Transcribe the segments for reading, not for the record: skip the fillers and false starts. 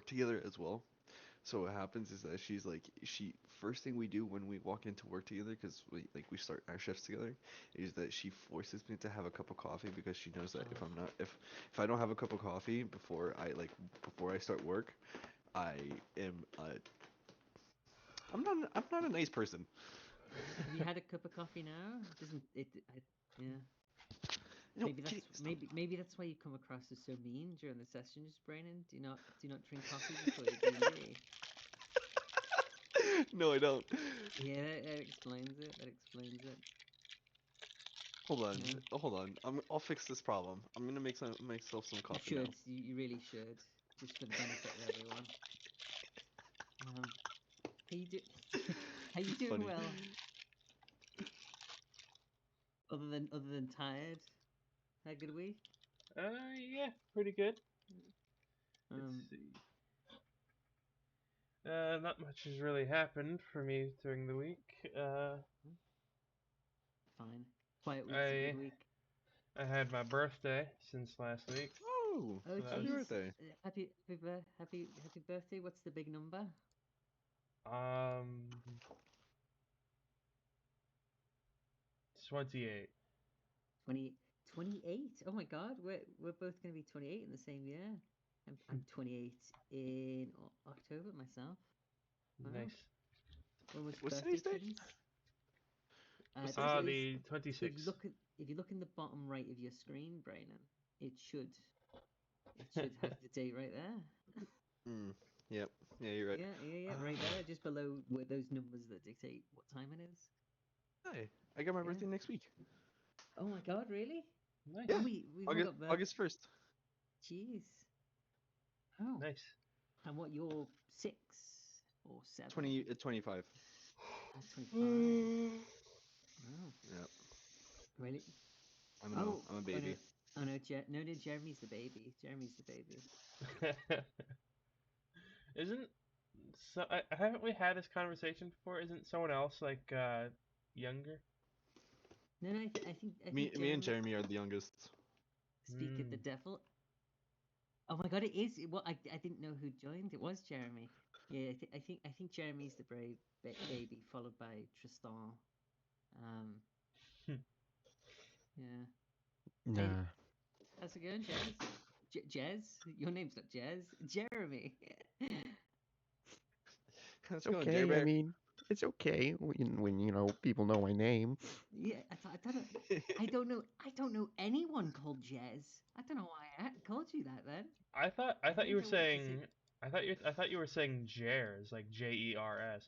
together as well. So what happens is that she first thing we do when we walk into work together, because we start our shifts together, is that she forces me to have a cup of coffee because she knows that Oh, if I don't have a cup of coffee before I start work, I am I'm not a nice person. have you had a cup of coffee now? Doesn't it? Yeah. No, Kitty, stop. Maybe that's why you come across as so mean during the sessions, Brandon. Do not drink coffee before your D&D. No, I don't. Yeah, that explains it. That explains it. Yeah. Hold on. I'll fix this problem. I'm gonna make myself some You coffee now. should. You really should, just for the benefit of everyone. Um, how you do? How you doing? Funny. Well, other than tired. Had a good week. Yeah, pretty good. Let's Um, see. Not much has really happened for me during the week. fine. Quiet week's a good I week. I had my birthday since last week, Oh, Oh, so that happy was jeez. birthday. Happy birthday. What's the big number? um 28. 20, 28. Oh my God, we're both going to be 28 in the same year. I'm 28 in October myself. Wow. Nice. When was your What's birthday, today's date? Chins? What's today's date? Today's The so 26th. if you look in the bottom right of your screen, Braynon, it should have the date right there. Mm, yep. Yeah, you're right. Yeah, right there, just below where those numbers that dictate what time it is. Hi. I got my Yeah. birthday next week. Oh my God, really? Oh, Nice. Yeah. we've all got birth. August 1st. Jeez. Oh. Nice. And what, you're 6 or 7? 25. 25. Oh, Yep. really? I don't know. Oh, I'm a oh no. baby. Oh no, no, Jeremy's the baby. Jeremy's the baby. Isn't so? Haven't we had this conversation before? Isn't someone else like younger? No, no, I think Me and Jeremy. Jeremy are the youngest. Speak of the Hmm. devil. Oh my God, it is. Well, I didn't know who joined. It was Jeremy. Yeah, I think Jeremy's the brave baby, followed by Tristan. Um, yeah. Hey, Nah. how's it going, Jez? Jez? Your name's not Jez. Jeremy. How's It's it going, Jerry okay. I Bear? mean, it's okay when people know my name. Yeah, I don't know anyone called Jez. I don't know why I called you that then. I I thought you didn't were know what to say. saying. I thought you were saying Jers, like Jers,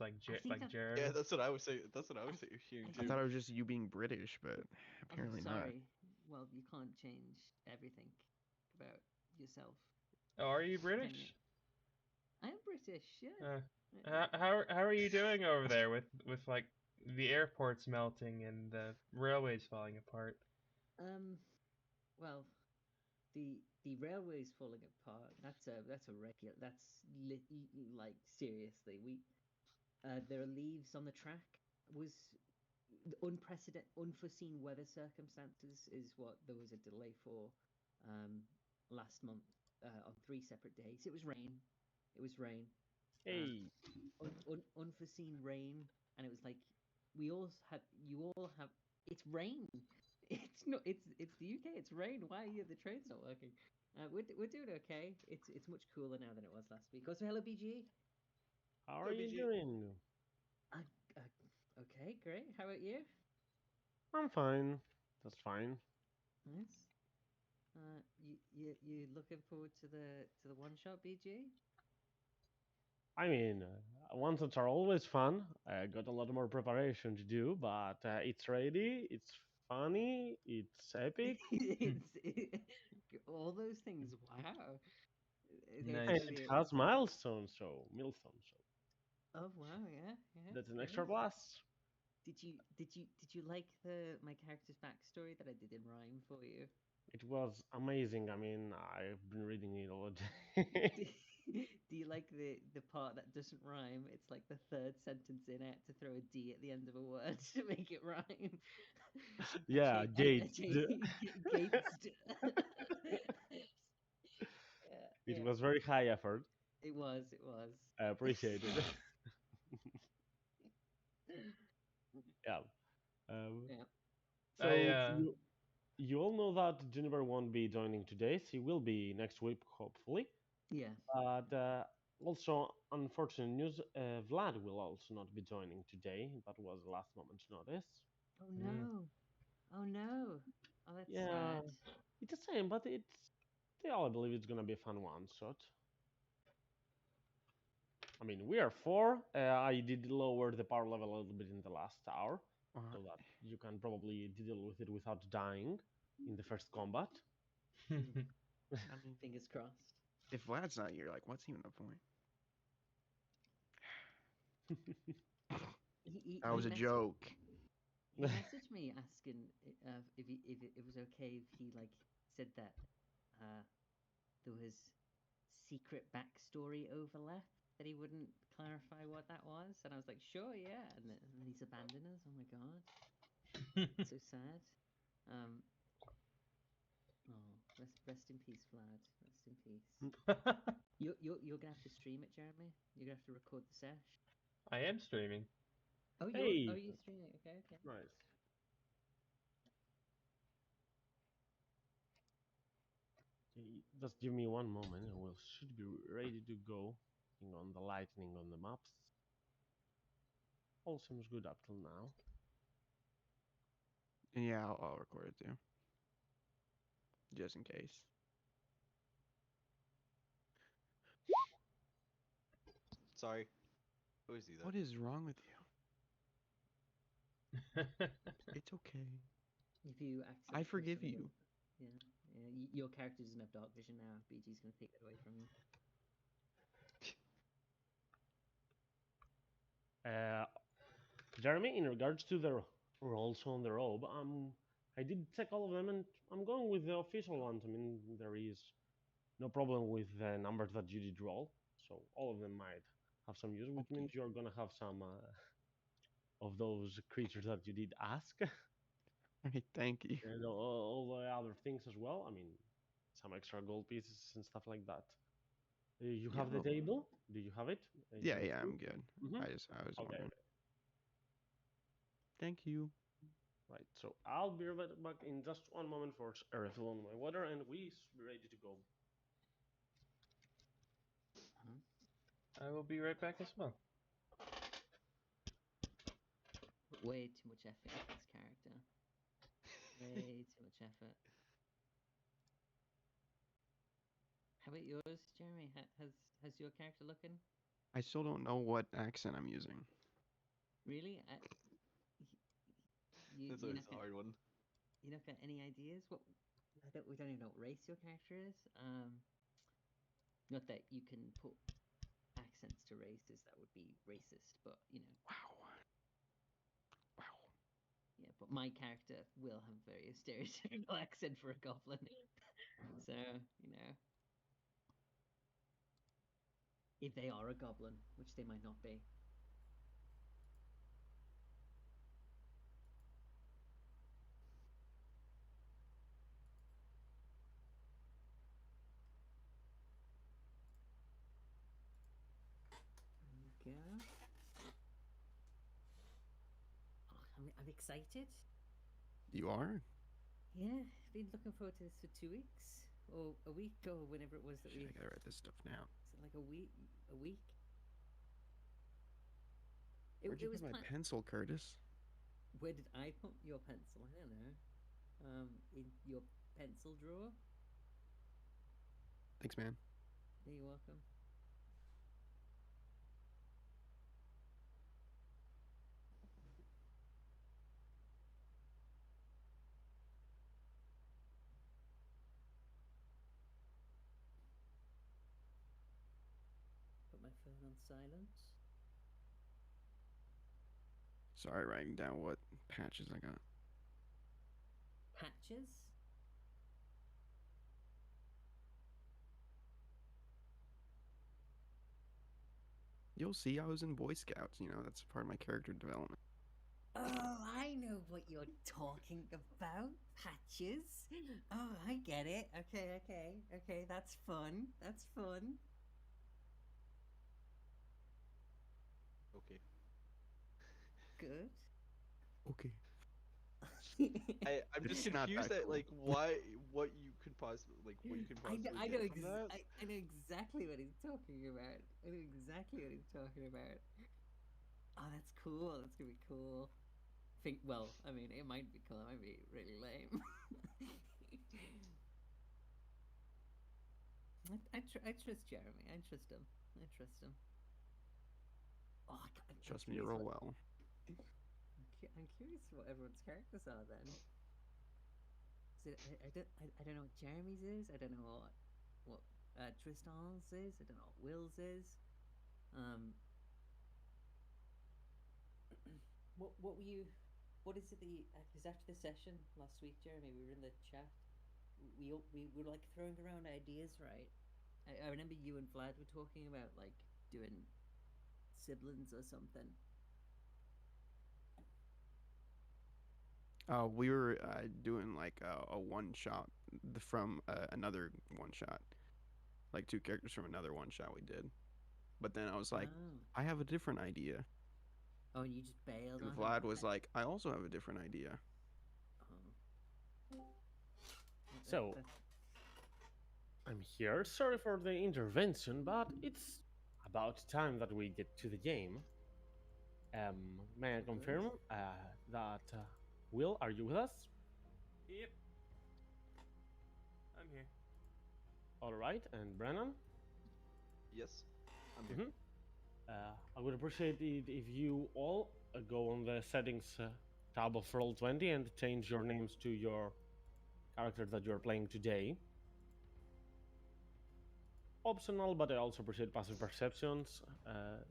I think like that Yeah, Jeremy. that's what I was saying. That's what I I was th- hearing I I too. thought think. it was just you being British, but Oh, apparently not. sorry. Well, you can't change everything about yourself, Oh, are you can you? British? I am British. Yeah. Uh, I- how are you doing over there with like the airports melting and the railways falling apart? Um. Well, the railway's falling apart. That's a regular. Like seriously. There are leaves on the track. Was unforeseen weather circumstances is what there was a delay for um, last month on 3 separate days. It was rain. It was rain. Um, Hey, unforeseen rain, and it was like we all have. You all have. It's rain. It's not. It's the UK. It's rain. Why are the trains not working? We're doing okay. It's much cooler now than it was last week. Also, hello BG. How are Hello, you BG. doing? Uh, okay, great. How about you? I'm fine. That's fine. Nice. You looking forward to the one shot, BG? I mean, ones are always fun. I got a lot more preparation to do, but it's ready. It's funny. It's epic. All those things. Wow. It's And Nice. gonna it be. has milestone, so Millstone, so Oh wow, yeah, yeah, that's an extra great. blast. Did you like the my character's backstory that I did in rhyme for you? It was amazing. I mean, I've been reading it all Do, day. do you like the part that doesn't rhyme? It's like the third sentence in it to throw a D at the end of a word to make it rhyme. Yeah, Gates. Gates. Yeah, It yeah. was very high effort. It was. It was. I appreciate it. Yeah. Yeah. So I you all know that Jennifer won't be joining today. She will be next week, hopefully. Yeah. But also, unfortunate news: Vlad will also not be joining today. That was last moment notice. Oh no. Oh no. Oh, that's Yeah, sad. it's the same, but it's still, I believe it's gonna be a fun one shot. I mean, we are four. I did lower the power level a little bit in the last hour, so that you can probably deal with it without dying in the first combat. Mm, I mean, Fingers crossed. if Vlad's not here, like, what's even the point? That He was a messaged. joke. He messaged me asking if it was okay if he like said that uh, there was secret backstory overlap that he wouldn't clarify what that was, and I was like, sure, yeah, and then he's abandoned us. Oh my god, so sad. Um, oh, rest in peace, Vlad. Rest in peace. You're gonna have to stream it, Jeremy. You're gonna have to record the sesh. I am streaming. Oh, Hey, you streaming? Okay, okay. nice. Okay, just give me one moment, and we should be ready to go. On the lightning on the maps. All seems good up till now. And yeah, I'll record it too, just in case. Sorry. Always do that. What is wrong with you? It's okay. If you accidentally I push forgive something, you. yeah, yeah. Your character doesn't have dark vision now. BG's gonna take that away from you. Uh, Jeremy, in regards to the roles on the robe, I did check all of them, and I'm going with the official ones. I mean, there is no problem with the numbers that you did roll, so all of them might have some use, which Okay. means you're gonna have some of those creatures that you did ask, Hey, thank you. and all the other things as well. I mean, some extra gold pieces and stuff like that. You have the Yo. table? Do you have it? Yeah, Yours yeah, too? I'm good. Mm-hmm. I was Okay, wondering. okay. Thank you. Right, so I'll be right back in just one moment for a refill on my water, and we should be ready to go. I will be right back as well. Put way too much effort into this character. Way too much effort. How about yours, Jeremy? Has your character looking? I still don't know what accent I'm using. Really? That's you're always not a hard one. you not got any ideas? What? We don't even know what race your character is. Not that you can put accents to races. That would be racist. But you know, Wow. Wow. yeah. But my character will have a very stereotypical accent for a goblin. So you know, if they are a goblin, which they might not be. There we go. Oh, I'm excited. You are? Yeah, I've been looking forward to this for 2 weeks or a week or whenever it was that Shit, we. I gotta write this stuff down. Is it like a week? A week? Where'd you It was put my planned. pencil, Curtis? Where did I put your pencil? I don't know. In your pencil drawer. Thanks, man. Yeah, you're welcome. Put my phone on silent. Sorry, writing down what patches I got. Patches. You'll see, I was in Boy Scouts. That's part of my character development. Oh, I know what you're talking about. Patches. Oh, I get it. Okay. That's fun. That's fun. good. Okay. I'm just It's not confused that at cool. like what you could possibly I know, get from that. I know exactly what he's talking about. I know exactly what he's talking about. Oh, that's cool. That's gonna be cool. Well, I mean, it might be cool. It might be really lame. I trust Jeremy. I trust him. I trust him. Oh, I'm Trust me, you curious roll what, well. I'm curious what everyone's characters are then. Is it, I don't know what Jeremy's is. I don't know what Tristan's is. I don't know what Will's is. What were you? What is it that you? Because after the session last week, Jeremy, we were in the chat. We were like throwing around ideas, right? I remember you and Vlad were talking about like doing siblings or something. We were doing like a one shot from another one shot, like two characters from another one shot we did. But then I was like, Oh, I have a different idea, oh, and you just bailed and on him. Vlad was like, I also have a different idea. Oh. So, I'm here. Sorry for the intervention, but it's about time that we get to the game. May I confirm that Will, are you with us? Yep. I'm here. All right, and Brennan? Yes, I'm here. I would appreciate it if you all go on the settings tab of Roll20 and change your names to your character that you're playing today. Optional, but I also appreciate passive perceptions.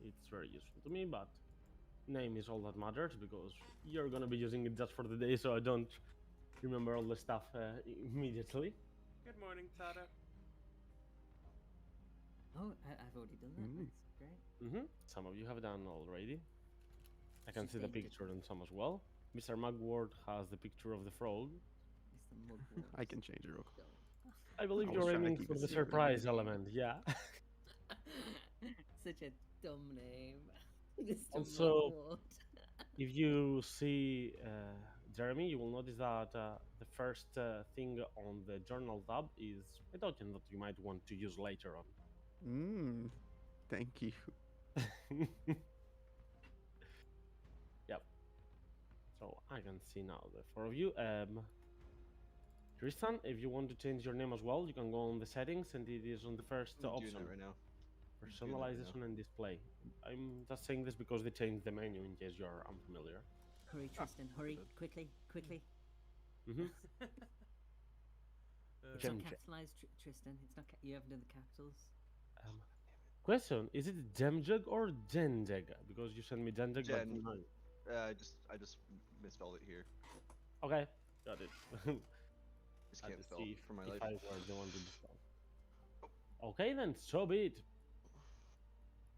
It's very useful to me, but name is all that matters because you're gonna be using it just for the day, so I don't remember all the stuff immediately. Good morning, Tata. Oh, I've already done that. Mm. That's great. Some of you have done already. I can She see the painted picture me. and some as well. Mr. Mugwort has the picture of the frog. It's the mugwort. I can change it real quick. I believe I was you're trying to aiming keep for it the secret. surprise element, yeah. Such a dumb name. Mr. Also, Mugwort. if you see Jeremy, you will notice that the first thing on the journal tab is a token that you might want to use later on. Thank you. Yep. So I can see now the four of you. Tristan, if you want to change your name as well, you can go on the settings and it is on the first I'm doing option. that right now. Personalization and display. I'm just saying this because they changed the menu in case you're unfamiliar. Hurry, Tristan, hurry. Quickly, quickly. Mm-hmm. It's Gem not check. capitalized, Tristan. It's not. You haven't done the capitals. Question: is it Demjug or Genjeg? Because you sent me Genjeg, but Gen. no. I just misspelled it here. Okay, got it. Just I had can't to spell see for my if life. I were the one to spell. Okay then, so be it.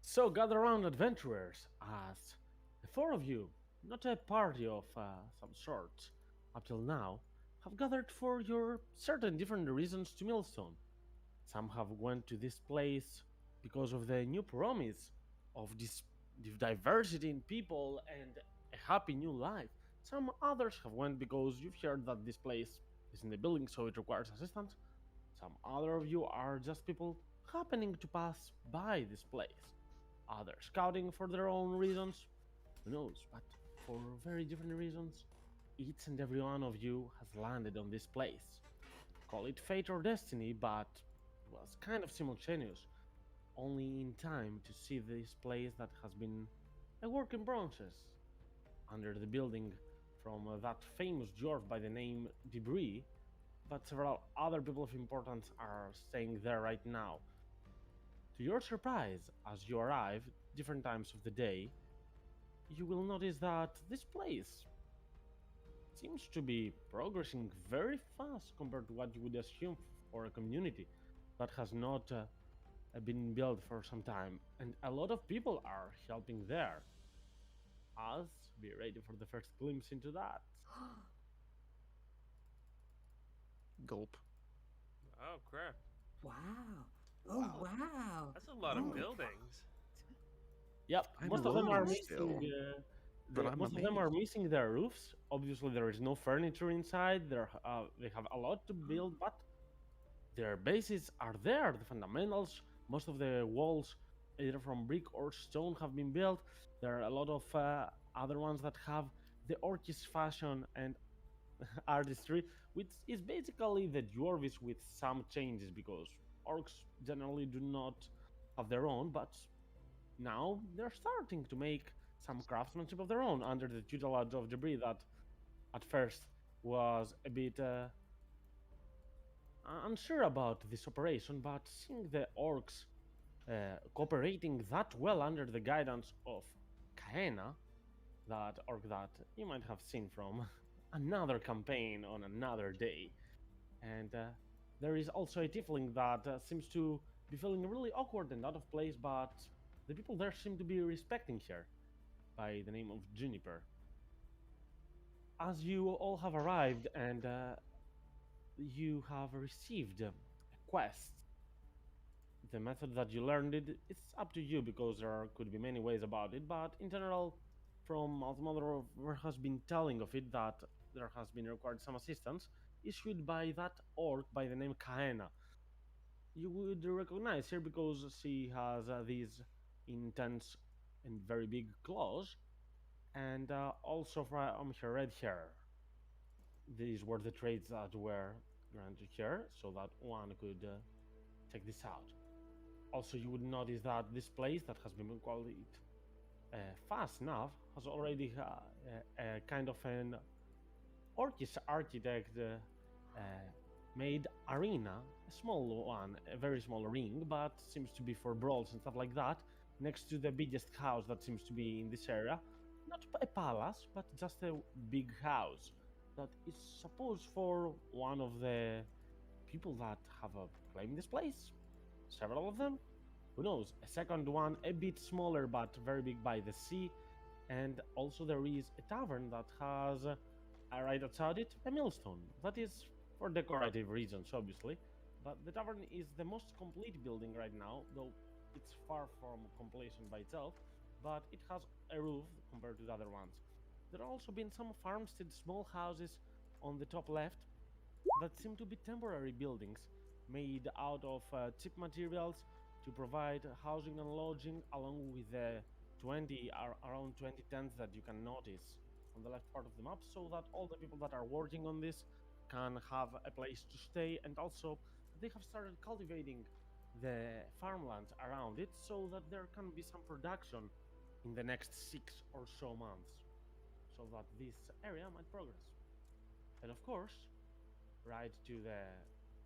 So gather around, adventurers, as the four of you, not a party of some sort, up till now, have gathered for your certain different reasons to Millstone. Some have went to this place because of the new promise of this diversity in people and a happy new life. Some others have went because you've heard that this place is in the building, so it requires assistance. Some other of you are just people happening to pass by this place. Others scouting for their own reasons. Who knows? But for very different reasons, each and every one of you has landed on this place. Call it fate or destiny, but it was kind of simultaneous. Only in time to see this place that has been a work in bronzes under the building from that famous dwarf by the name Debris, but several other people of importance are staying there right now. To your surprise, as you arrive, different times of the day, you will notice that this place seems to be progressing very fast compared to what you would assume for a community that has not been built for some time, and a lot of people are helping there. Us, be ready for the first glimpse into that. Gulp. Oh crap! Wow. Oh wow. That's a lot Oh of my God. buildings. Yep, I'm most of them are learning missing still. But I'm Most of them are amazed. missing their roofs. Obviously, there is no furniture inside. They have a lot to build, but their bases are there. The fundamentals, most of the walls, either from brick or stone, have been built. There are a lot of other ones that have the orcish fashion and artistry, which is basically the dwarves with some changes because orcs generally do not have their own, but now they're starting to make some craftsmanship of their own under the tutelage of Debris that at first was a bit unsure about this operation, but seeing the orcs cooperating that well under the guidance of Kaena, that orc that you might have seen from another campaign on another day. And there is also a tiefling that seems to be feeling really awkward and out of place, but the people there seem to be respecting her by the name of Juniper. As you all have arrived and you have received a quest, the method that you learned it's up to you because there could be many ways about it, but in general, from Mother has been telling of it that there has been required some assistance issued by that orc by the name Kaena. You would recognize her because she has these intense and very big claws, and also from her red hair. These were the traits that were granted her, so that one could check this out. Also, you would notice that this place that has been called fast enough has already a kind of an orcish architect made arena, a small one, a very small ring, but seems to be for brawls and stuff like that, next to the biggest house that seems to be in this area. Not a palace, but just a big house that is supposed for one of the people that have claimed this place. Several of them. Who knows? A second one, a bit smaller but very big by the sea. And also there is a tavern that has, right outside it, a millstone. That is for decorative reasons, obviously. But the tavern is the most complete building right now, though it's far from completion by itself. But it has a roof compared to the other ones. There have also been some farmstead small houses on the top left that seem to be temporary buildings made out of cheap materials to provide housing and lodging, along with the around 20 tents that you can notice on the left part of the map, so that all the people that are working on this can have a place to stay, and also they have started cultivating the farmlands around it so that there can be some production in the next 6 or so months, so that this area might progress. And of course, right to the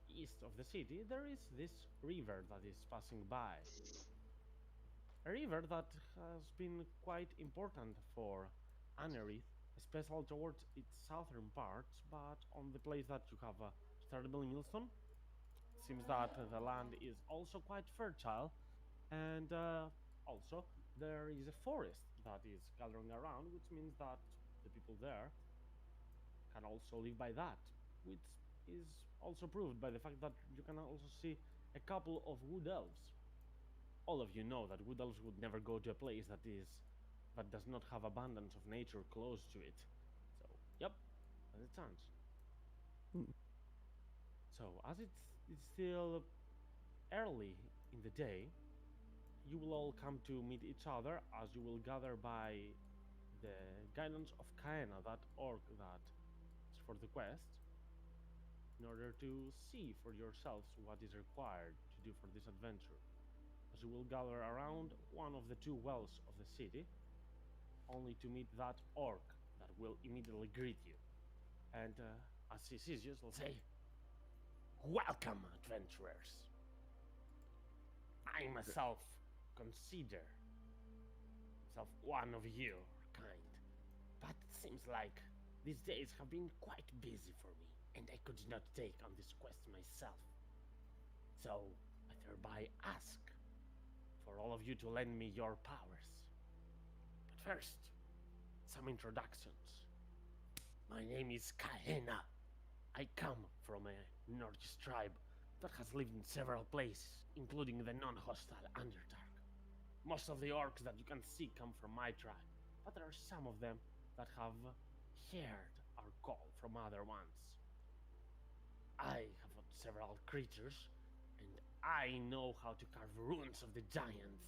east of the city, there is this river that is passing by. A river that has been quite important for Anerith, especially towards its southern parts, but on the place that you have started building Millstone, it seems that the land is also quite fertile, and also there is a forest that is gathering around, which means that the people there can also live by that, which is also proved by the fact that you can also see a couple of wood elves. All of you know that wood elves would never go to a place that does not have abundance of nature close to it. So, yep, as it sounds. Hmm. So, as it's still early in the day, you will all come to meet each other as you will gather by the guidance of Kaena, that orc that is for the quest, in order to see for yourselves what is required to do for this adventure. As you will gather around one of the two wells of the city, only to meet that orc that will immediately greet you. And as he sees you, he'll say, "Welcome, adventurers. I myself consider myself one of your kind, but it seems like these days have been quite busy for me, and I could not take on this quest myself. So I thereby ask for all of you to lend me your powers. But first, some introductions. My name is Kaena. I come from a Nordic tribe that has lived in several places, including the non-hostile Underdark. Most of the orcs that you can see come from my tribe. but there are some of them that have heard our call from other ones. I have fought several creatures, and I know how to carve runes of the giants.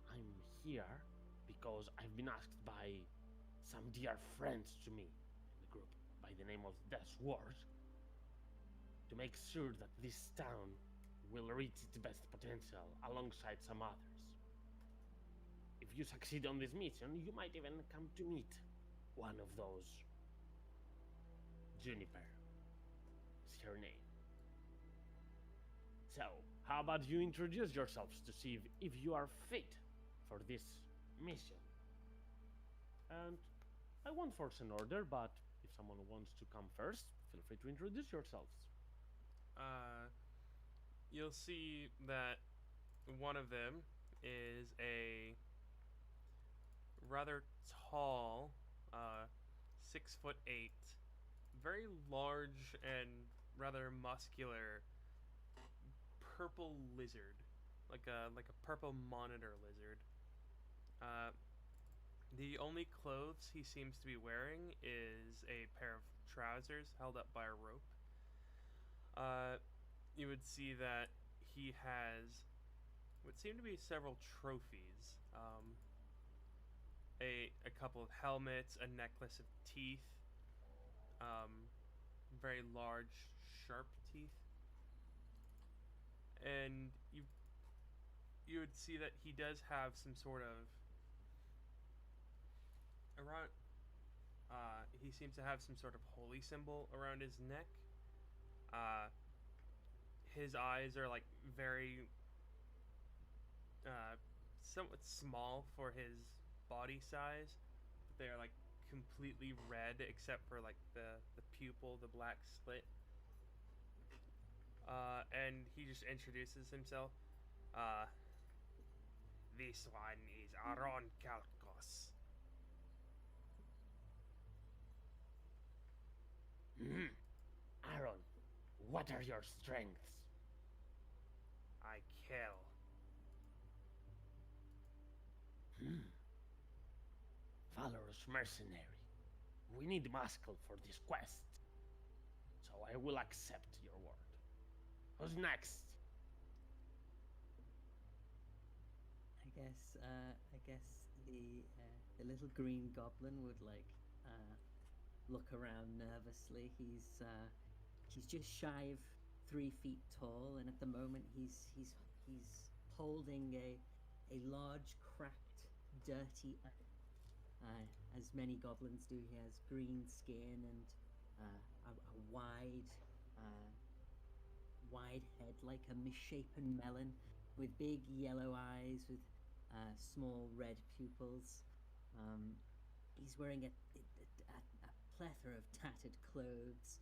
I'm here because I've been asked by some dear friends to me in the group by the name of Death Ward to make sure that this town will reach its best potential alongside some others. If you succeed on this mission, you might even come to meet one of those. Juniper is her name. So, how about you introduce yourselves to see if you are fit for this mission? And I won't force an order, but if someone wants to come first, feel free to introduce yourselves. You'll see that one of them is a rather tall, 6'8", very large and rather muscular purple lizard, like a purple monitor lizard. The only clothes he seems to be wearing is a pair of trousers held up by a rope. You would see that he has what seem to be several trophies. A couple of helmets, a necklace of teeth, very large, sharp teeth, and you would see that he does have some sort of around. He seems to have some sort of holy symbol around his neck. Uh, his eyes are like very somewhat small for his body size, but they are like completely red except for like the pupil, the black slit. And he just introduces himself. Uh, this one is Aron Kalkos. Aaron, what are your strengths? I kill. Valorous mercenary. We need muscle for this quest. So I will accept your word. Who's next? I guess the little green goblin would like look around nervously. He's just shy of 3 feet tall, and at the moment he's holding a large, cracked, dirty. As many goblins do, he has green skin and a wide head like a misshapen melon, with big yellow eyes with small red pupils. He's wearing a plethora of tattered clothes,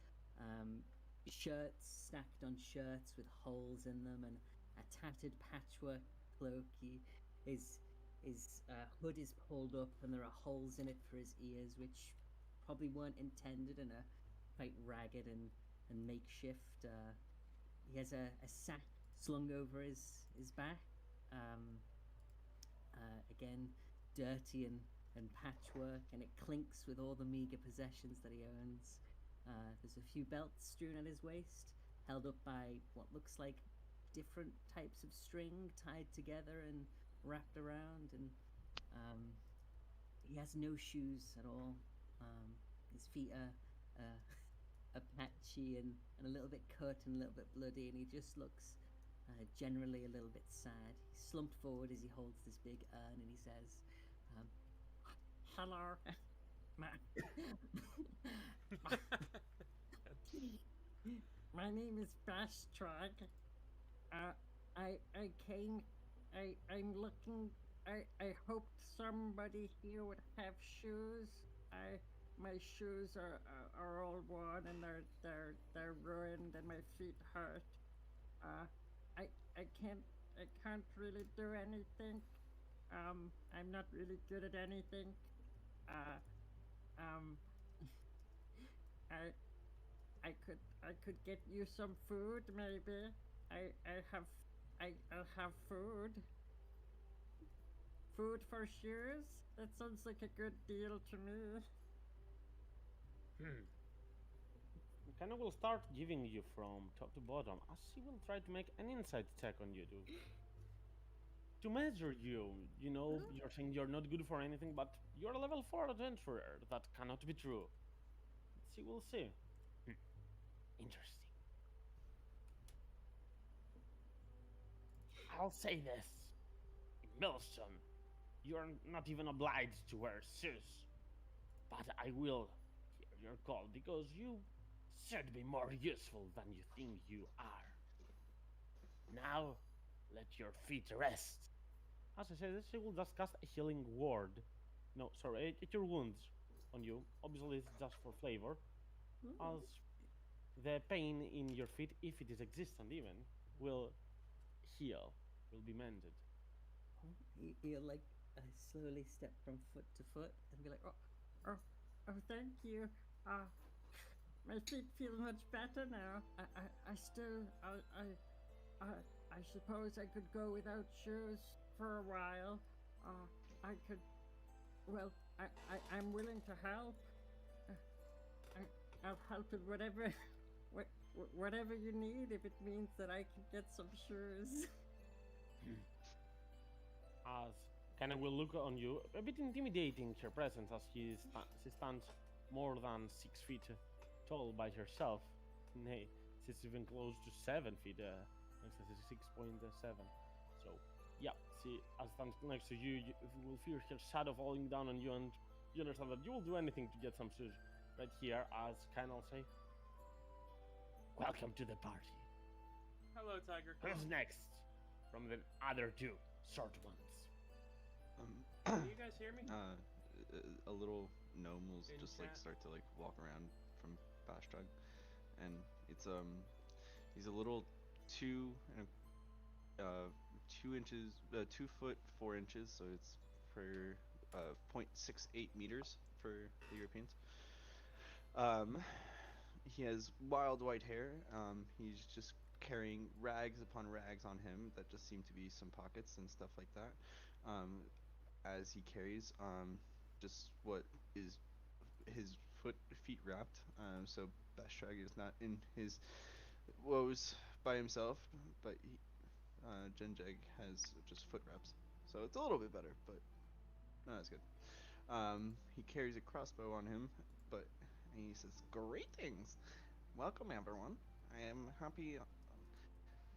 shirts stacked on shirts with holes in them, and a tattered patchwork cloak. His hood is pulled up, and there are holes in it for his ears, which probably weren't intended and are quite ragged and makeshift. He has a sack slung over his back. Again, dirty and patchwork, and it clinks with all the meager possessions that he owns. There's a few belts strewn at his waist, held up by what looks like different types of string tied together and wrapped around, and he has no shoes at all. His feet are patchy and a little bit cut and a little bit bloody, and he just looks generally a little bit sad. He's slumped forward as he holds this big urn, and he says, "Hello, my name is Bastrog. I came. I'm looking. I hoped somebody here would have shoes. My shoes are all worn and they're ruined, and my feet hurt. I can't really do anything. I'm not really good at anything. I could get you some food, maybe. I'll have food. food for shoes? That sounds like a good deal to me. Hmm. Kind of will start giving you from top to bottom, as she will try to make an insight check on you to measure you. You know, you're saying you're not good for anything, but you're a level 4 adventurer. That cannot be true. She will see. Hmm. Interesting. I'll say this. In Millstone, you're not even obliged to wear shoes. But I will hear your call because you should be more useful than you think you are. Now, let your feet rest. As I said, she will just cast a healing word. No, sorry, it your wounds on you. Obviously, it's just for flavor. As the pain in your feet, if it is existent even, will heal, will be mended. He'll like slowly step from foot to foot and be like, "Oh, Oh, oh, thank you. Uh, my feet feel much better now. I still, I suppose I could go without shoes for a while. I could, well, I'm willing to help. Uh, I'll help with whatever, whatever you need if it means that I can get some shoes. As kind of will look on you, a bit intimidating her presence as she stands more than 6 feet tall by herself. Nay, she's even close to 7 feet. Next to 6.7. So, yeah, she as stands next to you, you will feel her shadow falling down on you, and you understand that you will do anything to get some shoes right here. As kind of say, "Welcome to the party. Hello, Tiger. Who's next from the other two short ones?" Can you guys hear me? A little gnome will In just like chat? start to like walk around from Bastrug, and it's he's a little 2 inches 2 foot 4 inches, so it's for 0.68 meters for the Europeans. Um, he has wild white hair. He's just carrying rags upon rags on him that just seem to be some pockets and stuff like that. As he carries just what is his feet wrapped. So Bastrag is not in his woes by himself, but Genjag has just foot wraps. So it's a little bit better, but not as good. He carries a crossbow on him, but he says, "Greetings, welcome everyone. I am happy.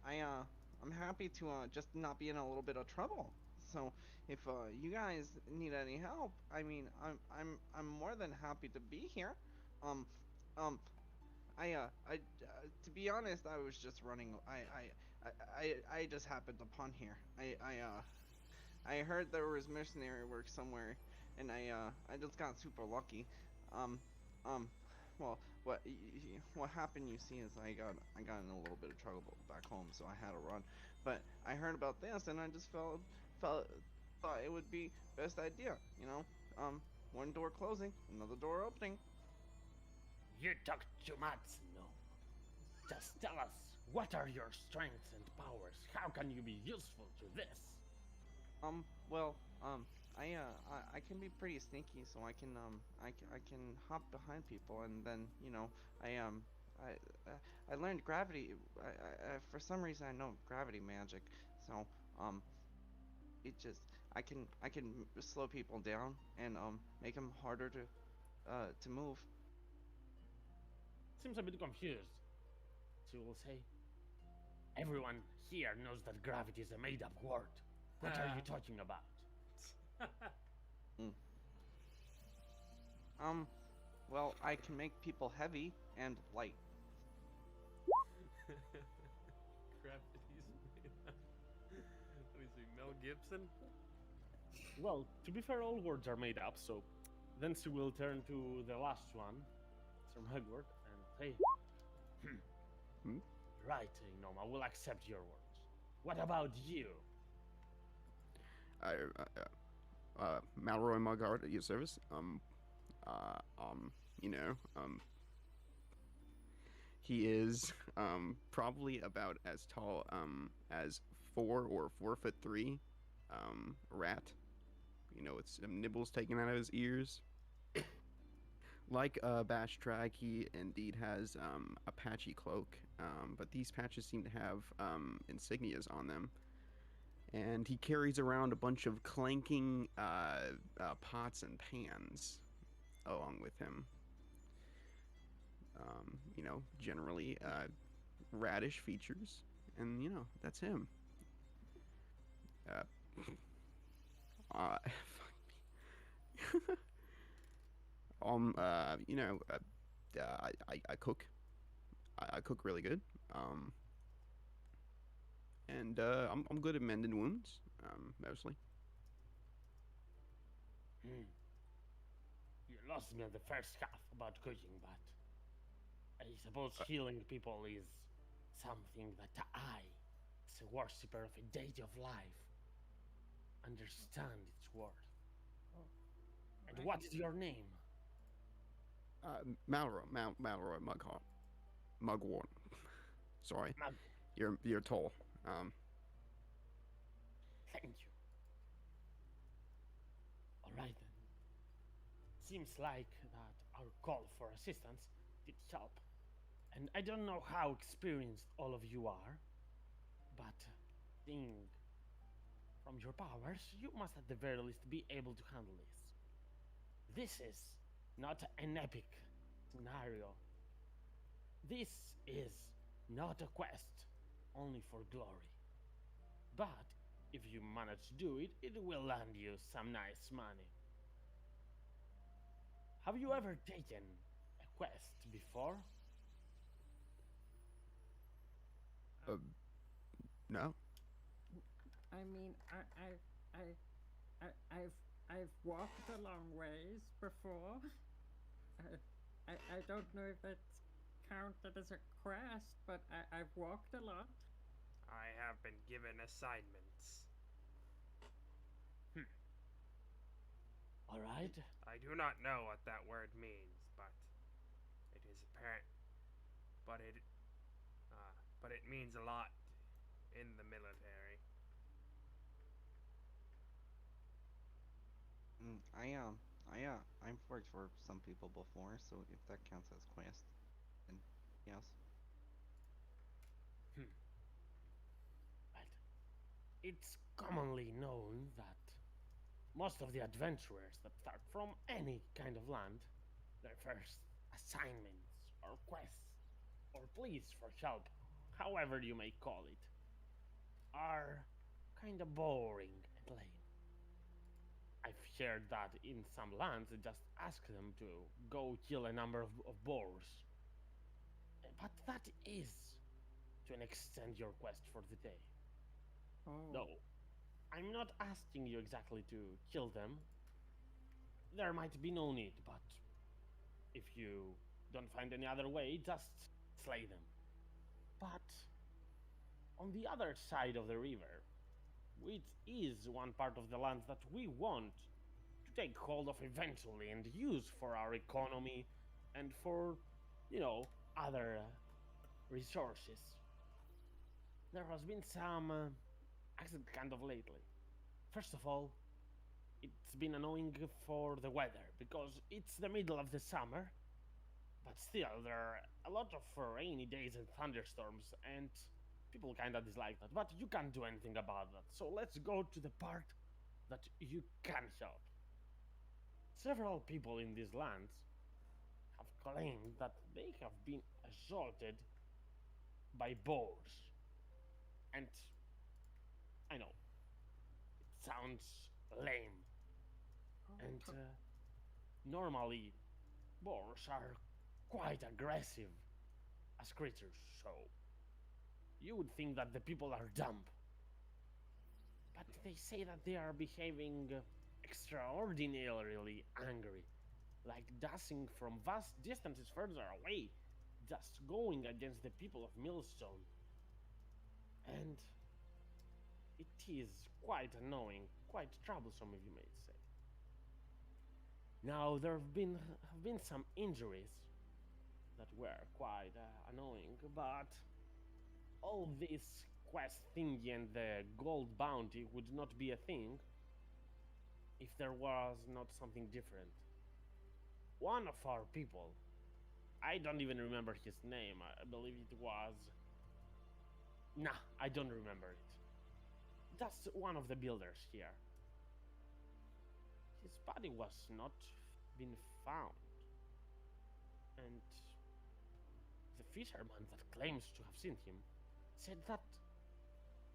I'm happy to just not be in a little bit of trouble. So if you guys need any help, I mean, I'm more than happy to be here. Um, um, to be honest, I was just running. I just happened upon here. I heard there was missionary work somewhere, and I just got super lucky. Um, um, well, what happened? You see, is I got in a little bit of trouble back home, so I had to run. But I heard about this, and I just felt thought it would be best idea. One door closing, another door opening. You talk too much, no. Just tell us, what are your strengths and powers? How can you be useful to this? Well, I can be pretty sneaky, so I can hop behind people, and then I I learned gravity. For some reason I know gravity magic, so it just I can slow people down and make them harder to move. Seems a bit confused. She will say, everyone here knows that gravity is a made-up word. What are you talking about? Mm. Um, well, I can make people heavy and light. Gravity's made up. Let me see. Mel Gibson. Well, to be fair, all words are made up, so then she will turn to the last one, Sir Hagward, and say, Hmm? right, Gnome, I will accept your words. What about you? Malroy Mugard at your service. You know, he is probably about as tall as 4 or 4'3" rat. with some nibbles taken out of his ears. Like Bash Drag, he indeed has a patchy cloak, but these patches seem to have insignias on them. And he carries around a bunch of clanking pots and pans along with him. Generally radish features, and that's him. Uh, fuck me. I cook. I cook really good. And I'm good at mending wounds, mostly. Hmm. You lost me on the first half about cooking, but I suppose healing people is something that I, as a worshipper of a deity of life, understand its worth. And what is your name? Malroy Mugwort. Sorry, Mag. you're tall. Thank you. Alright then. Seems like that our call for assistance did help. And I don't know how experienced all of you are, but seeing from your powers, you must at the very least be able to handle this. This is not an epic scenario. This is not a quest only for glory. But if you manage to do it, it will land you some nice money. Have you ever taken a quest before? No. I mean, I've walked a long ways before. I don't know if that's counted as a quest, but I've walked a lot. I have been given assignments. Alright. I do not know what that word means, but it is apparent. But it means a lot in the military. I've worked for some people before, so if that counts as quest, then yes. Well, it's commonly known that most of the adventurers that start from any kind of land, their first assignments or quests or pleas for help, however you may call it, are kinda boring and lame. I've heard that in some lands they just ask them to go kill a number of boars. But that is, to an extent, your quest for the day. Oh. No, I'm not asking you exactly to kill them. There might be no need, but if you don't find any other way, just slay them. But on the other side of the river, which is one part of the lands that we want to take hold of eventually and use for our economy and for, other resources, there has been some accident kind of lately. First of all, it's been annoying for the weather because it's the middle of the summer, but still there are a lot of rainy days and thunderstorms, and people kinda dislike that. But you can't do anything about that. So let's go to the part that you can help. Several people in these lands have claimed that they have been assaulted by boars. And I know, it sounds lame. And normally, boars are quite aggressive as creatures, so you would think that the people are dumb. But they say that they are behaving extraordinarily angry, like dashing from vast distances further away, just going against the people of Millstone. And it is quite annoying, quite troublesome, if you may say. Now, there have been some injuries that were quite annoying, but all this quest thingy and the gold bounty would not be a thing if there was not something different. One of our people, I don't even remember his name. I believe it was. Nah, I don't remember it. That's one of the builders here. His body was not been found. And the fisherman that claims to have seen him said that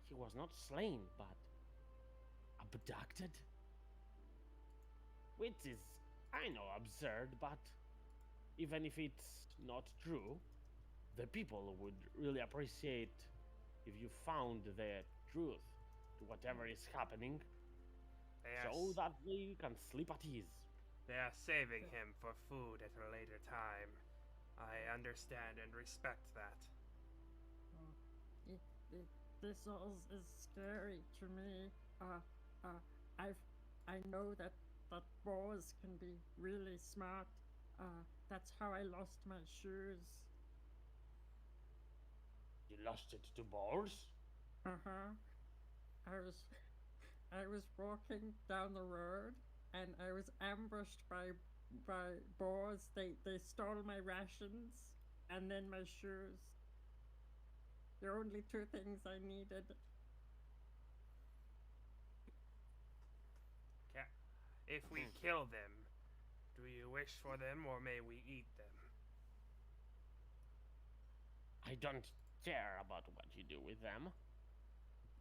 he was not slain, but abducted? Which is, I know, absurd, but even if it's not true, the people would really appreciate if you found the truth to whatever is happening, so that they can sleep at ease. They are saving him for food at a later time. I understand and respect that. This all is scary to me. I know that boars can be really smart. That's how I lost my shoes. You lost it to boars? Uh-huh. I was walking down the road and I was ambushed by boars. They stole my rations and then my shoes. The only two things I needed. If we kill them, do you wish for them or may we eat them? I don't care about what you do with them.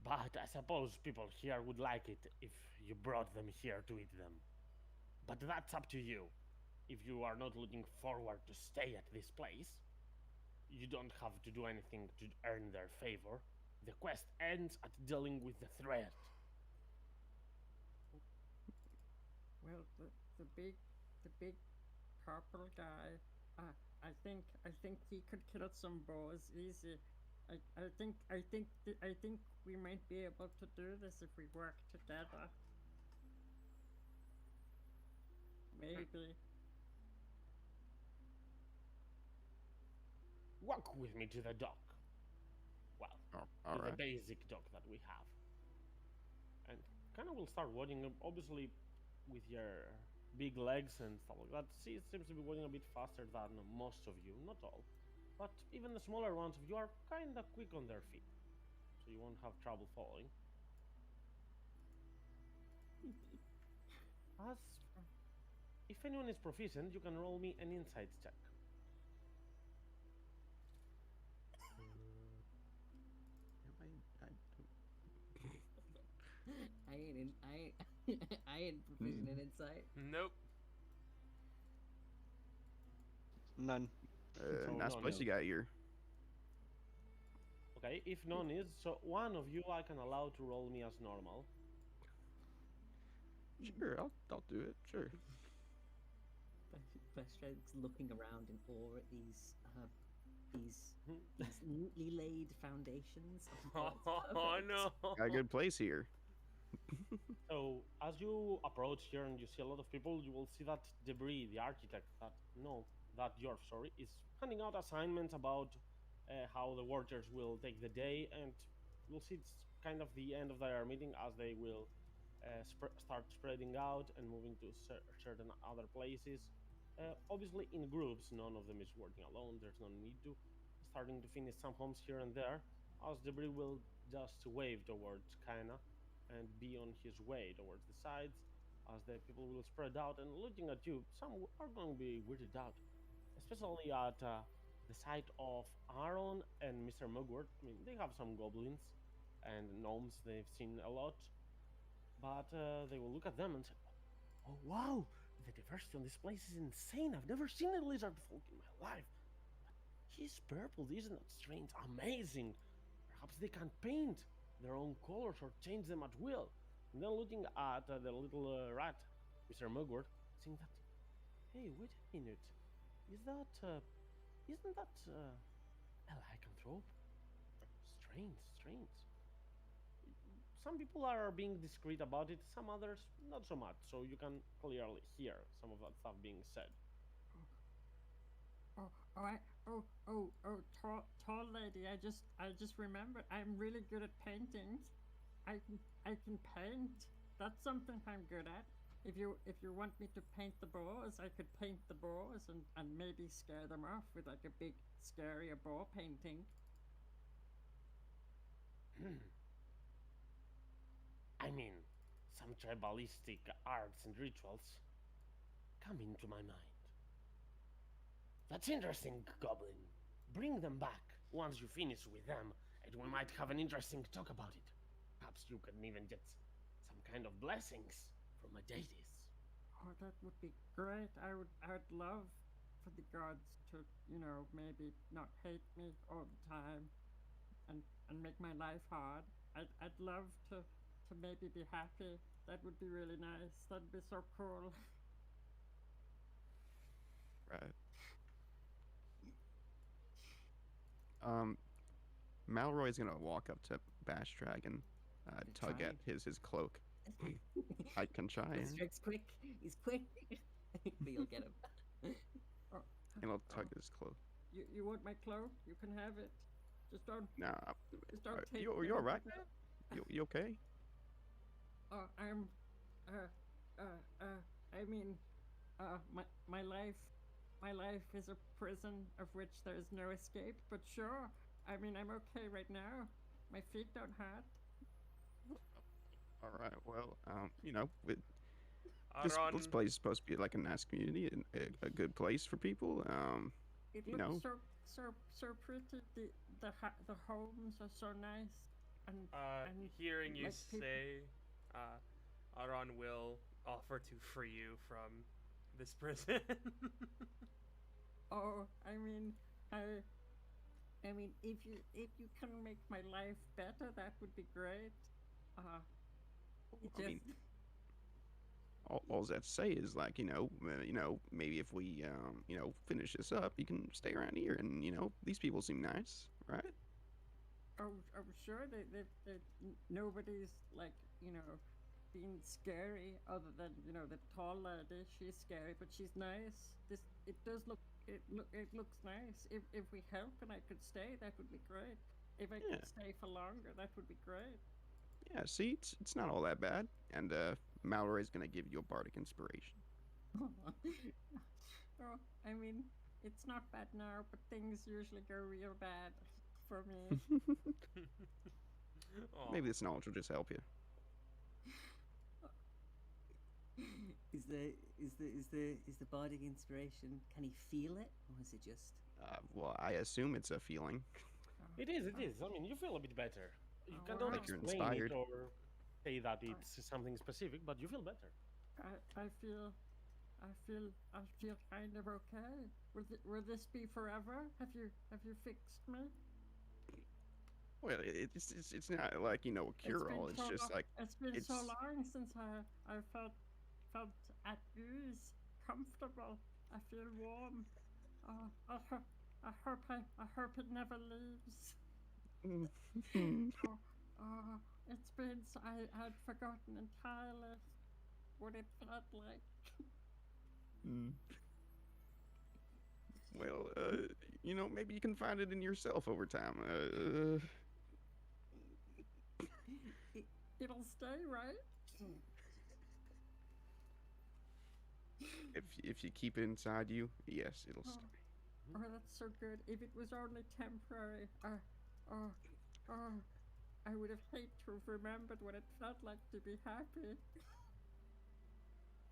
But I suppose people here would like it if you brought them here to eat them. But that's up to you. If you are not looking forward to stay at this place, you don't have to do anything to earn their favor. The quest ends at dealing with the threat. Well, the big purple guy. I think he could kill some boars easy. I think we might be able to do this if we work together. Maybe. Walk with me to the dock. Well, to the basic dock that we have. And kind of will start walking, obviously, with your big legs and stuff like that. See, it seems to be walking a bit faster than most of you, not all. But even the smaller ones of you are kind of quick on their feet. So you won't have trouble following. As if anyone is proficient, you can roll me an insights check. I ain't proficient in insight. Nope. None. Nice none place is. you got here. Okay, if none is, so one of you I can allow to roll me as normal. Sure, I'll do it. Sure. Fleshhead's looking around in awe at these neatly laid foundations. Oh no! Got a good place here. So, as you approach here and you see a lot of people, you will see that Debris, the architect, that Yorf, sorry, is handing out assignments about how the workers will take the day, and you'll see it's kind of the end of their meeting as they will start spreading out and moving to certain other places. Obviously, in groups, none of them is working alone. There's no need to. Starting to finish some homes here and there, as Debris will just wave towards Kaina and be on his way towards the sides, as the people will spread out and looking at you. Some are going to be weirded out, especially at the sight of Aaron and Mr. Mugwort. I mean, they have some goblins and gnomes they've seen a lot, but they will look at them and say, "Oh wow, the diversity on this place is insane. I've never seen a lizard folk in my life. He's purple, isn't that strange? Amazing. Perhaps they can paint their own colors or change them at will." And then looking at the little rat, Mr. Mugwort, saying that, "Hey, wait a minute. Isn't that a lycanthrope? Strange. Some people are being discreet about it, some others not so much, so you can clearly hear some of that stuff being said." Tall lady. I just remembered. I'm really good at painting. I can paint. That's something I'm good at. if you want me to paint the boars, I could paint the boars and maybe scare them off with like a big scary boar painting. I mean, some tribalistic arts and rituals come into my mind. That's interesting, Goblin. Bring them back once you finish with them, and we might have an interesting talk about it. Perhaps you can even get some kind of blessings from my deities. Oh, that would be great. I'd love for the gods to, maybe not hate me all the time and make my life hard. I'd love to maybe be happy. That would be really nice. That'd be so cool. Right. Malroy's gonna walk up to Bash Dragon, tug Try. at his cloak. I can try, Strike's quick. He's quick. But you'll get him. Oh, and I'll tug oh, his cloak. you want my cloak? You can have it. Just don't Nah, just don't take you me. alright? You okay? Oh, I'm I mean my life is a prison of which there is no escape, but sure. I mean, I'm okay right now. My feet don't hurt. All right. Well, this Aron, place is supposed to be like a nice community and a good place for people. It You looks know. so pretty. The homes are so nice, and hearing you like people- say, Aron will offer to free you from this prison. oh, I mean, if you can make my life better, that would be great. It I just mean, all that to say is like maybe if we finish this up, you can stay around here, and these people seem nice, right? I'm sure that nobody's like being scary other than the tall lady. She's scary, but she's nice. It does look it looks nice. If we help and I could stay, that would be great. If I Yeah. could stay for longer, that would be great. Yeah. See, it's not all that bad, and Malroy's gonna give you a bardic inspiration. Oh, I mean, it's not bad now, but things usually go real bad for me. Aw. Maybe this knowledge will just help you. Is the bardic inspiration? Can he feel it, or is it just? Well, I assume it's a feeling. It is, it is. I mean, you feel a bit better. You Oh, cannot wow. Like you're explain inspired. it or say that it's something specific, but you feel better. I feel kind of okay. Will this be forever? Have you fixed me? Well, it's not like a cure all. It's just like it's been so it's- long since I felt at ease, comfortable. I feel warm. I hope it never leaves. It's been I had forgotten entirely what it felt like. Mm. Well, maybe you can find it in yourself over time. It'll stay, right? If you keep it inside you, yes, it'll Oh. stay. Oh, that's so good. If it was only temporary, I would have hated to have remembered what it felt like to be happy.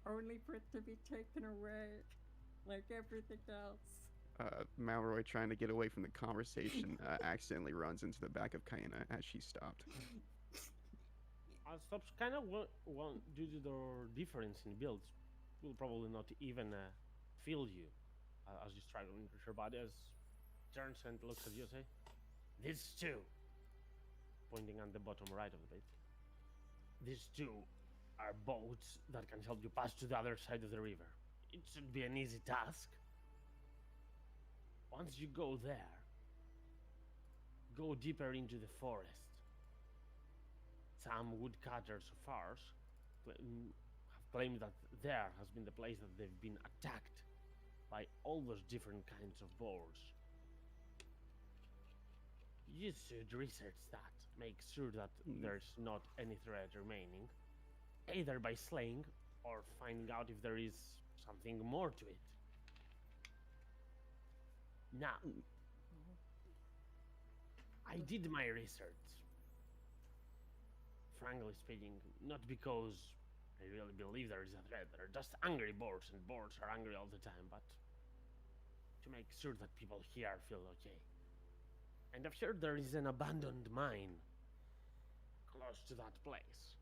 Only for it to be taken away, like everything else. Malroy, trying to get away from the conversation, accidentally runs into the back of Kaina as she stopped. Stops kind of due to their difference in builds. Will probably not even feel you as you struggle into her body. As turns and looks at you, say, "These two," pointing at the bottom right of the page. "These two are boats that can help you pass to the other side of the river. It should be an easy task. Once you go there, go deeper into the forest. Some woodcutters of ours have claimed that there has been the place that they've been attacked by all those different kinds of boars. You should research that, make sure that there's not any threat remaining, either by slaying or finding out if there is something more to it. Now, I did my research. Frankly speaking, not because I really believe there is a threat. They're just angry boars, and boars are angry all the time, but to make sure that people here feel okay. And I've heard there is an abandoned mine close to that place.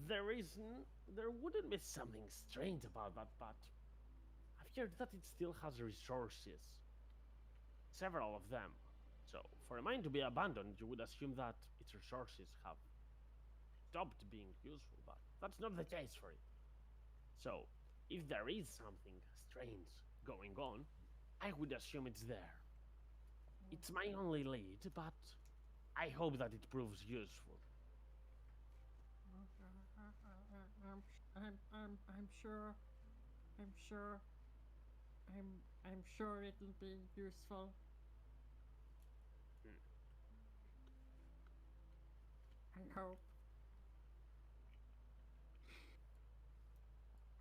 There wouldn't be something strange about that, but I've heard that it still has resources. Several of them. So, for a mine to be abandoned, you would assume that its resources have stopped being useful, but that's not the case for it. So, if there is something strange going on, I would assume it's there. It's my only lead, but I hope that it proves useful. I'm sure. I'm sure. I'm sure it'll be useful. I hope.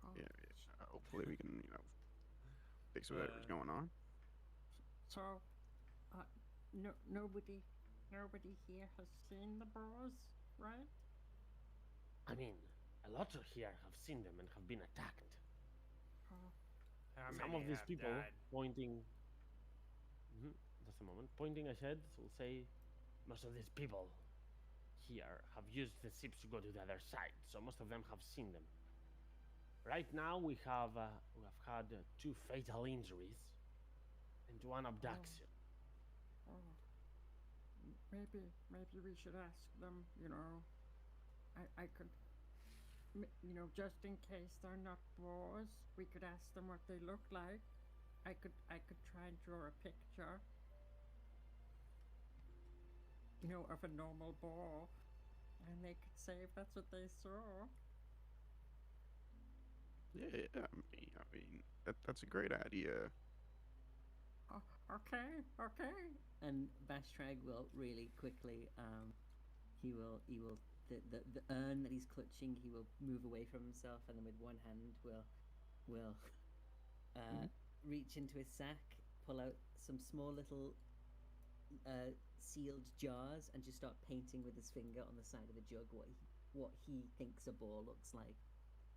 Oh, Yeah, hopefully we can, fix whatever's going on. So, no, nobody here has seen the boars, right? I mean, a lot of here have seen them and have been attacked. Oh, How Some many of these have people died? pointing. Just a moment. Pointing ahead will say, most of these people here have used the ships to go to the other side, so most of them have seen them. Right now, we have had 2 fatal injuries and 1 abduction. oh. Maybe we should ask them. I could, just in case they're not boars, we could ask them what they look like. I could try and draw a picture, of a normal boar, and they could say if that's what they saw. Yeah, I mean that's a great idea. Oh, okay. And Bastrag will really quickly, he will the urn that he's clutching, he will move away from himself, and then with one hand will reach into his sack, pull out some small little sealed jars, and just start painting with his finger on the side of the jug what he thinks a boar looks like.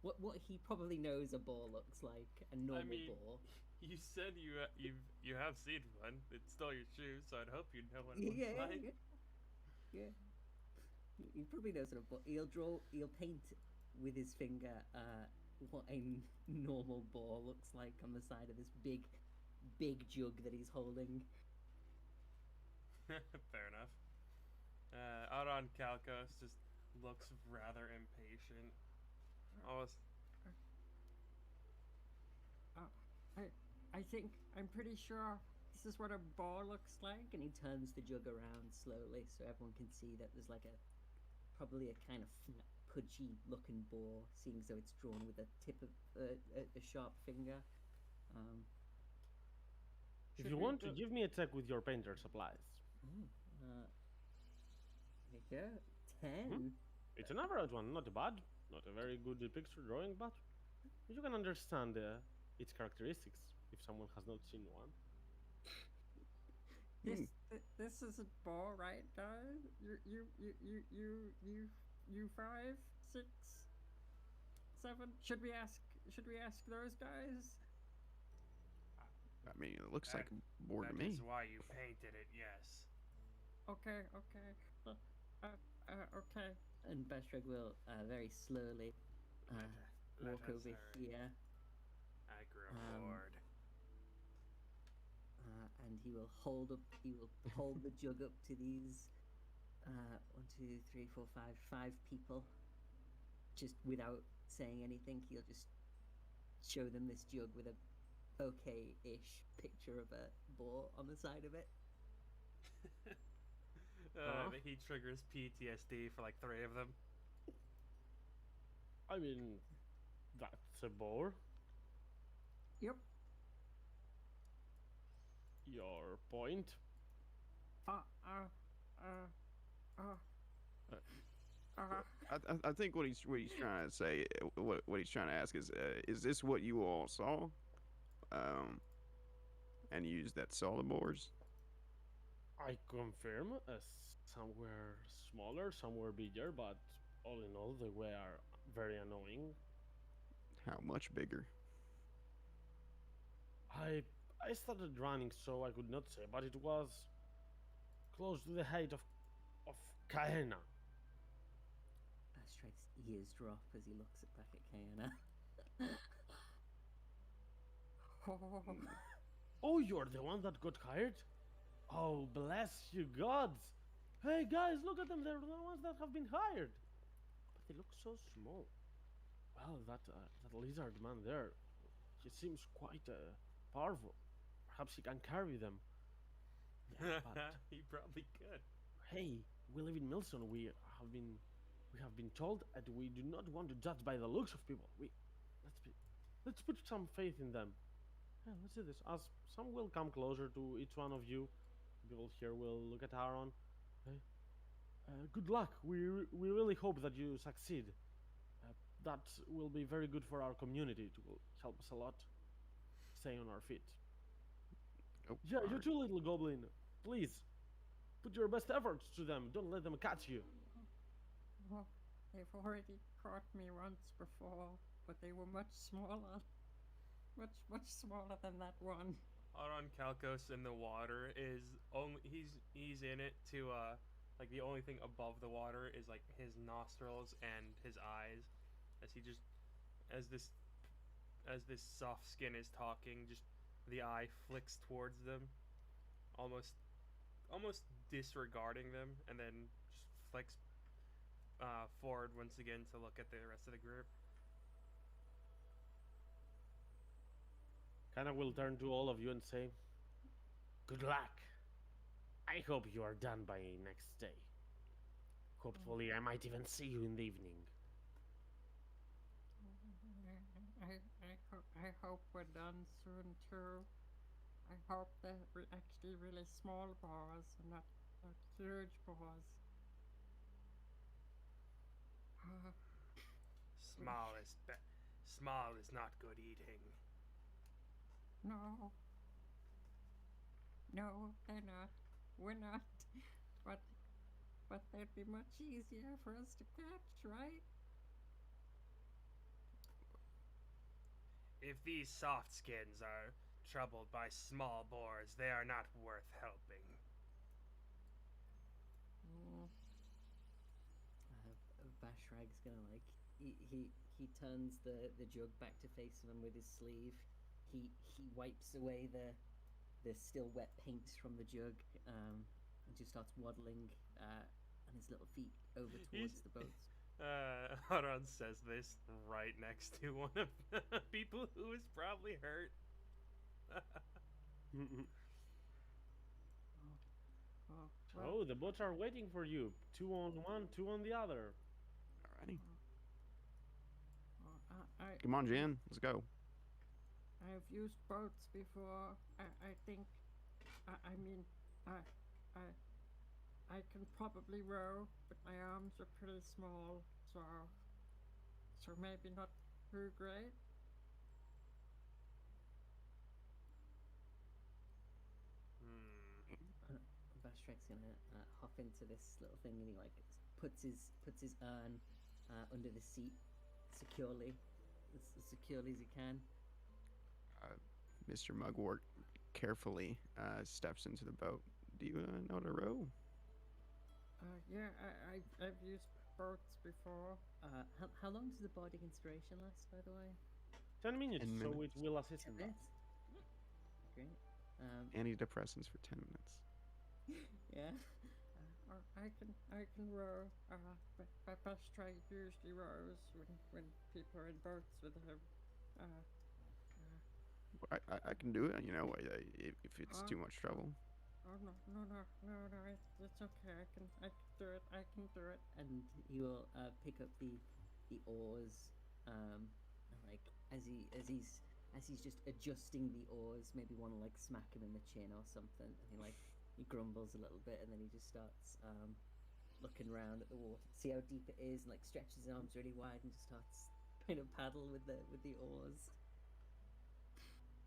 What he probably knows a boar looks like, a normal boar. You said you have seen one. It stole your shoe, so I'd hope you know what it looks like. Yeah. He probably knows what a boar. He'll paint with his finger what a normal boar looks like on the side of this big jug that he's holding. Fair enough. Out on Calcos just looks rather impatient. Almost. I'm pretty sure this is what a boar looks like. And he turns the jug around slowly so everyone can see that there's like probably a kind of flat, pudgy looking boar, seeing as though it's drawn with a tip of a sharp finger. If you want to, give me a check with your painter supplies. There you go. 10. It's an average one, not bad. Not a very good picture drawing, but you can understand its characteristics if someone has not seen one. This isn't boar, right, guys? You 5, 6, 7. Should we ask those guys? I mean, it looks like a boar to That me. is why you painted it, yes. Okay. Okay. And Bastrag will very slowly Let walk us over hurry. here. I grew bored. And he will hold the jug up to these 1, 2, 3, 4, 5 people. Just without saying anything, he'll just show them this jug with a okay-ish picture of a boar on the side of it. He triggers PTSD for like 3 of them. I mean, that's a boar. Yep. Your point? I think what he's trying to say, what he's trying to ask is this what you all saw? And you used that saw the boars? I confirm, somewhere smaller, somewhere bigger, but all in all, they were very annoying. How much bigger? I I started running, so I could not say, but it was close to the height of Kaena. Bastrike's ears drop as he looks back at Kayana. Oh, Oh, you're the one that got hired? Oh, bless you, gods! Hey guys, look at them. They're the ones that have been hired. But they look so small. Well, that lizard man there, he seems quite powerful. Perhaps he can carry them. Yeah, but He probably could. hey, we live in Millstone. We have been told that we do not want to judge by the looks of people. Let's put some faith in them. Yeah, let's do this. As some will come closer to each one of you, people here will look at Aaron. Hey, good luck. We really hope that you succeed. That will be very good for our community. It will help us a lot. Stay on our feet. Oh, Yeah, you alright. too, little goblin. Please, put your best efforts to them. Don't let them catch you. well, they've already caught me once before, but they were much smaller. Much smaller than that one. Aron Kalkos in the water is only he's in it to like the only thing above the water is like his nostrils and his eyes as he just as this soft skin is talking, just the eye flicks towards them, almost disregarding them, and then just flicks forward once again to look at the rest of the group. Kinda will turn to all of you and say, good luck. I hope you are done by next day. Hopefully, I might even see you in the evening. I hope we're done soon too. I hope they're actually really small bars and not huge bars. Small is not good eating. No. No, they're not. We're not. But they'd be much easier for us to catch, right? If these soft skins are troubled by small boars, they are not worth helping. Bashrag's gonna like he turns the jug back to face him with his sleeve. He wipes away the still wet paint from the jug, and just starts waddling on his little feet over towards the boats. Aron says this right next to one of the people who is probably hurt. Oh, Oh, the boats are waiting for you. 2 on one, 2 on the other. Alrighty. I Come on, Jan. Let's go. I've used boats before. I think. I mean, I can probably row, but my arms are pretty small, so maybe not too great. Bashrag's gonna hop into this little thing, and he like puts his urn under the seat securely, as securely as he can. Mr. Mugwort carefully steps into the boat. Do you know how to row? Yeah, I've used boats before. How long does the bardic inspiration last, by the way? 10 minutes, 10 so it minutes. will assist in 10 that. minutes. Great. Antidepressants for 10 minutes. Yeah. I can row. But Bastrike usually rows when people are in boats with him. I can do it, you know, if it's too much trouble. Oh no, it's okay. I can do it. I can do it. And he will pick up the oars, and like as he's just adjusting the oars, maybe want to like smack him in the chin or something, and he grumbles a little bit, and then he just starts looking around at the water to see how deep it is, and like stretches his arms really wide and just starts trying to paddle with the oars.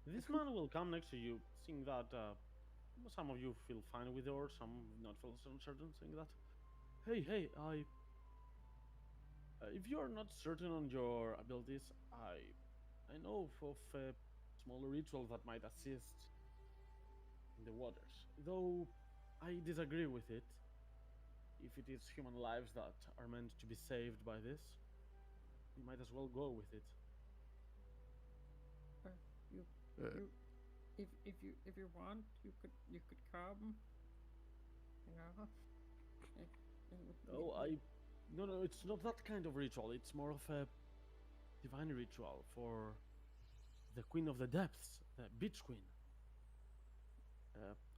This man will come next to you, seeing that some of you feel fine with yours, some not feel so certain, saying that, hey, if you are not certain on your abilities, I know of a small ritual that might assist in the waters. Though I disagree with it. If it is human lives that are meant to be saved by this, you might as well go with it. You, Uh, you, if you want, you could come. You know. No, no, it's not that kind of ritual. It's more of a divine ritual for the Queen of the Depths, the Beach Queen.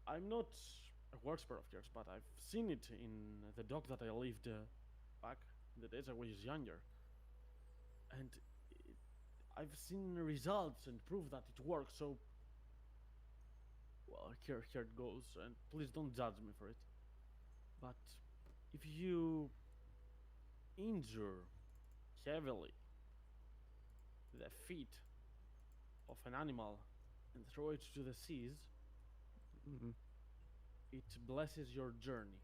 I'm not a wordsmith of yours, but I've seen it in the dock that I lived back in the days I was younger, and it, I've seen results and proof that it works. So, well, here it goes, and please don't judge me for it. But if you injure heavily the feet of an animal and throw it to the seas, mhm. it blesses your journey.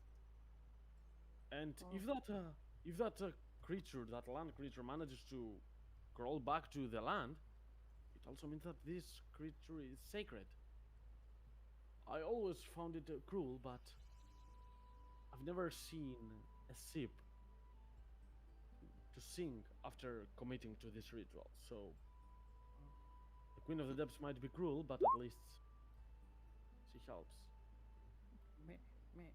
And Oh. if that creature, that land creature, manages to crawl back to the land, it also means that this creature is sacred. I always found it cruel, but I've never seen a ship to sink after committing to this ritual. So the Queen of the Depths might be cruel, but at least she helps. may, may,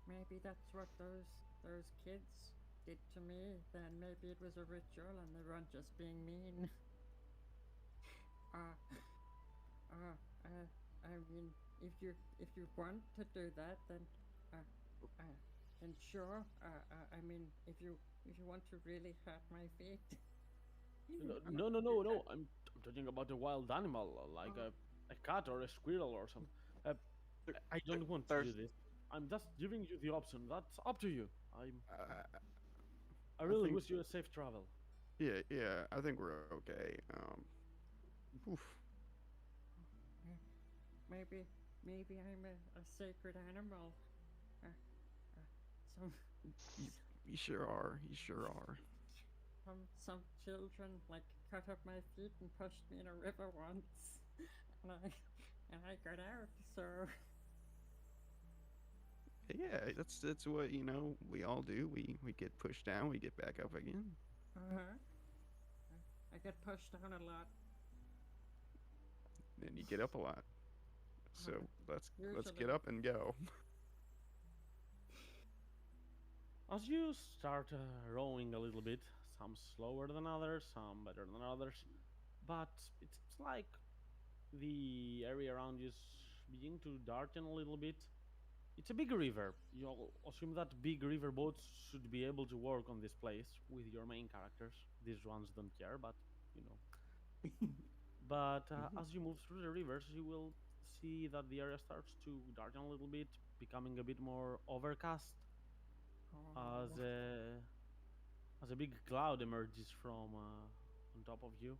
maybe that's what those kids did to me. Then maybe it was a ritual and they weren't just being mean. I mean, if you want to do that, then sure. I mean, if you want to really hurt my feet. No. I'm talking about a wild animal, like Oh. a cat or a squirrel or something. Uh, I don't want to do this. I'm just giving you the option. That's up to you. I I really think, wish you a safe travel. yeah, I think we're okay. Oof. Maybe I'm a sacred animal. Uh, some You, you sure are. You sure are. some children like cut up my feet and pushed me in a river once, and I got out. So Yeah, that's what we all do. We get pushed down, we get back up again. uh-huh. I get pushed down a lot. And you get up a lot. So let's get Usually. up and go. As you start rowing a little bit, some slower than others, some better than others, but it's like the area around you is beginning to darken a little bit. It's a big river. You'll assume that big river boats should be able to work on this place with your main characters. These ones don't care, but you know. But as you move through the rivers, you will see that the area starts to darken a little bit, becoming a bit more overcast as Oh. a big cloud emerges from on top of you.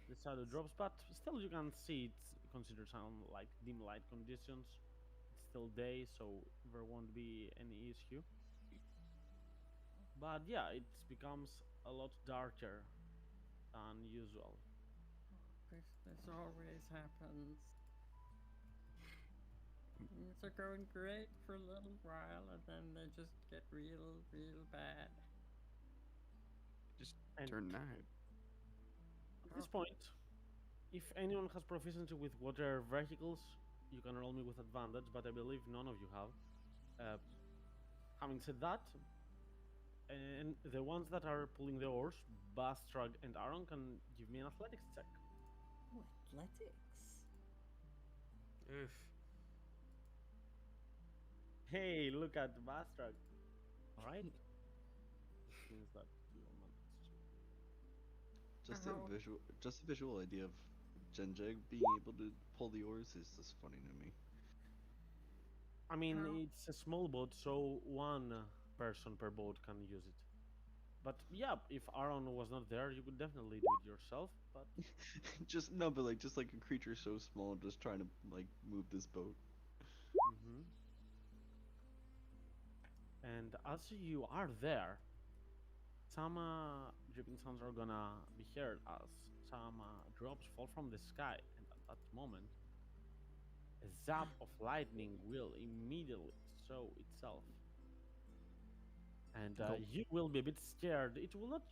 The shadow drops, but still you can see it's considered some like dim light conditions. It's still day, so there won't be any issue. But yeah, it becomes a lot darker than usual. This always happens. Things are going great for a little while, and then they just get real bad. Just And turn night. at this point, if anyone has proficiency with water vehicles, you can roll me with advantage, but I believe none of you have. Uh, having said that, and the ones that are pulling the oars, Bastrug and Aaron, can give me an athletics check. Oh, athletics. Oof. Hey, look at Bastrug. All right. Which means that you will manage. Oh. Just a visual idea of Genjig being able to pull the oars is just funny to me. I mean, Oh. it's a small boat, so one person per boat can use it. But yeah, if Aaron was not there, you could definitely do it yourself. But Just no, but like just like a creature so small, just trying to like move this boat. mhm. And as you are there, some dripping sounds are gonna be heard as some drops fall from the sky, and at that moment, a zap of lightning will immediately show itself. And Go. you will be a bit scared. It will not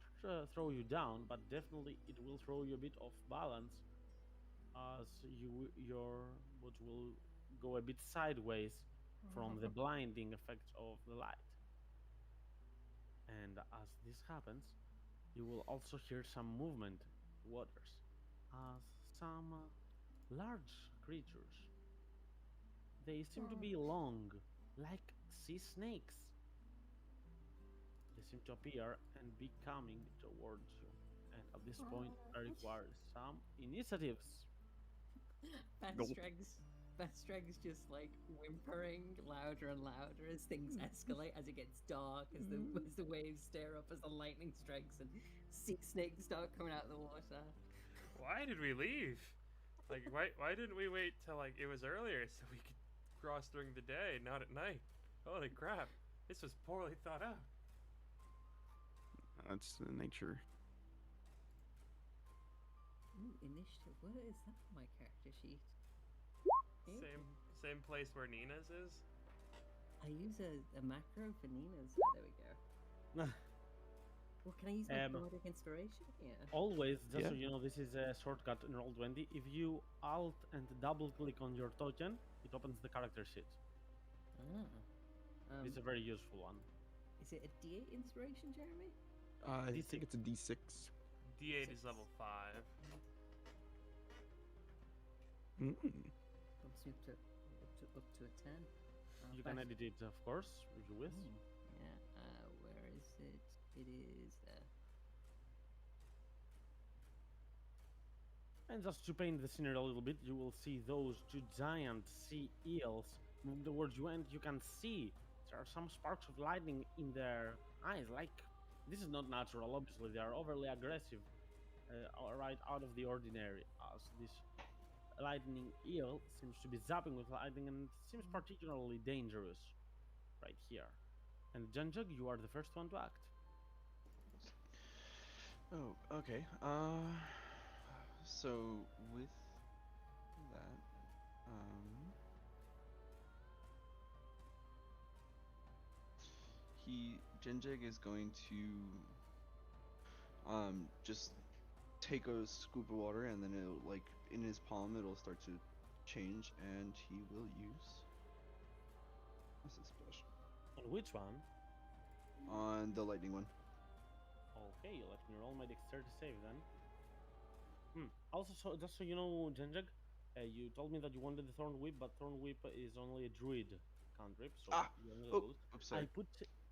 throw you down, but definitely it will throw you a bit off balance, as your boat will go a bit sideways from the blinding effects of the light. And as this happens, you will also hear some movement in the waters, as some large creatures. They seem to be long, like sea snakes. They seem to appear and be coming towards you. And at this point, I require some initiatives. Go. Bastrag's just like whimpering louder and louder as things escalate, as it gets dark, as the waves stare up, as the lightning strikes, and sea snakes start coming out of the water. Why did we leave? Like, why didn't we wait till like it was earlier so we could cross during the day, not at night? Holy crap! This was poorly thought out. That's the nature. Ooh, initiative. What is that on my character sheet? Same place where Nina's is. I use a macro for Nina's. Oh, there we go. Well, can I use my bardic inspiration? Yeah. Always, just Yeah. so you know, this is a shortcut in Roll20. If you Alt and double click on your token, it opens the character sheet. It's a very useful one. Is it a D8 inspiration, Jeremy? I think it's a D6. D8 is level 5. Mm. Bumps me up to a 10. You can edit it, of course, if you wish. Yeah. Where is it? It is there. And just to paint the scenery a little bit, you will see those two giant sea eels move towards you, and you can see there are some sparks of lightning in their eyes. Like, this is not natural, obviously. They are overly aggressive, right out of the ordinary, as this lightning eel seems to be zapping with lightning and seems particularly dangerous right here. And Janjug, you are the first one to act. Oh, okay. So with that, Jinjig is going to just take a scoop of water, and then it'll like in his palm it'll start to change, and he will use what's his special On which one? on the lightning one. Okay, let me roll my dexterity save then. Also, so just so you know, Janjag, you told me that you wanted the Thorn Whip, but Thorn Whip is only a druid cantrip, so you only lose. Oops, sorry. I put,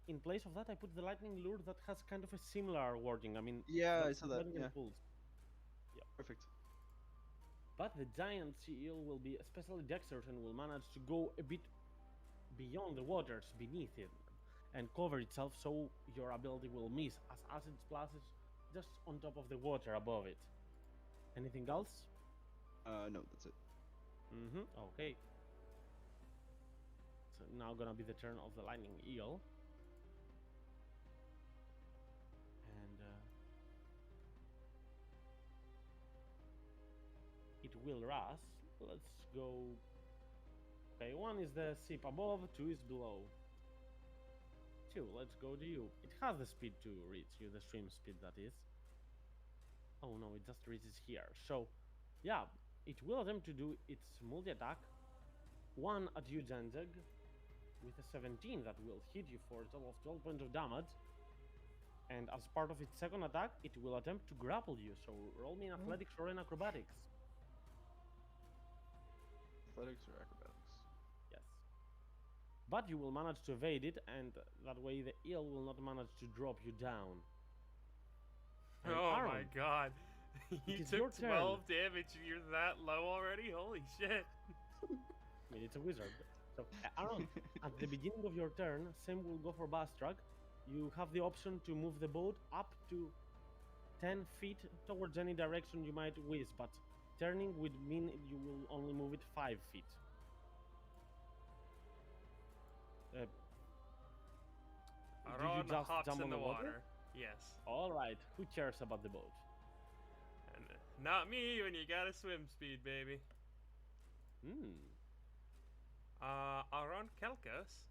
in place of that, I put the Lightning Lure that has kind of a similar wording. I mean, Yeah, I that's saw that. lightning and Yeah, pulse. perfect. But the giant sea eel will be especially dexterous and will manage to go a bit beyond the waters beneath it and cover itself, so your ability will miss as acid splashes just on top of the water above it. Anything else? No, that's it. Okay. So now gonna be the turn of the lightning eel. And it will rush. Let's go. Okay, 1 is the ship above, 2 is below. 2, let's go to you. It has the speed to reach you, the stream speed that is. Oh no, it just reaches here. So, yeah, it will attempt to do its multi-attack. 1 at you, Janjag, with a 17 that will hit you for a total of 12 points of damage. And as part of its second attack, it will attempt to grapple you. So roll me in athletics or in acrobatics. Athletics or acrobatics? Yes. But you will manage to evade it, and that way the eel will not manage to drop you down. And Oh Aaron, my god. You is your took turn. 12 damage and you're that low already? Holy shit. I mean, it's a wizard. So, Aaron, at the beginning of your turn, Sam will go for Bastrug. You have the option to move the boat up to 10 feet towards any direction you might wish, but turning would mean you will only move it 5 feet. Did you Aaron just hops jump in on the the water? water. Yes. All right. Who cares about the boat? And not me when you got a swim speed, baby. Hmm. Aaron Kelkos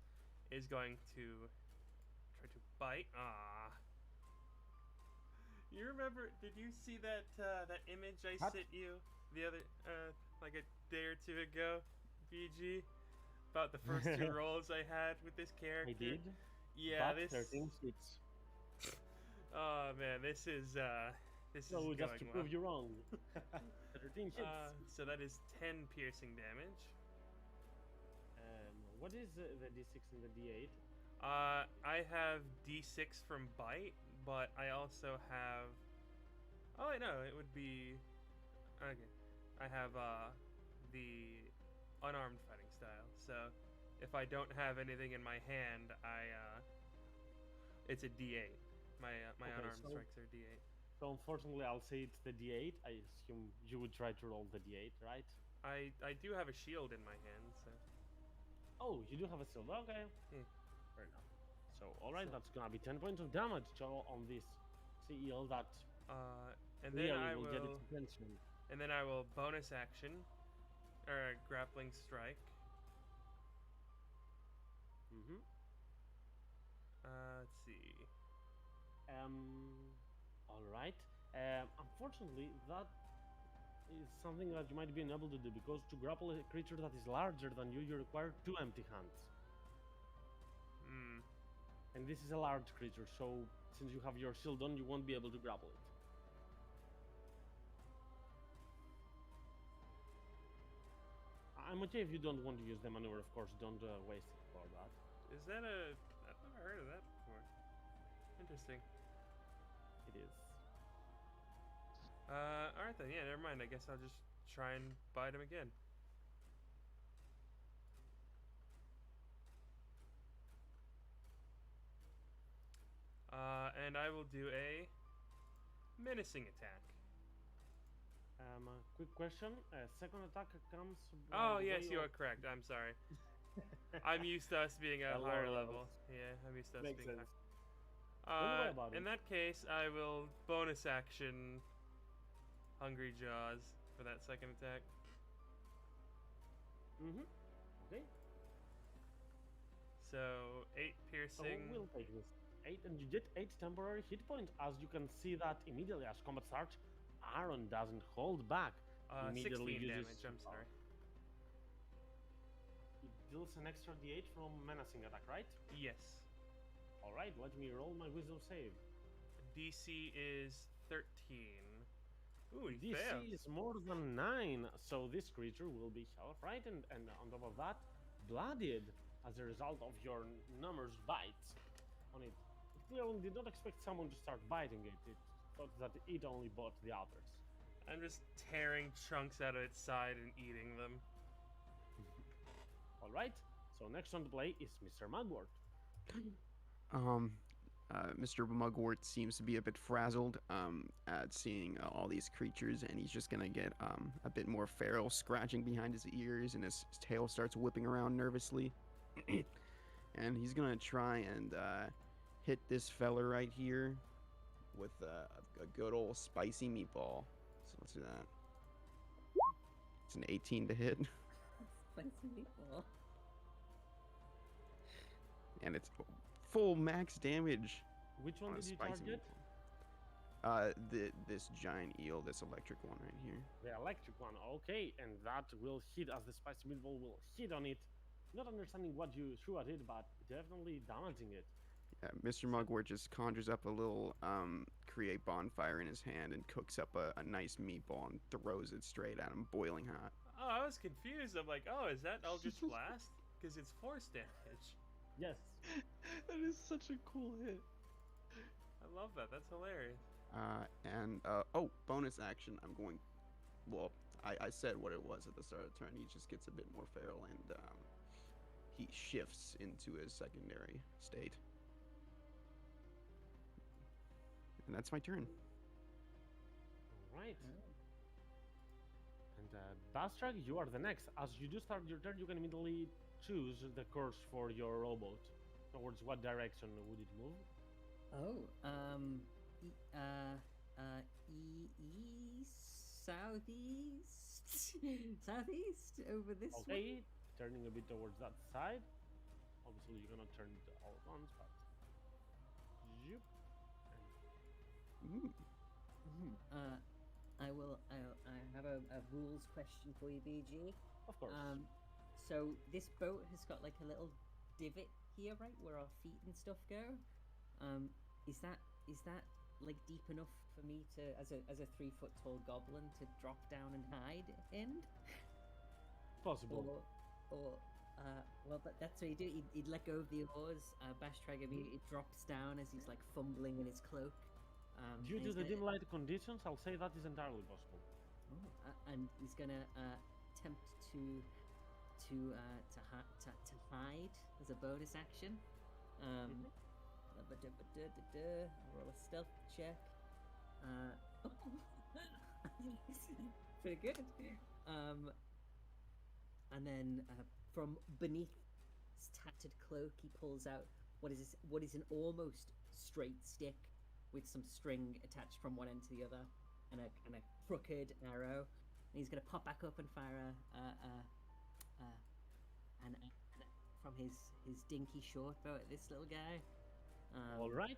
is going to try to bite. You remember? Did you see that that image I What? sent you the other like a day or two ago, BG, about the first two rolls I had with this character? I did. Yeah, but this. 13 hits. Oh man, this is So going just to well. prove you wrong. 13 hits. So that is 10 piercing damage. What is the D6 and the D8? I have D6 from bite, but I also have. Oh wait, no, it would be. Okay, I have the unarmed fighting style. So if I don't have anything in my hand, it's a D8. My Okay, unarmed so- strikes are D8. So unfortunately, I'll say it's the D8. I assume you would try to roll the D8, right? I do have a shield in my hand, so. Oh, you do have a silver. Okay. Yeah. Fair enough. So, all right, So- that's gonna be 10 points of damage on this seal that And then clearly I will get will. its attention. And then I will bonus action, or grappling strike. Mm-hmm. Let's see. All right. Unfortunately, that is something that you might be unable to do because to grapple a creature that is larger than you require 2 empty hands. Hmm. And this is a large creature, so since you have your shield on, you won't be able to grapple it. I'm okay if you don't want to use the maneuver, of course, don't waste it for that. Is that a? I've never heard of that before. Interesting. It is. All right then. Yeah, never mind. I guess I'll just try and bite him again. And I will do a menacing attack. Quick question. Second attack comes. Oh by yes, way you of- are correct. I'm sorry. I'm used to us being a A higher lower level. level. Yeah, I'm used to us Makes being sense. high. Don't worry about In it. that case, I will bonus action Hungry Jaws for that second attack. Mm-hmm. Okay. So 8 So piercing. we'll take this. 8, and you get 8 temporary hit points. As you can see that immediately as combat starts, Aaron doesn't hold back. 16 immediately uses damage. I'm sorry. It deals an extra D8 from menacing attack, right? Yes. All right, let me roll my wisdom save. DC is 13. Ooh, he DC failed. is more than 9, so this creature will be hell frightened, and on top of that, bloodied as a result of your numerous bites on it. It clearly did not expect someone to start biting it. It thought that it only bought the others. I'm just tearing chunks out of its side and eating them. All right, so next on the play is Mr. Mugwort. Mr. Mugwort seems to be a bit frazzled at seeing all these creatures, and he's just gonna get a bit more feral, scratching behind his ears, and his tail starts whipping around nervously. And he's gonna try and hit this fella right here with a good old spicy meatball. So let's do that. It's an 18 to hit, Spicy meatball. and it's full max damage. Which one on a did you spicy target? meatball. This giant eel, this electric one right here. The electric one. Okay, and that will hit as the spicy meatball will hit on it. Not understanding what you threw at it, but definitely damaging it. Mr. Mugwort just conjures up a little create bonfire in his hand and cooks up a nice meatball and throws it straight at him, boiling hot. Oh, I was confused. I'm like, oh, is that Eldritch Blast? Because it's force damage. Yes. That is such a cool hit. I love that. That's hilarious. Oh, bonus action. I'm going. Well, I said what it was at the start of the turn. He just gets a bit more feral, and he shifts into his secondary state. And that's my turn. All right. And Bastrag, you are the next. As you do start your turn, you can immediately choose the course for your rowboat. Towards what direction would it move? East, southeast, southeast over this way. Okay, turning a bit towards that side. Obviously, you cannot turn it all at once, but. Zoop. Ooh. I will. I have a rules question for you, BG. Of course. So this boat has got like a little divot here, right, where our feet and stuff go. Is that like deep enough for me to, as a 3 foot tall goblin, to drop down and hide in? Possible. Well, but that's what he'd do. He'd let go of the oars. Bashtrag immediately drops down as he's like fumbling in his cloak. Due to the dim light conditions, I'll say that is entirely possible. And he's gonna attempt to hide as a bonus action. Roll a stealth check. Pretty good. And then from beneath his tattered cloak, he pulls out what is an almost straight stick with some string attached from one end to the other, and a crooked arrow. And he's gonna pop back up and fire and from his dinky short bow at this little guy. All right.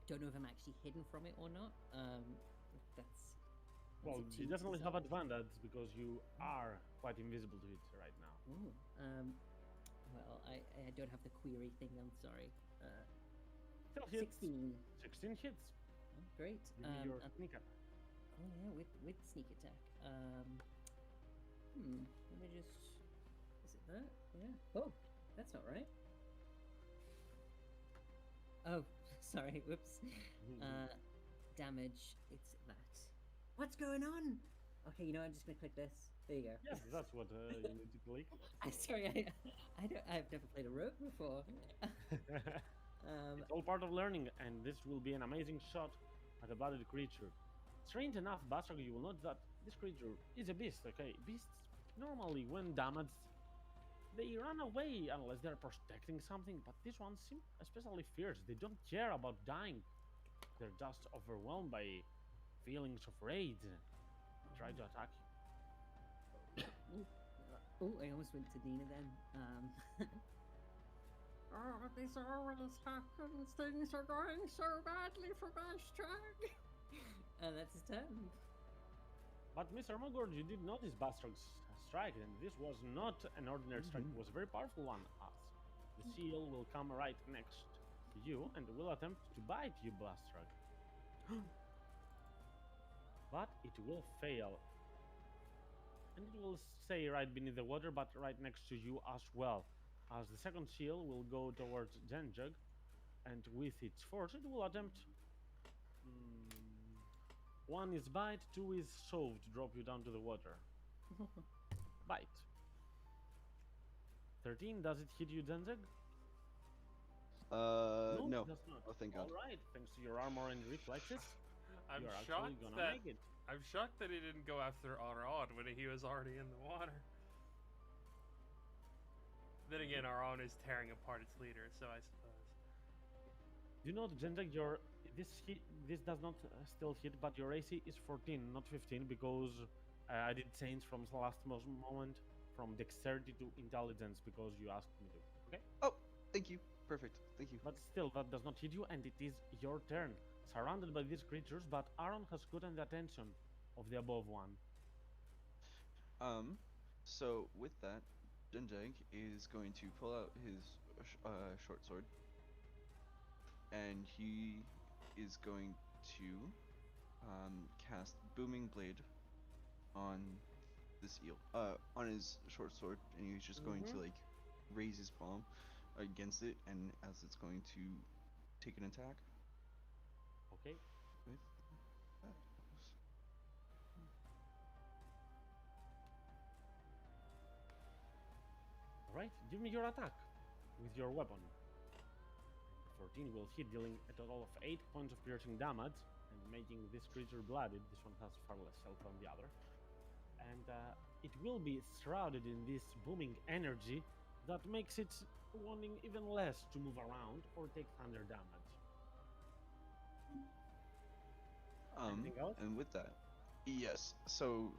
Don't know if I'm actually hidden from it or not. That's Well, a you two definitely have decide. advantage because you are quite invisible to it right now. Ooh, well, I don't have the query thing. I'm sorry. Still hits. 16. 16 hits. Oh, great. Give me your and- sneak attack. oh yeah, with sneak attack. Let me just. Is it that? Yeah. Oh, that's not right. Oh, sorry. Whoops. Damage. It's that. What's going on? Okay, you know, I'm just gonna click this. There you go. Yes, that's what you need to click. I'm sorry. I've never played a rogue before. It's all part of learning, and this will be an amazing shot at a blooded creature. Strange enough, Bastrag, you will note that this creature is a beast, okay? Beasts, normally, when damaged, they run away unless they're protecting something, but these ones seem especially fierce. They don't care about dying. They're just overwhelmed by feelings of rage. Try to attack you. Oh, I almost went to Nina then. Oh, this always happens. Things are going so badly for Bashtrag. That's his turn. But Mr. Mogord, you did notice Bastrag's strike, and this was not an ordinary strike. It was a very powerful one. As the seal will come right next to you and will attempt to bite you, Bastrag. But it will fail. And it will stay right beneath the water, but right next to you as well. As the second seal will go towards Genjug, and with its force, it will attempt. One is bite, two is shove to drop you down to the water. Bite. 13, does it hit you, Genjug? No. It does not. Oh, thank God. Alright, thanks to your armor and reflexes, I'm you're shocked actually gonna that make it. I'm shocked that he didn't go after Arad when he was already in the water. Then again, Aron is tearing apart its leader, so I suppose. You know, Genjug, this does not still hit, but your AC is 14, not 15, because I did change from the last moment from dexterity to intelligence because you asked me to. Okay? Oh, thank you. Perfect. Thank you. But still, that does not hit you, and it is your turn. Surrounded by these creatures, but Aaron has gotten the attention of the above one. So with that, Dunjag is going to pull out his short sword, and he is going to cast Booming Blade on this eel, on his short sword, and he's just going to like raise his palm against it, and as it's going to take an attack. Okay. With that. Right. Alright, give me your attack with your weapon. 14 will hit, dealing a total of 8 points of piercing damage and making this creature blooded. This one has far less health than the other. And it will be shrouded in this booming energy that makes it wanting even less to move around or take thunder damage. Anything else? And with that, yes. So,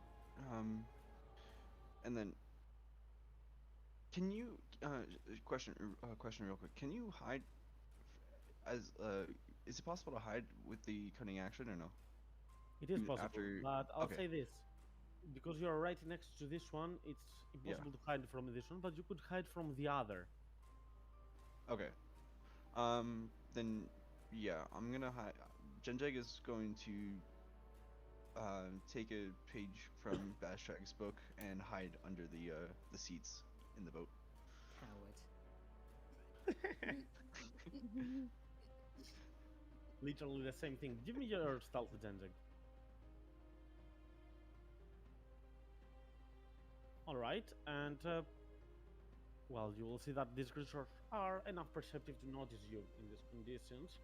and then, can you question real quick? Can you hide as is it possible to hide with the cunning action or no? It is You- possible, after- but I'll okay. say this. Because you're right next to this one, it's Yeah. impossible to hide from this one, but you could hide from the other. Okay. Then yeah, I'm gonna hide. Genjeg is going to take a page from Bashag's book and hide under the seats in the boat. Coward. Literally the same thing. Give me your stealth, Genjig. Alright, and well, you will see that these creatures are enough perceptive to notice you in these conditions,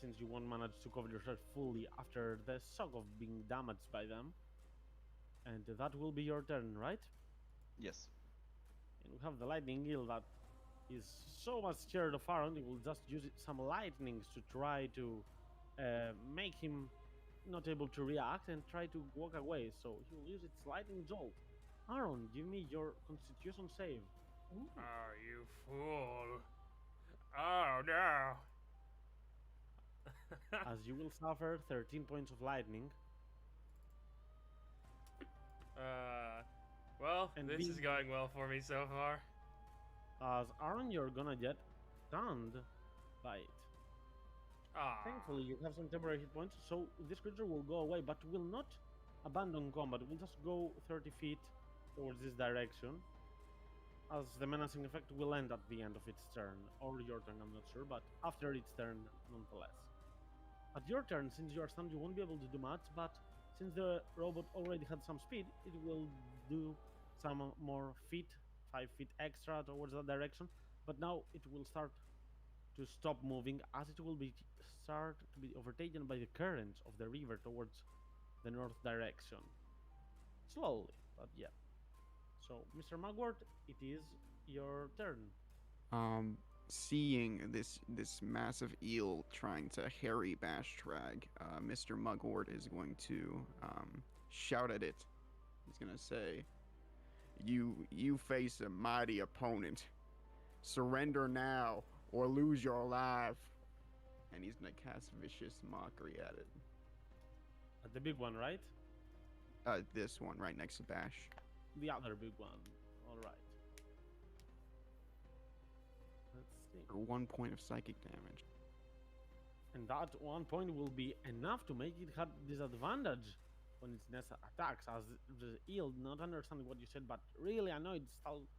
since you won't manage to cover yourself fully after the shock of being damaged by them. And that will be your turn, right? Yes. And we have the lightning eel that is so much scared of Aaron, it will just use some lightnings to try to make him not able to react and try to walk away. So he will use its lightning jolt. Aaron, give me your constitution save. Oh, you fool. Oh, no. As you will suffer 13 points of lightning. Well, And this is being- going well for me so far. As Aaron, you're gonna get stunned by it. Ah. Thankfully, you have some temporary hit points, so this creature will go away, but will not abandon combat. It will just go 30 feet towards this direction, as the menacing effect will end at the end of its turn, or your turn, I'm not sure, but after its turn, nonetheless. At your turn, since you are stunned, you won't be able to do much, but since the robot already had some speed, it will do some more feet, 5 feet extra towards that direction, but now it will start to stop moving as it will be start to be overtaken by the currents of the river towards the north direction. Slowly, but yeah. So, Mr. Mugwort, it is your turn. Seeing this massive eel trying to harry Bashtrag, Mr. Mugwort is going to shout at it. He's gonna say, "You face a mighty opponent. Surrender now, or lose your life." And he's gonna cast vicious mockery at it. The big one, right? This one right next to Bash. The other big one. Alright. Let's see. For 1 point of psychic damage. And that 1 point will be enough to make it have disadvantage on its next attacks, as the eel, not understanding what you said, but really annoyed,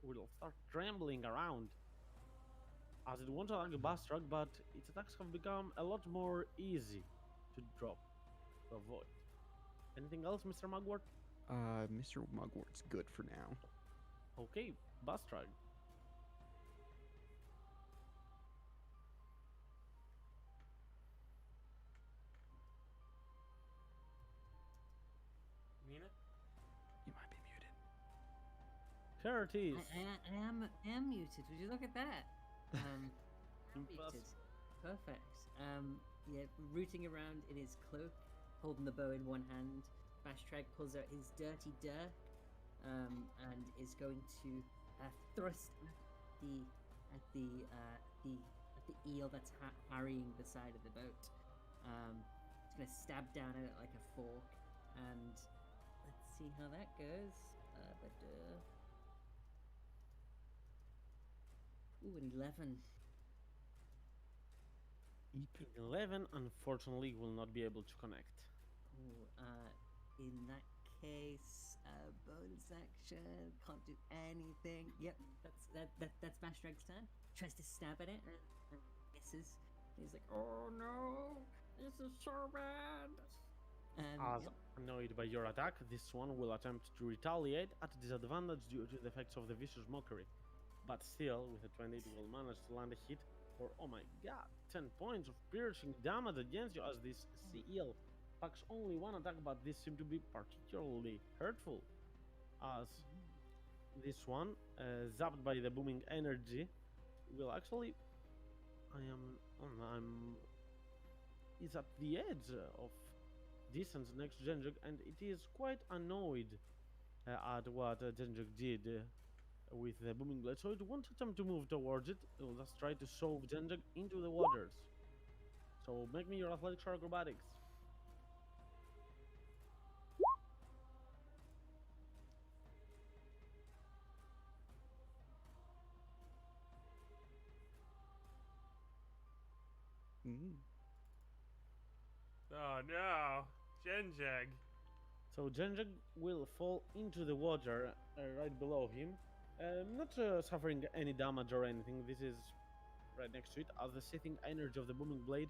will start trembling around. As it wants to attack Bastrug, but its attacks have become a lot more easy to drop, to avoid. Anything else, Mr. Mugwort? Mr. Mugwort's good for now. Okay, Bastrug. Nina? You might be muted. Curtis. I am muted. Would you look at that? I'm Impressive. muted. Perfect. Yeah, rooting around in his cloak, holding the bow in one hand. Bashtrag pulls out his dirty dirk, and is going to thrust at the eel that's harrying the side of the boat. It's gonna stab down at it like a fork, and let's see how that goes. Ooh, an 11. 11, unfortunately, will not be able to connect. Ooh, in that case, bonus action, can't do anything. Yep, that's Bashtrag's turn. Tries to stab at it and misses. He's like, Oh no, this is so bad. As yep. annoyed by your attack, this one will attempt to retaliate at disadvantage due to the effects of the vicious mockery. but still, with a 20, it will manage to land a hit for, oh my god, 10 points of piercing damage against you as this sea eel packs only one attack, but this seems to be particularly hurtful as this one, zapped by the booming energy, will actually. I'm is at the edge of distance next to Genjik, and it is quite annoyed at what Genjik did with the booming blade, so it won't attempt to move towards it. It will just try to shove Genjik into the waters. So make me your athletics or acrobatics. Mm. Oh no, Genjag. So Genjik will fall into the water right below him, not suffering any damage or anything. This is right next to it, as the seething energy of the booming blade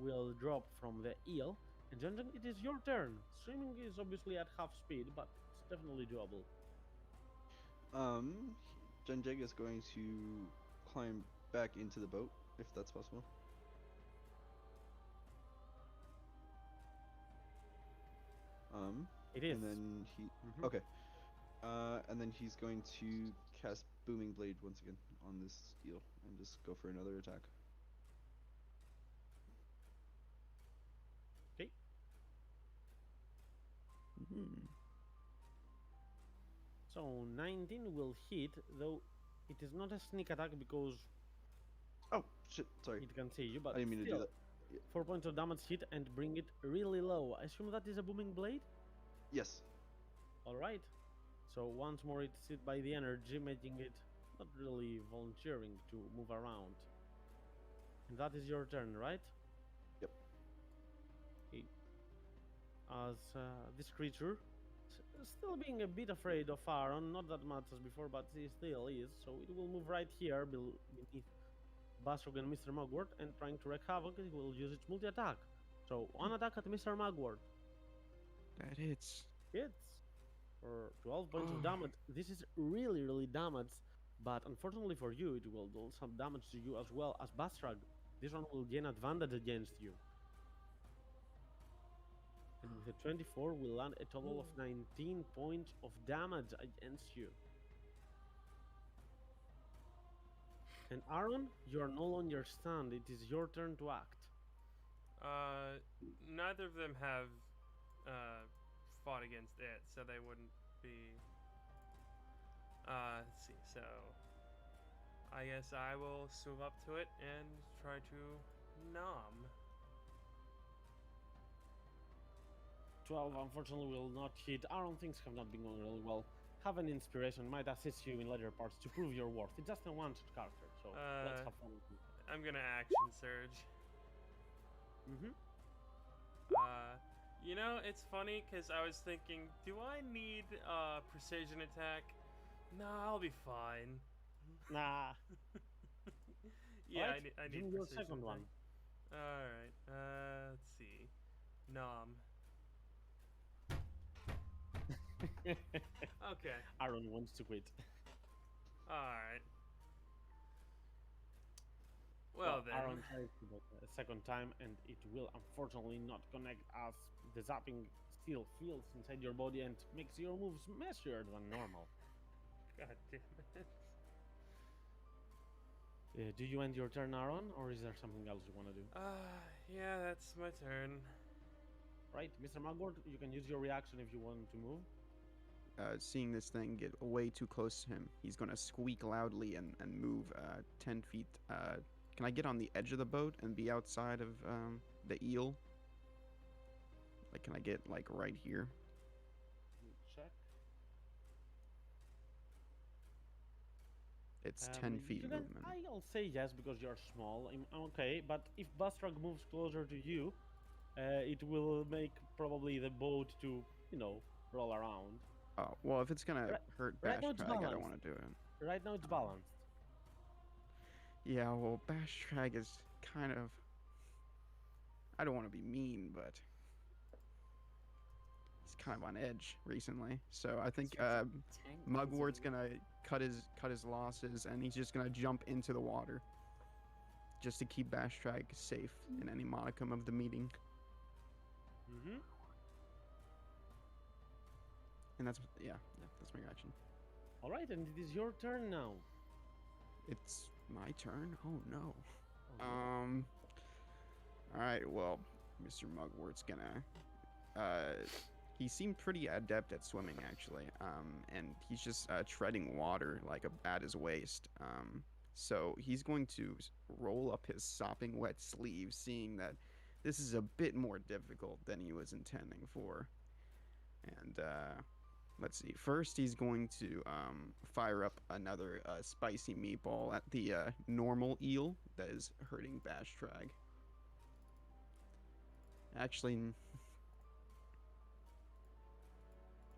will drop from the eel. And Genjik, it is your turn. Swimming is obviously at half speed, but it's definitely doable. Jenjeg is going to climb back into the boat, if that's possible. It is. And then he. Mhm. Okay. And then he's going to cast Booming Blade once again on this eel and just go for another attack. Okay. Mm. So 19 will hit, though it is not a sneak attack because Oh shit! Sorry, it can see you, but I didn't mean to do still, that. Yeah. 4 points of damage hit and bring it really low. I assume that is a booming blade? Yes. Alright. So once more it's hit by the energy, making it not really volunteering to move around. And that is your turn, right? Yep. Okay. As this creature, still being a bit afraid of Aaron, not that much as before, but he still is, so it will move right here beneath Bastrog and Mr. Mugwort, and trying to wreak havoc, it will use its multi-attack. So, one attack at Mr. Mugwort. That hits. Hits for 12 points of damage. This is really, really damage, but unfortunately for you, it will do some damage to you as well as Bastrag. This one will gain advantage against you. And with a 24, we'll land a total of 19 points of damage against you. And Aaron, you are no longer stunned. It is your turn to act. Neither of them have fought against it, so they wouldn't be. Let's see. So, I guess I will swim up to it and try to nom. 12, unfortunately, will not hit. Aaron, things have not been going really well. Have an inspiration, might assist you in later parts to prove your worth. It's just a one-shot character, so let's have fun with it. I'm gonna action surge. You know, it's funny because I was thinking, do I need precision attack? Nah, I'll be fine. Nah. Yeah, Right, I give need me your precision second one. attack. All right. Let's see. Nom. Okay. Aaron wants to quit. All right. Well then. Aaron tries to do it a second time, and it will unfortunately not connect as the zapping still feels inside your body and makes your moves messier than normal. God damn it. Do you end your turn, Aaron, or is there something else you want to do? Yeah, that's my turn. Right, Mr. Mugwort, you can use your reaction if you want to move. Seeing this thing get way too close to him, he's gonna squeak loudly and move 10 feet. Can I get on the edge of the boat and be outside of the eel? Like, can I get like right here? Check. It's 10 feet You can, movement. I'll say yes because you're small. I'm okay, but if Bastrag moves closer to you, it will make probably the boat to, roll around. Oh, well, if it's gonna hurt right Bash now it's Trag, I don't balanced. want to do it. Right now it's balanced. Yeah, well, Bash Trag is kind of... I don't want to be mean, but... he's kind of on edge recently. So I think Tank Mugwort's considering- gonna cut his losses, and he's just gonna jump into the water, just to keep Bashtrag safe in any modicum of the meeting. Mm-hmm. And that's that's my action. All right, and it is your turn now. It's my turn. Oh no. Oh, no. All right. Well, Mr. Mugwort's gonna. He seemed pretty adept at swimming actually. And he's just treading water like at his waist. So he's going to roll up his sopping wet sleeve, seeing that this is a bit more difficult than he was intending for. And let's see. First, he's going to fire up another spicy meatball at the normal eel that is hurting Bashtrag. Actually,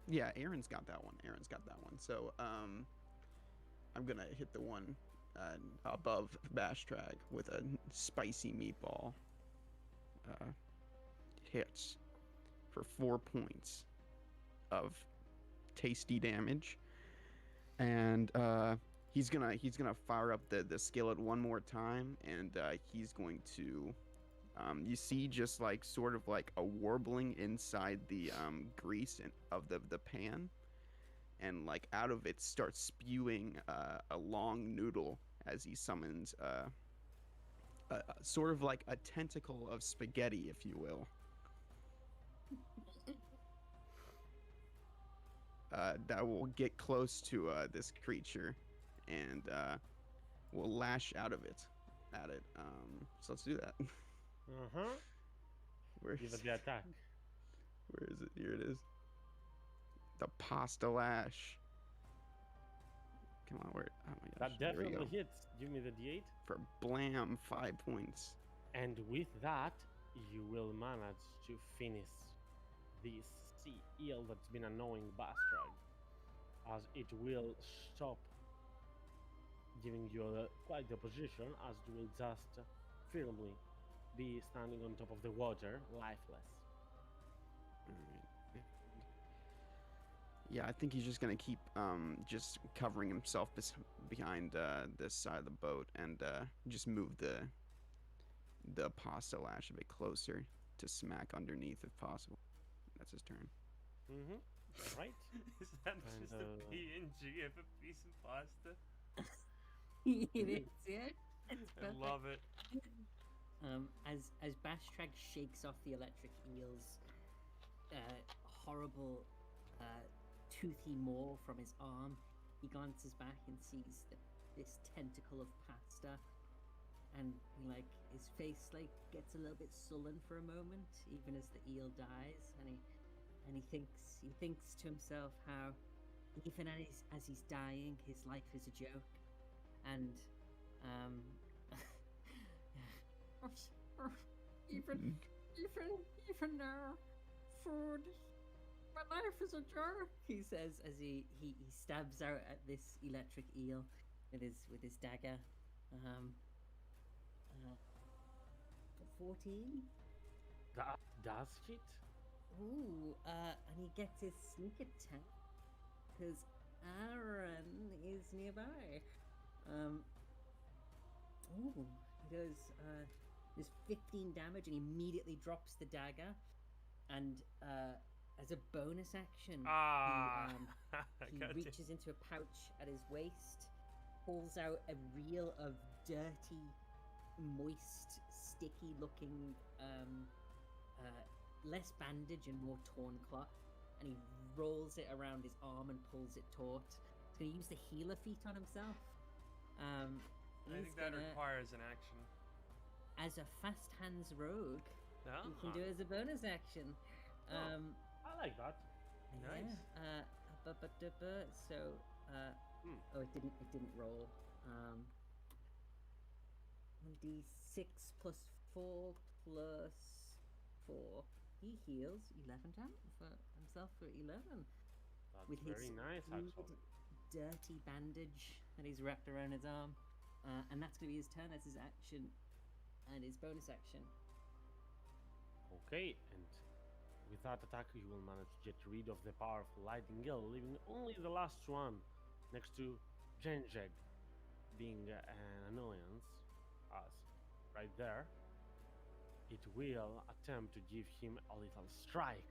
yeah, Aaron's got that one. So I'm gonna hit the one above Bashtrag with a spicy meatball. Hits for 4 points of tasty damage, and he's gonna fire up the skillet one more time, and he's going to you see just like sort of like a warbling inside the grease of the pan, and like out of it starts spewing a long noodle as he summons sort of like a tentacle of spaghetti, if you will. That will get close to this creature and will lash out of it at it. So let's do that. Uh-huh. Where Give is it the attack. Where is it? Here it is. The pasta lash. Come on, where? Oh my gosh. That There we definitely go. hits. Give me the d8. For blam, 5 points. And with that, you will manage to finish this sea eel that's been annoying Bastard, as it will stop giving you quite the position, as it will just firmly be standing on top of the water, lifeless. Alright. Yeah, I think he's just gonna keep just covering himself behind this side of the boat, and just move the pasta lash a bit closer to smack underneath if possible. That's his turn. Mm-hmm. Right? Is that And, just a PNG of a piece of pasta? It is, yeah. It's I perfect. love it. As Bashtrag shakes off the electric eel's horrible toothy maw from his arm, he glances back and sees this tentacle of pasta, and his face gets a little bit sullen for a moment, even as the eel dies, and he thinks to himself how even as he's dying, his life is a joke, and even now, food. My life is a joke. he says as he stabs out at this electric eel with his dagger. 14. That does hit. Ooh, and he gets his sneak attack because Aaron is nearby. Ooh, he does 15 damage and immediately drops the dagger, and as a bonus action, he God reaches into a pouch at his waist, pulls out a reel of dirty, moist, sticky-looking, less bandage and more torn cloth, and he rolls it around his arm and pulls it taut. He's going to use the healer feat on himself. I think that requires an action. As a fast hands rogue, Ah. you can do it as a bonus action. I like that. Nice. Yeah, so oh, it didn't roll. 1d6 plus 4 plus 4. He heals 11 damage for himself for 11 That's with very his nice, weird, actually. dirty bandage that he's wrapped around his arm, and that's going to be his turn as his action and his bonus action. Okay, and with that attack, you will manage to get rid of the powerful lightning eel, leaving only the last one next to Genjek being an annoyance, as right there, it will attempt to give him a little strike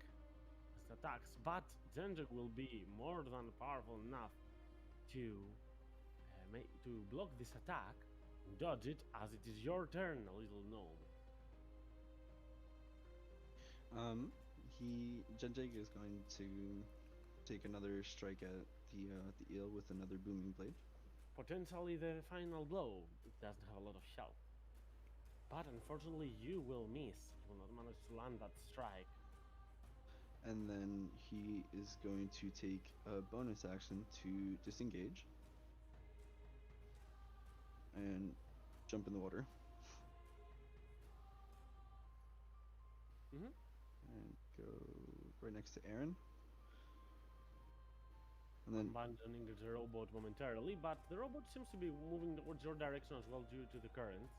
as attacks, but Genjek will be more than powerful enough to to block this attack and dodge it, as it is your turn, little gnome. Genjig is going to take another strike at the eel with another booming blade. Potentially the final blow. It doesn't have a lot of health. But unfortunately, you will miss. You will not manage to land that strike. And then he is going to take a bonus action to disengage and jump in the water. Mhm. And go right next to Aaron. And then Abandoning the robot momentarily, but the robot seems to be moving towards your direction as well due to the currents.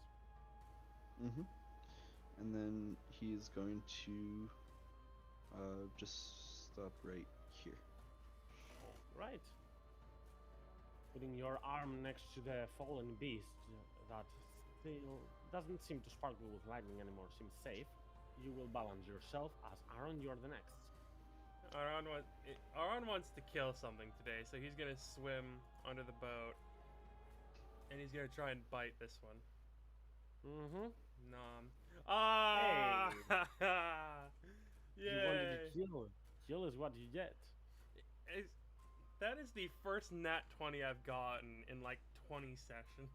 and then he's going to just stop right here. Right. Putting your arm next to the fallen beast that still doesn't seem to sparkle with lightning anymore, seems safe. You will balance yourself as Aaron, you're the next. Aron wants to kill something today, so he's gonna swim under the boat, and he's gonna try and bite this one. Mm-hmm. Nom. Ah! You wanted Yay! to kill. Kill is what you get. That is the first nat 20 I've gotten in like 20 sessions.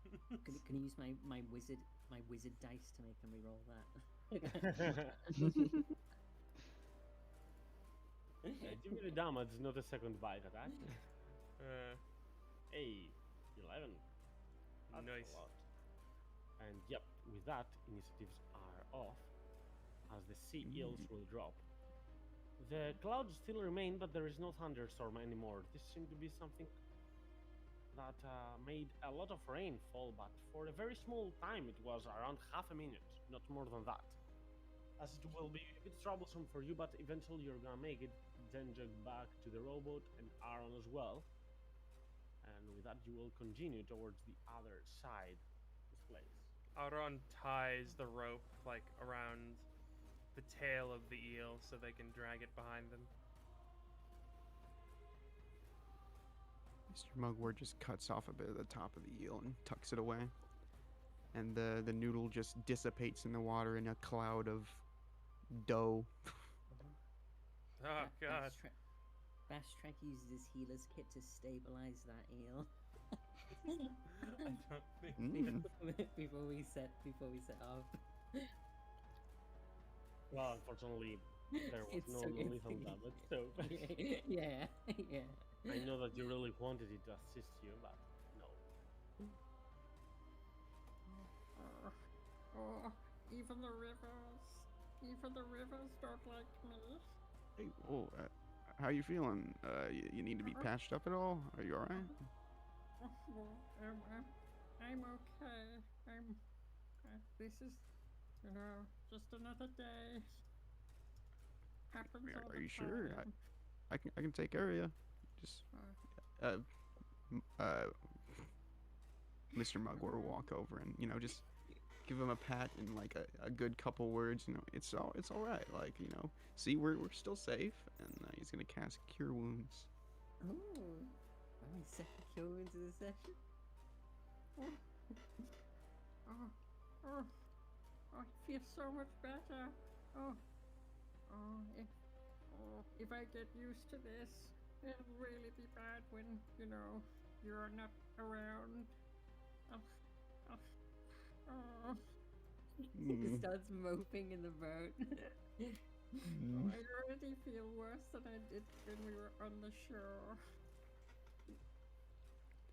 Can I use my wizard dice to make him reroll that? Give me the damage, not a second bite attack. uh, 11. That's Nice. a lot. And yep, with that, initiatives are off, as the sea eels will drop. The clouds still remain, but there is no thunderstorm anymore. This seemed to be something that made a lot of rain fall, but for a very small time, it was around half a minute, not more than that. As it will be a bit troublesome for you, but eventually you're gonna make it. Then jog back to the robot and Aaron as well. And with that, you will continue towards the other side of this place. Aron ties the rope like around the tail of the eel so they can drag it behind them. Mr. Mugwort just cuts off a bit of the top of the eel and tucks it away. And the noodle just dissipates in the water in a cloud of dough. Oh god. Bash Trek uses his healer's kit to stabilize that eel. I don't think. before we set off. Well, unfortunately, there was It's no so lethal easy. damage, so yeah. I know that you really wanted it to assist you, but no. Even the rivers don't like me. Hey, whoa, how you feeling? You need to be patched up at all? Are you alright? I'm okay. This is, just another day. Happens all Are the you sure? time. I can take care of you. Just Mr. Mugwort will walk over and just give him a pat and like a good couple words. It's all right. Like see, we're still safe, and he's gonna cast Cure Wounds. Ooh. Are we second cure into the session? I feel so much better. If I get used to this, it'll really be bad when, you're not around. He starts moping in the boat. I already feel worse than I did when we were on the shore.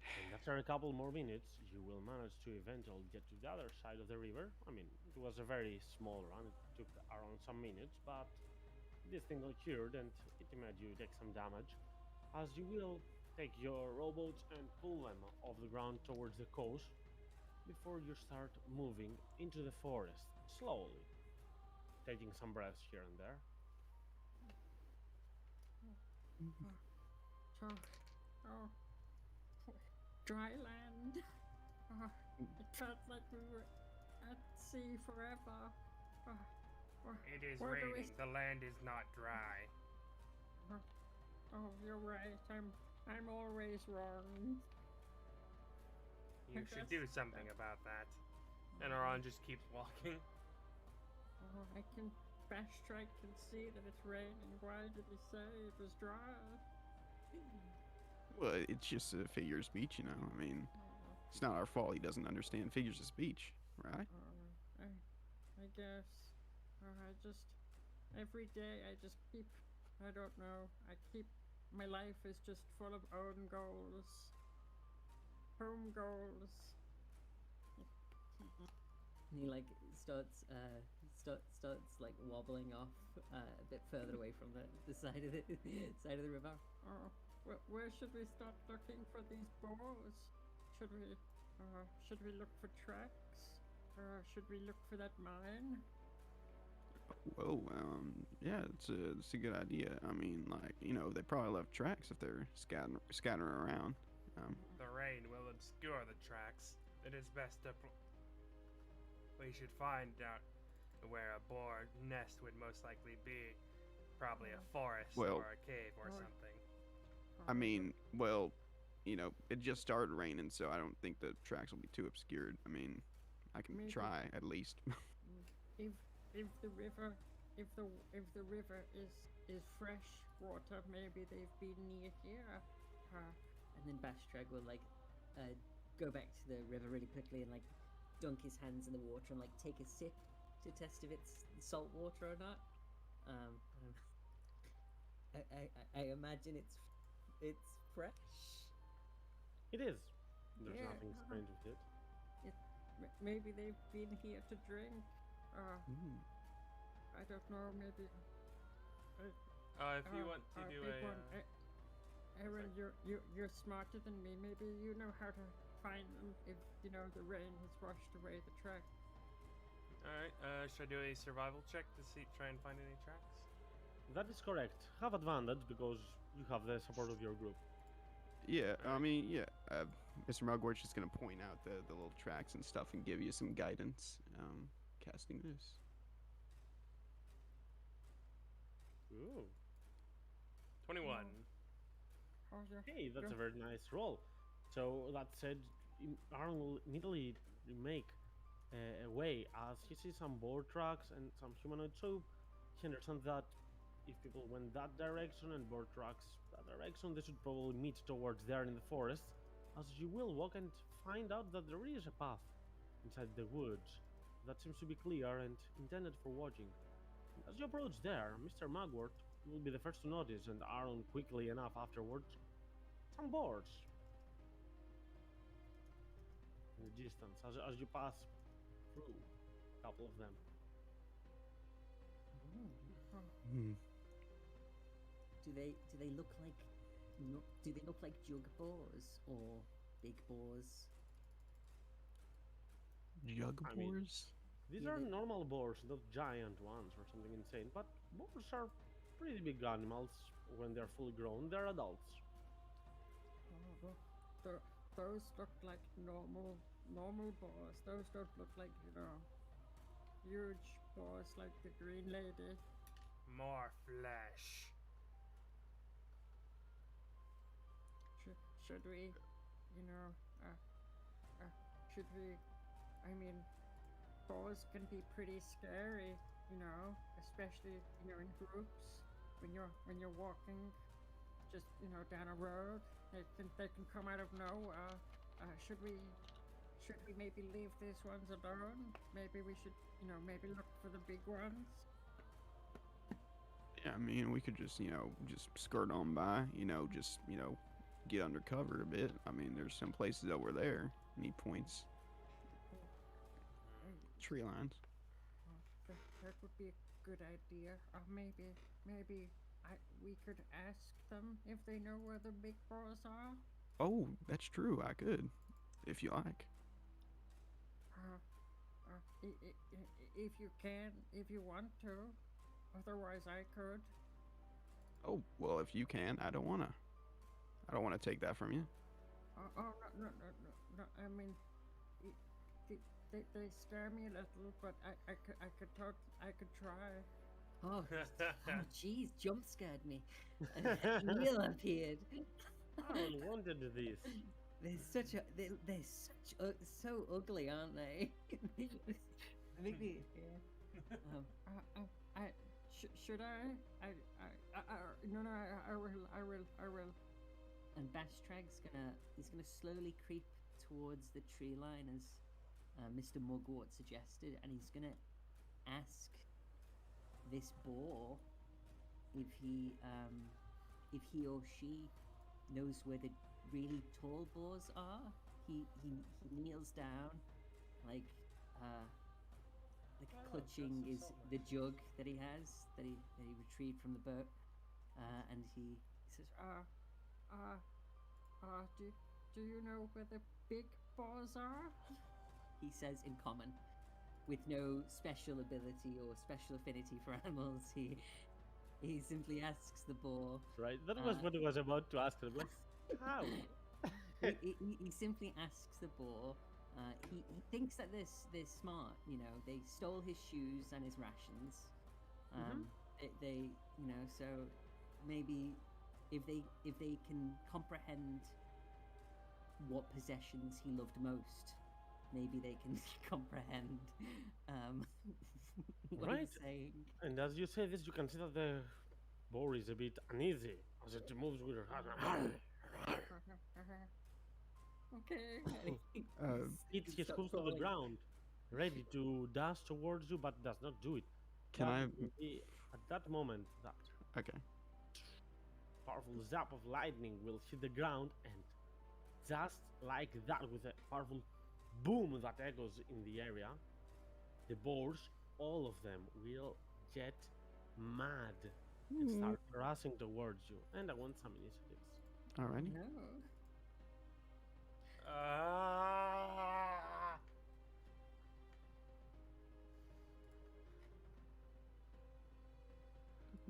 And after a couple more minutes, you will manage to eventually get to the other side of the river. I mean, it was a very small run. It took around some minutes, but this thing got cured, and it made you take some damage. As you will take your rowboats and pull them off the ground towards the coast before you start moving into the forest slowly, taking some breaths here and there. dry land. It felt like we were at sea forever. It is Where do we raining. The land is not dry. Oh, you're right. I'm always wrong. You should do something about that. And Aron just keeps walking. Oh, I can. Bastrike can see that it's raining. Why did he say it was dry? Well, it's just a figure of speech, you know. I mean, it's not our fault he doesn't understand figures of speech, right? I guess. I just. Every day I just keep. I don't know. I keep. My life is just full of own goals. Home goals. And he like starts like wobbling off a bit further away from the side of the side of the river. Oh, where should we start looking for these boars? Should we look for tracks? Should we look for that mine? Well, yeah, it's a good idea. I mean, like, you know, they probably left tracks if they're scattering around. The rain will obscure the tracks. It is best to. We should find out where a boar nest would most likely be. Probably a forest Well- or a cave or something. I mean, well, you know, it just started raining, so I don't think the tracks will be too obscured. I mean, I can Maybe. try at least. If the river is fresh water, maybe they've been near here. And then Bastrag will like go back to the river really quickly and like dunk his hands in the water and like take a sip to test if it's salt water or not. I imagine it's fresh. It is. There's Yeah. nothing strange with it. Maybe they've been here to drink. I don't know. Maybe. If you want to do big a. one. Aaron, you're smarter than me. Maybe you know how to find them if you know the rain has washed away the track. Alright, should I do a survival check to try and find any tracks? That is correct. Have advantage because you have the support of your group. Yeah, I mean, yeah. Mr. Mugworth's just gonna point out the little tracks and stuff and give you some guidance. Casting this. Ooh. 21. Oh, yeah. Hey, that's Yeah. a very nice roll. So that said, Aaron will immediately make a way as he sees some boar tracks and some humanoid soup. He understands that if people went that direction and boar tracks that direction, they should probably meet towards there in the forest. As you will walk and find out that there is a path inside the woods that seems to be clear and intended for watching. As you approach there, Mr. Mugworth will be the first to notice, and Aaron quickly enough afterwards, some boars in the distance as you pass through a couple of them. Do they look like jug boars or big boars? Jug I mean- boars? These Yeah, are they- normal boars, not giant ones or something insane, but boars are pretty big animals. When they're fully grown, they're adults. Those look like normal boars. Those don't look like, huge boars like the Green Lady. More flesh. Should we, should we, I mean, boars can be pretty scary, especially, in groups when you're walking just, down a road. They can come out of nowhere. Should we maybe leave these ones alone? Maybe we should, maybe look for the big ones. Yeah, I mean, we could just, just skirt on by, just, get undercover a bit. I mean, there's some places over there. And he points. Tree lines. That would be a good idea. Or maybe we could ask them if they know where the big boars are. Oh, that's true. I could, if you like. If you can, if you want to. Otherwise, I could. Oh, well, if you can, I don't wanna take that from you. Oh, no, no, no, no, no. I mean, it, they scare me a little, but I could try. Oh, oh, jeez, jump scared me. Neil appeared. I really wanted this. They're such so ugly, aren't they? I think yeah. Should I? No, no, I will. And Bastrag's he's gonna slowly creep towards the tree line as Mr. Mugwort suggested, and he's gonna ask this boar if he or she knows where the really tall boars are. He kneels down, like clutching the jug that he has that he retrieved from the boat, and he says, do you know where the big boars are? he says in common, with no special ability or special affinity for animals. He simply asks the boar. Right, that was what I was about to ask him. Like, how? He simply asks the boar. He thinks that they're smart. You know, they stole his shoes and his rations. They you know, so maybe if they can comprehend what possessions he loved most, maybe they can comprehend what Right. he's saying. And as you say this, you can see that the boar is a bit uneasy as it moves with her head. Okay. It his hooves to the ground, ready to dash towards you, but does not do it. Can That I? will be at that moment that Okay. powerful zap of lightning will hit the ground, and just like that, with a powerful boom that echoes in the area, the boars, all of them, will get mad and start rushing towards you. And I want some initiatives. Alrighty. No. Ah!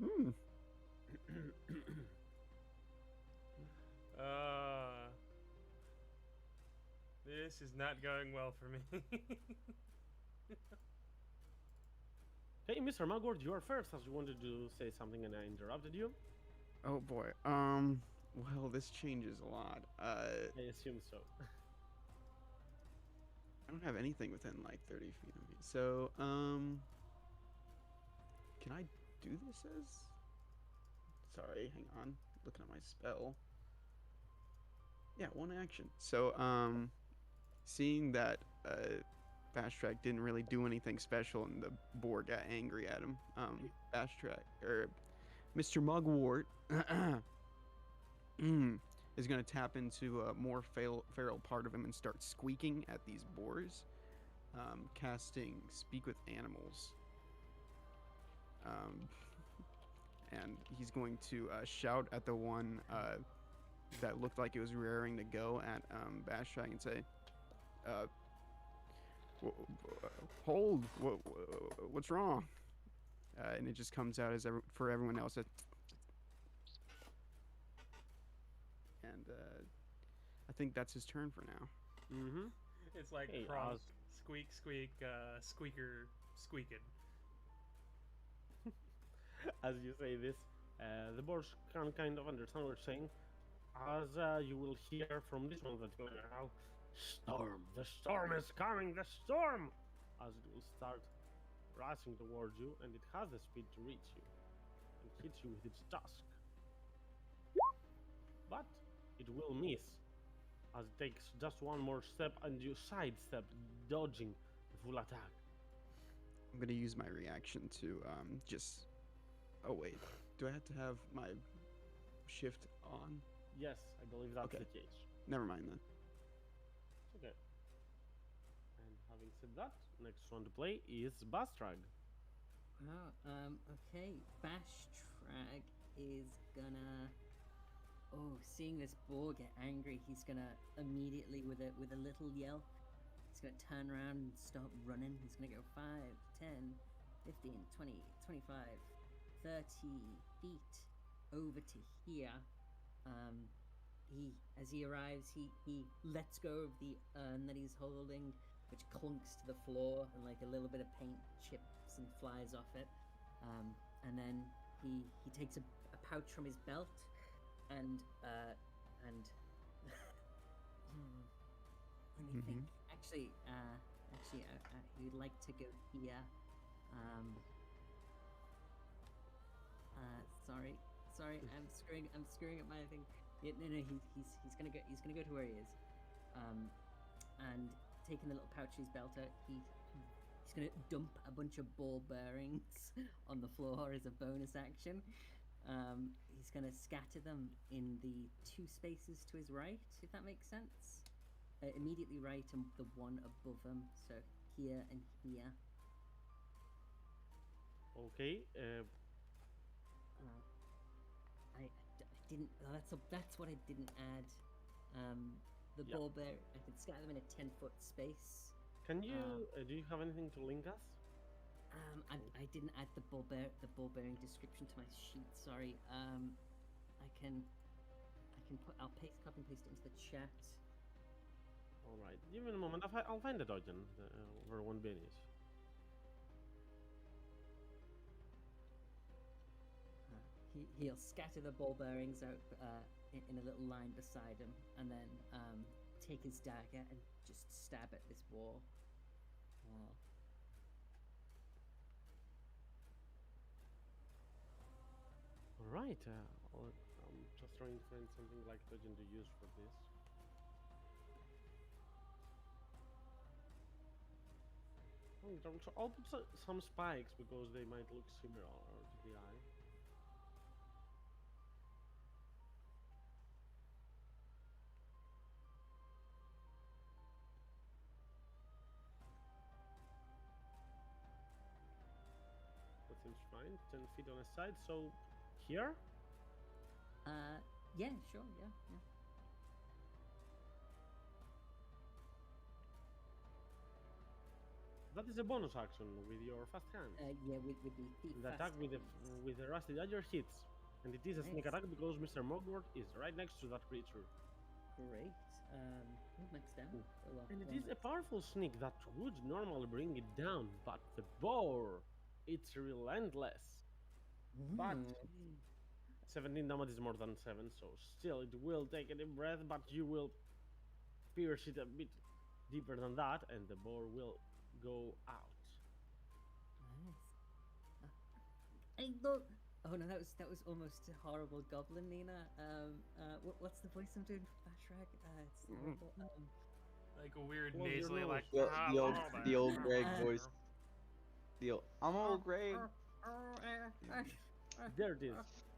Hmm. This is not going well for me. Hey, Mr. Mugwort, you are first, as you wanted to say something and I interrupted you. Oh boy. Well, this changes a lot. I assume so. I don't have anything within like 30 feet of me. So, can I do this as? Sorry, hang on. Looking at my spell. Yeah, one action. So, seeing that Bastrag didn't really do anything special and the boar got angry at him, Bastrag or Mr. Mugwort is going to tap into a more feral part of him and start squeaking at these boars, casting Speak with Animals. And he's going to shout at the one that looked like it was raring to go at Bastrag and say, hold, what's wrong? And it just comes out as for everyone else. And I think that's his turn for now. Mm-hmm. It's like Hey, Kronk, squeak, squeak, squeaker, squeaking. As you say this, the boars can kind of understand what you're saying. As you will hear from this one that's going out, storm! The storm is coming! The storm! As it will start rushing towards you, and it has the speed to reach you and hit you with its tusk. But it will miss, as it takes just one more step and you sidestep, dodging the full attack. I'm going to use my reaction to just... Oh, wait. Do I have to have my shift on? Yes, I believe that's Okay. the case. Never mind then. Okay. And having said that, next one to play is Bastrag. Wow. Okay. Bastrag is gonna. Oh, seeing this boar get angry, he's gonna immediately, with a little yell, he's gonna turn around and start running. He's gonna go 5, 10, 15, 20, 25, 30 feet over to here. as he arrives, he lets go of the urn that he's holding, which clunks to the floor, and like a little bit of paint chips and flies off it. And then he takes a pouch from his belt, and let me think. Actually, he would like to go here. Sorry, I'm screwing up my thing. Yeah, no, he's gonna go to where he is, and taking the little pouch in his belt out, he's gonna dump a bunch of ball bearings on the floor as a bonus action. He's gonna scatter them in the 2 spaces to his right, if that makes sense. Immediately right and the one above him, so here and here. Okay. I didn't. That's what I didn't add. The Yeah. ball bear. I could scatter them in a 10-foot space. Can you? Do you have anything to link us? I didn't add the ball bearing description to my sheet. Sorry. I can put. I'll copy and paste it into the chat. All right. Give me a moment. I'll find the token where one bin is. He'll scatter the ball bearings out in a little line beside him, and then take his dagger and just stab at this wall. All right. I'm just trying to find something like token to use for this. So I'll put some spikes because they might look similar to the eye. That seems fine. 10 feet on a side. So here? Yeah, sure, yeah. That is a bonus action with your fast hand. Yeah, with the The attack with the rusty dagger hits, and it is a sneak Nice. attack because Mr. Mogwart is right next to that creature. Great. Next down. And it is a powerful sneak that would normally bring it down, but the boar, it's relentless. But 17 damage is more than 7, so still it will take a deep breath, but you will pierce it a bit deeper than that, and the boar will go out. Nice. I look. Oh no, that was almost a horrible goblin, Nina. What's the voice I'm doing for Bashrag? It's horrible. Like a weird Well, you're nasally, not- like The old Greg voice. I'm old Greg. There it is.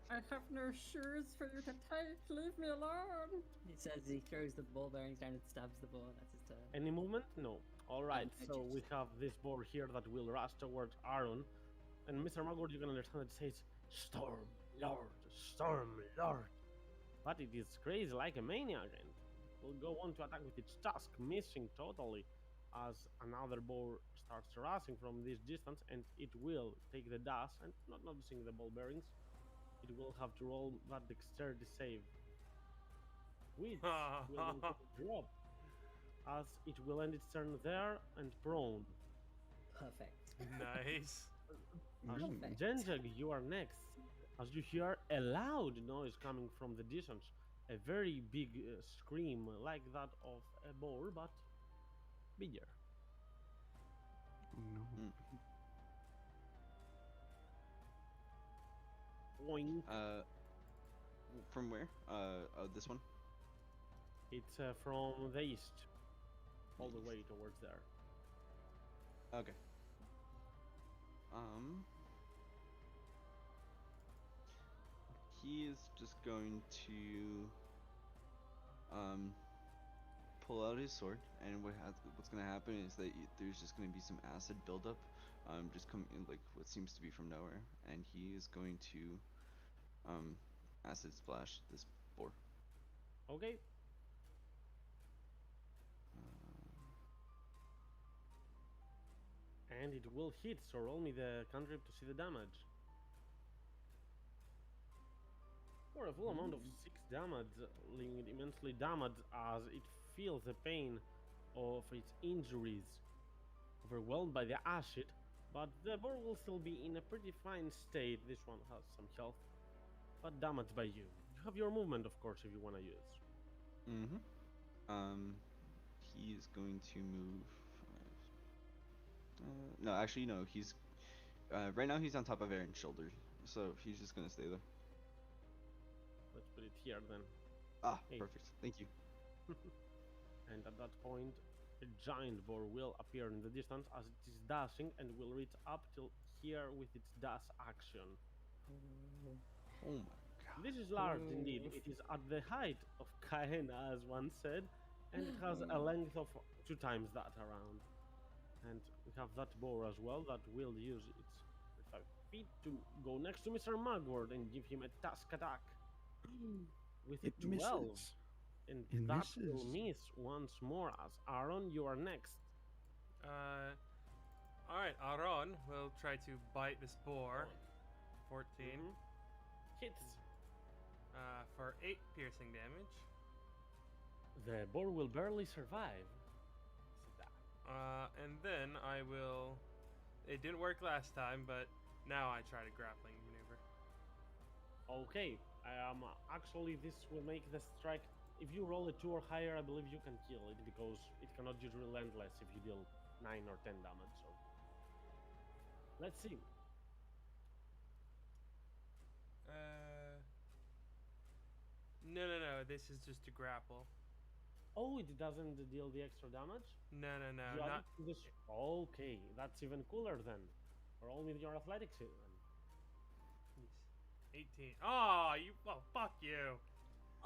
I have no shoes for you to take. Leave me alone. He says he throws the ball bearings down and stabs the ball. That's his turn. Any movement? No. Alright, I so we just- have this boar here that will rush towards Aaron. And Mr. Magor, you can understand it says, Storm Lord, Storm Lord. But it is crazy like a maniac and will go on to attack with its tusk, missing totally as another boar starts rushing from this distance, and it will take the dash and not noticing the ball bearings. It will have to roll that dexterity save, which will drop as it will end its turn there and prone. Perfect. Nice. Perfect. Genjag, you are next. As you hear a loud noise coming from the distance, a very big scream like that of a boar, but bigger. No. Boing. From where? This one. It's from the east, all the way towards there. Okay. He is just going to pull out his sword, and what's gonna happen is that there's just gonna be some acid buildup, just coming in like what seems to be from nowhere, and he is going to acid splash this boar. Okay. And it will hit, so roll me the cantrip to see the damage. for a full amount of 6 damage, leaving it immensely damaged as it feels the pain of its injuries. Overwhelmed by the acid, but the boar will still be in a pretty fine state. This one has some health, but damaged by you. You have your movement, of course, if you want to use. Mm-hmm. He is going to move. No, actually, no. He's right now. He's on top of Aaron's shoulder, so he's just gonna stay there. Let's put it here then. Ah, Hey. perfect. Thank you. And at that point, a giant boar will appear in the distance as it is dashing and will reach up till here with its dash action. Oh my god. This is large indeed. It is at the height of Kaena, as one said, and it has a length of 2 times that around. And we have that boar as well that will use its 5 feet to go next to Mr. Mugwort and give him a task attack. With It 12. misses. And It that will misses. miss once more as Aaron, you are next. Alright, Aaron will try to bite this boar. 14. Hits. For 8 piercing damage. The boar will barely survive. And then I will. It didn't work last time, but now I try to grappling maneuver. Okay, actually this will make the strike. If you roll a 2 or higher, I believe you can kill it because it cannot use relentless if you deal 9 or 10 damage. So let's see. No. This is just to grapple. Oh, it doesn't deal the extra damage? No. You add Not. it to this. Okay, that's even cooler then. Roll with your athletics then. 18. Oh, you. Well, fuck you.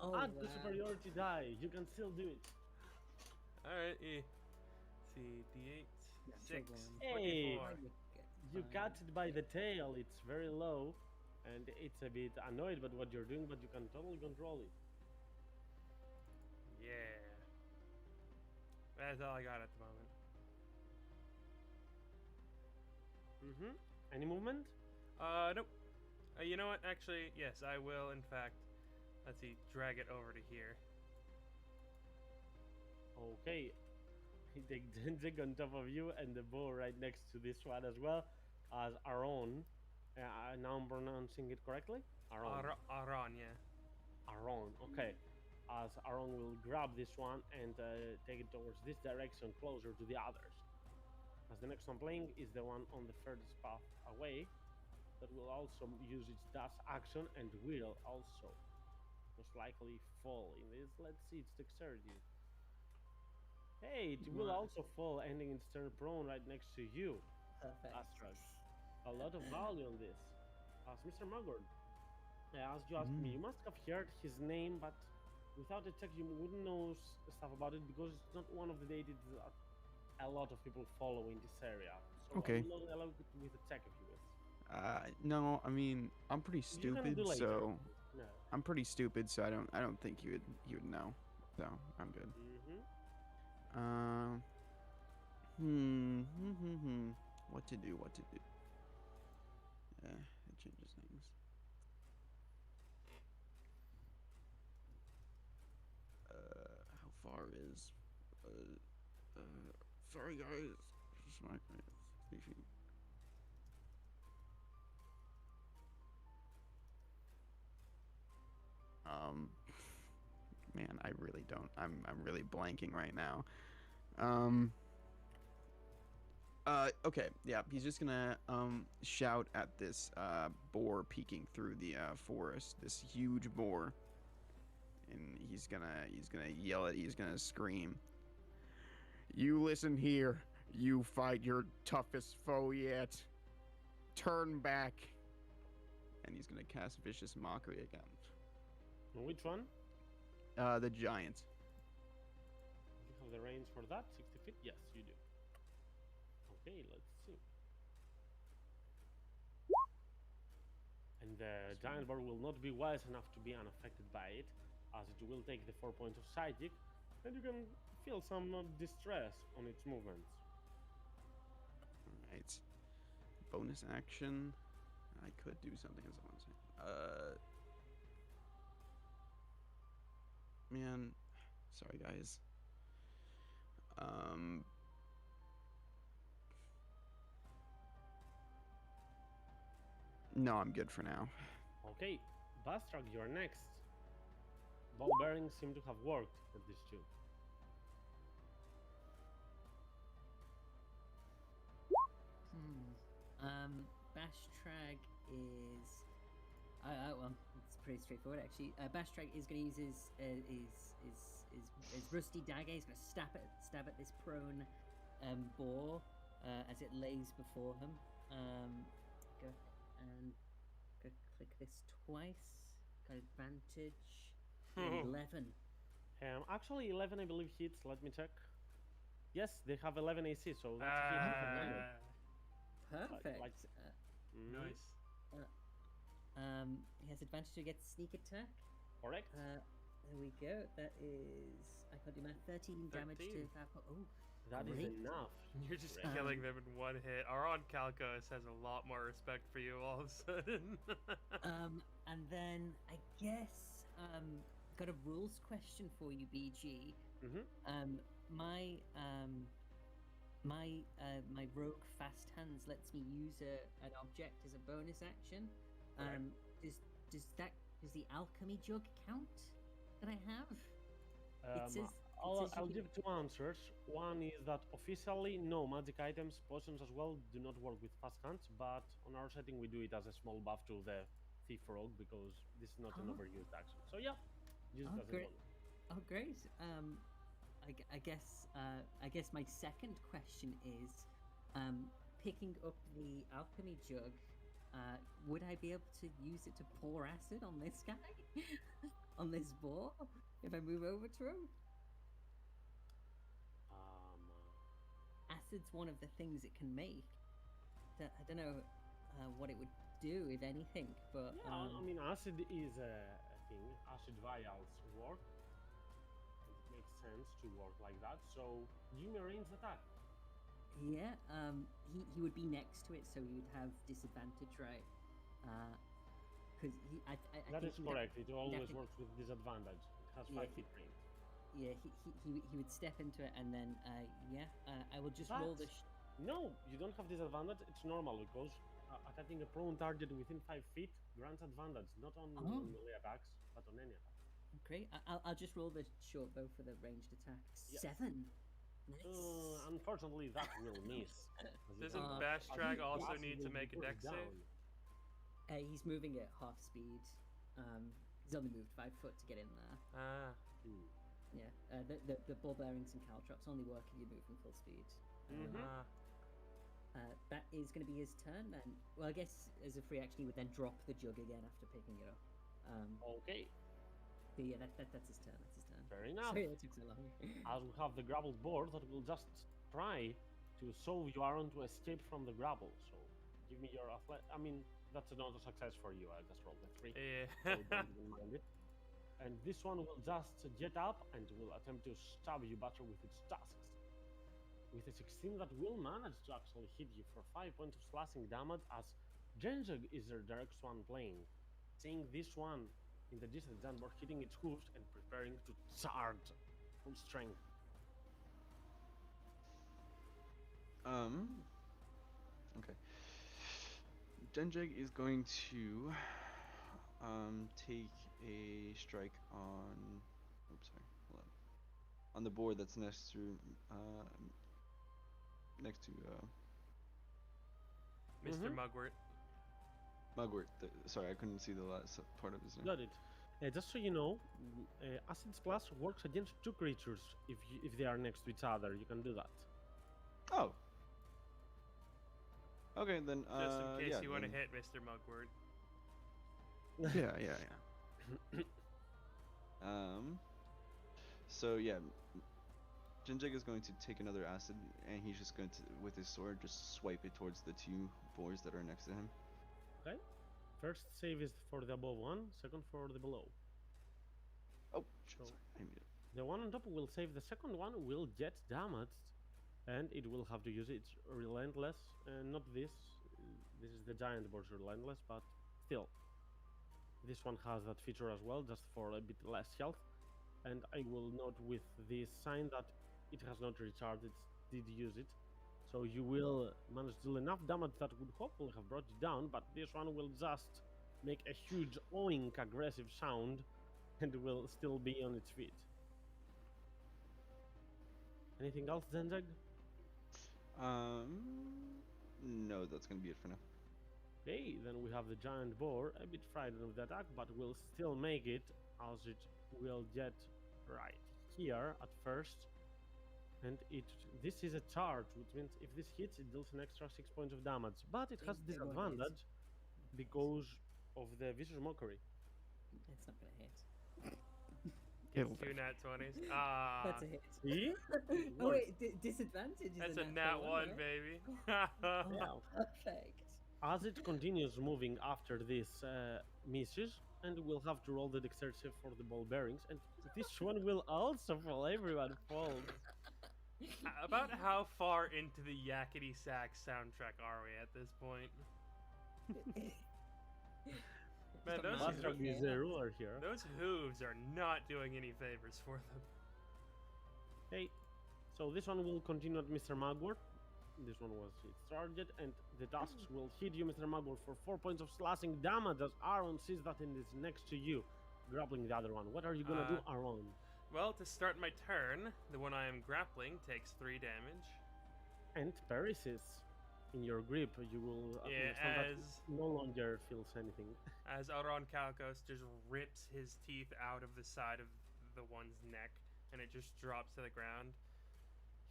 Oh, Add the wow. superiority die. You can still do it. Alright, see, D8, Natural 6, one. Hey! 24. You got it by the tail. It's very low, and it's a bit annoyed by what you're doing, but you can totally control it. Yeah. That's all I got at the moment. Any movement? Nope. You know what? Actually, yes, I will, in fact, let's see, drag it over to here. Okay. He takes Denzig on top of you and the bow right next to this one as well as Aaron. Now I'm pronouncing it correctly? Aaron. Aaron, yeah. Aaron, okay. As Aaron will grab this one and take it towards this direction closer to the others. As the next one playing is the one on the furthest path away that will also use its dash action and will also most likely fall in this. Let's see its dexterity. Hey, it will also fall, ending its turn prone right next to you. Perfect. Astrad. A lot of value on this. As Mr. Mugwort, as you asked me, you must have heard his name, but without a check, you wouldn't know stuff about it because it's not one of the deities that a lot of people follow in this area. So Okay. I will not allow it with a check if you wish. No, I mean, I'm pretty You can stupid, do later. so No. I'm pretty stupid, so I don't think he would know. So I'm good. What to do? It changes things. How far is? Sorry guys. Just my 60 feet. Man, I really don't. I'm really blanking right now. Okay, yeah, he's just gonna shout at this boar peeking through the forest, this huge boar, and he's gonna yell at, he's gonna scream, "You listen here, you fight your toughest foe yet. Turn back." And he's gonna cast Vicious Mockery again. Which one? The giant. You have the range for that? 60 feet? Yes, you do. Okay, let's see. And the giant boar will not be wise enough to be unaffected by it, as it will take the 4 points of psychic, and you can feel some distress on its movements. Alright. Bonus action. I could do something as I want to say. man. Sorry, guys. Um. No, I'm good for now. Okay, Bastrag, you're next. Ball bearings seem to have worked for these two. Bashtrag is. Well, it's pretty straightforward actually. Bashtrag is going to use his rusty dagger. He's going to stab at this prone boar as it lays before him. Go and go click this twice. Got advantage. 11. Actually, 11 I believe hits. Let me check. Yes, they have 11 AC, so that's a hit. Perfect. like- Nice. He has advantage against sneak attack. Correct. There we go. That is, I can't do math. 13 damage to 13. that. Oh, That is great. enough. You're just Great. killing them in one hit. Our on Calcos has a lot more respect for you all of a sudden. And then I guess got a rules question for you, BG. Mm-hmm. My rogue fast hands lets me use an object as a bonus action. Does the alchemy jug count that I have? I'll you give two answers. One is that officially, no, magic items, potions as well, do not work with fast hands, but on our setting we do it as a small buff to the thief rogue because this is not an Oh. overused action. So yeah, use it Oh, as a great. bonus. Oh, great. I guess my second question is, picking up the alchemy jug. Would I be able to use it to pour acid on this guy, on this boar, if I move over to him? Acid's one of the things it can make. I don't know what it would do, if anything, but Yeah, I mean, acid is a thing. Acid vials work. It makes sense to work like that. So, give me a ranged attack. yeah, he would be next to it, so he would have disadvantage, right? Because I That think is correct. It always think- works with disadvantage. It has Yeah, 5 feet range. Yeah, he would step into it, and then I will just roll the. But no, you don't have disadvantage. It's normal because attacking a prone target within 5 feet grants advantage, not on Oh. melee attacks, but on any attack. Great. I'll just roll the short bow for the ranged attack. Yes. 7. Nice. Unfortunately, that will miss. Doesn't Uh, Bashtrag also Acid need will to be make a put dex save? down. He's moving at half speed. He's only moved 5 foot to get in there. Ah. Hmm. Yeah. The ball bearings and caltrops only work if you move in full speed. Mhm. Ah. That is going to be his turn then. Well, I guess as a free action, he would then drop the jug again after picking it up. Okay, But yeah, that's his turn. That's his turn. fair enough. Sorry that took so long. As we have the grappled board that will just try to solve you Aaron to escape from the grapple. So give me your I mean, that's another success for you. I just rolled a 3. Yeah. So don't even mind it. And this one will just get up and will attempt to stab you better with its tusks. With a 16 that will manage to actually hit you for 5 points of slashing damage as Genjug is their direct one playing. Seeing this one in the distance, Janbor hitting its hooves and preparing to charge full strength. Okay. Denjeg is going to take a strike on. Oops, sorry. Hold on the board that's next to Mr. Mugwort. Mugwort. Sorry, I couldn't see the last part of his name. Got it. Just so you know, Acid Splash works against 2 creatures if they are next to each other. You can do that. Oh. Okay, then. Just in case yeah, you want to then- hit Mr. Mugwort. Yeah. So yeah, Jinjig is going to take another acid, and he's just going to, with his sword, just swipe it towards the 2 boars that are next to him. Okay. First save is for the above one, second for the below. Oh, shit, So- sorry, I muted. The one on top will save, the second one will get damaged, and it will have to use its relentless, not this. This is the giant boar's relentless, but still. This one has that feature as well, just for a bit less health. and I will note with this sign that it has not recharged, it did use it. So you will manage to deal enough damage that would hopefully have brought you down, but this one will just make a huge oink aggressive sound and will still be on its feet. Anything else, Zenzeg? No, that's gonna be it for now. Okay, then we have the giant boar, a bit frightened of the attack, but will still make it, as it will get right here at first. And this is a charge, which means if this hits, it deals an extra 6 points of damage. But it has It won't hit. disadvantage because of the vicious mockery. It's not gonna hit. It'll Two nat 20s. That's Ah, a hit. See? Oh wait, disadvantage is that's a a nat 1, right? baby. Yeah. Perfect. As it continues moving after this misses, and we'll have to roll the dexterity for the ball bearings, and this one will also fall. Everyone falls. About how far into the Yakety Sax soundtrack are we at this point? Man, those, Master Master is a ruler here. those hooves are not doing any favors for them. Okay, so this one will continue at Mr. Magwort. This one was its target, and the tusks will hit you, Mr. Magwort, for 4 points of slashing damage as Aaron sees that and is next to you, grappling the other one. What are you gonna do, Aaron? Well, to start my turn, the one I am grappling takes 3 damage. And perishes in your grip. You will Yeah, understand that as- no longer feels anything. As Auron Kalkos just rips his teeth out of the side of the one's neck, and it just drops to the ground.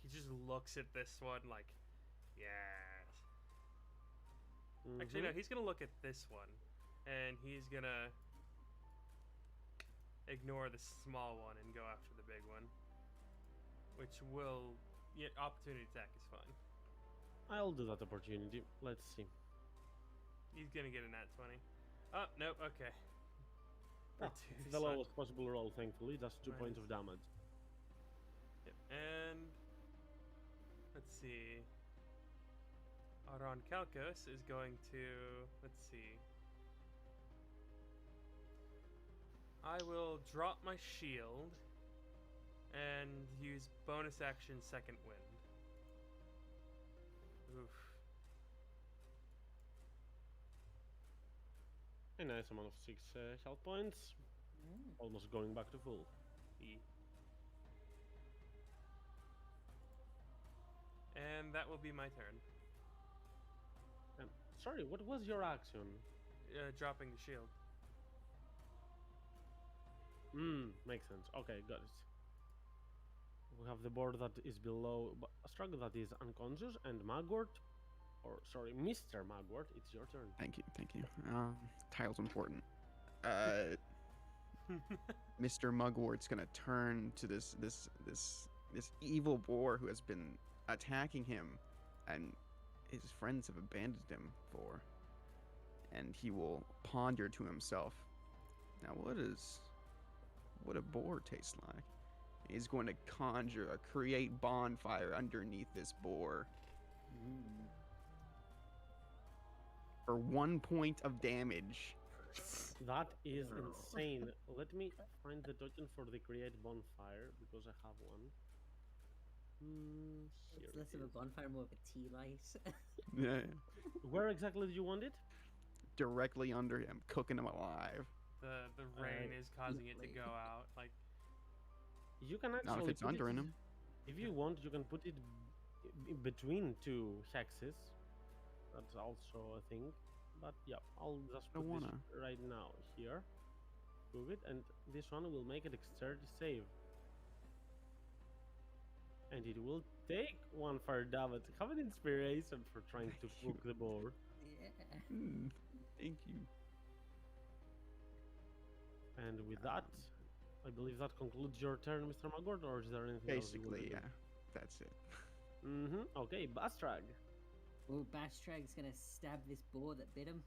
He just looks at this one like, yes. Actually, no, he's gonna look at this one, and he's gonna ignore the small one and go after the big one. Which will... Yeah, opportunity attack is fine. I'll do that opportunity. Let's see. He's gonna get a nat 20. Oh, nope, okay. Ah, Two it's the suck. lowest possible roll, thankfully. Just 2 points of damage. Yep, and... Let's see... Auron Kalkos is going to... Let's see... I will drop my shield and use bonus action Second Wind. Oof. A nice amount of 6 health points. Almost going back to full. E. And that will be my turn. Sorry, what was your action? Dropping the shield. Makes sense. Okay, got it. We have the board that is below a struggle that is unconscious, and Magwort, or sorry, Mr. Magwort, it's your turn. Thank you, thank you. Title's important. Mr. Mugwort's gonna turn to this evil boar who has been attacking him, and his friends have abandoned him for. And he will ponder to himself, now what a boar tastes like? He's going to create bonfire underneath this boar. For 1 point of damage. That is insane. Let me find the token for the create bonfire, because I have one. It's Here less it of a is. bonfire, more of a tea light. Yeah. Where exactly do you want it? Directly under him, cooking him alive. The rain is causing it to lovely. go out. Like, You can actually Not if it's put under it, him. If you want, you can put it between 2 hexes. That's also a thing. But yeah, I'll just I put this wanna. right now here. Move it, and this one will make a dexterity save. And it will take 1 fire damage. Have an inspiration for trying to cook the boar. Yeah. Thank you. And with that, I believe that concludes your turn, Mr. Magord, or is there anything else you want to Basically, do? yeah. That's it. Okay, Bastrag. Well, Bastrag's gonna stab this boar that bit him.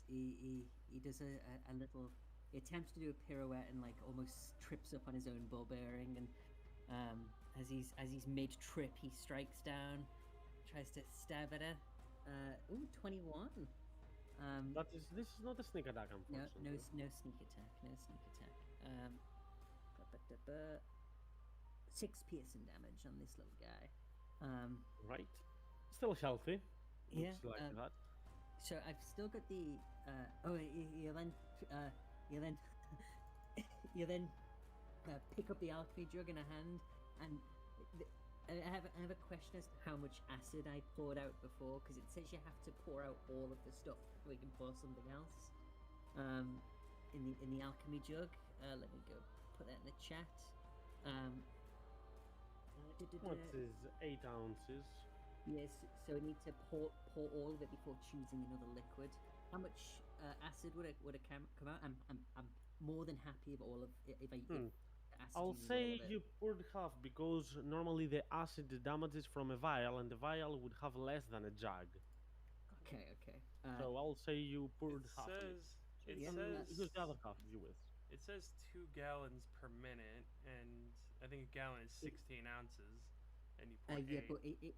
He does a little. He attempts to do a pirouette and like almost trips up on his own ball bearing, and as he's mid trip, he strikes down, tries to stab at her. 21. This is not a sneak attack, No unfortunately. sneak attack. No sneak attack. 6 piercing damage on this little guy. Right. Still healthy. Yeah. Looks like that. So I've still got the. You then. You then. You then pick up the alchemy jug in a hand, and I have a question as to how much acid I poured out before, because it says you have to pour out all of the stuff before you can pour something else. In the alchemy jug. Let me go put that in the chat. What is 8 ounces? Yes, so I need to pour all of it before choosing another liquid. How much acid would it come out? I'm more than happy if all of if I if acid I'll uses all say of it. you poured half because normally the acid damages from a vial, and the vial would have less than a jug. Okay. So I'll say you poured It half of it. says So it yeah, who's the other says half you with? it says 2 gallons per minute, and I think a gallon is 16 ounces, and you pour yeah, 8. but it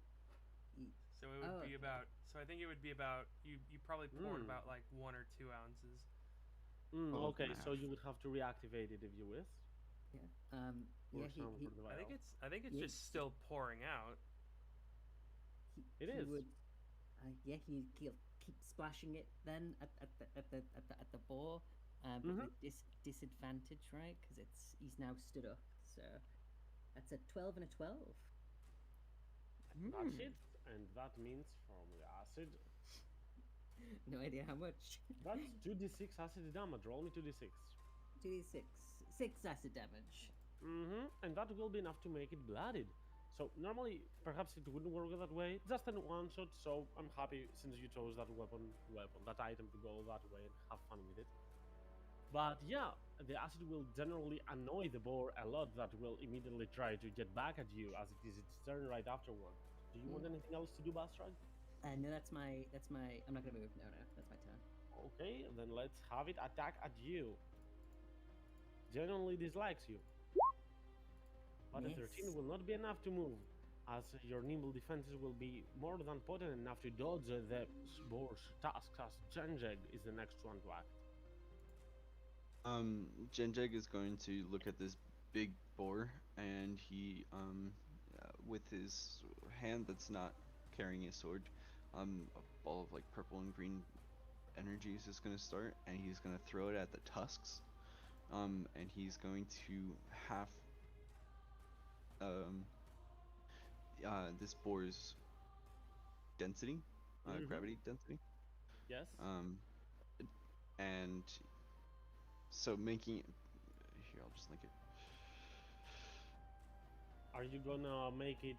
So it would be okay. about. So I think it would be about. You probably poured Mm. about like 1 or 2 ounces. Well, Okay, so math. you would have to reactivate it if you wish. Yeah. Pour Yeah, some for the vial. I think it's Yeah, just still pouring out. It he is. would. Yeah, he'll keep splashing it then at the bore, but with disadvantage, right? Because he's now stood up. So that's a 12 and a 12. That hits, and that means from the acid. No idea how much. That's 2d6 acid damage. Roll me 2d6. 2d6. 6 acid damage. And that will be enough to make it blooded. So normally, perhaps it wouldn't work that way. Just in one shot. So I'm happy since you chose that that item to go that way and have fun with it. But yeah, the acid will generally annoy the boar a lot. That will immediately try to get back at you as it is its turn right afterward. Do you want anything else to do, Bastrad? No, that's my. I'm not gonna move. No, that's my turn. Okay, then let's have it attack at you. Genuinely dislikes you. But a 13 Yes. will not be enough to move, as your nimble defenses will be more than potent enough to dodge the boar's tasks, as Janjeg is the next one to act. Genjeg is going to look at this big boar, and he, with his hand that's not carrying a sword, a ball of like purple and green energy is just going to start, and he's going to throw it at the tusks, and he's going to half this boar's density, gravity density, Yes? and so making it here. I'll just link it. Are you gonna make it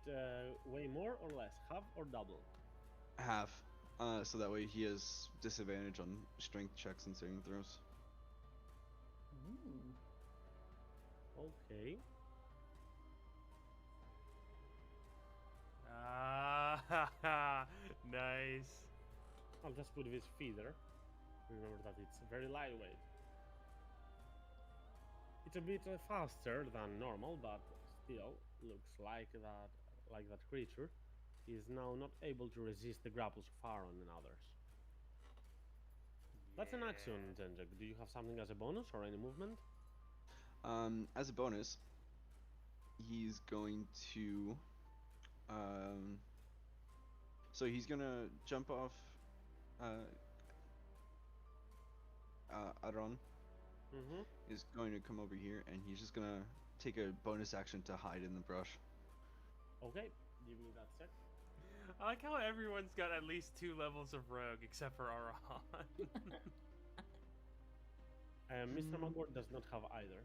way more or less? Half or double? Half, so that way he has disadvantage on strength checks and saving throws. Ooh. Okay. Ah, nice. I'll just put this feeder. Remember that it's very lightweight. It's a bit faster than normal, but still looks like that creature is now not able to resist the grapple so far on others. That's an action, Genjek. Do you have something as a bonus or any movement? As a bonus, he's going to so he's gonna jump off Aron is going to come over here, and he's just gonna take a bonus action to hide in the brush. Okay, give me that sec. I like how everyone's got at least 2 levels of rogue except for Aron. Mr. Magor does not have either.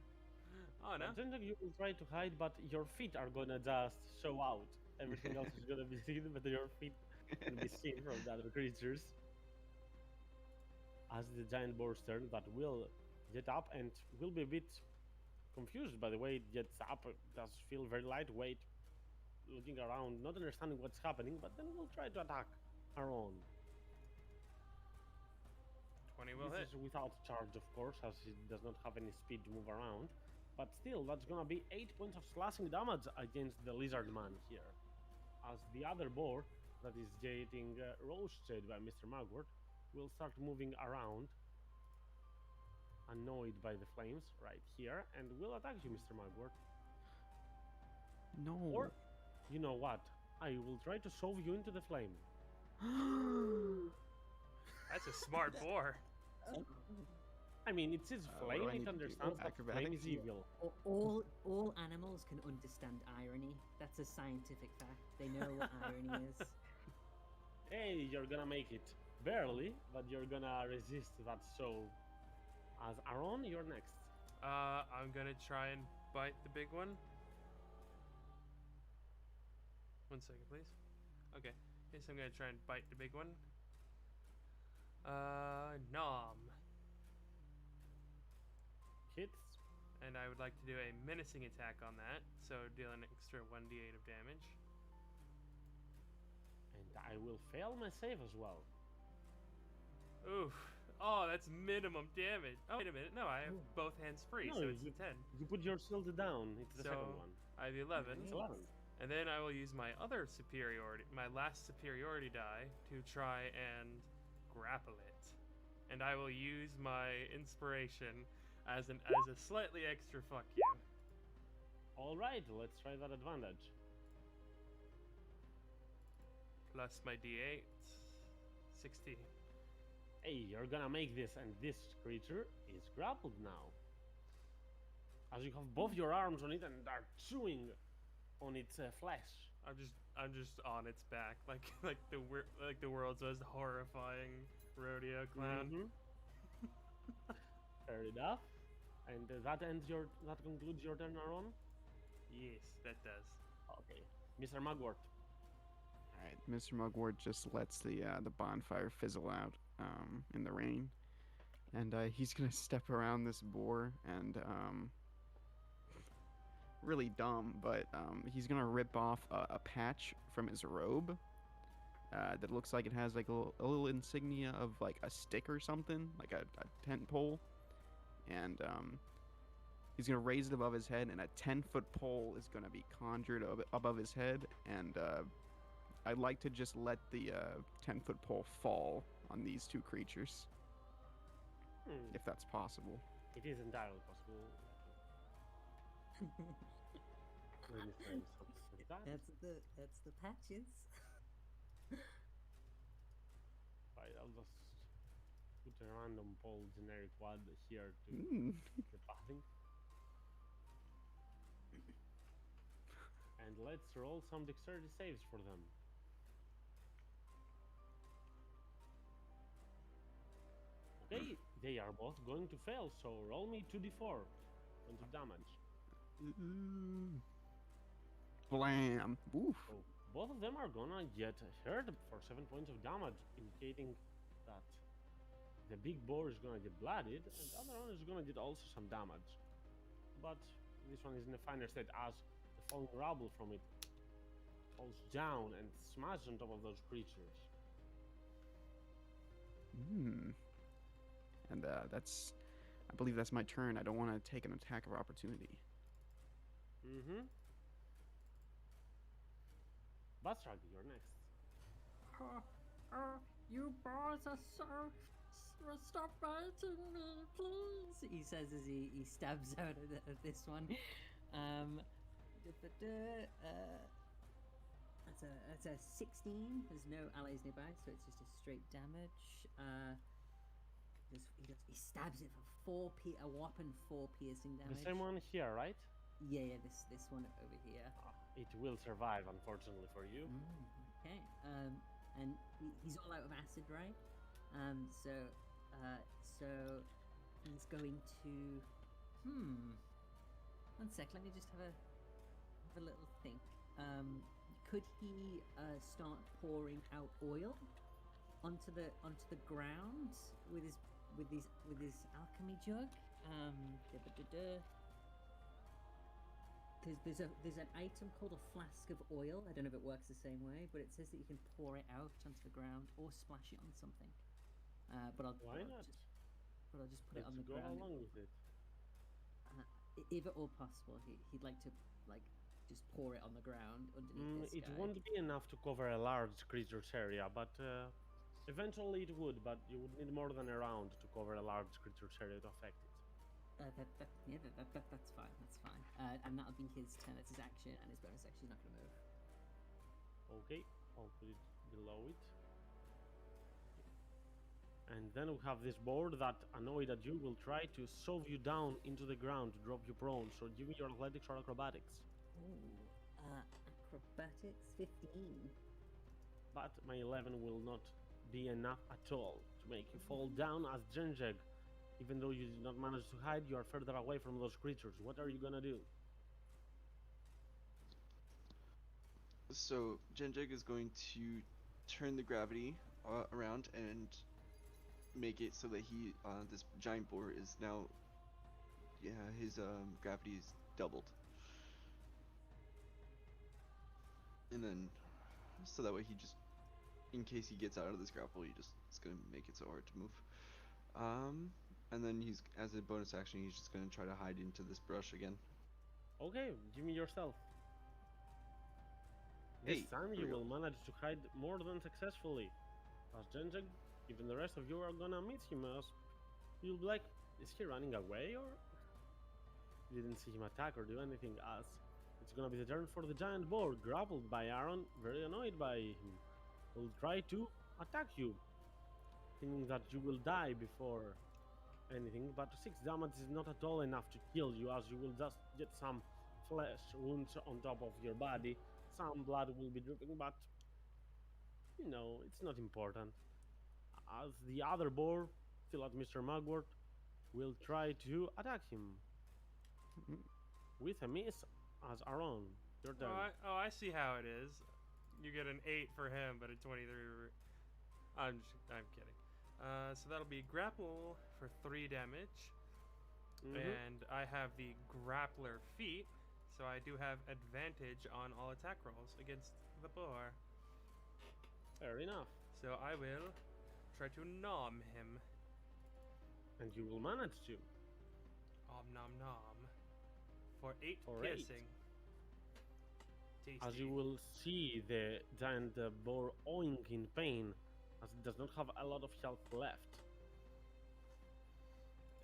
Oh no. Genjek, you will try to hide, but your feet are gonna just show out. Everything else is gonna be seen, but your feet can be seen from the other creatures. As the giant boar's turn, that will get up and will be a bit confused by the way it gets up. It does feel very lightweight, looking around, not understanding what's happening, but then we'll try to attack our own. 20 will This hit. is without charge, of course, as it does not have any speed to move around. But still, that's gonna be 8 points of slashing damage against the lizard man here. As the other boar that is getting roasted by Mr. Magwort will start moving around annoyed by the flames right here and will attack you, Mr. Mugwort. No. Or, you know what? I will try to shove you into the flame. That's a smart boar. I mean, it's his what do flame. I need It to do? understands that flame is Acrobatics? evil. All animals can understand irony. That's a scientific fact. They know what irony is. Hey, you're gonna make it. Barely, but you're gonna resist that shove. As Aaron, you're next. I'm gonna try and bite the big one. 1 second, please. Okay, yes, I'm gonna try and bite the big one. Nom. Hits. And I would like to do a menacing attack on that, so deal an extra 1d8 of damage. And I will fail my save as well. Oof. Oh, that's minimum damage. Oh, wait a minute. No, I have Ooh. both hands free, No, so it's you- a 10. You put your shield down. It's the second So- one. I have 11. It's 11. And then I will use my other superiority, my last superiority die, to try and grapple it. And I will use my inspiration as a slightly extra fuck you. All right, let's try that advantage. Plus my d8. 16. Hey, you're gonna make this, and this creature is grappled now. As you have both your arms on it and are chewing on its flesh. I'm just on its back, like the world's most horrifying rodeo clown. Mhm. Fair enough. And that concludes your turn, Aaron. Yes, that does. Okay, Mr. Mugwort. All right, Mr. Mugwort just lets the bonfire fizzle out in the rain, and he's gonna step around this boar and really dumb, but he's gonna rip off a patch from his robe that looks like it has like a little insignia of like a stick or something, like a tent pole, and he's gonna raise it above his head, and a 10-foot pole is gonna be conjured above his head, and I'd like to just let the 10-foot pole fall on these two creatures, if that's possible. It is entirely possible. Let me frame something like that. That's the patches. Right, I'll just put a random pole generic one here to Mm. the pathing. And let's roll some dexterity saves for them. Okay, they are both going to fail, so roll me 2d4 points of damage. Blam! Oof. So both of them are gonna get hurt for 7 points of damage, indicating that the big boar is gonna get blooded, and the other one is gonna get also some damage. But this one is in a finer state as the falling rubble from it falls down and smashes on top of those creatures. And I believe that's my turn. I don't want to take an attack of opportunity. Mm-hmm. Bastrag, you're next. You boys are so. Stop biting me, please. He says as he stabs out of this one. That's a 16. There's no allies nearby, so it's just a straight damage. He stabs it for a whopping 4 piercing damage. The same one here, right? Yeah, this one over here. It will survive, unfortunately for you. Okay. And he's all out of acid, right? So he's going to. 1 sec. Let me just have a little think. Could he start pouring out oil onto the ground with his alchemy jug? Because there's an item called a flask of oil. I don't know if it works the same way, but it says that you can pour it out onto the ground or splash it on something. But I'll Why not? I'll just put it on the Let's go ground. along with it. If at all possible, he'd like to just pour it on the ground underneath this It guy. won't be enough to cover a large creature's area, but eventually it would. But you would need more than a round to cover a large creature's area to affect it. That's fine. That's fine. And that'll be his turn. That's his action, and his bonus action. He's not going to move. Okay, I'll put it below it. And then we have this board that, annoyed at you, will try to shove you down into the ground to drop you prone. So give me your athletics or acrobatics. Ooh, acrobatics 15. But my 11 will not be enough at all to make you fall down as Genjeg. Even though you did not manage to hide, you are further away from those creatures. What are you gonna do? So Genjig is going to turn the gravity around and make it so that he this giant boar is now his gravity is doubled, and then so that way he just, in case he gets out of this grapple, it's gonna make it so hard to move. And then he's, as a bonus action, he's just gonna try to hide into this brush again. Okay, give me yourself. This time you will manage to hide more than successfully. As Genjig, even the rest of you are gonna meet him as you'll be like, is he running away or? You didn't see him attack or do anything, as it's gonna be the turn for the giant boar, grappled by Aaron, very annoyed by him. Will try to attack you, thinking that you will die before anything, but 6 damage is not at all enough to kill you, as you will just get some flesh wounds on top of your body. Some blood will be dripping, but you know, it's not important. As the other boar, still at Mr. Mugwort, will try to attack him. With a miss, as Aaron, your turn. I see how it is. You get an 8 for him, but a 23. I'm kidding. So that'll be grapple for 3 damage. And I have the grappler feat, so I do have advantage on all attack rolls against the boar. Fair enough. So I will try to nom him. And you will manage to. Om nom nom. For 8 For piercing. Tasty. As you will see the giant boar oink in pain, as it does not have a lot of health left.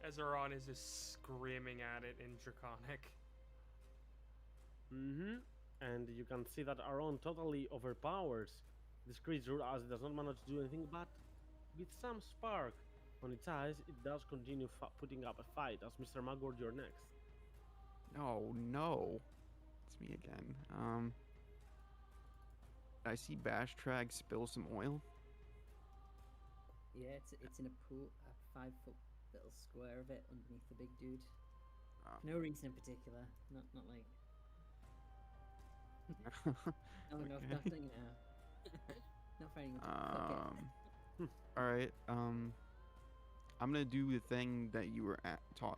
Ezeron is just screaming at it in Draconic. And you can see that Aaron totally overpowers this creature, as it does not manage to do anything, but with some spark on its eyes, it does continue putting up a fight. As Mr. Mugwort, you're next. Oh no, it's me again. I see Bashtrag spill some oil. Yeah, it's in a pool, a 5-foot little square of it underneath the big dude. Oh. No reason in particular. Not like. No, Okay. nothing now. Not for anyone to cook All right. I'm gonna do the thing that you were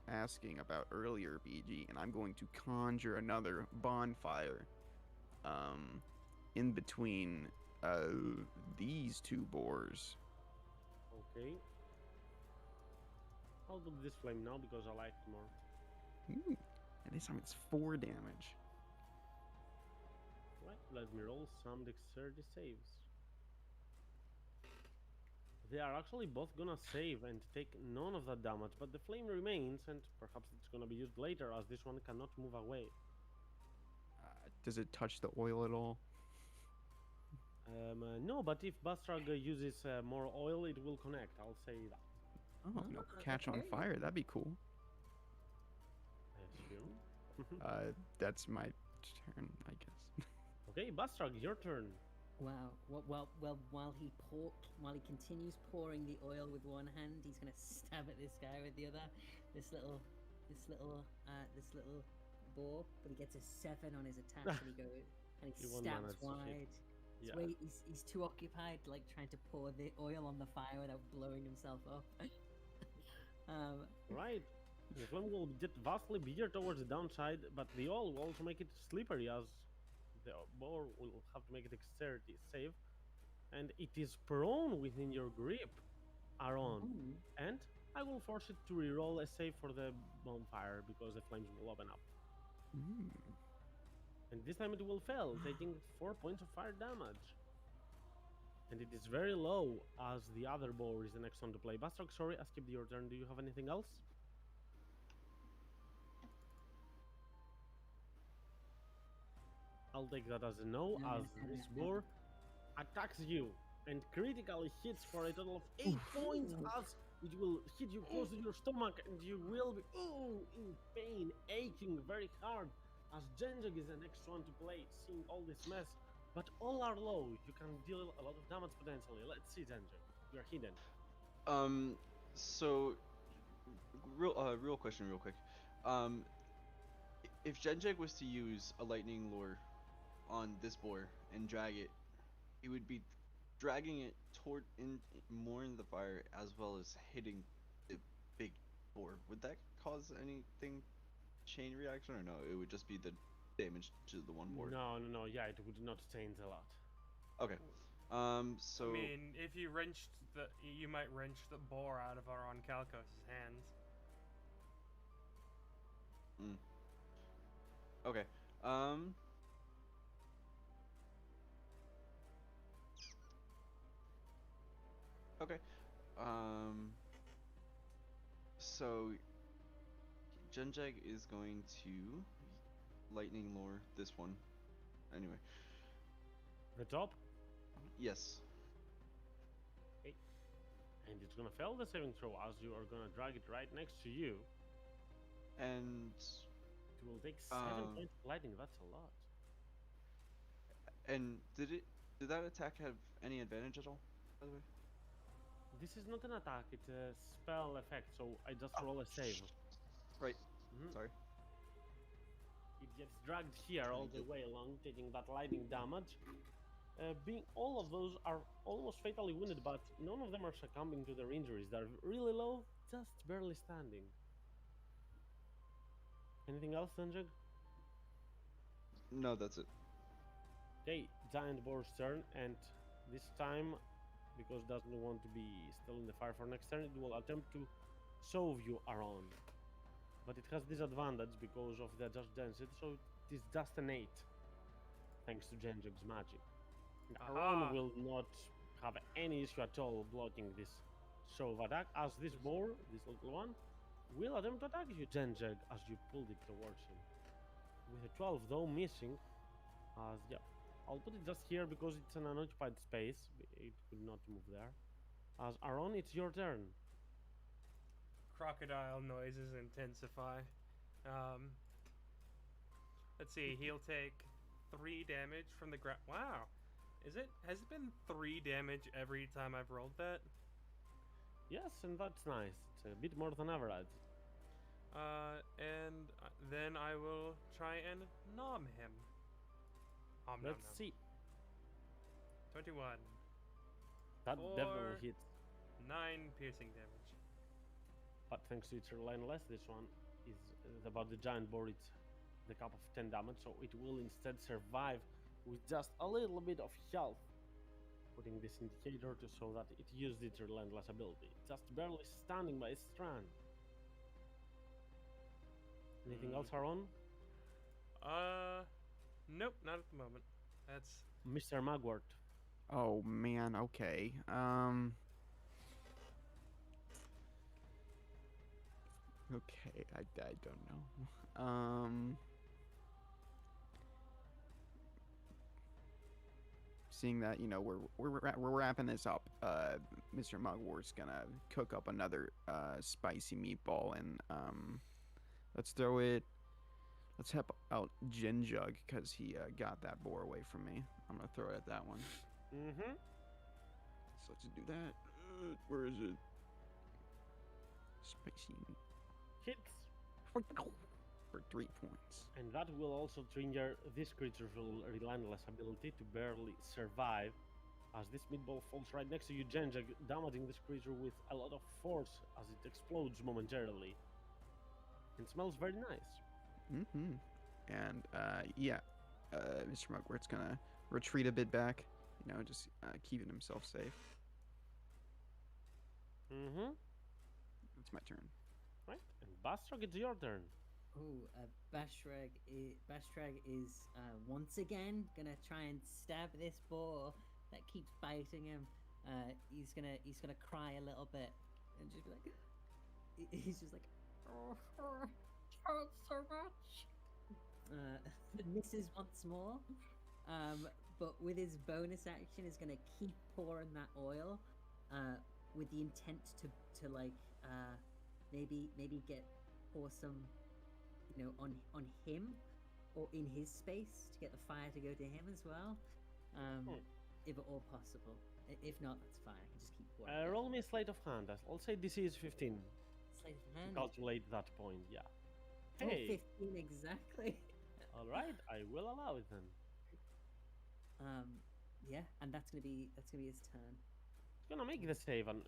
asking about earlier, BG, and I'm going to conjure another bonfire. In between these two boars. Okay. I'll do this flame now because I like it more. Ooh, and this time it's 4 damage. Right, let me roll some dexterity saves. They are actually both gonna save and take none of that damage, but the flame remains, and perhaps it's gonna be used later, as this one cannot move away. Does it touch the oil at all? No, but if Bastrag uses more oil, it will connect. I'll say that. Oh, no, catch on fire. That'd be cool. I assume. That's my turn, I guess. Okay, Bastrag, your turn. Wow. Well, while he continues pouring the oil with one hand, he's gonna stab at this guy with the other. This little boar, but he gets a 7 on his attack, and he He won't stabs manage to hit. wide. Yeah. So he's too occupied, like trying to pour the oil on the fire without blowing himself up. Right. The flame will get vastly bigger towards the downside, but the oil will also make it slippery, as the boar will have to make a dexterity save. And it is prone within your grip, Aaron. Ooh. And I will force it to reroll a save for the bonfire, because the flames will open up. And this time it will fail, taking 4 points of fire damage. And it is very low, as the other boar is the next one to play. Bastrog, sorry, I skipped your turn. Do you have anything else? I'll take that as a no, as this boar attacks you and critically hits for a total of 8 points, as it will hit you close to your stomach and you will be in pain, aching very hard, as Genjag is the next one to play, seeing all this mess. But all are low, you can deal a lot of damage potentially. Let's see, Genjag. You're hidden. So real question, real quick. If Genjag was to use a lightning lure on this boar and drag it, it would be dragging it toward more in the fire as well as hitting the big boar. Would that cause anything chain reaction or no? It would just be the damage to the one boar. No. Yeah, it would not change a lot. Okay. So I mean, if you you might wrench the boar out of our Calcos' hands. Okay. Okay. So Genjag is going to lightning lure this one. Anyway. The top? Yes. Okay. And it's gonna fail the saving throw, as you are gonna drag it right next to you. And it will take 7 points of lightning. That's a lot. And did that attack have any advantage at all, by the way? This is not an attack, it's a spell effect, so I just roll a save. Right. Sorry. It gets dragged here all the way along, taking that lightning damage. Being all of those are almost fatally wounded, but none of them are succumbing to their injuries. They're really low, just barely standing. Anything else, Genjag? No, that's it. Okay, Giant Boar's turn, and this time, because it doesn't want to be still in the fire for next turn, it will attempt to shove you around. But it has disadvantage because of the adjust density, so it is just an 8, thanks to Genjag's magic. And Aron will not have any issue at all blocking this shove attack, as this boar, this little one, will attempt to attack you, Genjag, as you pulled it towards him. With a 12, though, missing, as, yeah, I'll put it just here because it's an unoccupied space. It could not move there. As Aron, it's your turn. Crocodile noises intensify. Let's see. He'll take 3 damage from the ground. Wow. Has it been 3 damage every time I've rolled that? Yes, and that's nice. It's a bit more than average. And then I will try and nom him. Let's see. 21. That definitely hits. 9 piercing damage. But thanks to its relentless, this one is about the giant boar. It's the cap of 10 damage, so it will instead survive with just a little bit of health. Putting this indicator to show that it used its relentless ability. Just barely standing by its strand. Anything else, Aron? Nope, not at the moment. That's Mr. Magwort. Oh man, okay. Okay, I don't know. Seeing that, we're wrapping this up, Mr. Mugwort's gonna cook up another spicy meatball, and let's help out Genjag because he got that boar away from me. I'm gonna throw it at that one. Mm-hmm. So let's do that. Where is it? Spicy Hits. For 3 points. And that will also trigger this creature's relentless ability to barely survive, as this meatball falls right next to you, Genjag, damaging this creature with a lot of force as it explodes momentarily. It smells very nice. Mm-hmm. And Mr. Mugwort's gonna retreat a bit back, just keeping himself safe. Mm-hmm. It's my turn. Right, and Bastrog, it's your turn. Bastrag is once again gonna try and stab this boar that keeps biting him. He's gonna cry a little bit and just be like, he's just like, Oh, hurts so much. misses once more. But with his bonus action, is going to keep pouring that oil, with the intent to like maybe pour some, on him or in his space to get the fire to go to him as well, if at all possible. If not, that's fine. I can just keep pouring. Roll me a sleight of hand. I'll say DC is 15. Sleight of To hand. calculate that point, yeah. Oh, Hey, 15 exactly. all right, I will allow it then. Yeah, and that's gonna be his turn. It's gonna make the save and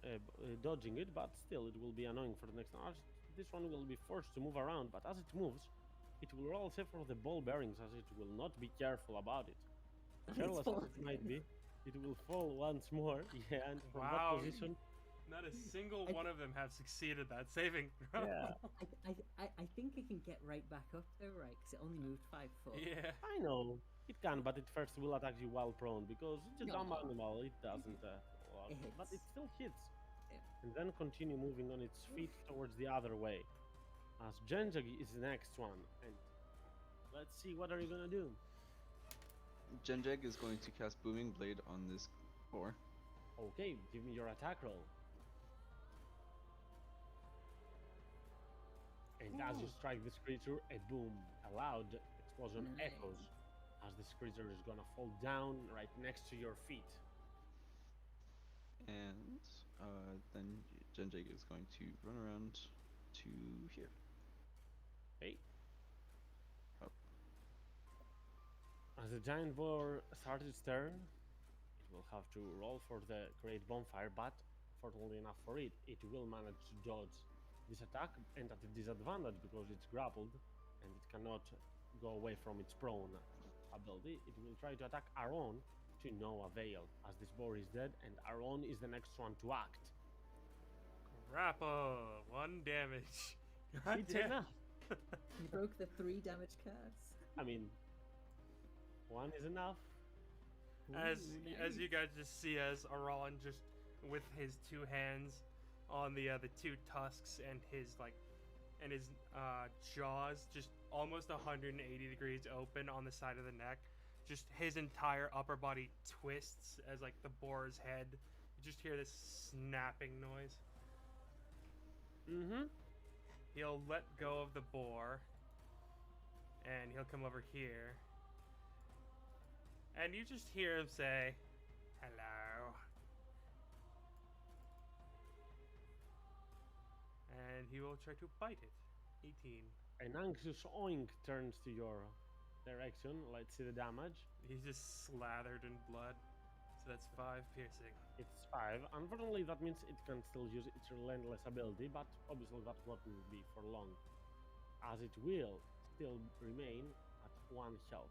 dodging it, but still it will be annoying for the next one. This one will be forced to move around, but as it moves, it will roll save for the ball bearings as it will not be careful about it. Careless as it might be, it will fall once more. Yeah, and from Wow. that position, Not a single one of them have succeeded that saving throw. yeah, I think it can get right back up though, right? Because it only moved 5 foot. Yeah. I know it can, but it first will attack you while prone because it's a dumb No. animal. It doesn't, It but it hits. still hits, Yeah. and then continue moving on its feet towards the other way. As Genjag is the next one, and let's see what are you gonna do. Genjag is going to cast Booming Blade on this boar. Okay, give me your attack roll. And as you strike this creature, a boom, a loud explosion Nice. echoes as this creature is gonna fall down right next to your feet. And then Genjag is going to run around to here. Okay. Oh. As the giant boar starts its turn, it will have to roll for the great bonfire, but fortunately enough for it, it will manage to dodge this attack and at a disadvantage because it's grappled and it cannot go away from its prone ability. It will try to attack Aaron to no avail as this boar is dead and Aaron is the next one to act. Grapple. 1 damage. God It's damn. enough. You broke the 3 damage curse. I mean, one is enough. As Ooh, you guys just see, as Aran just with his 2 hands on the 2 tusks and his jaws just almost 180 degrees open on the side of the neck, just his entire upper body twists as like the boar's head. You just hear this snapping noise. Mm-hmm. He'll let go of the boar and he'll come over here. And you just hear him say, "Hello." And he will try to bite it. 18. An anxious oink turns to your direction. Let's see the damage. He's just slathered in blood. So that's 5 piercing. It's 5. Unfortunately, that means it can still use its relentless ability, but obviously that won't be for long, as it will still remain at 1 health.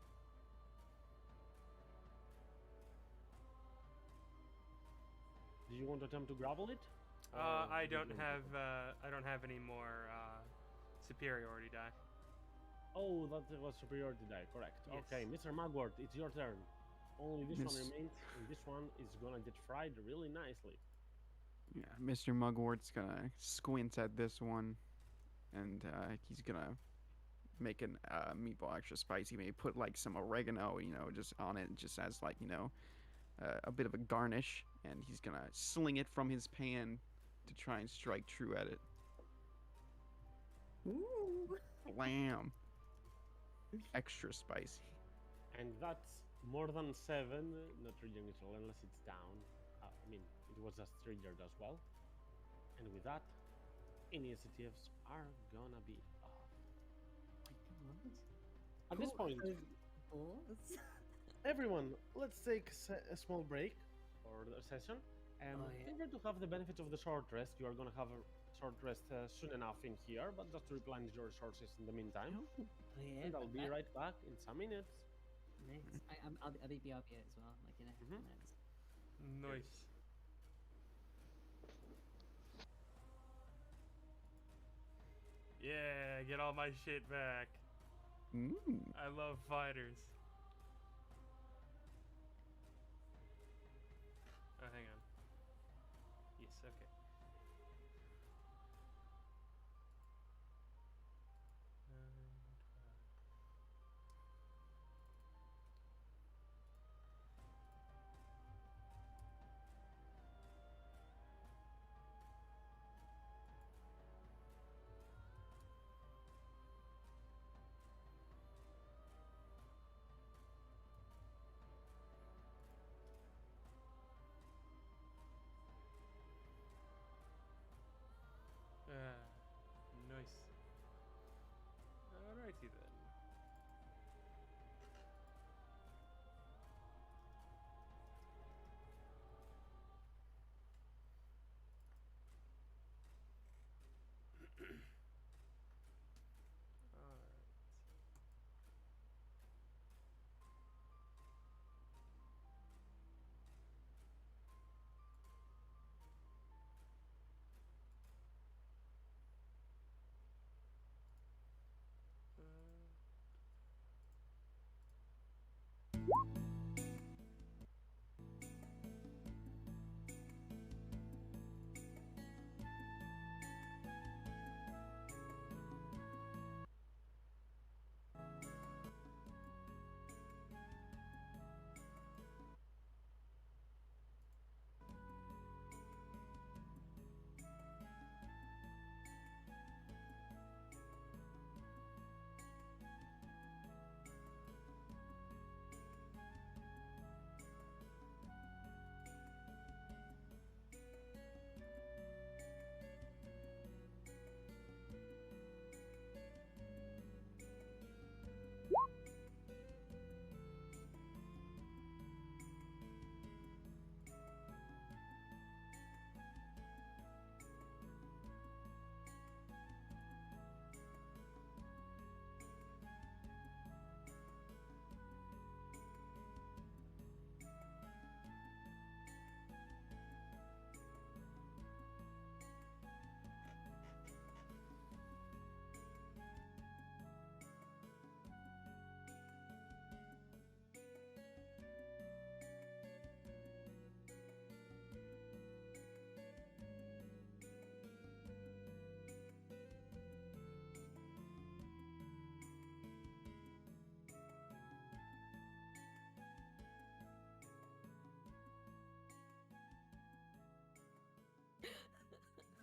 Do you want to attempt to grapple it? I do you don't have any more superiority die. Oh, that was superiority die, correct. Yes. Okay, Mr. Mugwort, it's your turn. Only this one Miss- remains, and this one is gonna get fried really nicely. Yeah, Mr. Mugwort's gonna squint at this one, and he's gonna make an meatball extra spicy. Maybe put like some oregano, just on it, just as like a bit of a garnish. And he's gonna sling it from his pan to try and strike true at it. Ooh. Blam! Extra spicy. And that's more than 7, not reading it all unless it's down. I mean, it was just triggered as well. And with that, initiatives are gonna be off. At this point, Balls. everyone, let's take a small break for the session. And Oh, yeah. in order to have the benefit of the short rest, you are gonna have a short rest soon enough in here, but just to replenish your resources in the meantime. Oh, yeah, And I'll be that- right back in some minutes. Nice. I'll be out here as well, like in a Mhm. minute. Nice. Yeah, get all my shit back. I love fighters. Oh, hang on. Yes, okay. Alrighty then.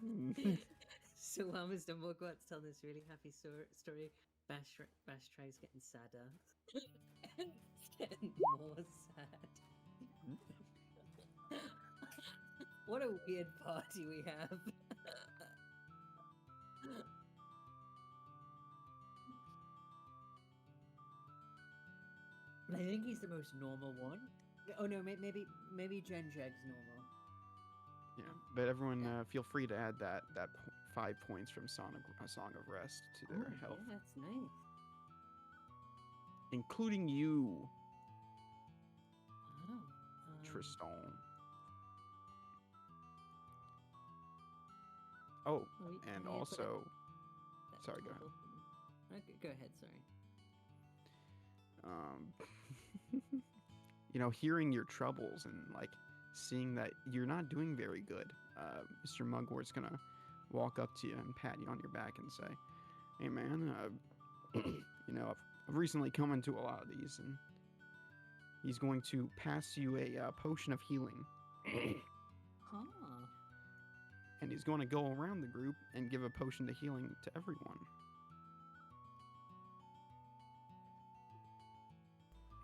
Alright. So while Mr. Mugwart's telling this really happy story, Bash tries getting sadder. It's getting more sad. What a weird party we have. I think he's the most normal one. Oh no, maybe Genjag's normal. Yeah, but everyone feel free to add that 5 points from Song of Rest to their health, Yeah, that's nice. including you, Wow. Tristan. Oh, and yeah, also, that sorry, go toggle thing. Okay, go ahead. Sorry. hearing your troubles and like seeing that you're not doing very good, Mr. Mugwart's gonna walk up to you and pat you on your back and say, "Hey, man, I've recently come into a lot of these," and he's going to pass you a potion of healing, Huh. and he's going to go around the group and give a potion to healing to everyone.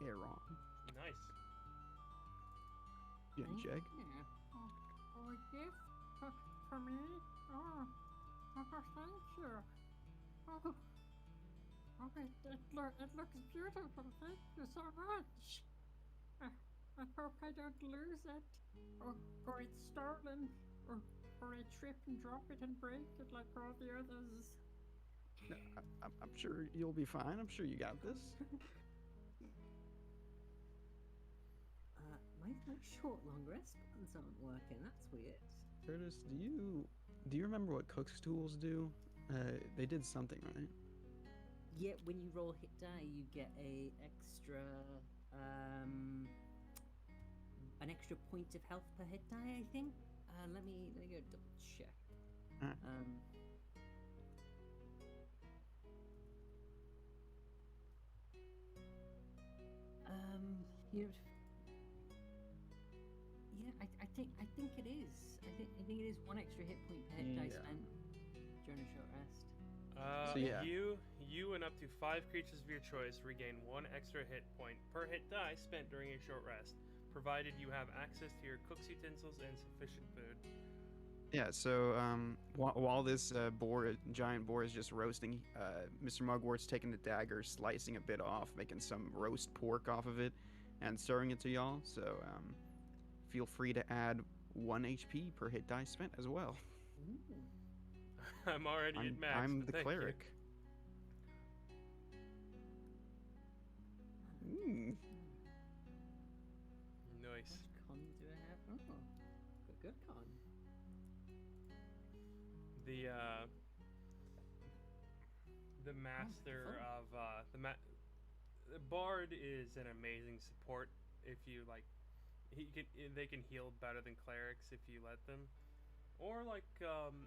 Hey, Ron. Nice. Yeah, Jag. Yeah. Oh, a gift for me? Oh, thank you. Oh, it looks beautiful. Thank you so much. I hope I don't lose it, or it's stolen, or I trip and drop it and break it like all the others. I'm sure you'll be fine. I'm sure you got this. My short long rest buttons aren't working. That's weird. Curtis, do you remember what Cook's tools do? They did something, right? Yeah, when you roll hit die, you get an extra point of health per hit die. I think. Let me go double check. Alright. You. Yeah, I think it is. I think it is one extra hit point per hit die Yeah. spent during a short rest. So, yeah. You and up to 5 creatures of your choice regain 1 extra hit point per hit die spent during a short rest, provided you have access to your cook's utensils and sufficient food. Yeah, so while this giant boar is just roasting, Mr. Mugwort's taking the dagger, slicing a bit off, making some roast pork off of it, and serving it to y'all. So feel free to add 1 HP per hit die spent as well. Ooh. I'm already at max. I'm but the thank cleric. Ooh. You. Nice. What con do I have? Oh, good con. The master fun. of the bard is an amazing support. If you like, they can heal better than clerics if you let them. Or like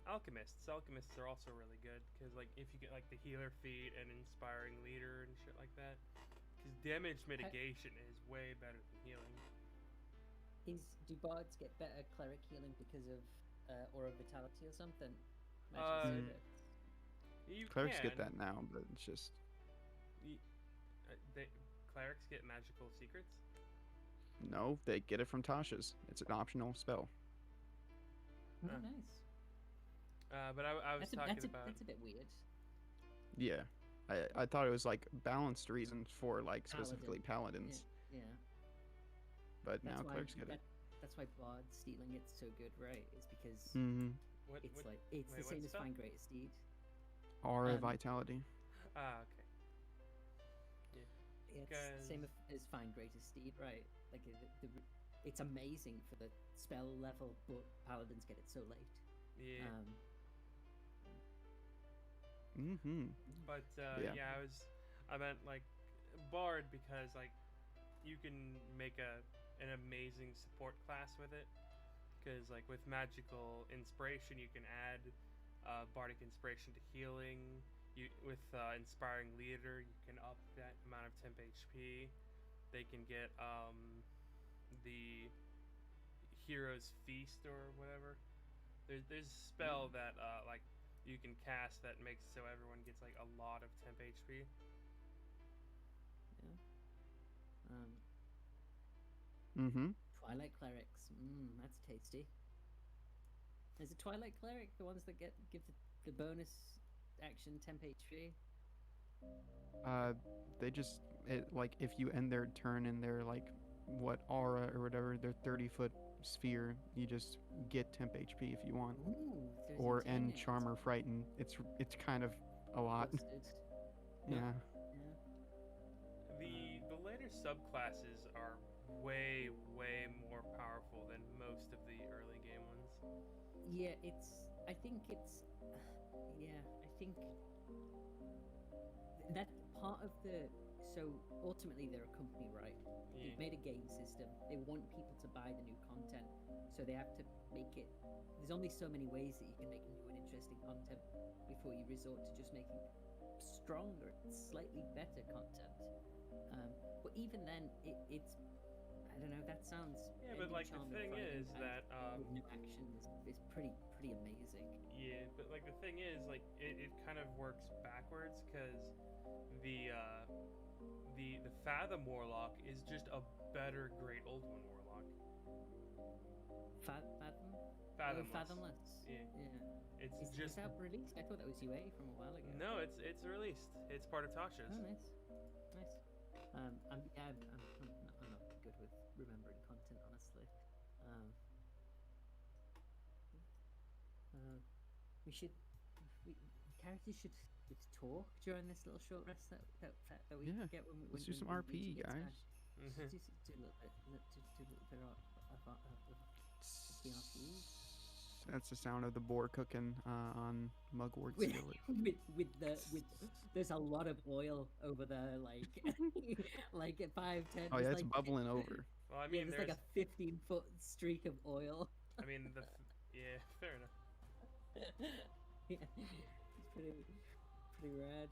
alchemists. Alchemists are also really good because like if you get like the healer feat and inspiring leader and shit like that, because damage mitigation is way better than healing. Do bards get better cleric healing because of aura vitality or something? Um, Magic service. You Clerics can. get that now, but it's just Clerics get magical secrets. no, they get it from Tasha's. It's an optional spell. Oh, Huh. nice. But I was talking about. That's a bit weird. Yeah, I thought it was like balanced reasons for like specifically Paladin. paladins, Yeah. but That's now why, clerics get it. That's why bard stealing it's so good, right? Is because Mm-hmm. it's what, like it's wait, the same what as spell? Find Greatest Deed. Aura Um, vitality. Okay. It's Guys. same as Find Greatest Deed, right? Like it's amazing for the spell level, but paladins get it so late. Yeah. Mm-hmm. But Yeah. yeah, I meant like bard because like you can make an amazing support class with it. Because like with magical inspiration, you can add bardic inspiration to healing. With inspiring leader, you can up that amount of temp HP. They can get the hero's feast or whatever. There's a spell that like you can cast that makes so everyone gets like a lot of temp HP. Yeah. Mm-hmm. Twilight clerics. That's tasty. Is it Twilight cleric the ones that give the bonus action temp HP? They just like if you end their turn in their like what aura or whatever their 30-foot sphere, you just get temp HP if you want, Ooh, there's or a 10 end in it. charm or frighten. It's kind of a lot. Busted. Yeah. The later subclasses are way more powerful than most of the early game ones. Yeah, I think that part of the. So ultimately, they're a company, right? Yeah. They've made a game system. They want people to buy the new content, so they have to make it. There's only so many ways that you can make new and interesting content before you resort to just making stronger, slightly better content. But even then, it's. I don't know. That sounds. Yeah, but ending like the charm and thing frighten is and that with new action is pretty amazing. yeah, but like the thing is like it kind of works backwards because the Fathom Warlock is just a better Great Old One Warlock. Fathom? Fathomless. Fathomless. Yeah. Yeah. It's Is just that released? I thought that was UA from a while ago. no, it's released. It's part of Tasha's. Oh, nice. I'm not good with remembering content, honestly. Characters should talk during this little short rest that we Yeah, get when let's do some when RP, Luigi gets guys. back. Just do a little bit of the RP. That's the sound of the boar cooking on Mugwort's with, skillet. There's a lot of oil over there, like like at 5'10". Oh yeah, there's it's like, bubbling over. Well, I yeah, mean, there's like a 15-foot streak of oil. I mean, yeah, fair enough. Yeah, it's pretty rad.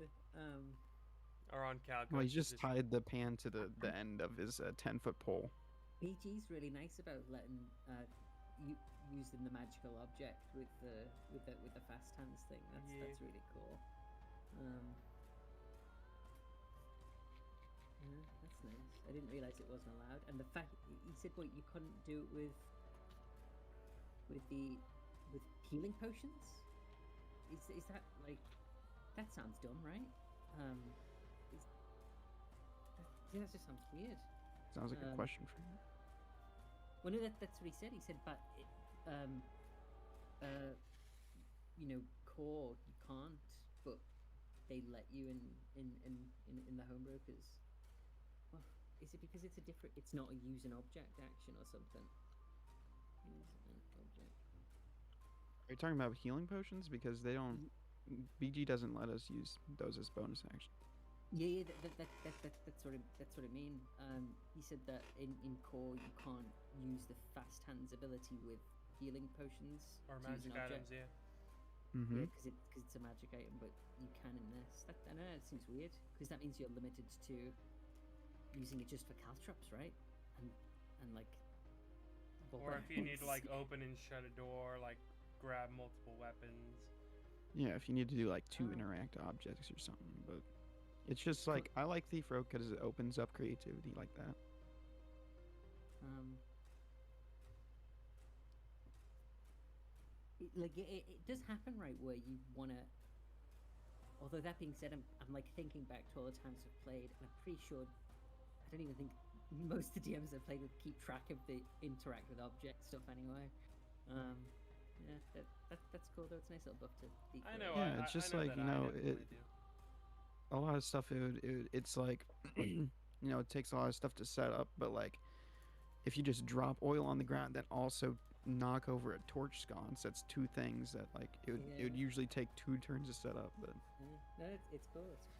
Or on Calco. Well, he just tied the pan to the end of his 10-foot pole. BG's really nice about letting using the magical object with the fast hands thing. That's really cool. Yeah, that's nice. I didn't realize it wasn't allowed, and the fact he said, "Well, you couldn't do it with healing potions? Is that like that sounds dumb, right? Is, that just sounds weird. Sounds like a Um, question for you. Well, no, that's what he said. He said, but core you can't, but they let you in the home brokers. Well, is it because it's a different? It's not a use an object action or something. Use an object. Are you talking about healing potions? Because they don't. BG doesn't let us use those as bonus action. Yeah, that's what I mean. He said that in core you can't use the fast hands ability with healing potions Or to use magic an object. items, yeah. Mm-hmm. Yeah, because it's a magic item, but you can in this. I know it seems weird because that means you're limited to using it just for caltrops, right? And like. Or if you need to like bullets. open and shut a door, like grab multiple weapons. Yeah, if you need to do like two Oh. interact objects or something, but it's just like I like Thief Rogue because it opens up creativity like that. It does happen, right? Where you wanna. Although that being said, I'm like thinking back to all the times I've played, and I'm pretty sure I don't even think most of the DMs I've played would keep track of the interact with object stuff anyway. Yeah, that's cool though. It's a nice little buff to Thief I Rogue. know. Yeah, it's just I know like, that you know, I definitely do. A lot of stuff it's like it takes a lot of stuff to set up, but like if you just drop oil on the ground then also knock over a torch sconce, that's two things that like it would Yeah. usually take 2 turns to set up, but No, it's cool. It's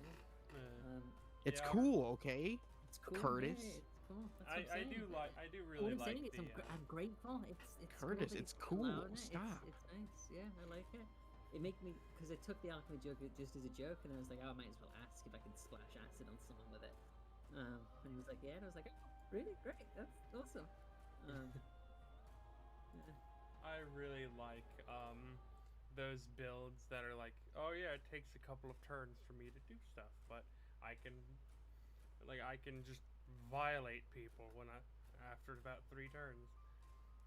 cool. it's Yeah, cool, okay? It's cool. Curtis. Yeah, it's cool. That's what I'm I saying. do What really I'm like saying is the. I'm grateful. It's Curtis, cool that it's he's cool. allowing it. Stop. It's nice. Yeah, I like it. It made me because I took the alchemy joke just as a joke, and I was like, oh, I might as well ask if I can splash acid on someone with it. And he was like, yeah, and I was like, oh, really great, that's awesome. Yeah. I really like those builds that are like, oh yeah, it takes a couple of turns for me to do stuff, but I can just violate people after about 3 turns,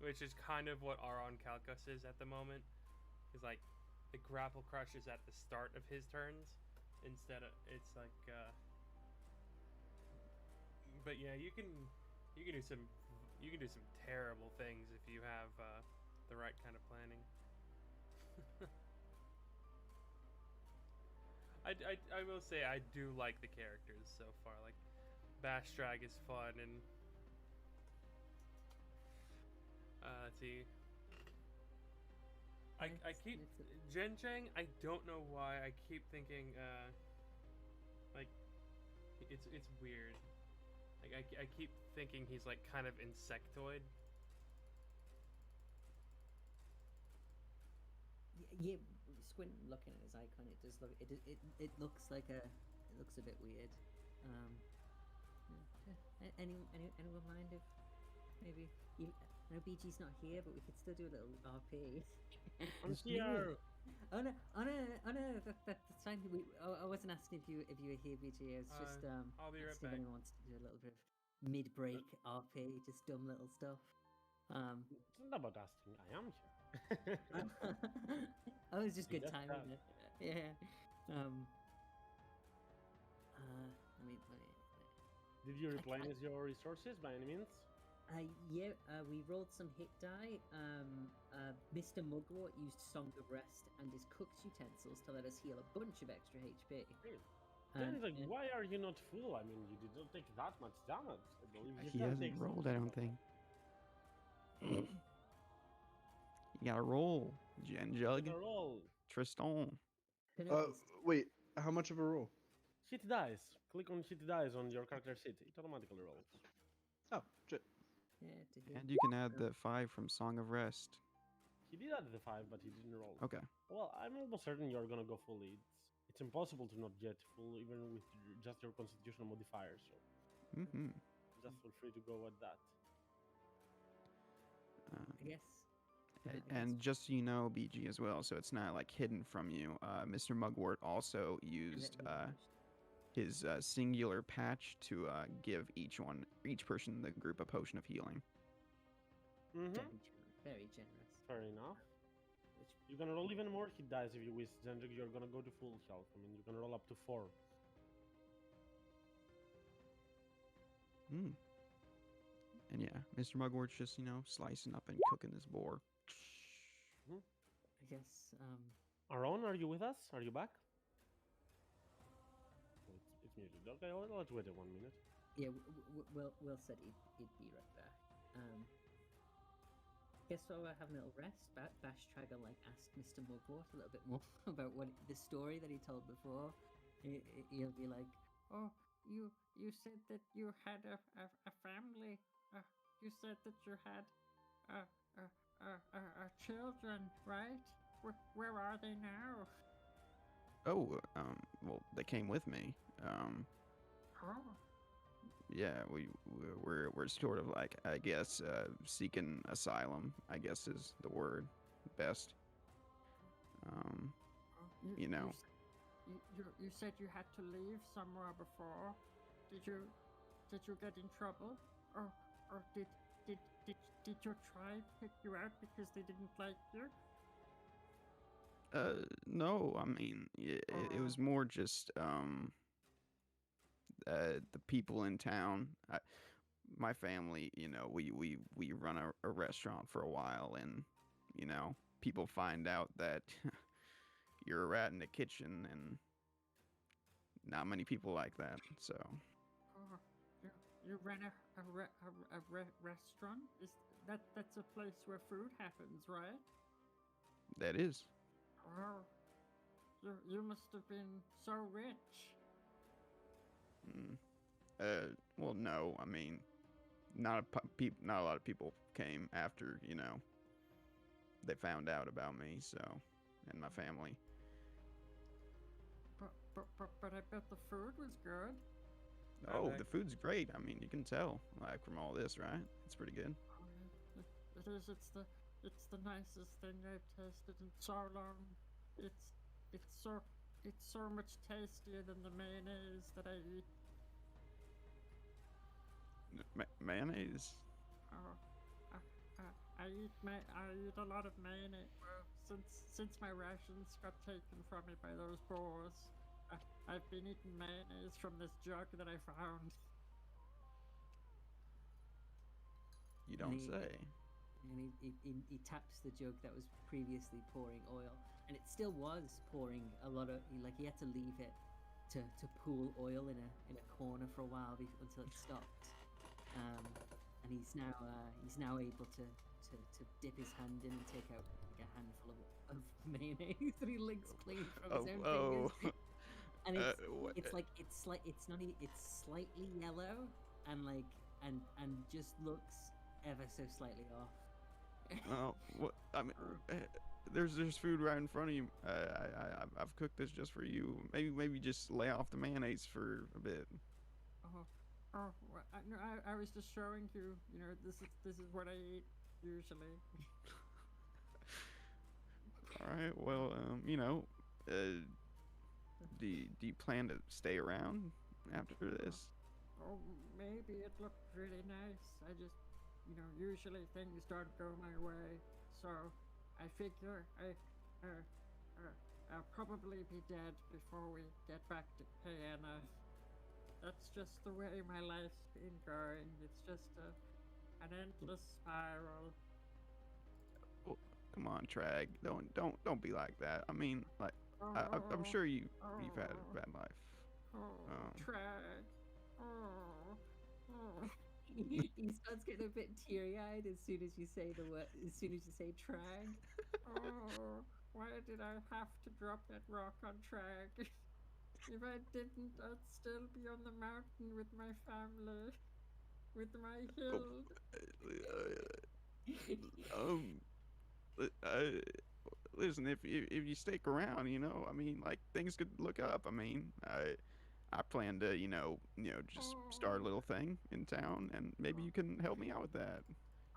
which is kind of what Aron Kalkos is at the moment. Is like the grapple crush is at the start of his turns instead of it's like. But yeah, you can do some terrible things if you have the right kind of planning. I will say I do like the characters so far. Like Bastrag is fun, and let's see. I keep Genchang. I don't know why I keep thinking like it's weird. Like I keep thinking he's like kind of insectoid. Yeah, squint looking at his icon, it does look it looks like it looks a bit weird. Anyone mind if maybe I know BG's not here, but we could still do a little RP. I'm here. Oh no, that's fine. I wasn't asking if you were here, BG. It's just I'll be right asking if back. anyone wants to do a little bit of mid-break RP, just dumb little stuff. It's not about asking. I am here. Oh, it was just good That's timing. that. Yeah. Let me. Did you replenish your resources by any means? We rolled some hit die. Mr. Mugwort used Song of Rest and his cook's utensils to let us heal a bunch of extra HP. Then, like, why are you not full? I mean, you did not take that much damage. I believe you He can hasn't take some rolled, I don't damage. think. You gotta roll, Gen Jug. Take a roll. Tristan. Wait, how much of a roll? Hit dice. Click on hit dice on your character sheet. It automatically rolls. Oh, shit. Yeah, to heal. And you can add the 5 from Song of Rest. He did add the 5, but he didn't roll. Okay. Well, I'm almost certain you're gonna go fully. It's impossible to not get full, even with just your constitutional modifier. So Mm-hmm. just feel free to go with that. I guess. And just so you know, BG as well, so it's not like hidden from you. Mr. Mugwort also used his singular patch to give each person in the group a potion of healing. Mm-hmm. Very generous. Fair enough. Which You can roll even more hit dice if you wish, Zendrik. You're gonna go to full health. I mean, you can roll up to 4. Hmm. And yeah, Mr. Mugwort's just, slicing up and cooking this boar. I guess. Aaron, are you with us? Are you back? Oh, it's muted. Okay, let's wait 1 minute. Yeah, Will said he'd be right back. Guess while we're having a little rest, Bash Trigger asked Mr. Mugwort a little bit more about what the story that he told before. He'll be like, Oh, you said that you had a family. You said that you had children, right? Where are they now? Oh, well, they came with me. Oh, Yeah, we're sort of like, I guess, seeking asylum, I guess is the word best. You know. You said you had to leave somewhere before. Did you get in trouble, or did your tribe pick you out because they didn't like you? No, I mean, it was more just, the people in town. My family, we run a restaurant for a while, and, people find out that you're a rat in the kitchen, and not many people like that, so. Oh, you ran a restaurant? That's a place where food happens, right? That is. Oh, you must have been so rich. Well, no, I mean, not not a lot of people came after, they found out about me, so, and my family. But I bet the food was good. Oh, Okay. the food's great. I mean, you can tell, from all this, right? It's pretty good. It is. It's the nicest thing I've tasted in so long. It's so much tastier than the mayonnaise that I eat. Mayonnaise. Oh, I eat a lot of mayonnaise. Well, since my rations got taken from me by those boars, I've been eating mayonnaise from this jug that I found. You don't he- say. and he taps the jug that was previously pouring oil, and it still was pouring a lot of. He had to leave it to pool oil in a corner for a while until it stopped. And he's now able to dip his hand in and take out a handful of mayonnaise that he licks clean from his own fingers. And it's slightly yellow and just looks ever so slightly off. Oh, what? I mean, there's food right in front of you. I've cooked this just for you. Maybe just lay off the mayonnaise for a bit. No, I was just showing you. This is what I eat usually. All right. Well, do you plan to stay around after this? Oh, maybe it looked really nice. I just, usually things don't go my way, so I figure I'll probably be dead before we get back to Vienna. That's just the way my life's been going. It's just an endless spiral. Oh, come on, Trag. Don't be like that. I mean, I'm sure you've had a bad life. Try. He starts getting a bit teary-eyed as soon as you say the word. As soon as you say "trag." Why did I have to drop that rock on Trag? If I didn't, I'd still be on the mountain with my family, with my hild. Listen, if you stick around, I mean, things could look up. I mean, I plan to, just start a little thing in town, and maybe you can help me out with that.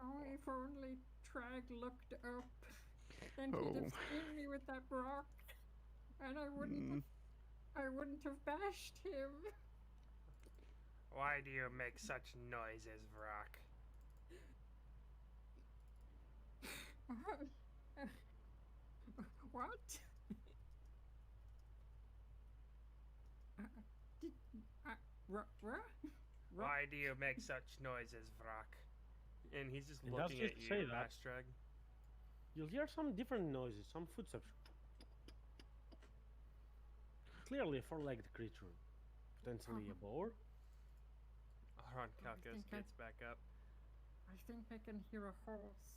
Oh, if only Trag looked up, then he'd have seen me with that rock, and I wouldn't have bashed him. Why do you make such noises, Vrock? What? Did what? Why do you make such noises, Vrak? And he's just And as looking you at you, say that- Bastrag. You'll hear some different noises, some footsteps. Clearly a four-legged creature. Potentially a boar. Aron I Kalkos think I- gets back up. I think I can hear a horse.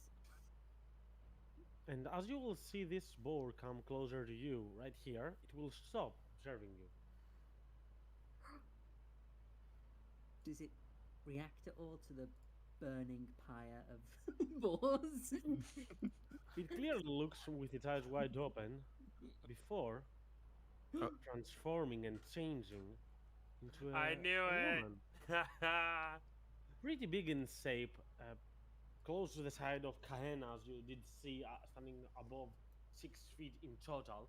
And as you will see this boar come closer to you, right here, it will stop observing you. Does it react at all to the burning pyre of boars? It clearly looks with its eyes wide open before transforming and changing into I knew a it. woman. Pretty big in shape, close to the side of Kahena, as you did see, standing above 6 feet in total,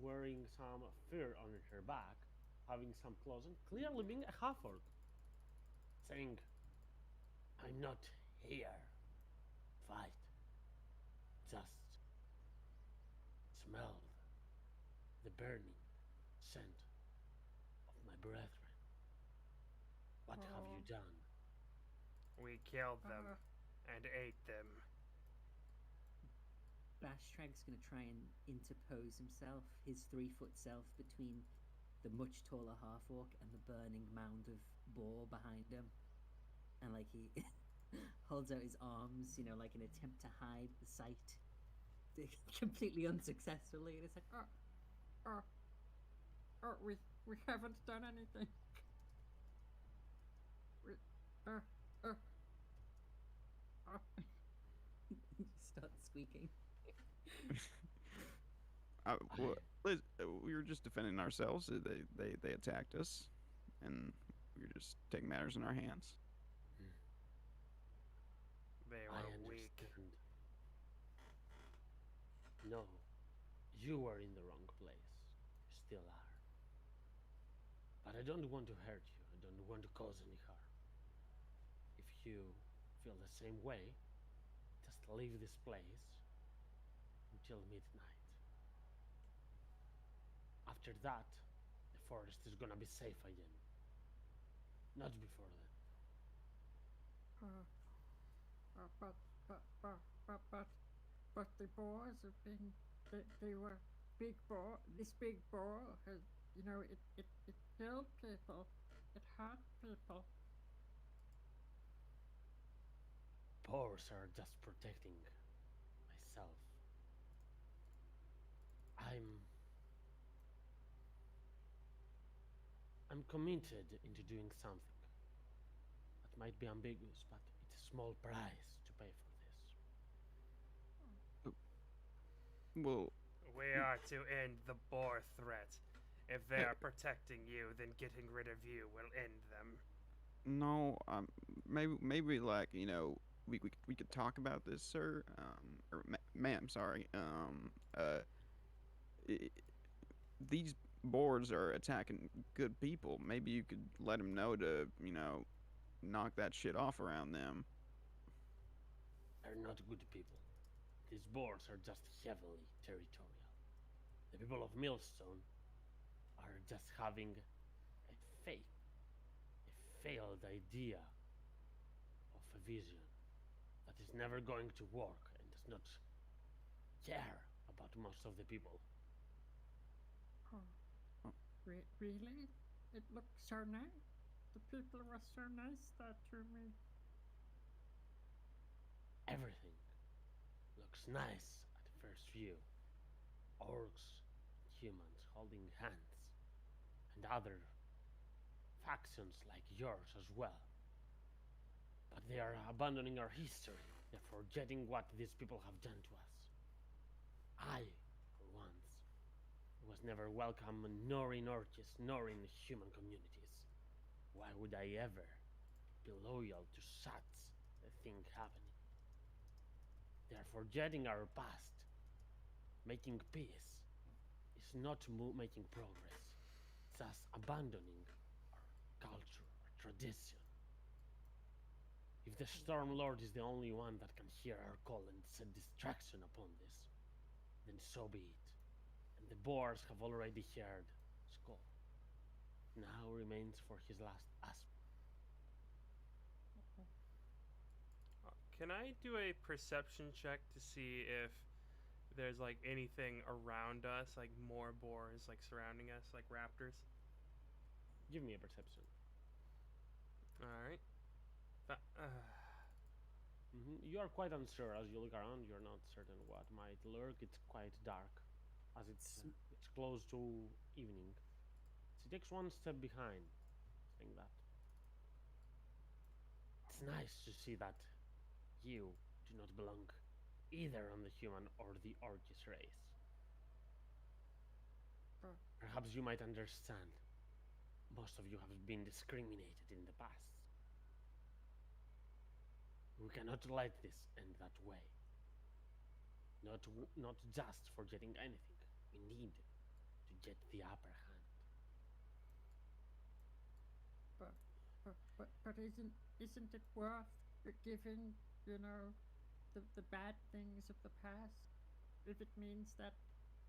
wearing some fur on her back, having some claws, and clearly being a half-orc, saying, "I'm not here. Fight. Just smell the burning scent of my brethren. What have you done?" We killed them Uh, and ate them. Bastrag's gonna try and interpose himself, his 3-foot self, between the much taller half orc and the burning mound of boar behind him. And like he holds out his arms, you know, like an attempt to hide the sight. Completely unsuccessfully, and it's like, we haven't done anything. We, he starts squeaking. Well, we were just defending ourselves. They attacked us, and we were just taking matters in our hands. They I were weak. understand. No, you were in the wrong place. You still are. But I don't want to hurt you. I don't want to cause any harm. If you feel the same way, just leave this place until midnight. After that, the forest is gonna be safe again. Not before then. But the boars have been. They were big boar. This big boar has, you know, it killed people. It hurt people. Boars are just protecting myself. I'm committed into doing something that might be ambiguous, but it's a small price to pay for this. Well, We are to end the boar threat. If they are protecting you, then getting rid of you will end them. no, maybe like we could talk about this, sir, or ma'am, sorry. I these boards are attacking good people. Maybe you could let them know to knock that shit off around them. They're not good people. These boars are just heavily territorial. The people of Millstone are just having a failed idea of a vision that is never going to work and does not care about most of the people. Really? It looked so nice. The people were so nice there to me. Everything looks nice at first view. Orcs, humans holding hands, and other factions like yours as well. But they are abandoning our history. They're forgetting what these people have done to us. I, for once, was never welcome nor in Orcus nor in human communities. Why would I ever be loyal to such a thing happening? They are forgetting our past. Making peace is not making progress. It's just abandoning our culture, our tradition. If the Storm Lord is the only one that can hear our call and set distraction upon this, then so be it. And the boars have already heard Skull. Now remains for his last aspect. Can I do a perception check to see if there's like anything around us, like more boars like surrounding us, like raptors? Give me a perception. All right. You are quite unsure as you look around. You're not certain what might lurk. It's quite dark, as it's close to evening. She takes one step behind, saying that it's nice to see that you do not belong either on the human or the Orcus race. Perhaps you might understand. Most of you have been discriminated in the past. We cannot let this end that way. Not just for getting anything. We need to get the upper hand. But isn't it worth forgiving, the bad things of the past? If it means that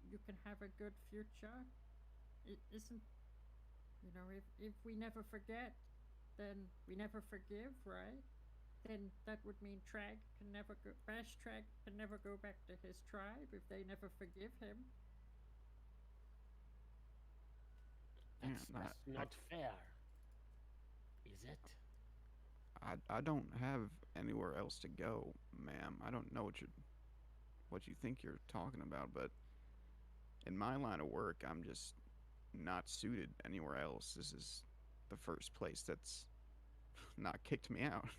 you can have a good future? It isn't, if we never forget, then we never forgive, right? Then that would mean Bash Trag can never go back to his tribe if they never forgive him. That's not fair, is it? I don't have anywhere else to go, ma'am. I don't know what you think you're talking about, but in my line of work, I'm just not suited anywhere else. This is the first place that's not kicked me out.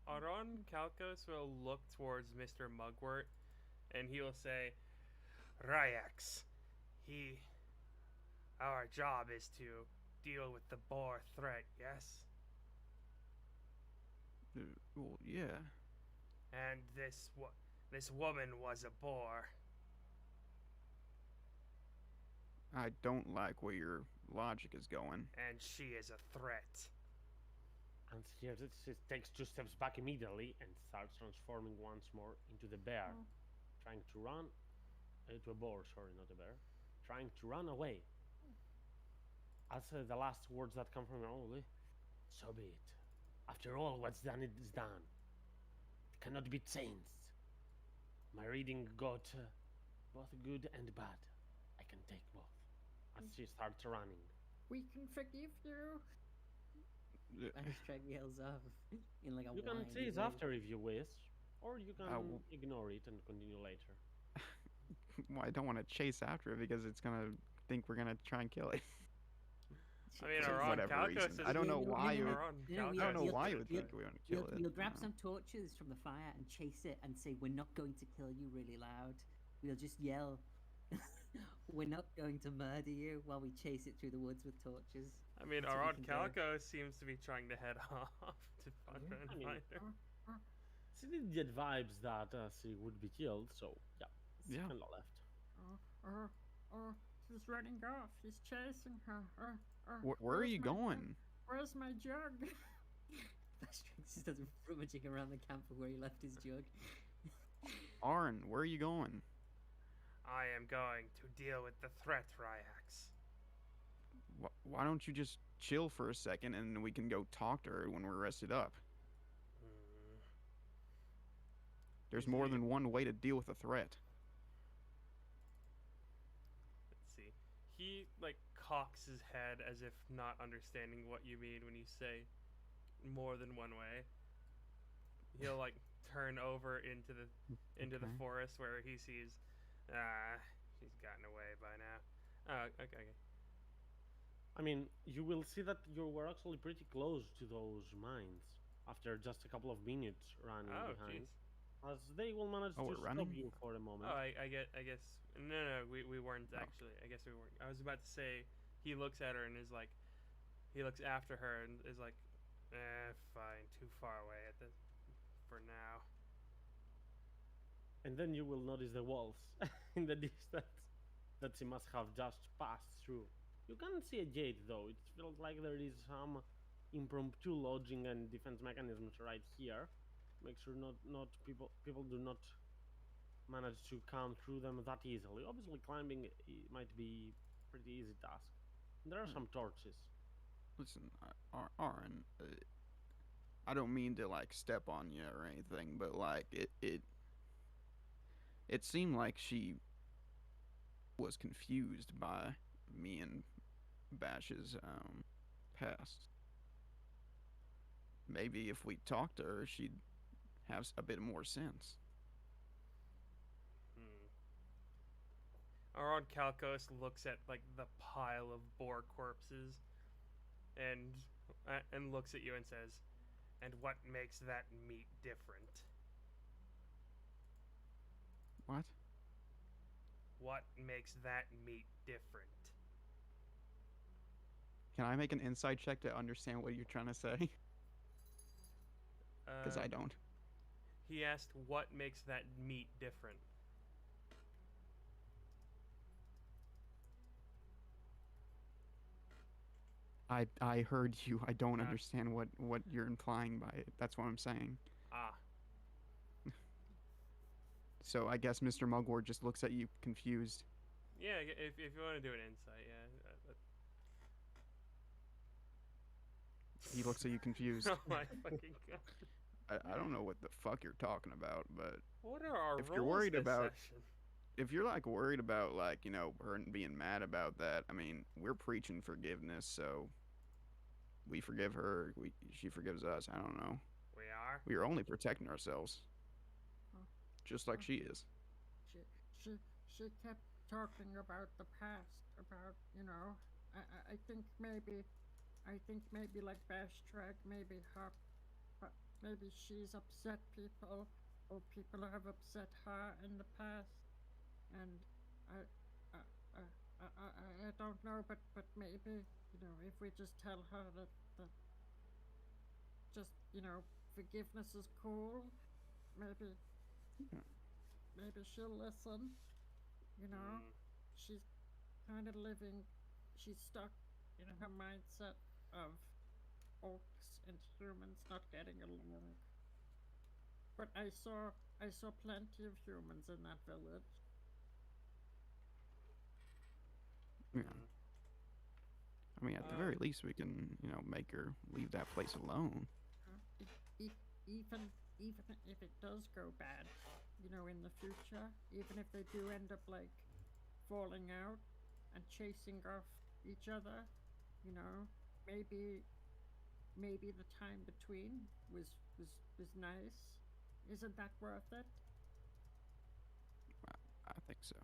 Aron Kalkos will look towards Mr. Mugwort, and he will say, Ryax, our job is to deal with the boar threat, yes? Well, yeah. And this woman was a boar. I don't like where your logic is going. And she is a threat. And here she takes 2 steps back immediately and starts transforming once more into the bear, trying to run, to a boar, sorry, not a bear, trying to run away. As the last words that come from her only, so be it. After all, what's done is done. It cannot be changed. My reading got both good and bad. I can take both. As she starts running. We can forgive you. Bash Trag yells off in like a You can whiny chase way. after if you wish, or you can ignore it and continue later. Well, I don't want to chase after it because it's gonna think we're gonna try and kill it. I mean, For Aron whatever Kalkos reason. is... I don't know why you would. Aron I don't know Kalkos- why you would think we want to kill it. You'll grab No. some torches from the fire and chase it and say, "We're not going to kill you," really loud. We'll just yell, "We're not going to murder you," while we chase it through the woods with torches. I mean, That's what we Aron can do. Kalkos seems to be trying to head off to find I mean, find her. She did get vibes that she would be killed, so yeah, it's Yeah. kind of left. He's running off. He's chasing her. Where are where's you my going? jug? Where's my jug? Bash Trag just starts rummaging around the camp of where he left his jug. Aaron, where are you going? I am going to deal with the threat, Ryax. Why don't you just chill for a second and we can go talk to her when we're rested up? There's more than one way to deal with a threat. Let's see. He like cocks his head as if not understanding what you mean when you say more than one way. He'll like turn over into the Okay. forest where he sees she's gotten away by now. Okay. I mean, you will see that you were actually pretty close to those mines after just a couple of minutes running Oh, behind. jeez. As they will manage Oh, to we're stop running? you for a moment. Oh, I guess. No, we weren't Oh. actually. I guess we weren't. I was about to say, he looks at her and is like, he looks after her and is like, fine, too far away for now. And then you will notice the walls in the distance that she must have just passed through. You can't see a gate though. It feels like there is some impromptu lodging and defense mechanisms right here. Make sure not people do not manage to come through them that easily. Obviously, climbing might be pretty easy task. There are some torches. Listen, Aaron, I don't mean to like step on you or anything, but like it seemed like she was confused by me and Bash's past. Maybe if we talked to her, she'd have a bit more sense. Aron Kalkos looks at like the pile of boar corpses, and looks at you and says, "And what makes that meat different? What? What makes that meat different?" Can I make an insight check to understand what you're trying to say? Because I don't. He asked, "What makes that meat different?" I heard you. I don't Ah. understand what you're implying by it. That's what I'm saying. Ah, So I guess Mr. Mugwort just looks at you confused. yeah. If you want to do an insight, yeah. He looks at you confused. Oh my fucking god! I don't know what the fuck you're talking about, but What are our if roles you're worried this about session? if you're like worried about like, you know, her being mad about that, I mean, we're preaching forgiveness, so we forgive her, she forgives us. I don't know. We are. We are only protecting ourselves. Oh. Just like she is. She she she kept talking about the past, about I think maybe like Bash Track, maybe her, maybe she's upset people, or people have upset her in the past, and I I I I don't know, but maybe if we just tell her that just forgiveness is cool, maybe Yeah. maybe she'll listen. You know, she's kind of living, she's stuck in her mindset of orcs and humans not getting along. But I saw plenty of humans in that village. Yeah. I mean, at the very least, we can, you know, make her leave that place alone. Even if it does go bad, in the future, even if they do end up like falling out and chasing off each other, maybe the time between was nice. Isn't that worth it? I think so.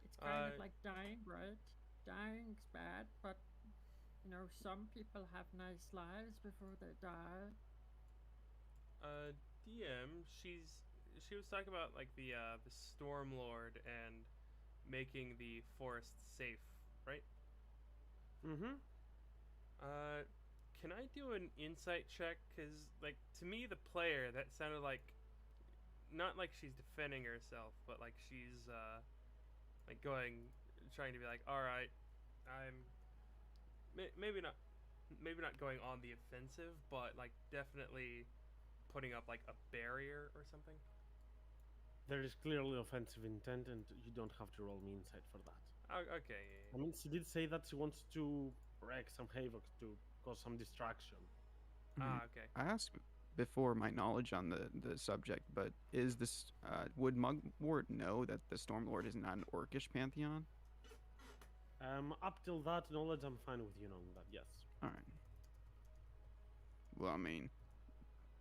It's kind of like dying, right? Dying's bad, but some people have nice lives before they die. DM, she was talking about like the Storm Lord and making the forest safe, right? Mm-hmm. Can I do an insight check? Cause like to me, the player, that sounded like not like she's defending herself, but like she's like trying to be like, all right, I'm maybe not going on the offensive, but like definitely putting up like a barrier or something. There is clearly offensive intent, and you don't have to roll me insight for that. Oh, okay. Yeah. I mean, she did say that she wants to wreak some havoc to cause some distraction. Okay. I asked before my knowledge on the subject, but is this would Mugwort know that the Stormlord is not an orcish pantheon? Up till that knowledge, I'm fine with you knowing that. Yes. All right. Well, I mean,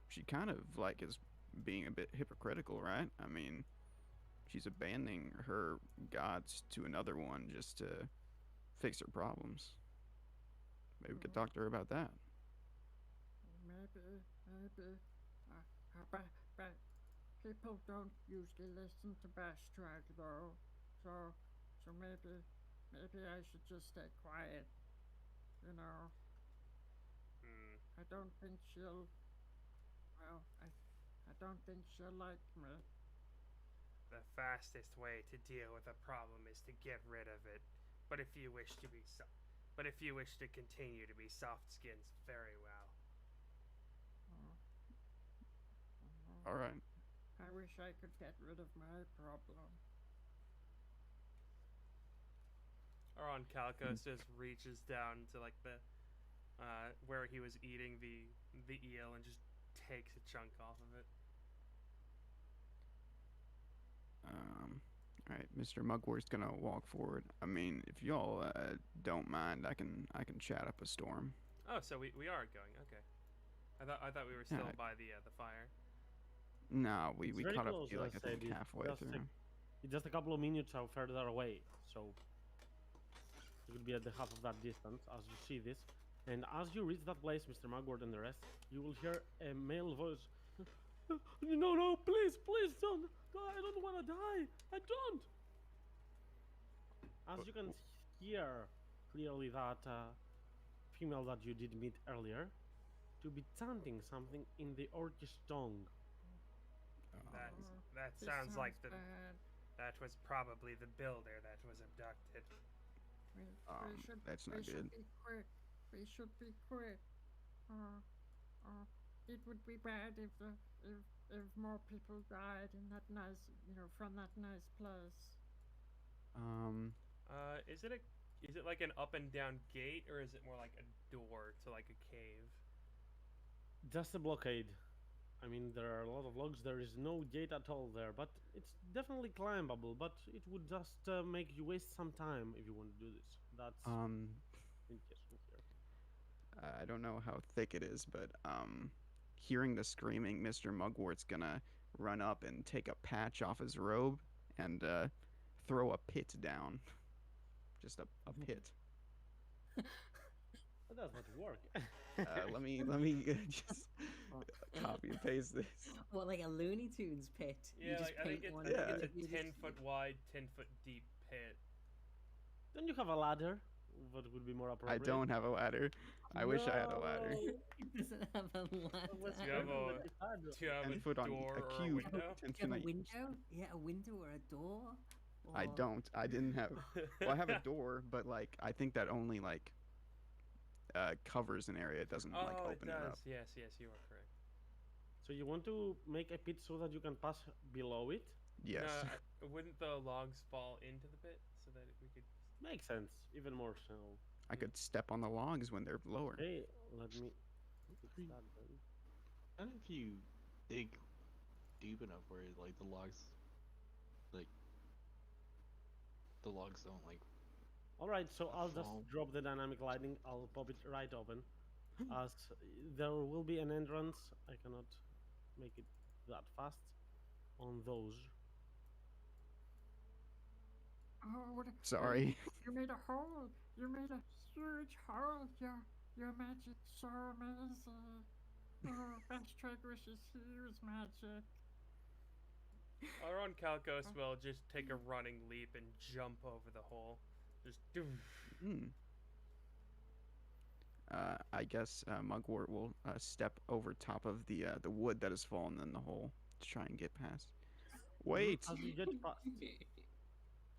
she kind of like is being a bit hypocritical, right? I mean, she's abandoning her gods to another one just to fix her problems. Maybe we could talk to her about that. Maybe. But people don't usually listen to Bash Track though, so maybe I should just stay quiet. I don't think she'll. Well, I don't think she'll like me. The fastest way to deal with a problem is to get rid of it. But if you wish to continue to be soft skins, very well. All right. I wish I could get rid of my problem. Aron Calcos just reaches down to like the where he was eating the eel and just takes a chunk off of it. All right, Mr. Mugwort's gonna walk forward. I mean, if y'all don't mind, I can chat up a storm. Oh, so we are going. Okay. I thought we were Yeah, still by the fire. No, we It's we very caught up close, to you, like, I I think said. halfway Just through. it's just a couple of minutes out further away, so you will be at the half of that distance as you see this. And as you reach that place, Mr. Mugwort and the rest, you will hear a male voice. No, no, please, please don't. I don't want to die. I don't. As you can hear clearly that female that you did meet earlier to be chanting something in the Orcish tongue. That This sounds like bad. that was probably the builder that was abducted. That's We not should good. be quick. We should be quick. It would be bad if more people died in that nice, from that nice place. Is it like an up and down gate, or is it more like a door to like a cave? Just a blockade. I mean, there are a lot of logs. There is no gate at all there, but it's definitely climbable. But it would just make you waste some time if you want to do this. That's interesting here. I don't know how thick it is, but hearing the screaming, Mr. Mugwort's gonna run up and take a patch off his robe and throw a pit down. Just a pit. That does not work. Let me just copy and paste this. What, like a Looney Tunes pit? You Yeah, just like I think paint one I of think them, it's you a just- 10-foot wide, 10-foot deep pit. Don't you have a ladder? What would be more I appropriate? don't have a ladder. I wish I had a ladder. He doesn't have a ladder. was Do you have certain a- that you had. Do you have 10 a foot on door a or a cube. window? 10 Do you have foot a on- window? Yeah, a window or a door? I Or- don't. I didn't have. Well, I have a door, but like I think that only like covers an area. It doesn't Oh, like it open it does. up. Yes, you are correct. So you want to make a pit so that you can pass below it? Yes. Wouldn't the logs fall into the pit so that we could? Makes sense. Even more so. I could step on the logs when they're lower. Hey, let me fix that then. And if you dig deep enough where like the logs don't like. Alright, so I'll just Fall. drop the dynamic lighting. I'll pop it right open. As there will be an entrance. I cannot make it that fast on those. Oh, what a, Sorry. You made a hole. You made a huge hole. Your magic's so amazing. Oh, Backtrack wishes he was magic. Aron Calcos will just take a running leap and jump over the hole. Just doof. Hmm. I guess Mugwort will step over top of the wood that has fallen in the hole to try and get past. Wait. As you get past,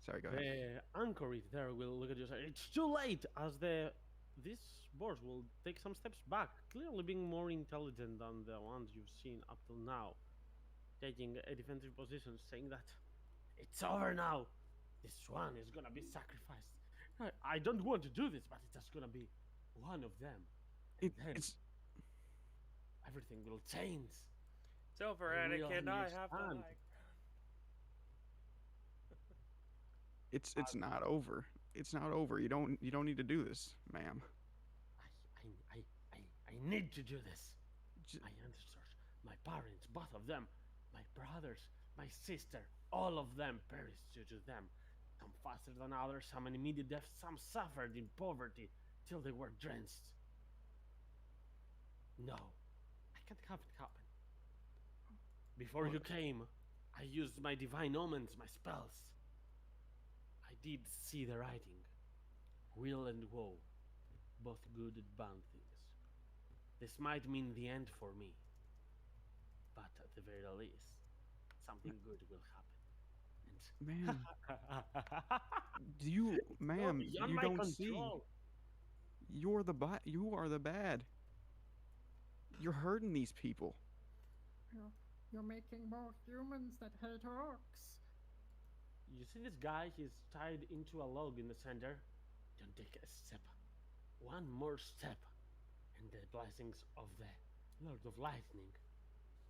Sorry. Go ahead. the anchorage there will look at you and say, "It's too late!" As this board will take some steps back, clearly being more intelligent than the ones you've seen up till now. Taking a defensive position, saying that it's over now. This one is gonna be sacrificed. I don't want to do this, but it's just gonna be one of them. And then It's everything will change. It's over, I will Anakin. I have the understand. high it's not over. It's not over. You don't need to do this, ma'am. I need to do this. J- My ancestors, my parents, both of them, my brothers, my sister, all of them perished due to them. Some faster than others, some in immediate death, some suffered in poverty till they were drenched. No, I can't have it happen. Before you came, I used my divine omens, my spells. I did see the writing. Will and woe, both good and bad things. This might mean the end for me, but at the very least, something good will happen. Ma'am, And ma'am, beyond you my don't see. control. You are the bad. You're hurting these people. You're making more humans that hate orcs. You see this guy? He's tied into a log in the center. Don't take a step. One more step, and the blessings of the Lord of Lightning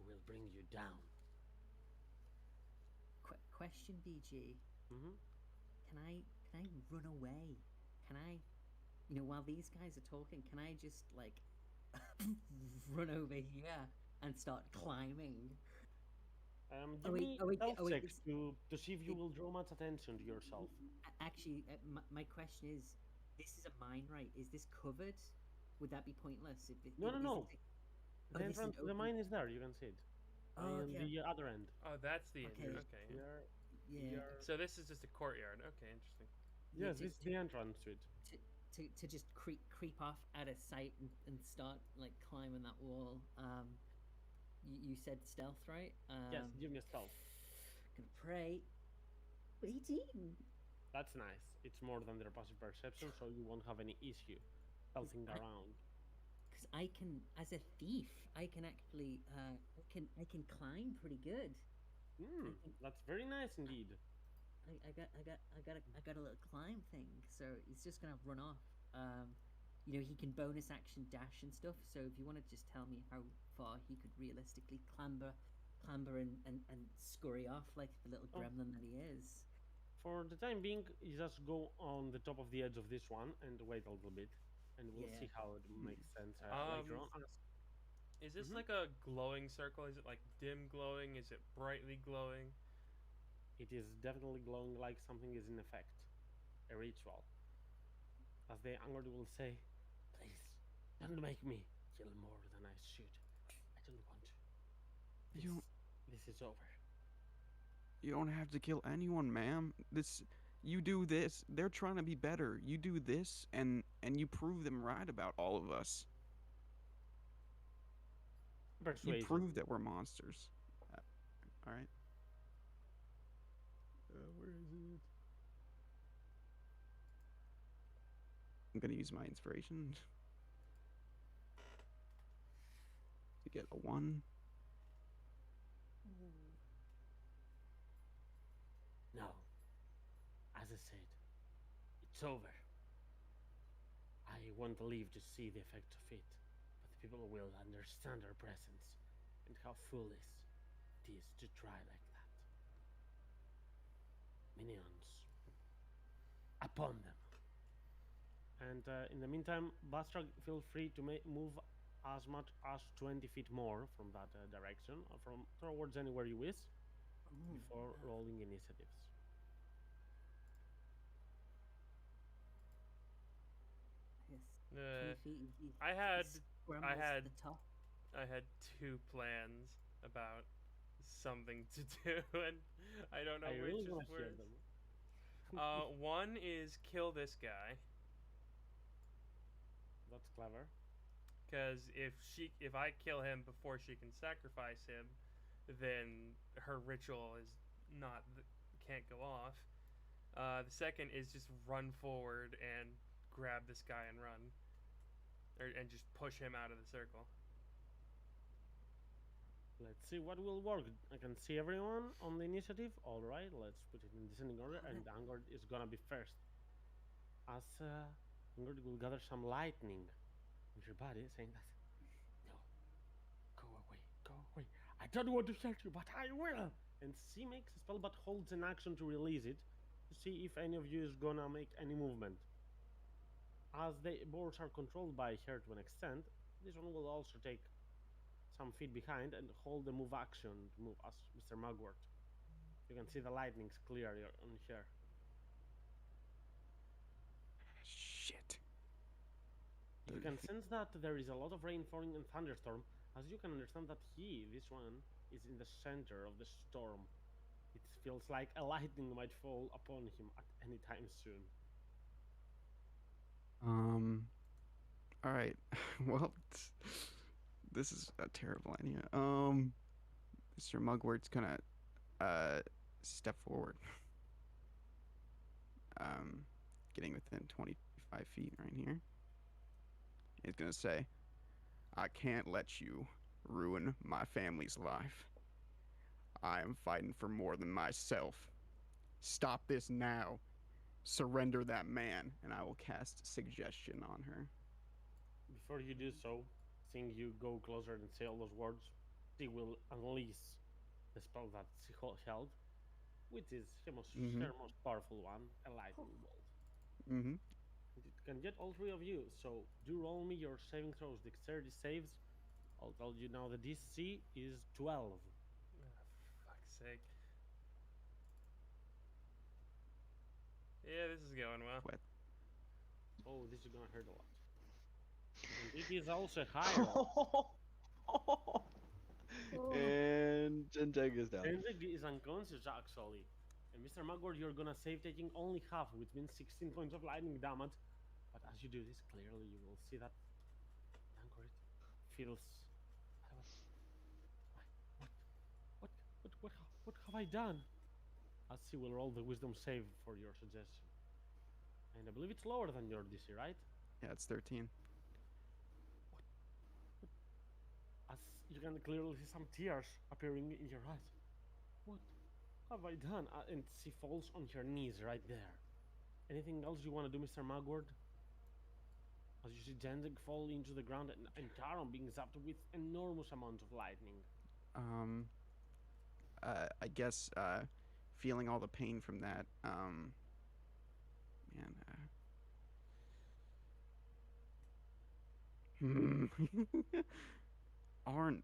will bring you down. Question, BG. Mm-hmm. Can I run away? Can I, while these guys are talking, can I just like run over here and start climbing? Give me stealth oh wait. check to see if you will draw much attention to yourself. Actually, my question is, this is a mine, right? Is this covered? Would that be pointless? No, no, no. Oh, The this is entrance to the open. mine is there. You can see it. Oh, On okay. the other end. Oh, that's the Okay. entrance. Okay. We Yeah. are. Yeah. So this is just a courtyard. Okay, interesting. Yeah, Yes, this is the entrance to it. to just creep off out of sight and start like climbing that wall. You said stealth, right? Yes, give me a stealth. Gonna pray. 18. That's nice. It's more than their passive perception, so you won't have any issue stealthing around. Because I can, as a thief, I can actually, I can climb pretty good. That's very nice indeed. I got a little climb thing, so he's just gonna run off. He can bonus action dash and stuff. So if you want to just tell me how far he could realistically clamber and scurry off like the little gremlin that he is. For the time being, you just go on the top of the edge of this one and wait a little bit, and we'll see how it makes sense later on. Is this like a glowing circle? Is it like dim glowing? Is it brightly glowing? It is definitely glowing like something is in effect. A ritual. As the Angard will say, please, don't make me kill more than I should. I don't want to. This is over. You don't have to kill anyone, ma'am. You do this. They're trying to be better. You do this, and you prove them right about all of us. Persuasion. You prove that we're monsters. All right. Where is it? I'm gonna use my inspiration to get a 1. No. As I said, it's over. I won't leave to see the effect of it, but the people will understand our presence and how foolish it is to try like that. Minions, upon them. And in the meantime, Bastrag, feel free to move as much as 20 feet more from that direction, or from towards anywhere you wish, before rolling initiatives. Yes. 20 feet. I had the top. I had 2 plans about something to do, and I don't know I which really is want to hear worse. them. One is kill this guy. That's clever. Because if I kill him before she can sacrifice him, then her ritual is can't go off. The second is just run forward and grab this guy and run, and just push him out of the circle. Let's see what will work. I can see everyone on the initiative. All right, let's put it in descending order, and Angard is gonna be first. As Angard will gather some lightning on your body, saying that, no, go away. I don't want to hurt you, but I will. And she makes a spell, but holds an action to release it, to see if any of you is gonna make any movement. As the boards are controlled by her to an extent, this one will also take some feet behind and hold the move action to move as Mr. Mugwort. You can see the lightning's clearly on here. Shit. You can sense that there is a lot of rain falling and thunderstorm, as you can understand that this one, is in the center of the storm. It feels like a lightning might fall upon him at any time soon. All right. Well, this is a terrible idea. Mr. Mugwort's gonna step forward. Getting within 25 feet right here. He's gonna say, I can't let you ruin my family's life. I am fighting for more than myself. Stop this now. Surrender that man, and I will cast Suggestion on her. Before you do so, seeing you go closer and say all those words, she will unleash the spell that she held, which is her most powerful one, a lightning bolt. Mm-hmm. And it can get all three of you, so do roll me your saving throws, dexterity saves. I'll tell you now the DC is 12. For fuck's sake. Yeah, this is going well. What? Oh, this is gonna hurt a lot. And it is also higher. And Jenteg is down. Hendrik is unconscious actually. And Mr. Magor, you're gonna save taking only half, which means 16 points of lightning damage. But as you do this, clearly you will see that Dankor feels. What have I done? As she will roll the wisdom save for your suggestion. And I believe it's lower than your DC, right? Yeah, it's 13. As you can clearly see some tears appearing in your eyes. What have I done? And she falls on her knees right there. Anything else you want to do, Mr. Magward? As you see Jendrik fall into the ground and Taron being zapped with enormous amounts of lightning. I guess, feeling all the pain from that, man,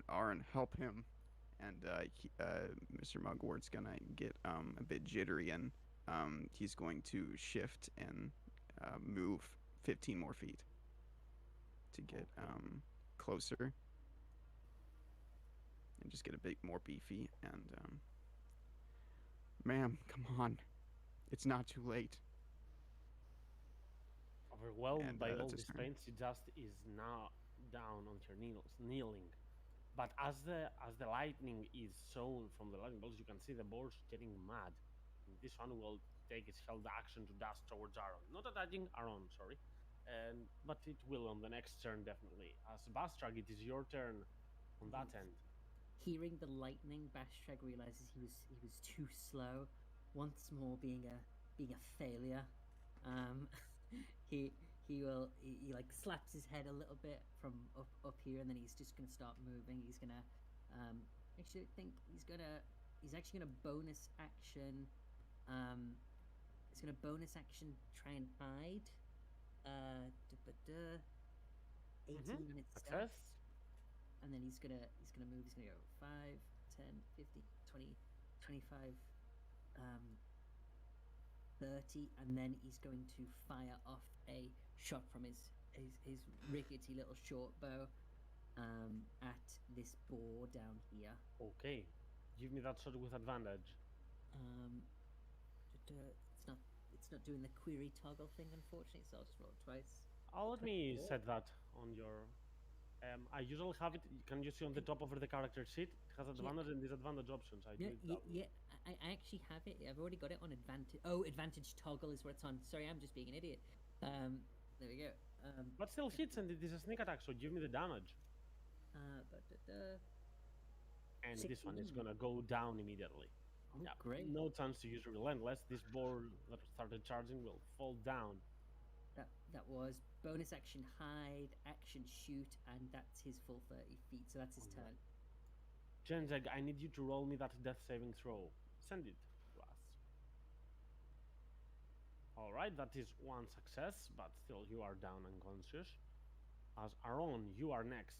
Arn, help him. And, Mr. Mugwort's gonna get, a bit jittery, and, he's going to shift and, move 15 more feet to get, closer. And just get a bit more beefy, and, ma'am, come on. It's not too late. Overwhelmed And, by that's all his this turn. pain, she just is now down on her kneeling. But as the lightning is sown from the lightning bolts, you can see the boars getting mad. And this one will take its held action to dash towards Aaron. Not attacking Aaron, sorry. But it will on the next turn, definitely. As Bastrag, it is your turn on that end. Hearing the lightning, Bastrag realizes he was too slow. Once more, being a failure. He like slaps his head a little bit from up here, and then he's just gonna start moving. He's gonna actually think he's actually gonna bonus action. He's gonna bonus action try and hide. 18 minutes Success. and then he's gonna move. He's gonna go 5, 10, 15, 20, 25, 30, and then he's going to fire off a shot from his rickety little short bow at this boar down here. Okay. Give me that shot with advantage. It's not doing the query toggle thing, unfortunately, so I'll just roll it twice. Let me set that on your. I usually have it. Can you see on the top over the character sheet? It has advantage and disadvantage options. I actually have it. I've already got it on advantage. Oh, advantage toggle is where it's on. Sorry, I'm just being an idiot. There we go. But still hits, and it is a sneak attack, so give me the damage. And 16. this one is gonna go down immediately. Oh, great. No chance to use Relentless. This boar that started charging will fall down. That was bonus action hide, action shoot, and that's his full 30 feet, so that's his turn. Jenzeg, I need you to roll me that death saving throw. Send it to us. Alright, that is one success, but still you are down unconscious. As Aaron, you are next.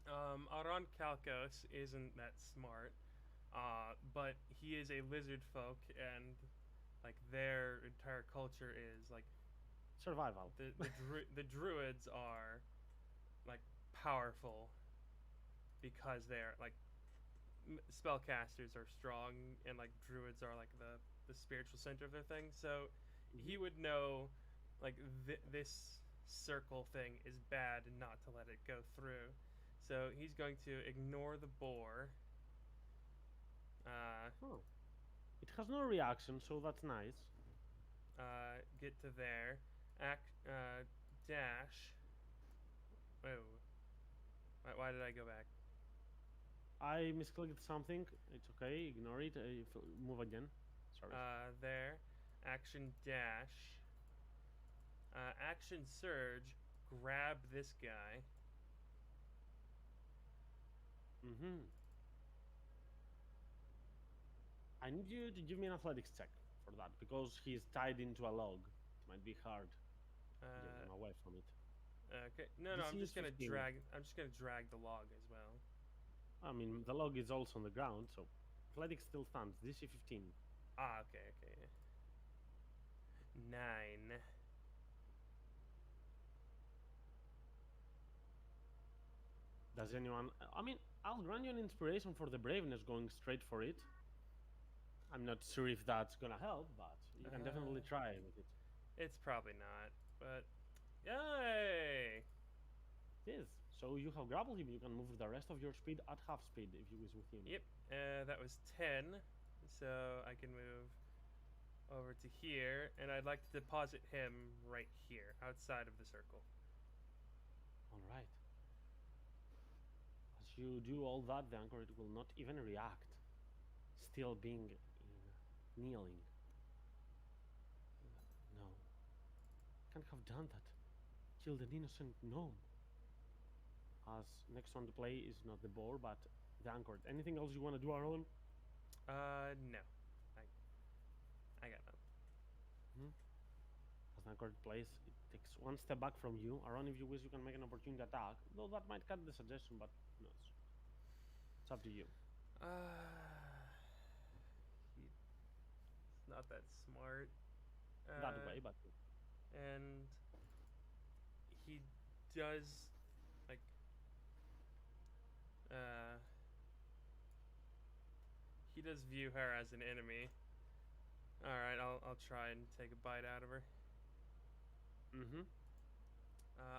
Aron Kalkos isn't that smart, but he is a lizard folk, and like their entire culture is like Survival. The druids are like powerful because they're like spellcasters are strong, and like druids are like the spiritual center of their thing. So he would know like this circle thing is bad and not to let it go through. So he's going to ignore the boar. It has no reaction, so that's nice. Get to there. Dash. Oh. Why did I go back? I misclicked something. It's okay. Ignore it. Move again. Sorry. There. Action dash. Action surge. Grab this guy. Mm-hmm. I need you to give me an athletics check for that because he's tied into a log. It might be hard to get him away from it. Okay. No, DC I'm is just gonna 15. drag. I'm just gonna drag the log as well. I mean, the log is also on the ground, so athletics still stands. DC 15. Ah, okay. 9. Does anyone? I mean, I'll grant you an inspiration for the braveness going straight for it. I'm not sure if that's gonna help, but you can definitely try with it. It's probably not, but yay! It is. So you have grappled him. You can move the rest of your speed at half speed if you wish with him. Yep. That was 10, so I can move over to here, and I'd like to deposit him right here, outside of the circle. All right. As you do all that, the anchorite will not even react, still being kneeling. No. Can't have done that. Killed an innocent gnome. As next on the play is not the boar, but the anchorite. Anything else you want to do, Arlen? No. I got nothing. As the anchorite plays, it takes one step back from you. Aaron, if you wish, you can make an opportunity attack. Though that might cut the suggestion, but who knows? It's up to you. He's not that smart. That way, but And he does like he does view her as an enemy. All right, I'll try and take a bite out of her.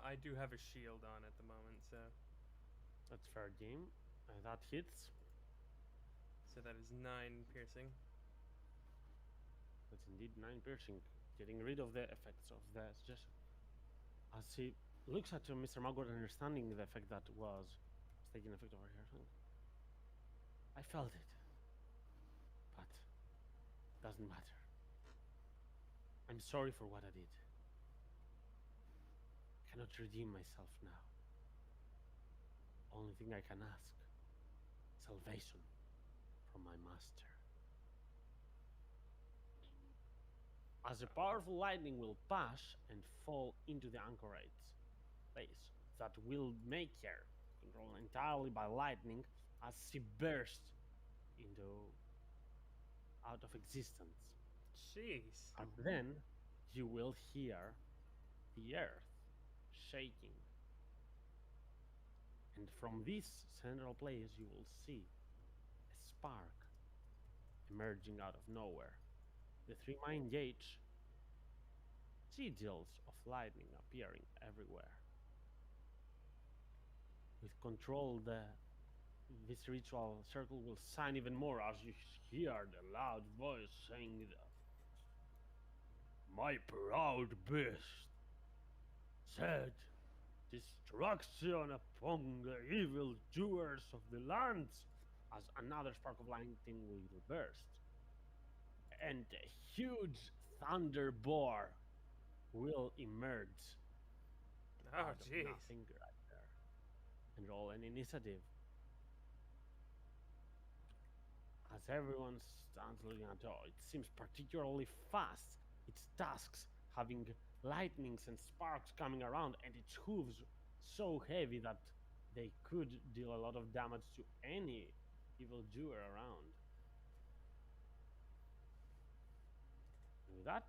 I do have a shield on at the moment, so that's fair game. That hits. that is 9 piercing. That's indeed 9 piercing, getting rid of the effects of the suggestion. As he looks at Mr. Magward, understanding the effect that was taking effect over here. I felt it, but doesn't matter. I'm sorry for what I did. Cannot redeem myself now. Only thing I can ask, salvation from my master. As a powerful lightning will pass and fall into the anchorite's place, that will make her controlled entirely by lightning as she bursts into out of existence. Jeez. And then you will hear the earth shaking. And from this central place you will see a spark emerging out of nowhere. The 3 main gates, sigils of lightning appearing everywhere. With control, this ritual circle will shine even more as you hear the loud voice saying that my proud beast said destruction upon the evil doers of the lands, as another spark of lightning will burst. And a huge thunder boar will emerge Oh, out of jeez. nothing right there. And roll an initiative. As everyone stands looking at it, it seems particularly fast. Its tusks having lightnings and sparks coming around, and its hooves so heavy that they could deal a lot of damage to any evildoer around. And with that,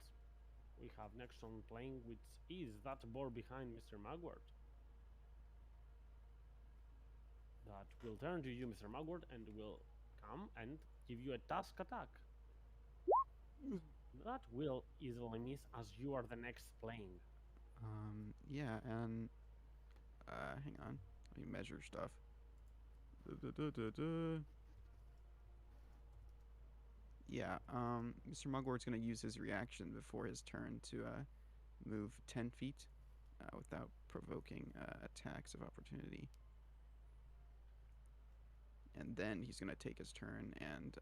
we have next on playing, which is that boar behind Mr. Magward. That will turn to you, Mr. Magward, and will come and give you a task attack. That will easily miss, as you are the next playing. Yeah, and hang on. Let me measure stuff. Yeah, Mr. Mugwort's gonna use his reaction before his turn to move 10 feet without provoking attacks of opportunity. and then he's gonna take his turn. And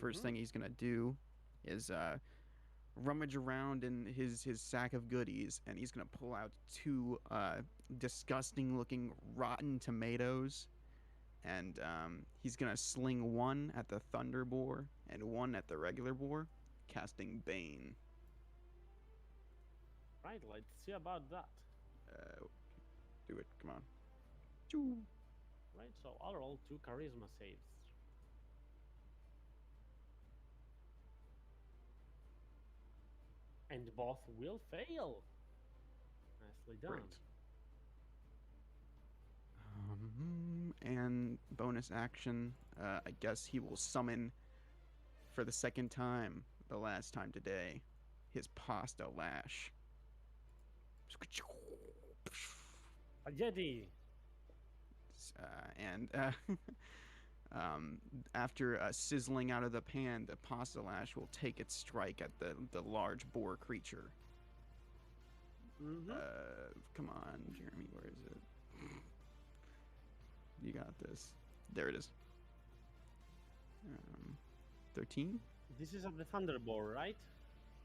first Mhm. thing he's gonna do is rummage around in his sack of goodies, and he's gonna pull out two disgusting looking rotten tomatoes, and he's gonna sling one at the thunder boar and one at the regular boar, casting Bane. Right, let's see about that. Do it, come on. Choo. Right, so I'll roll 2 charisma saves. And both will fail. Nicely done. Great. And bonus action, I guess he will summon for the second time, the last time today, his pasta lash. Spaghetti! And after sizzling out of the pan, the pasta lash will take its strike at the large boar creature. Mm-hmm. Come on, Jeremy, where is it? You got this. There it is. 13? This is of the Thunderbolt, right?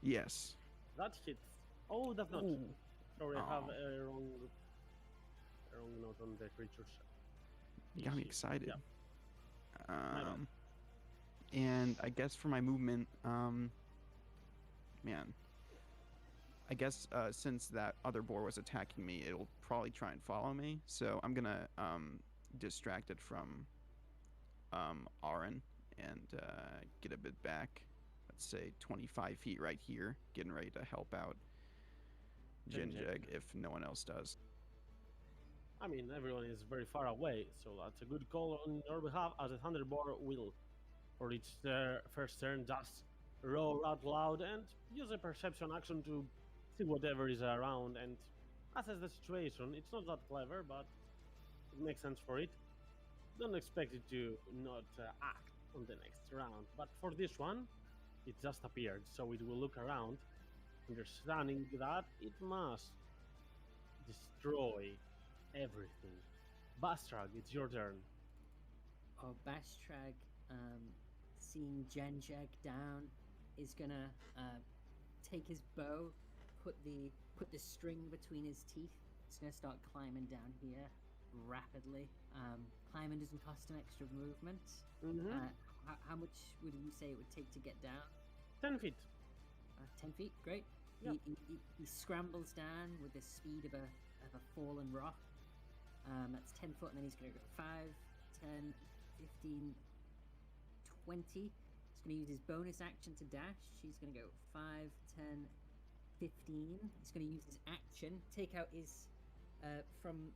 Yes. That hits. Oh, that's not. Ooh. Sorry, I have Aw. a wrong note on the creatures. You got me PC. excited. Yeah. bad. And I guess for my movement, man, I guess since that other boar was attacking me, it'll probably try and follow me. So I'm gonna distract it from Aaron and get a bit back. Let's say 25 feet right here, getting ready to help out Jinjeg if no one else does. I mean, everyone is very far away, so that's a good call on your behalf, as the Thunderbolt will, for its first turn, just roar out loud and use a perception action to see whatever is around and assess the situation. It's not that clever, but it makes sense for it. Don't expect it to not act on the next round, but for this one, it just appeared, so it will look around, understanding that it must destroy everything. Bastrag, it's your turn. Oh, Bastrag, seeing Genjag down, is gonna take his bow, put the string between his teeth. He's gonna start climbing down here rapidly. Climbing doesn't cost him extra movement. Mm-hmm. How much would you say it would take to get down? 10 feet. 10 feet, great. Yep. He scrambles down with the speed of a fallen rock. That's 10 foot, and then he's going to go 5, 10, 15, 20. He's going to use his bonus action to dash. He's going to go 5, 10, 15. He's going to use his action, take out his from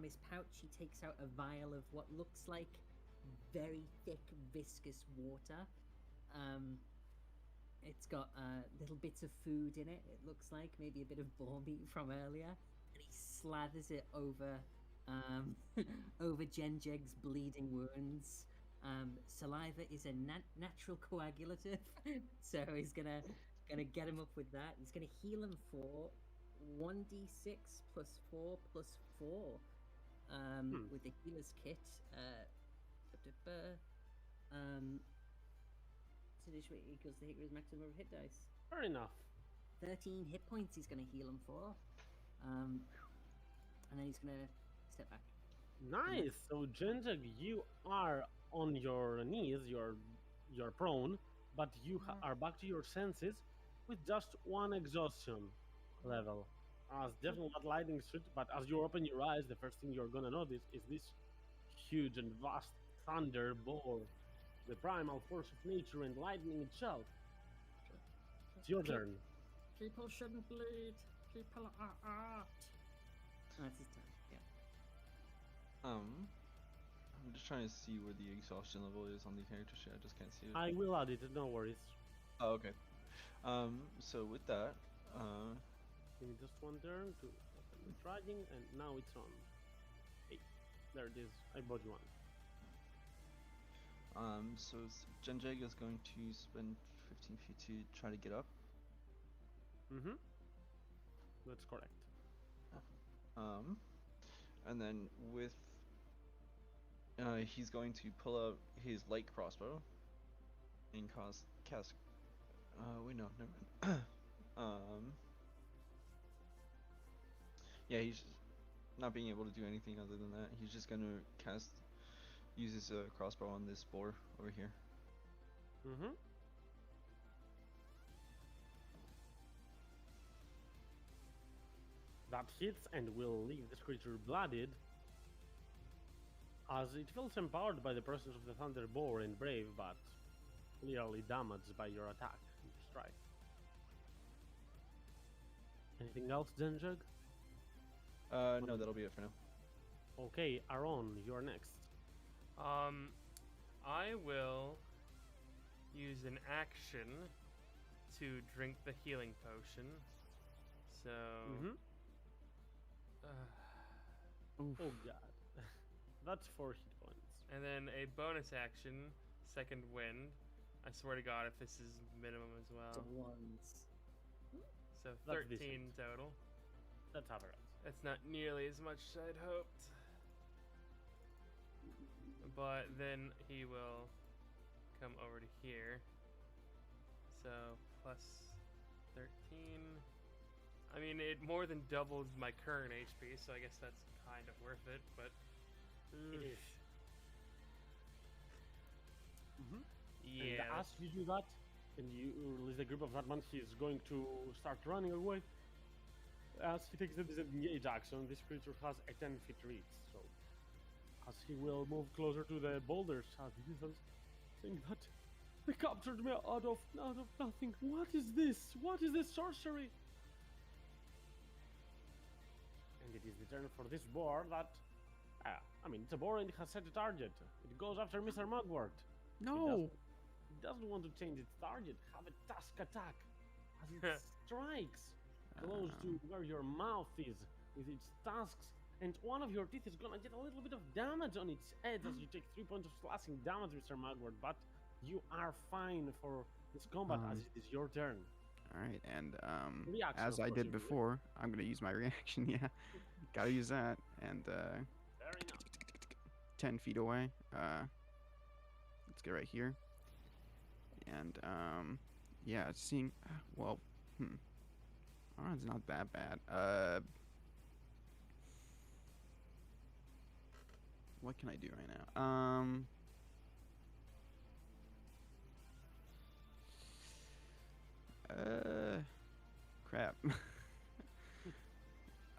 his pouch. He takes out a vial of what looks like very thick, viscous water. It's got little bits of food in it. It looks like maybe a bit of boar meat from earlier, and he slathers it over over Genjeg's bleeding wounds. Saliva is a natural coagulative, so he's gonna get him up with that. He's gonna heal him for 1d6 plus 4 plus 4 with the healer's kit. So this way equals the hitter's maximum hit dice. Fair enough. 13 hit points he's going to heal him for. And then he's going to step back. Nice. So Genjag, you are on your knees. You're prone, but you are back to your senses with just one exhaustion level. As definitely not lightning strike, but as you open your eyes, the first thing you're gonna notice is this huge and vast thunder boar, the primal force of nature and lightning itself. It's your turn. People shouldn't bleed. People are art. That's his turn, yeah. I'm just trying to see where the exhaustion level is on the character sheet. I just can't see it. I will add it, no worries. Oh, okay. So with that, Give me just one turn to open the dragging, and now it's on. Hey, there it is. I bought you one. So Genjag is going to spend 15 feet to try to get up. Mm-hmm. That's correct. And then with He's going to pull out his light crossbow and cast. Wait, no, never mind. Yeah, he's not being able to do anything other than that. He's just gonna use his crossbow on this boar over here. Mm-hmm. That hits and will leave this creature blooded, as it feels empowered by the presence of the Thunder Boar and Brave, but clearly damaged by your attack and your strike. Anything else, Zenjug? No, that'll be it for now. Okay, Aaron, you're next. I will use an action to drink the healing potion. So. Mm-hmm. Oh god. That's 4 hit points. And then a bonus action, second wind. I swear to God, if this is minimum as well. Once. So That's 13 decent. total. That's average. That's not nearly as much as I'd hoped. But then he will come over to here. So plus 13. I mean, it more than doubles my current HP, so I guess that's kind of worth it, but... It is. Mm-hmm. Yeah. And as you do that, and you release the grip of that man, he's going to start running away. As he takes the disengage action, this creature has a 10-foot reach, so as he will move closer to the boulders at the distance, saying that they captured me out of nothing. What is this? What is this sorcery? And it is the turn for this boar that, I mean, it's a boar and it has set a target. It goes after Mr. Mugwort. No. It doesn't want to change its target. Have a tusk attack as it strikes close to where your mouth is with its tusks, and one of your teeth is gonna get a little bit of damage on its head as you take 3 points of slashing damage, Mr. Mugwort. But you are fine for this combat as it is your turn. All right, and Reaction, as of I course, did you do it. before, I'm gonna use my reaction. Yeah, gotta use that. And Fair enough. 10 feet away. Let's get right here. And yeah, seeing. Well, oh, it's not that bad. What can I do right now? Crap.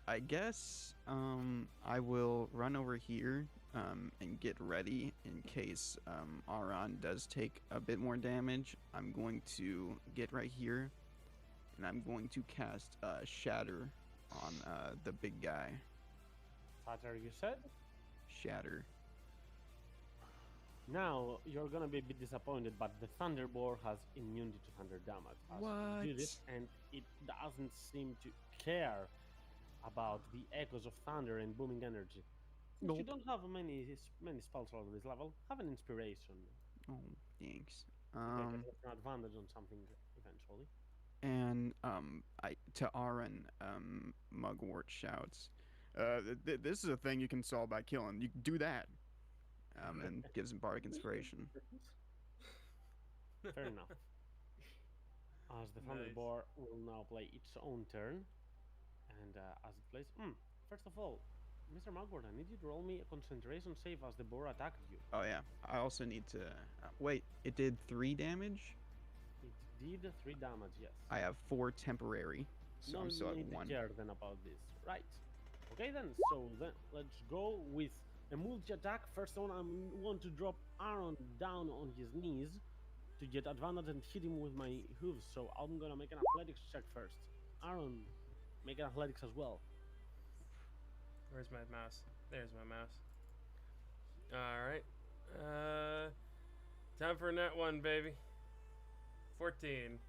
I guess I will run over here and get ready in case Aron does take a bit more damage. I'm going to get right here and I'm going to cast Shatter on the big guy. Shatter, you said? Shatter. Now you're gonna be a bit disappointed, but the Thunderboar has immunity to thunder damage. As you do this, and it doesn't seem to care about the echoes of thunder and booming energy. Since you don't have many spells over this level, have an inspiration. Oh, thanks. You get an advantage on something eventually. And I to Aaron, Mugwort shouts, "This is a thing you can solve by killing. You can do that." And gives him bardic inspiration. Fair enough. As the Nice. Thunderboar will now play its own turn, and as it plays, first of all, Mr. Mugwort, I need you to roll me a concentration save as the boar attacked you. Oh yeah. I also need to wait. It did 3 damage. It did 3 damage, yes. I have 4 temporary, so I'm still No at need to 1. care then about this. Right. Okay then, so then let's go with a multi-attack. First one, I want to drop Aaron down on his knees to get advantage and hit him with my hooves. So I'm gonna make an athletics check first. Aaron, make an athletics as well. Where's my mouse? There's my mouse. Alright. Time for a net 1, baby. 14.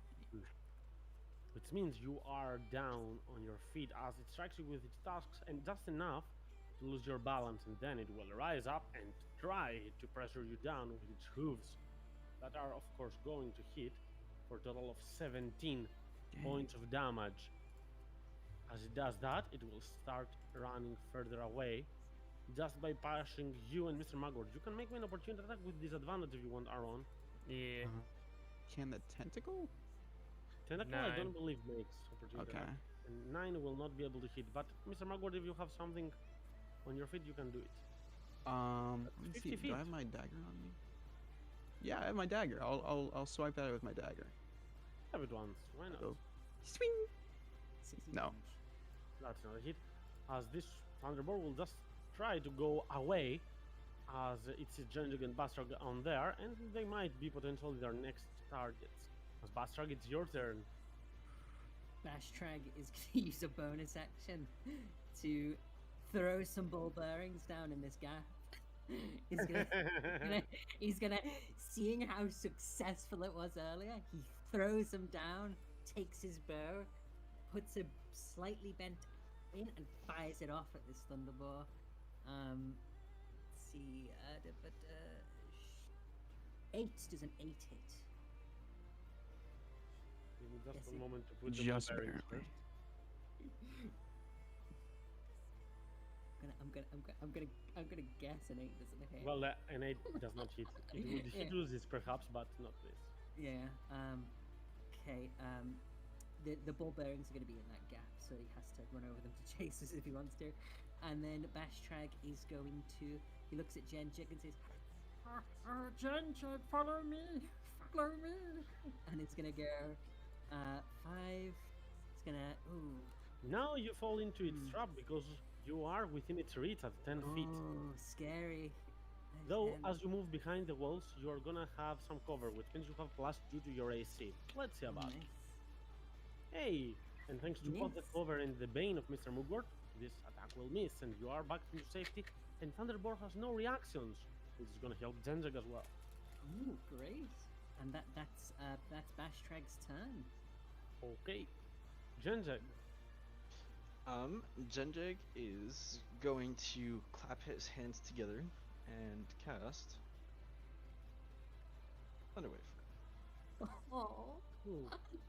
Which means you are down on your feet as it strikes you with its tusks, and just enough to lose your balance, and then it will rise up and try to pressure you down with its hooves that are of course going to hit for a total of 17 points of damage. As it does that, it will start running further away just by passing you and Mr. Magward. You can make me an opportunity attack with disadvantage if you want, Aaron. Yeah. Can the tentacle? Tentacle, I 9. don't believe makes opportunity Okay. attack. And 9 will not be able to hit. But Mr. Magward, if you have something on your feet, you can do it. Let me 50 see. feet. Do I have my dagger on me? Yeah, I have my dagger. I'll swipe at it with my dagger. Have it once. Why not? Go. Swing. 60 No. damage. That's not a hit. As this Thunderbolt will just try to go away, as it's Genjig and Bastrag on there, and they might be potentially their next targets. As Bastrag, it's your turn. Bashtrag is going to use a bonus action to throw some ball bearings down in this gap. He's gonna, seeing how successful it was earlier, he throws them down, takes his bow, puts a slightly bent in, and fires it off at this thunderbolt. Let's see, 8 does an 8 hit. Give me just Yes, one it- moment to put the Just barbarians barely. first. I'm gonna guess an 8 doesn't hit. Well, an 8 does not hit. It would hit Yeah. this perhaps, but not this. Yeah. Okay. The ball bearings are going to be in that gap, so he has to run over them to chase us if he wants to. And then Bashtrag is going to. He looks at Genjig and says, Genjig, follow me! Follow me! and it's going to go 5. It's going to. Ooh. Now you fall into its Hmm. trap because you are within its reach at 10 feet. Oh, scary. Though, Um, as you move behind the walls, you are gonna have some cover, which means you have plus due to your AC. Let's see about it. nice. Hey! And thanks to both the Miss. cover and the bane of Mr. Mugwort, this attack will miss, and you are back into safety. And Thunderbolt has no reactions, which is gonna help Genjig as well. Ooh, great. And that's Bashtrag's turn. Okay. Genjig. Genjig is going to clap his hands together and cast Thunderwave. Oh.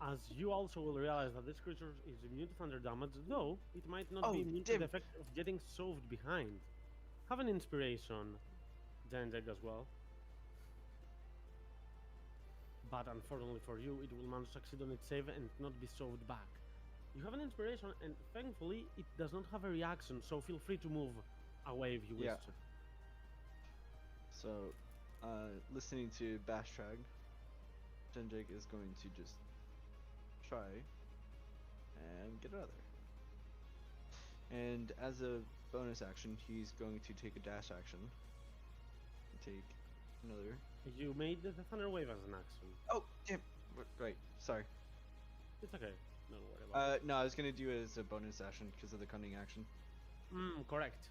As you also will realize that this creature is immune to thunder damage, though it might not be Oh, immune to damn. the effect of getting shoved behind. Have an inspiration, Genjig, as well. But unfortunately for you, it will manage to succeed on its save and not be shoved back. You have an inspiration, and thankfully, it does not have a reaction, so feel free to move away if you wish Yeah. to. So, listening to Bashtrag, Genjig is going to just try and get out of there. And as a bonus action, he's going to take a dash action. Take another. You made the Thunder Wave as an action. Oh, damn! Right, sorry. It's okay. Don't worry about it. No, I was gonna do it as a bonus action because of the cunning action. Correct.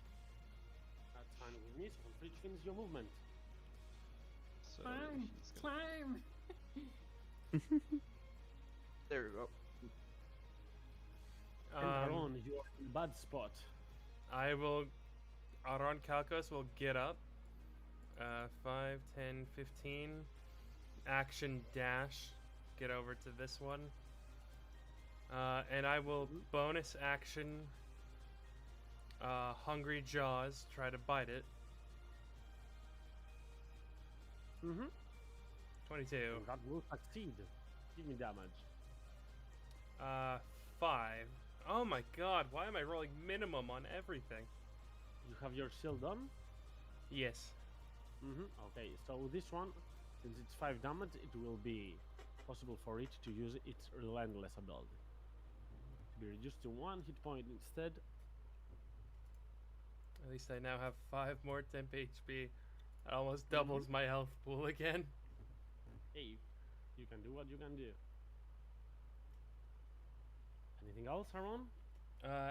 That's fine with me, so feel free to finish your movement. So Climb! he's gonna. Climb! There we go. And Aaron, you are in a bad spot. I will. Aron Kalkos will get up. 5, 10, 15. Action dash. Get over to this one. And I will bonus action. Hungry Jaws. Try to bite it. Mm-hmm. 22. That will succeed. Give me damage. 5. Oh my god, why am I rolling minimum on everything? You have your shield on? Yes. Okay, so this one, since it's 5 damage, it will be possible for it to use its relentless ability. To be reduced to 1 hit point instead. At least I now have 5 more temp HP. That almost doubles my health pool again. Hey, you can do what you can do. Anything else, Aaron?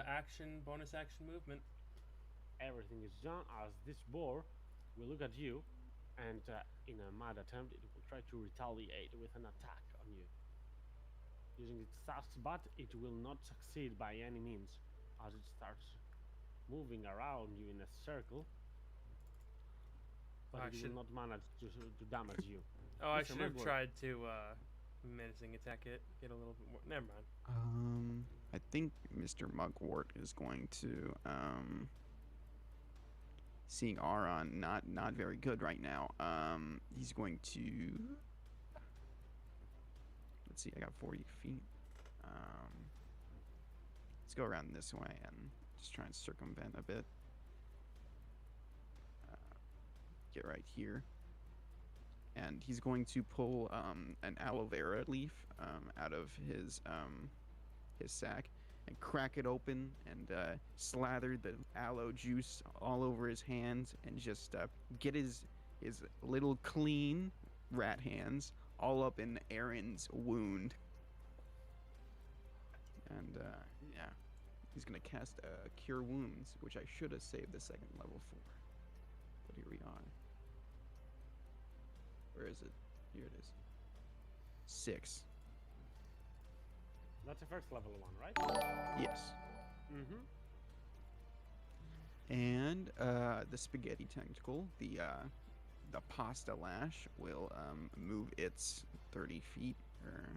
Action, bonus action movement. Everything is done as this boar will look at you and in a mad attempt it will try to retaliate with an attack on you. Using its tusks, but it will not succeed by any means as it starts moving around you in a circle. But it will not manage to damage you. Oh, I Mr. should have Mugwort. tried to menacing attack it. Get a little bit more. Never mind. I think Mr. Mugwort is going to seeing Aron not very good right now. He's going to, let's see, I got 40 feet. Let's go around this way and just try and circumvent a bit. Get right here. And he's going to pull an aloe vera leaf out of his sack and crack it open and slather the aloe juice all over his hands and just get his little clean rat hands all up in Aaron's wound. And yeah, he's gonna cast Cure Wounds, which I should have saved the second level for. But here we are. Where is it? Here it is. 6. That's the first level one, right? Yes. And the spaghetti tentacle, the pasta lash, will move its 30 feet. Or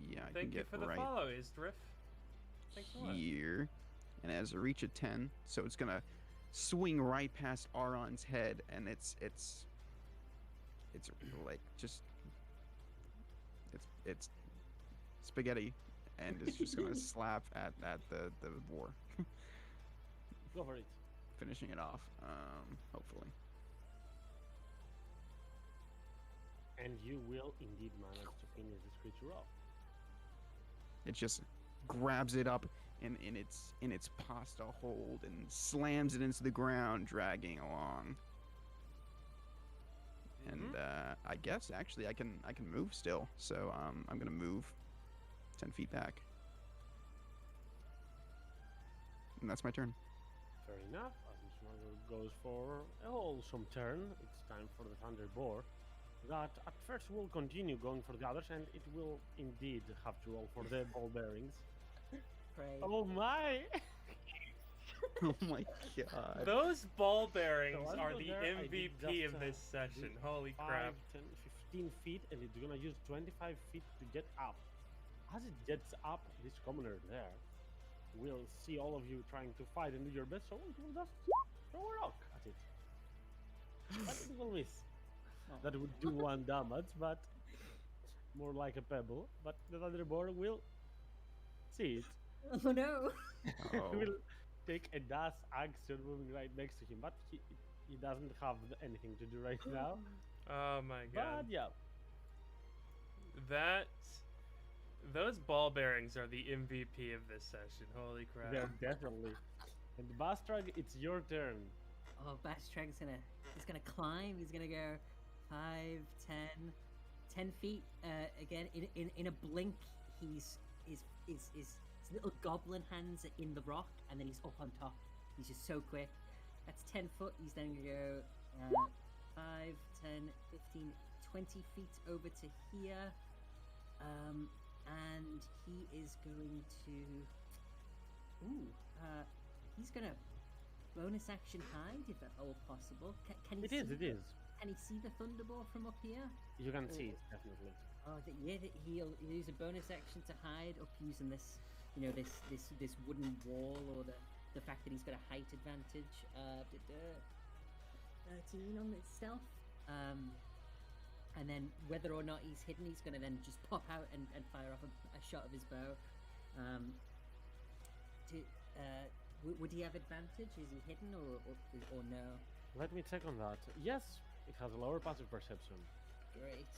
yeah, I can Thank you get for the right follow, Isdriff. Thanks a lot. here. And it has a reach of 10, so it's gonna swing right past Aron's head, and it's like just it's spaghetti, and it's just gonna slap at the boar, Go for it. finishing it off. Hopefully. And you will indeed manage to finish this creature off. It just grabs it up in its pasta hold and slams it into the ground, dragging along. And I guess actually I can move still, so I'm gonna move 10 feet back, and that's my turn. Fair enough. As Smarter goes for a wholesome turn, it's time for the Thunder Boar. That at first will continue going for the others, and it will indeed have to roll for the ball bearings. Pray. Oh my! Oh my god. Those ball bearings So are under the there, I did MVP just, of this session. do Holy 5, crap. 10, 15 feet, and it's gonna use 25 feet to get up. As it gets up, this commoner there will see all of you trying to fight and do your best, so it will just throw a rock at it. But it will miss. That would do 1 damage, but more like a pebble. But the Thunderboard will see it. Oh no! Oh. Will take a dash action moving right next to him, but he doesn't have anything to do right now. Oh my god. But yeah, Those ball bearings are the MVP of this session. Holy crap. they're definitely. And Bastrag, it's your turn. Oh, Bastrag's he's gonna climb. He's gonna go 5, 10 feet. Again, in a blink, his little goblin hands are in the rock, and then he's up on top. He's just so quick. That's 10 foot. He's then gonna go 5, 10, 15, 20 feet over to here. And he is going to. He's gonna bonus action hide if at all possible. Can he? It is. Can he see the thunderball from up here? You can see it, definitely. Oh, he'll use a bonus action to hide up using this, this wooden wall, or the fact that he's got a height advantage. 13 on itself. And then whether or not he's hidden, he's going to then just pop out and fire off a shot of his bow. Would he have advantage? Is he hidden or no? Let me check on that. Yes, it has a lower passive perception. Great.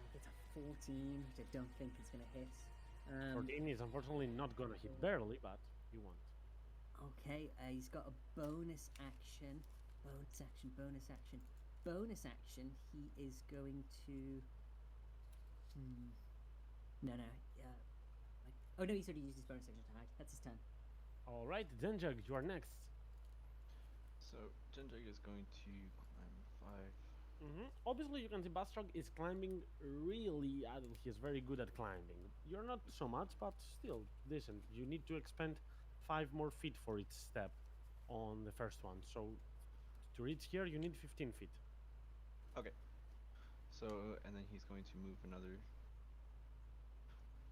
It's a 14, which I don't think is going to hit. 14 is unfortunately not gonna hit barely, but you want. Okay, he's got a bonus action. Bonus action, he is going to. No. Oh no, he's already used his bonus action to hide. That's his turn. Alright, Denjug, you are next. So Jindrig is going to climb 5. Obviously, you can see Bastrog is climbing really adult. He is very good at climbing. You're not so much, but still decent. You need to expend 5 more feet for each step on the first one. So to reach here, you need 15 feet. Okay. So, and then he's going to move another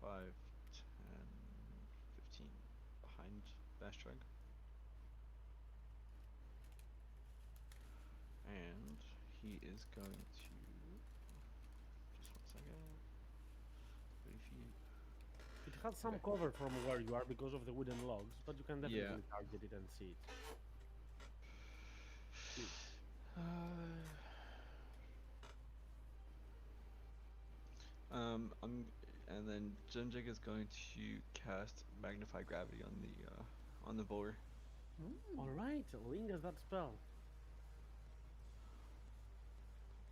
5, 10, 15 behind Bastrug. he is going to. Just 1 second. 30 feet. It has some Okay. cover from where you are because of the wooden logs, but you can Yeah. definitely target it and see it. And then Junjik is going to cast Magnify Gravity on the boar. Alright, lingers that spell.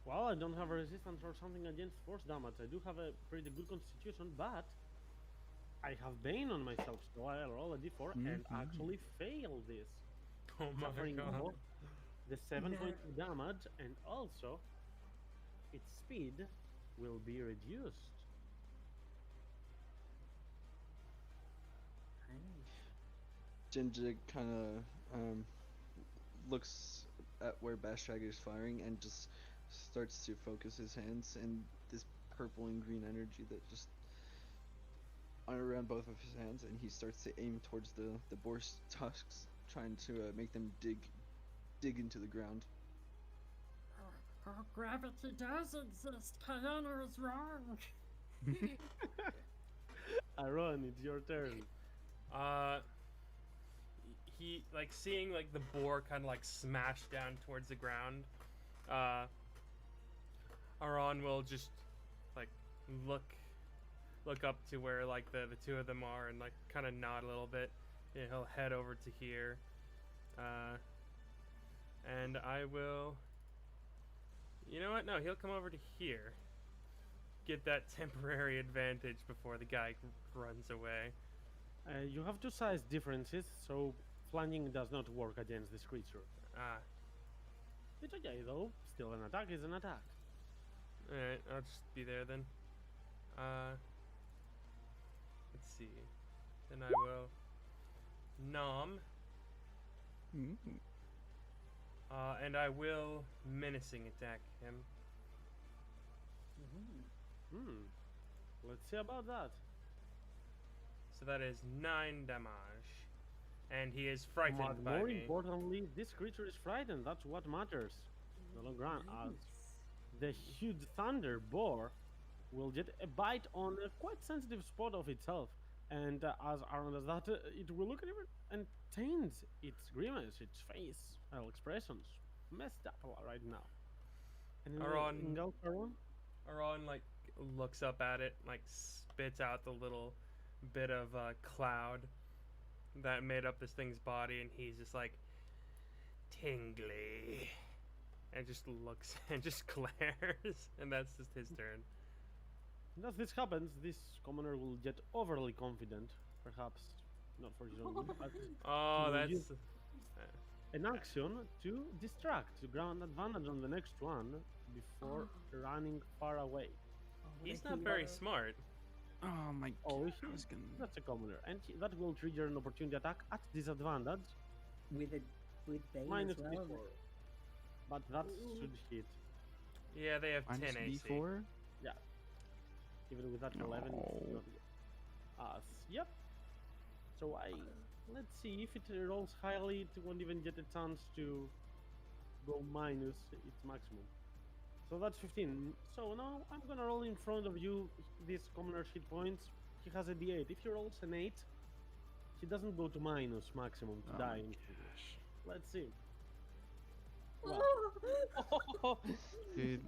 Well, I don't have a resistance or something against force damage. I do have a pretty good constitution, but I have Bane on myself, so I roll a d4 and actually fail this. Oh my Suffering god. more, the 7 No. points of damage, and also its speed will be reduced. Junjik kind of looks at where Bastrag is firing and just starts to focus his hands, and this purple and green energy that just around both of his hands, and he starts to aim towards the boar's tusks, trying to make them dig into the ground. Oh, gravity does exist. Kayana is wrong. Aaron, it's your turn. He like seeing like the boar kind of like smash down towards the ground. Aron will just like look up to where like the two of them are and like kind of nod a little bit. Yeah, he'll head over to here. And I will. You know what? No, he'll come over to here. Get that temporary advantage before the guy runs away. You have two size differences, so flanking does not work against this creature. Ah, It's okay though, still an attack is an attack. alright, I'll just be there then. Let's see. Then I will nom. And I will menacing attack him. Let's see about that. So that is 9 damage. And he is frightened But by more me. importantly, this creature is frightened. That's what matters. The Logran, as the huge thunder boar will get a bite on a quite sensitive spot of itself, and as Aaron does that, it will look at it and taints its grimace, its face, expressions, messed up right now. And Aaron- else, Aaron? Aron like looks up at it, like spits out the little bit of cloud that made up this thing's body, and he's just like tingly, and just looks and just glares, and that's just his turn. And as this happens, this commoner will get overly confident, perhaps not for his own good, but Oh, will that's use an action to distract, to ground advantage on the next one before running far away. he's not very smart. Oh my Oh, god. he- I was gonna. That's a commoner, and that will trigger an opportunity attack at disadvantage, with Bane minus as well. d4. But that should hit, Yeah, they have Minus 10 AC. D4? even with that 11. No. It's not good. Yep. So let's see if it rolls highly. It won't even get a chance to go minus its maximum. So that's 15. So now I'm gonna roll in front of you this commoner's hit points. He has a d8. If he rolls an 8, he doesn't go to minus maximum to Oh die. my instantly. Let's see. Dude,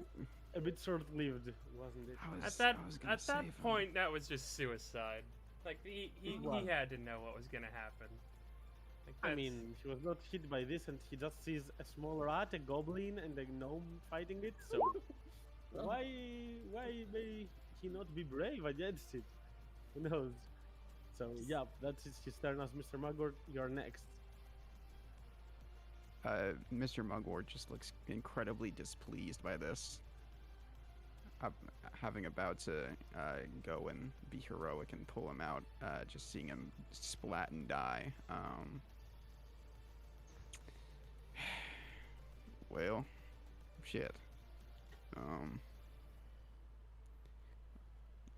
A bit short-lived, wasn't it? I was, At I was gonna that save him. point, that was just suicide. Like he was. had to know what was gonna happen. Like, I that's- mean, he was not hit by this, and he just sees a small rat, a goblin, and a gnome fighting it. So why may he not be brave against it? Who knows? So yeah, that's his turn as Mr. Mugwort. You're next. Mr. Mugwort just looks incredibly displeased by this. Having about to go and be heroic and pull him out, just seeing him splat and die. Well, shit.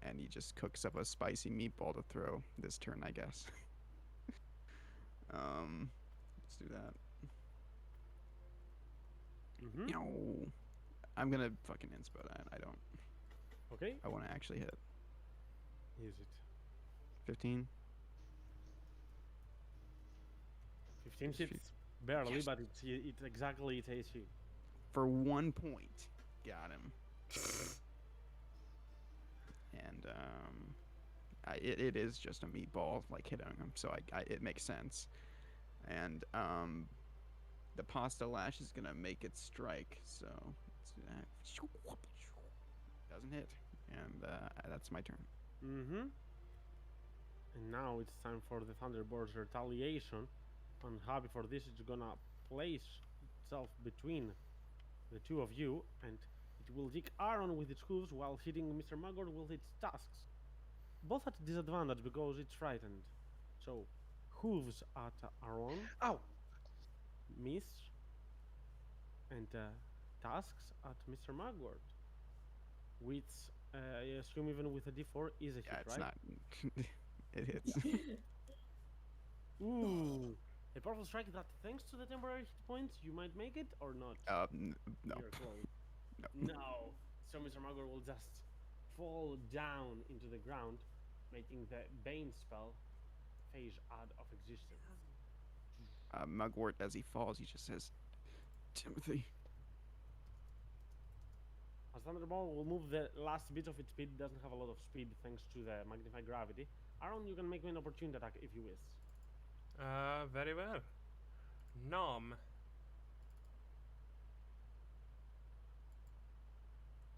And he just cooks up a spicy meatball to throw this turn, I guess. Let's do that. Mm-hmm. No. I'm gonna fucking inspo that. I don't. Okay. I want to actually hit Use it. 15. 15 Shoot. hits barely, Yes. but it's exactly its AC. For 1 point. Got him. And it is just a meatball like hitting him, so it makes sense. And the pasta lash is gonna make its strike, so it's doesn't hit, and that's my turn. Mm-hmm. And now it's time for the Thunderbolt's retaliation. I'm happy for this. It's gonna place itself between the two of you, and it will dig Aaron with its hooves while hitting Mr. Magor with its tusks. Both at disadvantage because it's frightened. So, hooves at Aaron, Ow! miss, and tusks at Mr. Magor, which I assume even with a D4 is a hit, Yeah, it's right? not. It hits. Ooh, a powerful strike that, thanks to the temporary hit points, you might make it or not. No. You're close. No. No. So Mr. Magor will just fall down into the ground, making the Bane spell phase out of existence. Mugwort, as he falls, he just says, "Timothy." As Thunderbolt will move the last bit of its speed, doesn't have a lot of speed thanks to the magnified gravity. Aaron, you can make me an opportunity attack if you wish. Very well. Nom.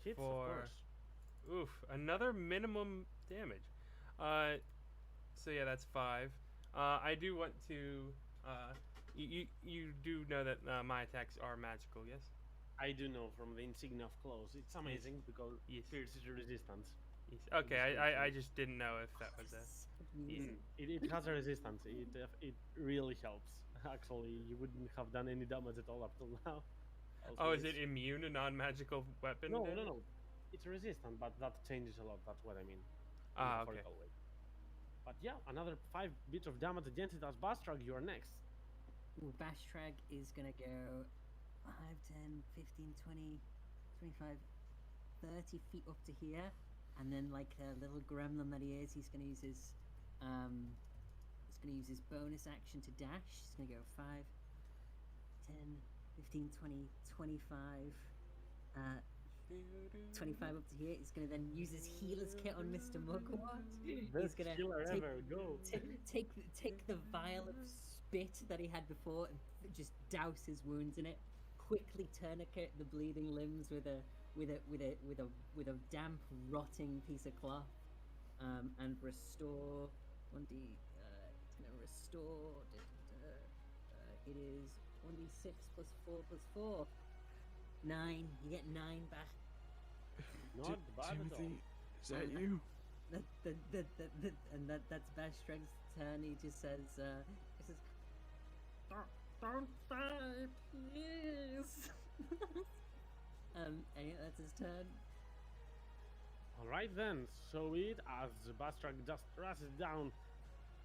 Hits, of For- course. Oof, another minimum damage. So yeah, that's 5. I do want to. You do know that my attacks are magical, yes? I do know from the insignia of claws. It's amazing because Yes. pierces resistance. Yes. Okay, I just didn't know if that was a. It has a resistance. It really helps. Actually, you wouldn't have done any damage at all up till now. Also, Oh, is it it's- immune, a non-magical weapon? No, damage? no, no. It's resistant, but that changes a lot. That's what I mean. in a Ah, okay. metaphorical way. But yeah, another 5 bits of damage against it as Bastrag. You are next. Ooh, Bashtrag is gonna go 5, 10, 15, 20, 25, 30 feet up to here, and then like a little gremlin that he is, he's gonna use his bonus action to dash. He's gonna go 5, 10, 15, 20, 25, 25 up to here. He's gonna then use his healer's kit on Mr. Mugwort. He's gonna killer take, ever. Go. take the vial of spit that he had before and just douse his wounds in it. Quickly tourniquet the bleeding limbs with a damp, rotting piece of cloth, and restore 1d. It's gonna restore. It is 1d6 plus 4 plus 4. 9. You get 9 back. Not bad at all. Timothy, is that you? That's Bashtrag's turn. He just says, Don't die, please. and yeah, that's his turn. Alright then, so it as Bastrag just rushes down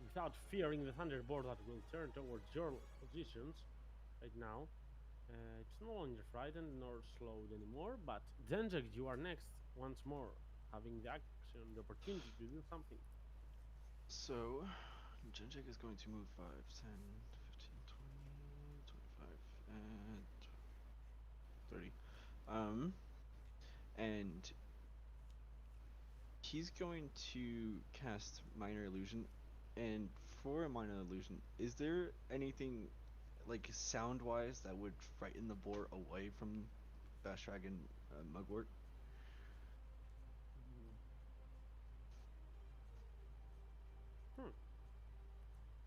without fearing the thunderbolt that will turn towards your positions right now. It's no longer frightened nor slowed anymore, but Denjak, you are next once more, having the action, the opportunity to do something. So, Jinjek is going to move 5, 10, 15, 20, 25, and 30. And he's going to cast Minor Illusion. And for a Minor Illusion, is there anything like sound-wise that would frighten the boar away from Bastrag and Mugwort?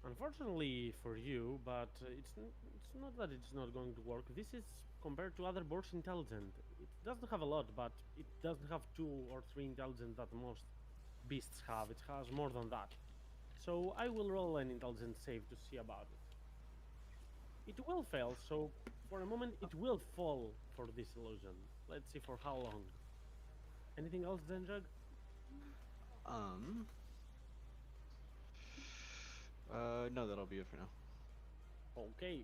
Unfortunately for you, but it's not that it's not going to work. This is compared to other boars intelligent. It doesn't have a lot, but it doesn't have 2 or 3 intelligence that most beasts have. It has more than that. So I will roll an intelligence save to see about it. It will fail, so for a moment it will fall for this illusion. Let's see for how long. Anything else, Zenjug? No, that'll be it for now. Okay.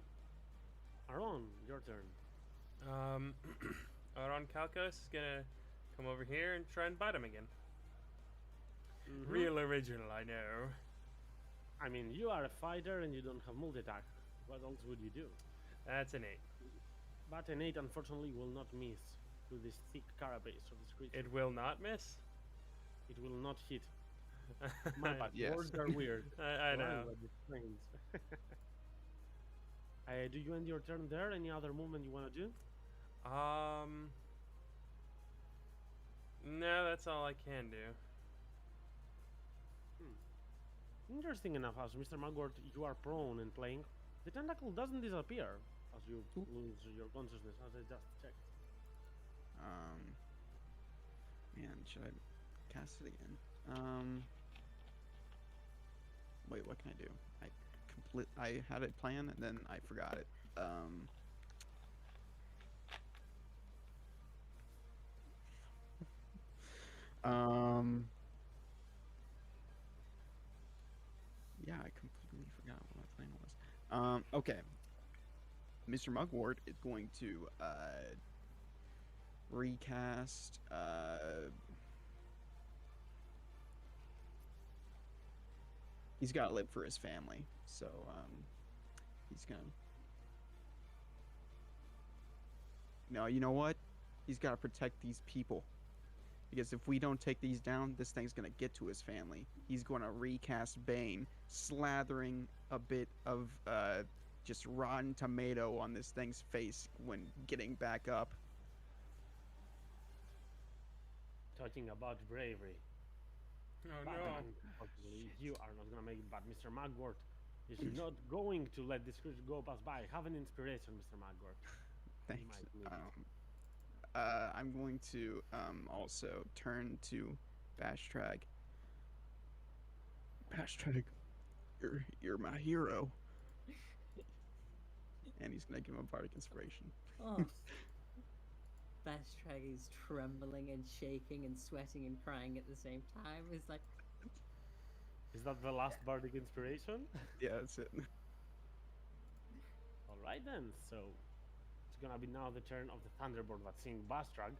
Aaron, your turn. Aron Kalkos is gonna come over here and try and bite him again. Mhm. Real original, I know. I mean, you are a fighter and you don't have multi-attack. What else would you do? That's an 8. But an 8 unfortunately will not miss through this thick carapace of this creature. It will not miss. It will not hit. My bad. Yes. Words are weird. I know. Language is strange. Do you end your turn there? Any other movement you want to do? No, that's all I can do. Interesting enough, as Mr. Mugwort, you are prone and playing. The tentacle doesn't disappear as you lose your consciousness, as I just checked. Man, should I cast it again? Wait, what can I do? I had it planned and then I forgot it. Yeah, I completely forgot what my plan was. Okay. Mr. Mugwort is going to recast he's got to live for his family, so he's gonna. No, you know what? He's got to protect these people, because if we don't take these down, this thing's gonna get to his family. He's gonna recast Bane, slathering a bit of just rotten tomato on this thing's face when getting back up. Talking about bravery. Oh But no. unfortunately, you are not gonna make it. But Mr. Mugwort is not going to let this creature go pass by. Have an inspiration, Mr. Mugwort. Thanks. might need I'm going to also turn to Bashtrag. Bashtrag, you're my hero. And he's gonna give him a bardic inspiration. Oh. Bastrag is trembling and shaking and sweating and crying at the same time. It's like, Is that the last bardic inspiration? Yeah, that's it. Alright then, so it's gonna be now the turn of the Thunderbolt that's seeing Bastrag,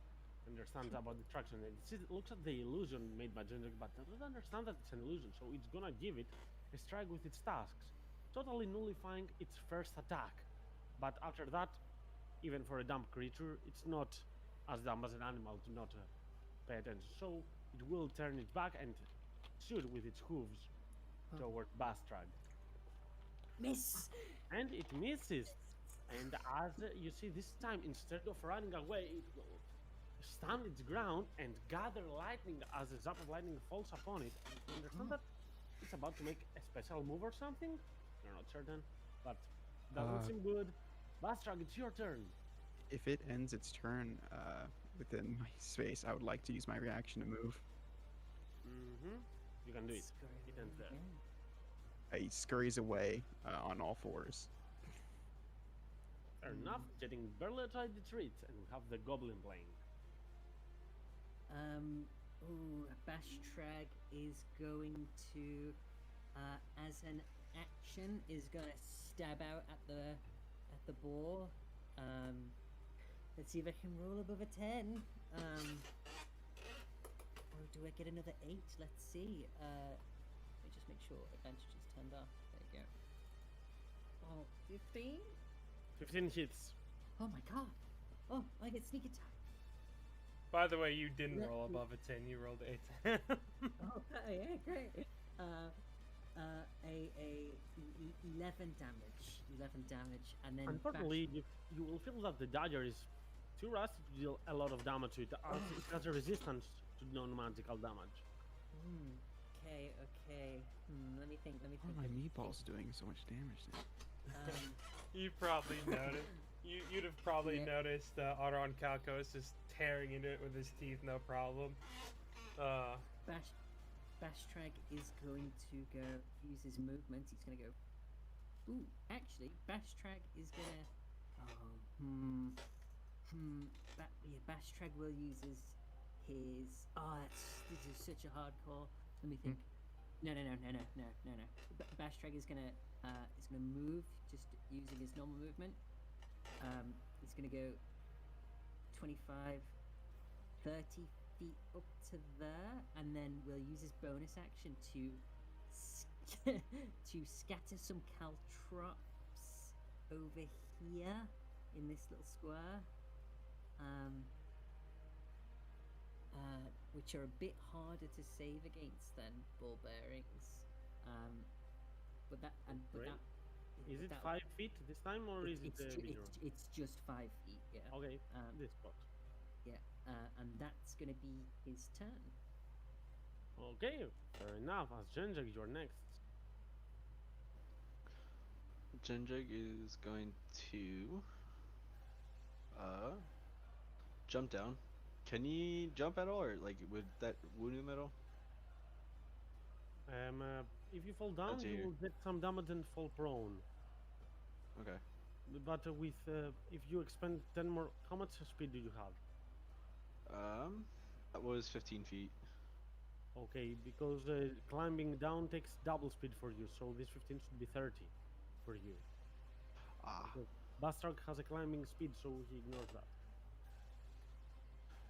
understands about the traction, and it looks at the illusion made by Jendrik, but doesn't understand that it's an illusion, so it's gonna give it a strike with its tasks, totally nullifying its first attack. But after that, even for a dumb creature, it's not as dumb as an animal to not pay attention, so it will turn its back and shoot with its hooves toward Bastrag. miss! And it misses. And as you see, this time, instead of running away, it will stand its ground and gather lightning as a zap of lightning falls upon it. And you understand that it's about to make a special move or something? You're not certain, but doesn't seem good. Bastrag, it's your turn. If it ends its turn within my space, I would like to use my reaction to move. You can do it. It ends there. He scurries away on all fours. Fair enough. Jetting barely outside the treats, and we have the goblin playing. Bastrag is going to, as an action, is gonna stab out at the boar. Let's see if I can roll above a 10. Or do I get another 8? Let's see. Let me just make sure advantage is turned off. There you go. Oh, 15? 15 hits. Oh my god. Oh, I get sneak attack. By the way, you didn't Let roll me- above a 10, you rolled a 10. Oh, yeah, great. A 11 damage. 11 damage, and then Unfortunately, you will feel that the dagger is too rusty to deal a lot of damage to it. It has a resistance to non-magical damage. Okay. Let me think. Why are my meatballs doing so much damage now? You probably noticed. You'd have probably Yeah. noticed Aron Kalkos just tearing into it with his teeth, no problem. Bastrag is going to go use his movement. He's going to go. Ooh, actually, Bastrag is going to. Bastrag will use his. This is such a hard call. Let me think. No. Bastrag is gonna move, just using his normal movement. He's gonna go 25, 30 feet up to there, and then we'll use his bonus action to to scatter some caltrops over here in this little square, which are a bit harder to save against than ball bearings. But that and but Great. that Is but it that- 5 feet this time, or is it bigger? it's just 5 feet, yeah. Okay, Um, this spot. yeah, and that's gonna be his turn. Okay, fair enough. As Genjag, you're next. Genjig is going to jump down. Can he jump at all, or like would that wound him at all? If you fall down, to you hear. will get some damage and fall prone. Okay. But with if you expend 10 more, how much speed do you have? That was 15 feet. Okay, because climbing down takes double speed for you, so this 15 should be 30 for you. Ah, Because Bastrag has a climbing speed, so he ignores that.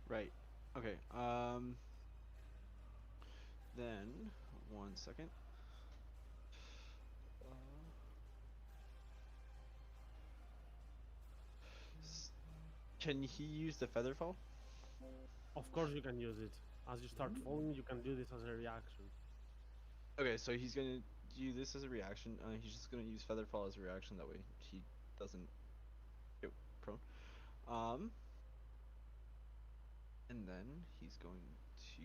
right. Okay. Then 1 second. Can he use the feather fall? Of course, you can use it. As you start falling, you can do this as a reaction. Okay, so he's gonna do this as a reaction. He's just gonna use feather fall as a reaction. That way he doesn't get prone. And then he's going to.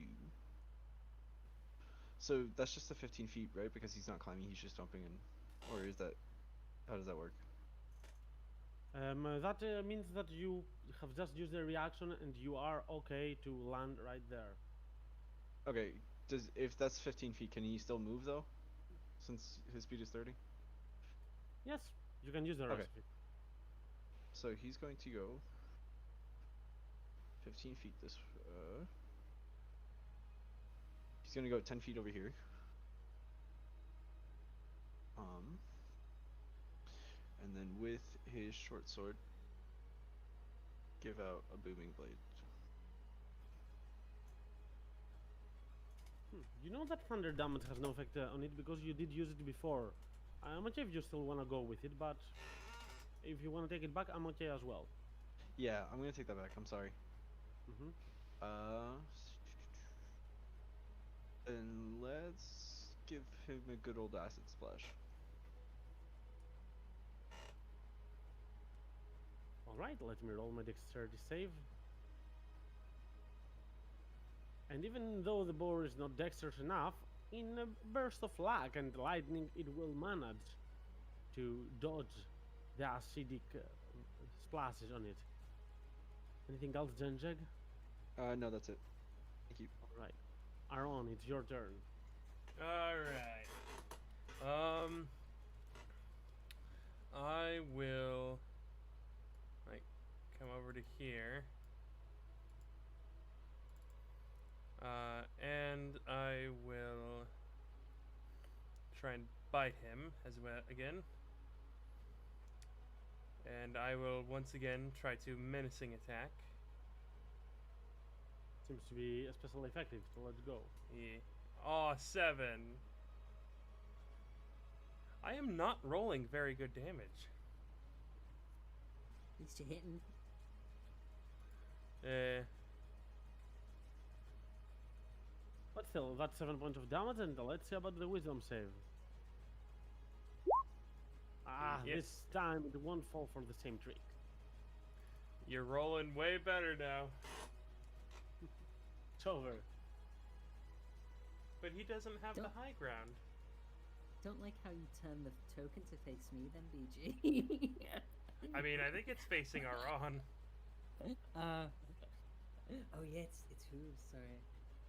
So that's just the 15 feet, right? Because he's not climbing, he's just jumping in. Or is that? How does that work? That means that you have just used a reaction and you are okay to land right there. Okay. If that's 15 feet, can he still move though? Since his speed is 30. Yes, you can use the rest Okay. of it. So he's going to go 15 feet this. He's gonna go 10 feet over here. And then with his short sword, give out a booming blade. You know that thunder damage has no effect on it because you did use it before. I'm okay if you still want to go with it, but if you want to take it back, I'm okay as well. Yeah, I'm gonna take that back. I'm sorry. Mm-hmm. And let's give him a good old acid splash. Alright, let me roll my dexterity save. And even though the boar is not dexterous enough, in a burst of luck and lightning, it will manage to dodge the acidic splashes on it. Anything else, Genjag? No, that's it. Thank you. Alright. Aaron, it's your turn. All right. I will like come over to here. And I will try and bite him as well again. And I will once again try to menacing attack. Seems to be especially effective, so let's go. Yeah. Aw, 7. I am not rolling very good damage. At least you're hitting. But still, that's 7 points of damage, and let's see about the wisdom save. Ah, Yes. this time it won't fall for the same trick. You're rolling way better now. It's over. But he doesn't have the Don't- high ground. Don't like how you turn the token to face me, then, BG. I mean, I think it's facing Aron. Oh yeah, it's hooves. Sorry.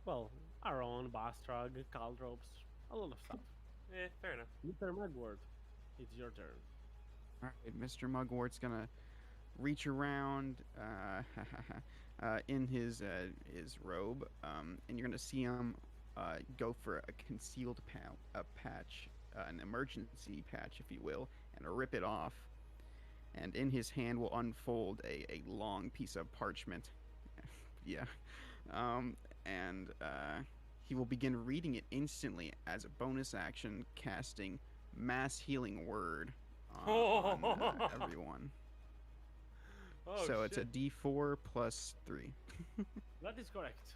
Well, Aaron, Bastrag, Caltrops, a lot of stuff. Fair enough. Mr. Mugwort, it's your turn. All right, Mr. Mugwort's gonna reach around in his robe, and you're gonna see him go for a concealed patch, an emergency patch, if you will, and rip it off. and in his hand will unfold a long piece of parchment. Yeah. And he will begin reading it instantly as a bonus action, casting Mass Healing Word on everyone. Oh So it's a shit. D4 plus 3. That is correct.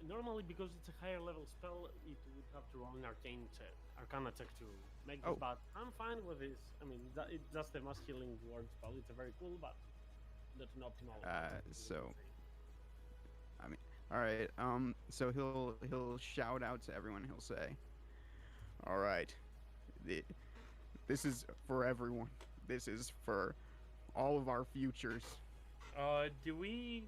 Normally, because it's a higher level spell, it would have to roll an Arcana check to make this, Oh. but I'm fine with this. I mean, it's just a mass healing word spell. It's a very cool, but not an optimal. So, I mean, all right. So he'll shout out to everyone. He'll say, "All right, this is for everyone. This is for all of our futures." Do we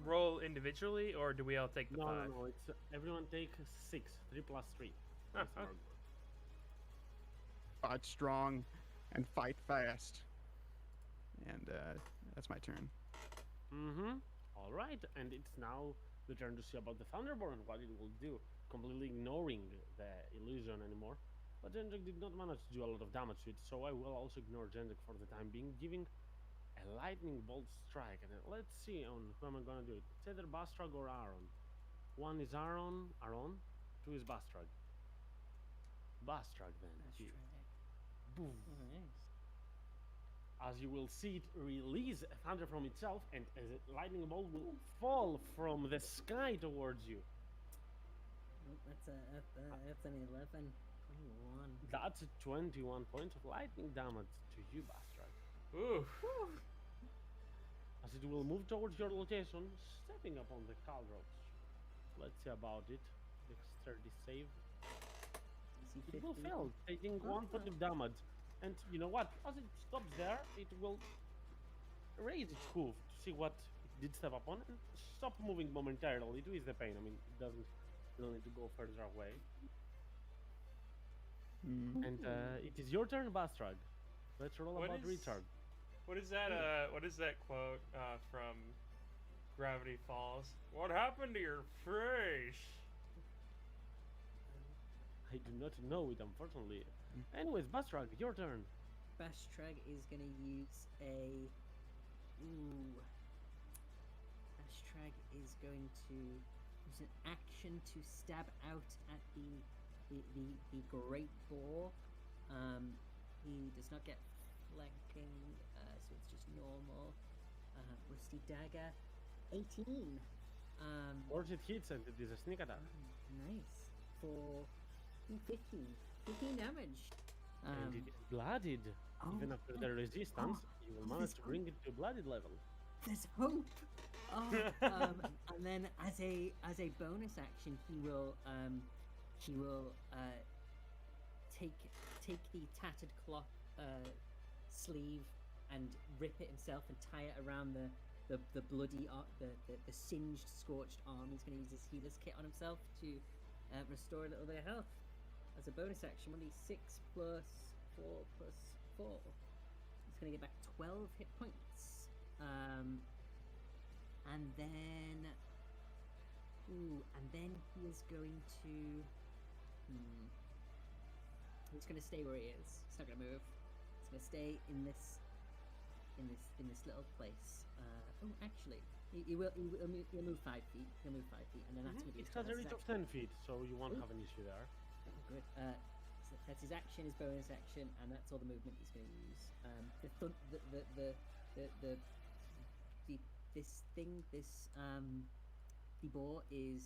roll individually or do we all take the No, 5? no. It's everyone take 6, 3 plus 3. That's the mark. Fight strong, and fight fast. And that's my turn. Mm-hmm. All right, and it's now the turn to see about the Thunderborn and what it will do, completely ignoring the illusion anymore. But Jendrik did not manage to do a lot of damage to it, so I will also ignore Jendrik for the time being, giving a lightning bolt strike. And let's see on who am I gonna do it. It's either Bastrag or Aaron. One is Aaron, two is Bastrag. Bastrag then. Boom. Nice. As you will see it release thunder from itself, and a lightning bolt will fall from the sky towards you. Oh, that's an 11. 21. That's 21 points of lightning damage to you, Bastrag. Ooh. As it will move towards your location, stepping upon the caldrons. Let's see about it. Dexterity save. DC It will 15. fail, taking 1 point of damage. And you know what? As it stops there, it will raise its hoof to see what it did step upon and stop moving momentarily to ease the pain. I mean, it doesn't need to go further away. And it is your turn, Bastrag. Let's roll What about is- retard. What is that? What is that quote from Gravity Falls? What happened to your face? I do not know it, unfortunately. Anyways, Bastrag, your turn. Bastrag is going to use a. Ooh. Bastrag is going to use an action to stab out at the great boar. He does not get flanking, so it's just normal. Rusty dagger, 18. Or it hits and it is a sneak attack. Nice for 15 damage. And it is blooded. Even oh, after the resistance, you will manage to bring it to blooded level. There's hope. Oh, and then as a bonus action, he will take the tattered cloth sleeve and rip it himself and tie it around the bloody the singed, scorched arm. He's going to use his healer's kit on himself to restore a little bit of health. As a bonus action, 1d6 plus 4 plus 4. He's going to get back 12 hit points. And then he is going to. He's going to stay where he is. He's not going to move. He's going to stay in this little place. Actually, he'll move 5 feet. He'll move 5 feet, and then that's going to be It his has a reach of 10 feet, so you won't have an issue there. Oh, good. So that's his action, his bonus action, and that's all the movement he's going to use. The boar is,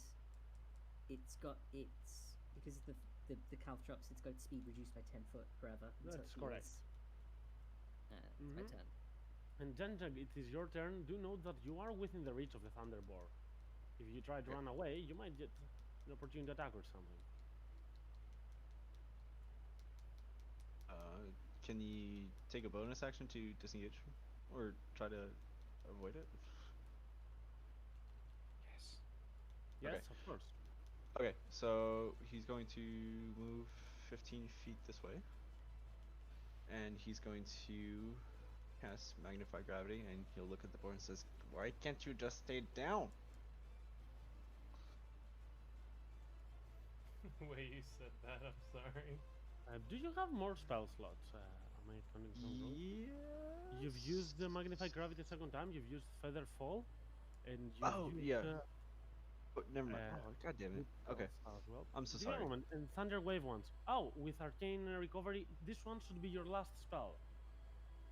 because of the caltrops, it's got its speed reduced by 10 foot forever. until That's it correct. heals. My turn. And Jendrik, it is your turn. Do note that you are within the reach of the Thunderboar. If you try to run away, you might get an opportunity attack or something. Can you take a bonus action to disengage or try to avoid it? Yes. Yes, Okay. of course. Okay, so he's going to move 15 feet this way, and he's going to cast Magnify Gravity, and he'll look at the board and says, "Why can't you just stay down?" The way you said that, I'm sorry. Do you have more spell slots? Am I counting them wrong? Yeah. You you've used the magnified gravity a second time. You've used feather fall, and you've Oh, used, yeah. Oh, never mind. Oh, god damn it. good Okay. spells as well. I'm so Give me a sorry. moment. And thunder wave once. Oh, with arcane recovery, this one should be your last spell.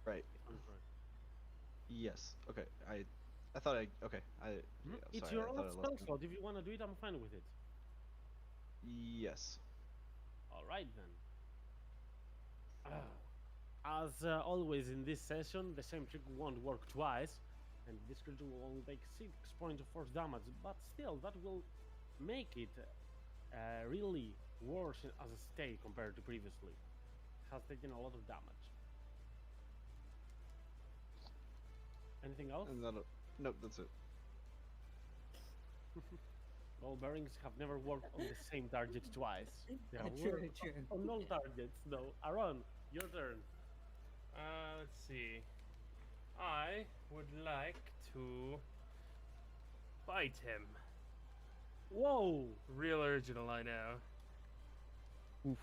Right. If I'm correct. Yes. Okay. I thought I. Okay. Yeah, It's sorry. your I thought I last lost spell count. slot. If you want to do it, I'm fine with it. Yes. All right then. As always in this session, the same trick won't work twice, and this creature will only take 6 points of force damage. But still, that will make it really worse as a stay compared to previously. Has taken a lot of damage. Anything else? And that'll. Nope. That's it. Ball bearings have never worked on the same target twice. They have True, worked true. on all targets, though. Aaron, your turn. Let's see. I would like to bite him. Whoa! Real original, I know. Oof.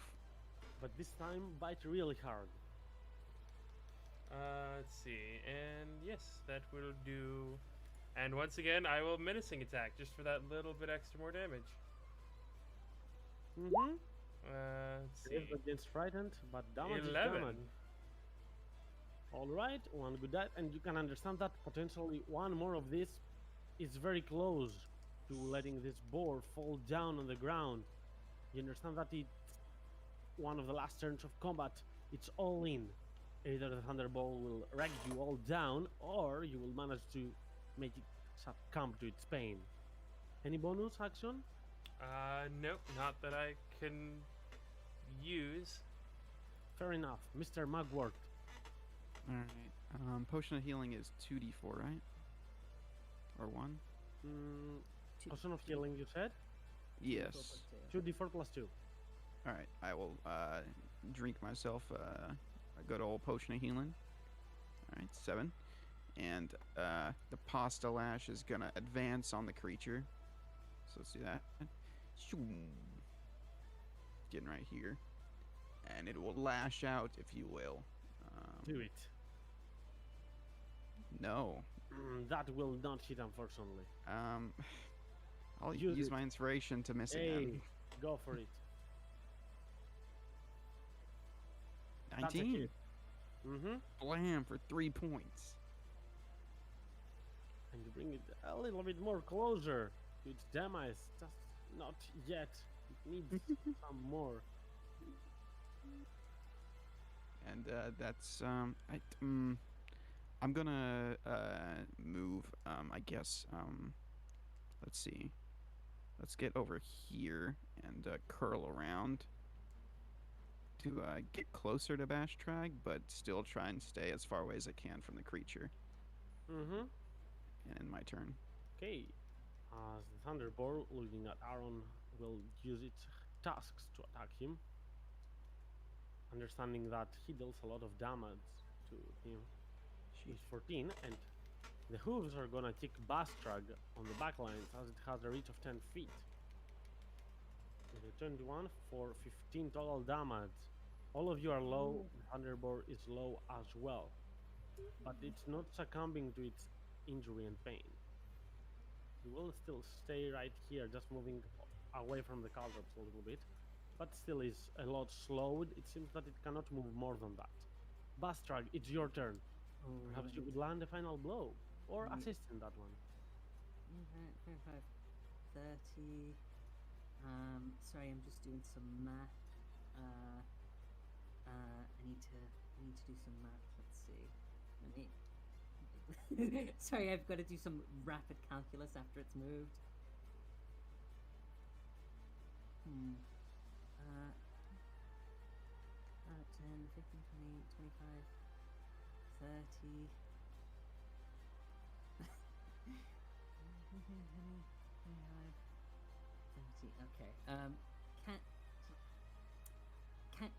But this time, bite really hard. Let's see. And yes, that will do. And once again, I will menacing attack just for that little bit extra more damage. Mm-hmm. Let's see. Save against frightened, but damage 11. is damage. All right, one good die, and you can understand that potentially one more of this is very close to letting this boar fall down on the ground. You understand that it's one of the last turns of combat. It's all in. Either the thunderbolt will rag you all down, or you will manage to make it succumb to its pain. Any bonus action? Nope, not that I can use. Fair enough, Mr. Mugwort. All right. Potion of healing is 2d4, right? Or 1? Potion of healing, you said? Yes. 2d4 plus 2. All right. I will drink myself a good old potion of healing. All right, 7. And the pasta lash is gonna advance on the creature. So let's do that. Shoo. Getting right here, and it will lash out, if you will. Do it. No. That will not hit, unfortunately. I'll Use use it. my inspiration to miss Hey, again. go for it. That's a 19. hit. Mm-hmm. Blam for 3 points. And you bring it a little bit more closer to its demise. Just not yet. It needs some more. And that's I'm gonna move. I guess. Let's see. Let's get over here and curl around to get closer to Bashtrag, but still try and stay as far away as I can from the creature. Mm-hmm. And in my turn. Okay. As the Thunderbolt, looking at Aaron, will use its tasks to attack him. Understanding that he deals a lot of damage to him. She's 14, and the hooves are gonna kick Bastrag on the back lines as it has a reach of 10 feet. With a 21 for 15 total damage. All of you are low, the Thunderbolt is low as well. But it's not succumbing to its injury and pain. You will still stay right here, just moving away from the Caltrops a little bit. But still is a lot slowed. It seems that it cannot move more than that. Bastrag, it's your turn. Perhaps you could land a final blow, or assist in that one. 30. Sorry, I'm just doing some math. I need to do some math. Let's see. Sorry, I've got to do some rapid calculus after it's moved. 10, 15, 20, 25, 30. 30. Okay.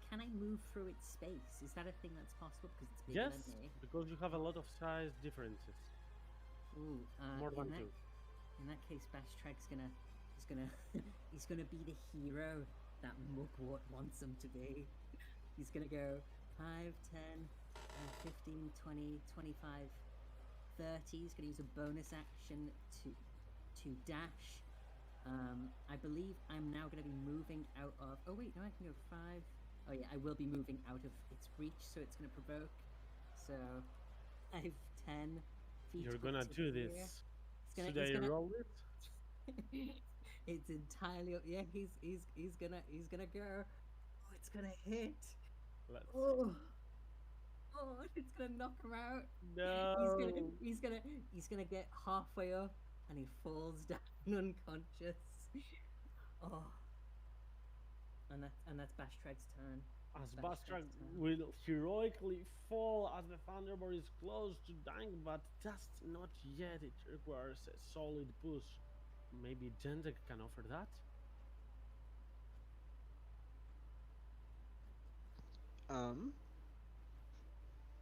Can I move through its space? Is that a thing that's possible because it's bigger Yes, than me? because you have a lot of size differences. Ooh, More than in that, 2. In that case, Bashtrag's gonna he's gonna be the hero that Mugwort wants him to be. He's gonna go 5, 10, 15, 20, 25, 30. He's going to use a bonus action to dash. I believe I'm now going to be moving out of... Oh, wait, no, I can go 5. Oh, yeah, I will be moving out of its reach, so it's going to provoke. So, 5, 10 feet. You're gonna up to do here. this. It's Should I roll it? It's entirely... Yeah, he's gonna go. Oh, it's gonna hit. Let's Oh, it's gonna knock him out. No. He's gonna get halfway up and he falls down unconscious. Oh, and that's Bashtrag's turn. As Bashtrag's Bastrag turn. will heroically fall as the Thunderbird is close to dying, but just not yet. It requires a solid push. Maybe Jendek can offer that?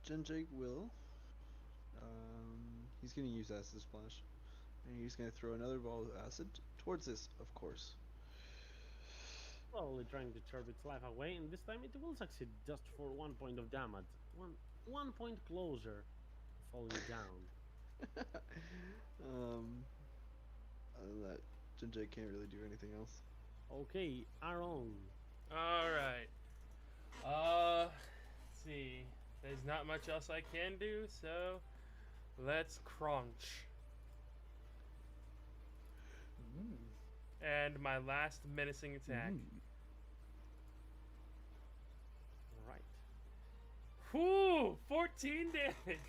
Genjig will. He's gonna use Acid Splash, and he's gonna throw another ball of acid towards this, of course. Slowly trying to chirp its life away, and this time it will succeed just for 1 point of damage. One point closer to falling down. Other than that, Genjig can't really do anything else. Okay, Aaron. All right. Let's see. There's not much else I can do, so let's crunch. And my last menacing attack. Right. Whoo! 14 damage!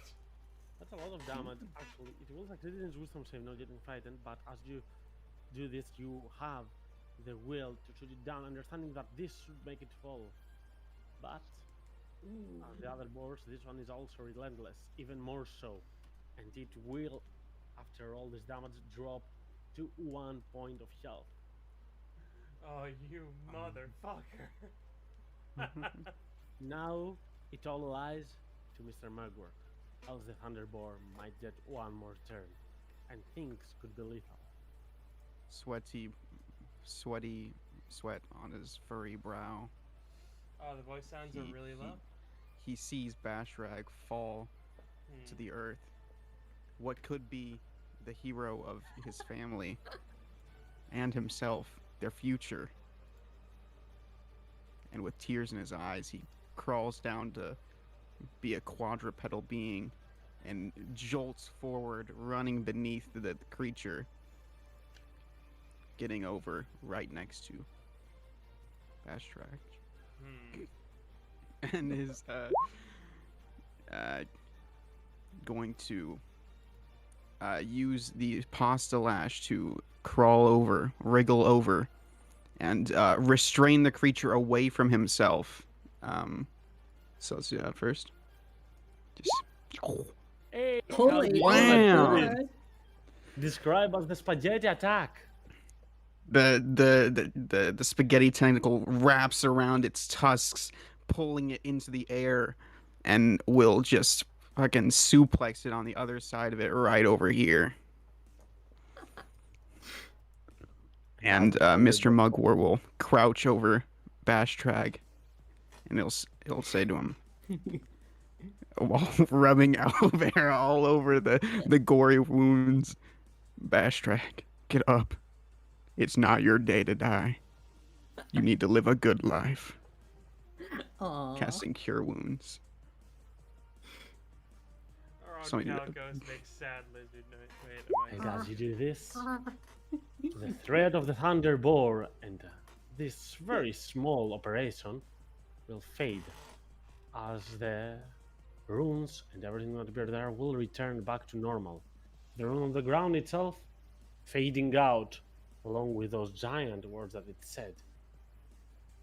That's a lot of damage. Actually, it will succeed in its wisdom save, not getting frightened, but as you do this, you have the will to shoot it down, understanding that this should make it fall. But the other boars, this one is also relentless, even more so. And it will, after all this damage, drop to 1 point of health. Oh, you motherfucker. Now, it all lies to Mr. Mugwort, else the Thunderboar might get one more turn, and things could be lethal. Sweaty sweat on his furry brow. Oh, the voice sounds are really low? He sees Bashrag fall to the earth. What could be the hero of his family and himself, their future. And with tears in his eyes, he crawls down to be a quadrupedal being and jolts forward, running beneath the creature, getting over right next to Bashrag. And is going to use the pasta lash to crawl over, wriggle over, and restrain the creature away from himself. So let's do that first. Just Hey, Holy Wow. describe as the spaghetti attack. the spaghetti tentacle wraps around its tusks, pulling it into the air, and will just fucking suplex it on the other side of it right over here. And Mr. Mugwort will crouch over Bashtrag, and he'll say to him, while rubbing aloe vera all over the gory wounds, "Bashtrag, get up. It's not your day to die. You need to live a good life." Aww. Casting Cure Wounds. Our own Something to- Calcos makes sad lizard noise. Wait, And as you do this, the thread of the Thunder Boar and this very small operation will fade as the runes and everything that appeared there will return back to normal. The rune on the ground itself fading out along with those giant words that it said.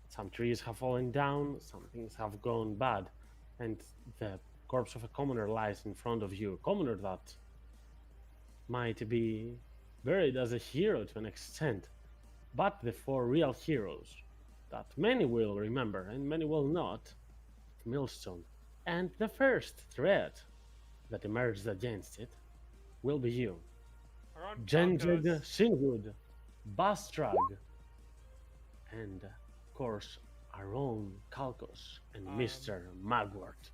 Some trees have fallen down, some things have gone bad, and the corpse of a commoner lies in front of you. A commoner that might be buried as a hero to an extent, but the four real heroes that many will remember and many will not, Millstone, and the first threat that emerged against it will be you. Our own Genjed Calcos. Singwood, Bastrag, and of course our own Kalkos and Mr. Magwort.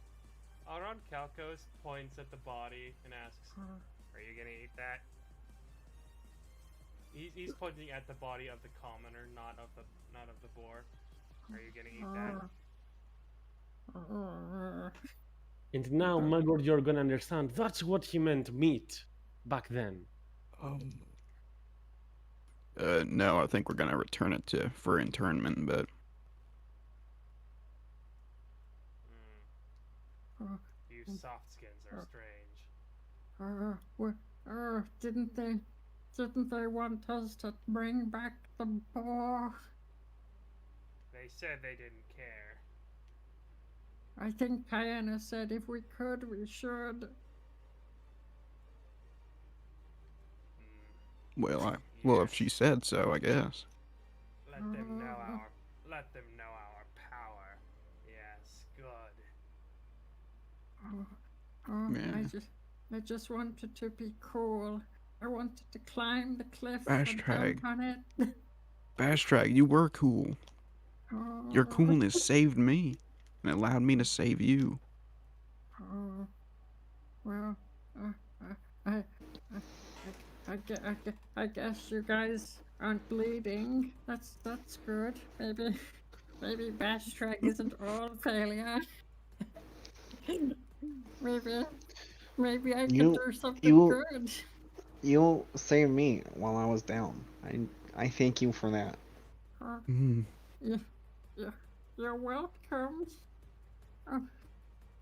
Aron Kalkos points at the body and asks, "Are you gonna eat that?" He's pointing at the body of the commoner, not of the boar. Are you gonna eat that? And now, my lord, you're gonna understand. That's what he meant meat back then. No, I think we're gonna return it for internment, but You softskins are strange. Didn't they want us to bring back the boar? They said they didn't care. I think Diana said if we could, we should. well, if Yes. she said so, I guess. Let them know our power. Yes, good. Yeah. I just wanted to be cool. I wanted to climb the cliff Bash and tag. jump on it. Bastrag, you were cool. Your coolness saved me, and allowed me to save you. Well, I, I guess you guys aren't bleeding. That's good. Maybe Bash Track isn't all failure. maybe I can do something good. You saved me while I was down. I thank you for that. You're welcome.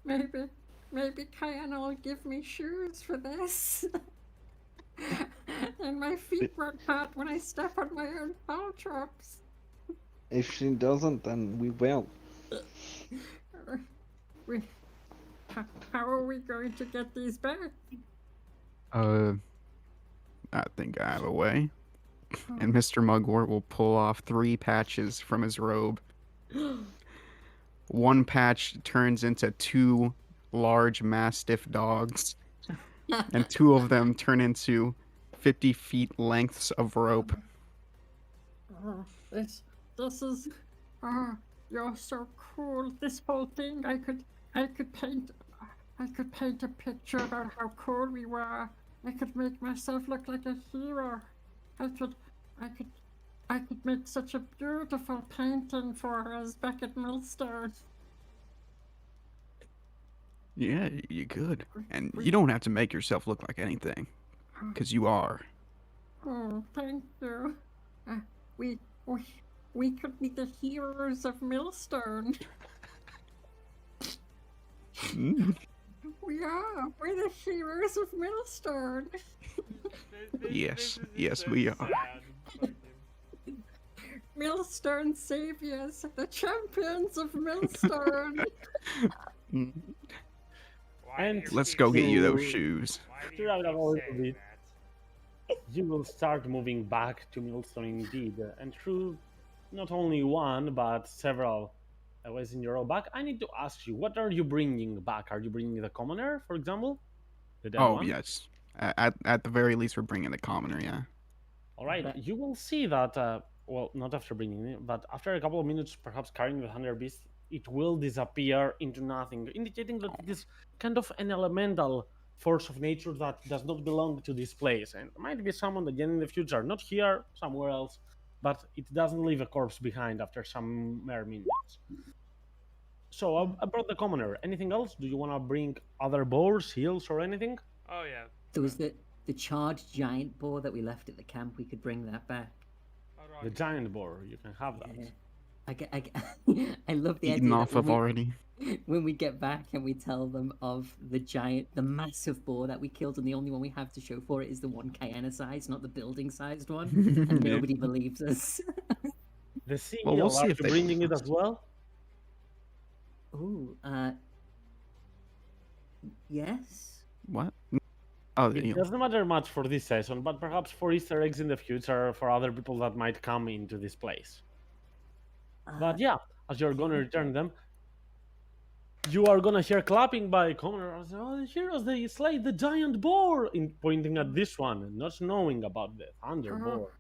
Maybe Kayana will give me shoes for this. And my feet were hot when I step on my own caltrops. If she doesn't, then we will. How are we going to get these back? I think I have a way. And Mr. Mugwort will pull off 3 patches from his robe. One patch turns into 2 large mastiff dogs, and 2 of them turn into 50 feet lengths of rope. This is, you're so cool. This whole thing, I could paint a picture about how cool we were. I could make myself look like a hero. I could make such a beautiful painting for us back at Millstone. Yeah, you could. And you don't have to make yourself look like anything, because you are. Oh, thank you. We could be the heroes of Millstone. We are. We're the heroes of Millstone. Yes, we are. Millstone saviors, the champions of Millstone. And let's go get you those shoes. To wrap it up a little bit, you will start moving back to Millstone indeed, and through not only one but several ways in your row back. I need to ask you, what are you bringing back? Are you bringing the commoner, for example? The dead one? Yes. At the very least, we're bringing the commoner, yeah. All right, you will see that, well, not after bringing it, but after a couple of minutes, perhaps carrying the Thunder Beast, it will disappear into nothing, indicating that it is kind of an elemental force of nature that does not belong to this place, and might be summoned again in the future, not here, somewhere else, but it doesn't leave a corpse behind after some mere minutes. So I brought the commoner. Anything else? Do you want to bring other boars, heals, or anything? Oh yeah. There was the charged giant boar that we left at the camp. We could bring that back. The giant boar, you can have that. Yeah. I love the Eaten idea off of already. when we get back and we tell them of the massive boar that we killed, and the only one we have to show for it is the one Cayenne size, not the building sized one, and nobody believes us. The seal, Well, we'll see are if you they bringing believe it us. as well? Ooh, yes. What? Oh, the It eel. doesn't matter much for this session, but perhaps for Easter eggs in the future for other people that might come into this place. But yeah, as you're gonna return them, you are gonna hear clapping by commoners. Oh, the heroes, they slayed the giant boar! Pointing at this one, not knowing about the thunder boar.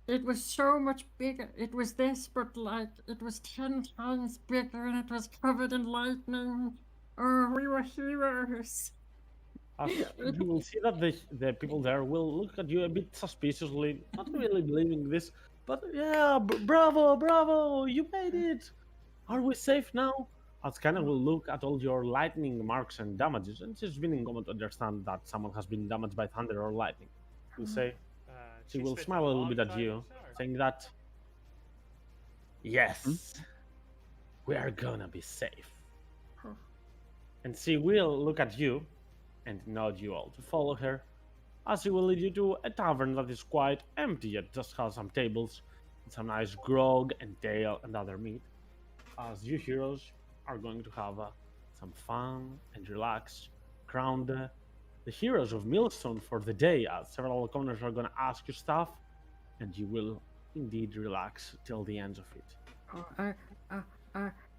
It was so much bigger. It was this, but like, it was 10 times bigger and it was covered in lightning. Oh, we were heroes. You will see that the people there will look at you a bit suspiciously, not really believing this, but yeah, bravo, bravo, you made it. Are we safe now? Askana will look at all your lightning marks and damages, and she's beginning to understand that someone has been damaged by thunder or lightning. Will say, she will spent smile a little long bit at time in you, the shower. saying that, yes, we are gonna be safe. And she will look at you and nod you all to follow her, as she will lead you to a tavern that is quite empty. It just has some tables and some nice grog and ale and other meat, as you heroes are going to have some fun and relax, crown the heroes of Millstone for the day, as several commoners are going to ask you stuff, and you will indeed relax till the end of it.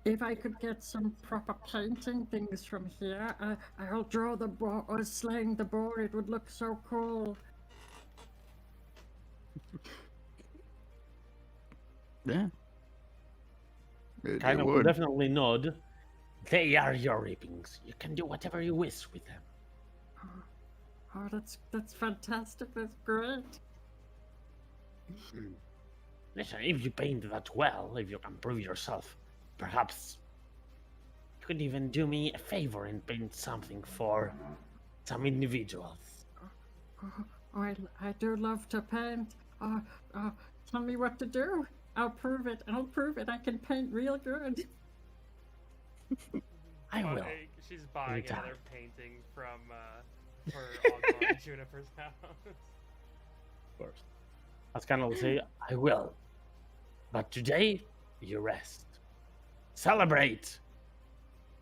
If I could get some proper painting things from here, I'll draw the boar or slaying the boar. It would look so cool. Yeah. Kind It of will would. definitely nod. They are your reapings. You can do whatever you wish with them. Oh, that's fantastic. That's great. Listen, if you paint that well, if you can prove yourself, perhaps you could even do me a favor and paint something for some individuals. I do love to paint. Tell me what to do. I'll prove it. I can paint real good. I will. She's buying Anytime. another painting from for Ogmar and Juniper's house. Of course. Ascana will say, I will. But today, you rest. Celebrate!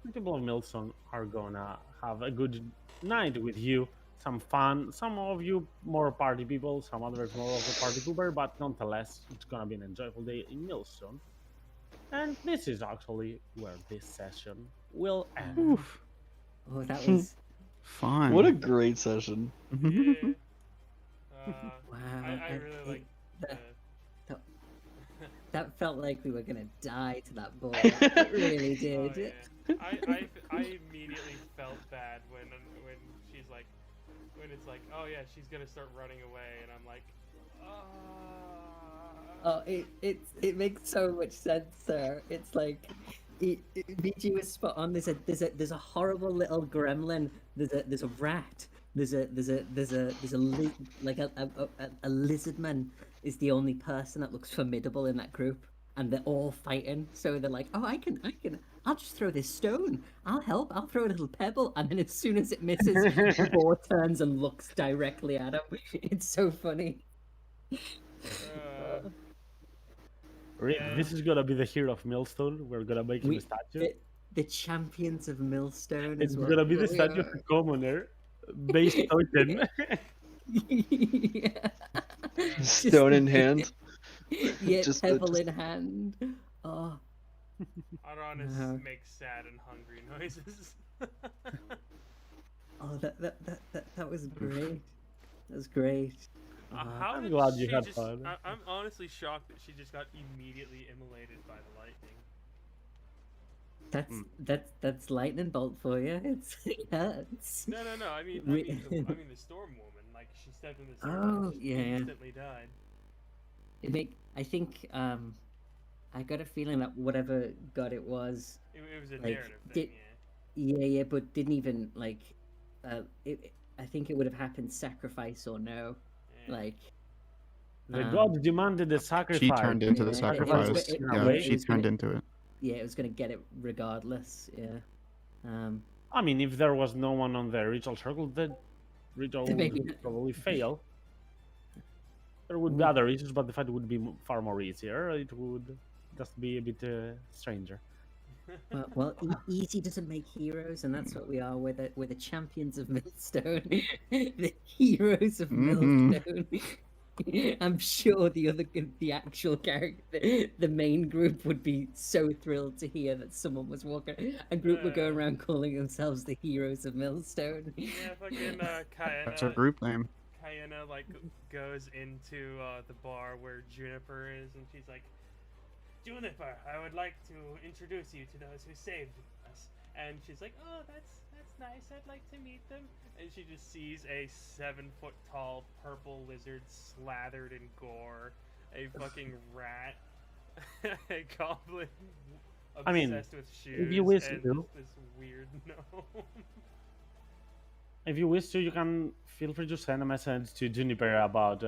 The people of Millstone are gonna have a good night with you. Some fun. Some of you more party people, some others more of a party pooper, but nonetheless, it's gonna be an enjoyable day in Millstone. And this is actually where this session will end. Oof. Oh, that was Fun. What a great session. Yeah. wow. I really like. that, that felt like we were gonna die to that ball. It really Oh, did. yeah. I immediately felt bad when she's like, when it's like, oh yeah, she's gonna start running away, and I'm like, Oh, it makes so much sense, sir. It's like, BG was spot on. There's a horrible little gremlin. There's a rat. There's a lizard man is the only person that looks formidable in that group, and they're all fighting. So they're like, oh, I'll just throw this stone. I'll help. I'll throw a little pebble, and then as soon as it misses, the boar turns and looks directly at him. It's so funny. This is gonna be the hero of Millstone. We're gonna make him a statue. The champions of Millstone. It's is what gonna be the we statue of are. the commoner, based token. Yeah. Stone in hand. Yeah, Just- pebble in hand. Oh, Adonis No. makes sad and hungry noises. oh, that was great. That was great. How I'm did glad you she had just, fun. I'm honestly shocked that she just got immediately immolated by the lightning. That's lightning bolt for you. It hurts. No. I mean Re- the storm woman. Like she stepped in the storm Oh, and she yeah. instantly died. I think I got a feeling that whatever god it was, It was a Like, narrative thing. did- yeah, but didn't even like. I think it would have happened sacrifice or no, Yeah. like. The gods demanded the sacrifice. She turned into Yeah, the it- sacrifice. it- Yeah, it she was turned gonna- into it. Yeah, it was gonna get it regardless. Yeah. I mean, if there was no one on the ritual circle, the ritual Maybe would not. probably fail. There would be other reasons, but the fight would be far more easier. It would just be a bit stranger. Well, easy doesn't make heroes, and that's what we are. We're the champions of Millstone, the heroes of Mhm. Millstone. I'm sure the actual character, the main group, would be so thrilled to hear that someone was walking. A group were going around calling themselves the heroes of Millstone. Yeah, fucking That's her group name. Kayana like goes into the bar where Juniper is, and she's like, Juniper, I would like to introduce you to those who saved us. and she's like, "Oh, that's nice. I'd like to meet them." And she just sees a 7 foot tall purple lizard slathered in gore, a fucking rat, a goblin I mean, obsessed with if you shoes, wish and to, this weird gnome. if you wish to, you can feel free to send a message to Juniper about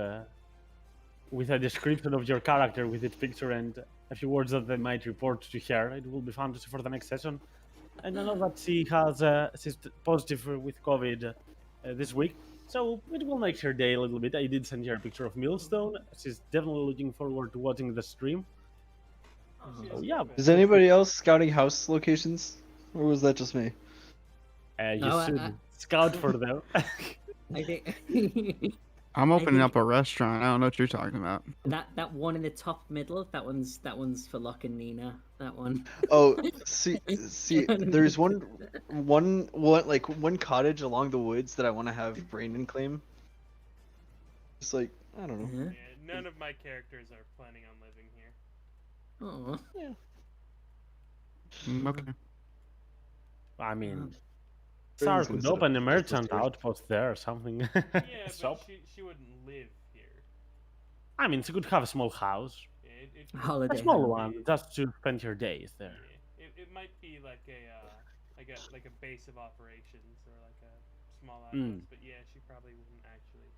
with a description of your character with its picture and a few words that they might report to her. It will be fun to see for the next session. And I know that she has she's positive with COVID this week, so it will make her day a little bit. I did send her a picture of Millstone. She's definitely looking forward to watching the stream. She So is yeah, coming. Is anybody else scouting house locations, or was that just me? you No, should scout for them. I think I'm opening think- up a restaurant. I don't know what you're talking about. that one in the top middle, that one's for Locke and Nina. That one. Oh, see, there's one cottage along the woods that I want to have Brandon claim. It's like, I don't know. Yeah. Yeah, none of my characters are planning on living here. Oh. Okay. I mean, Brandon's Sar gonna could set up open a his merchant store. outpost there or something. Yeah, but Shop. she wouldn't live here. I mean, she could have a small house, Yeah, it a Holiday. small home. one, just to spend your days there. Yeah, it might be like a base of operations or like a small outpost, but yeah, she probably wouldn't actually.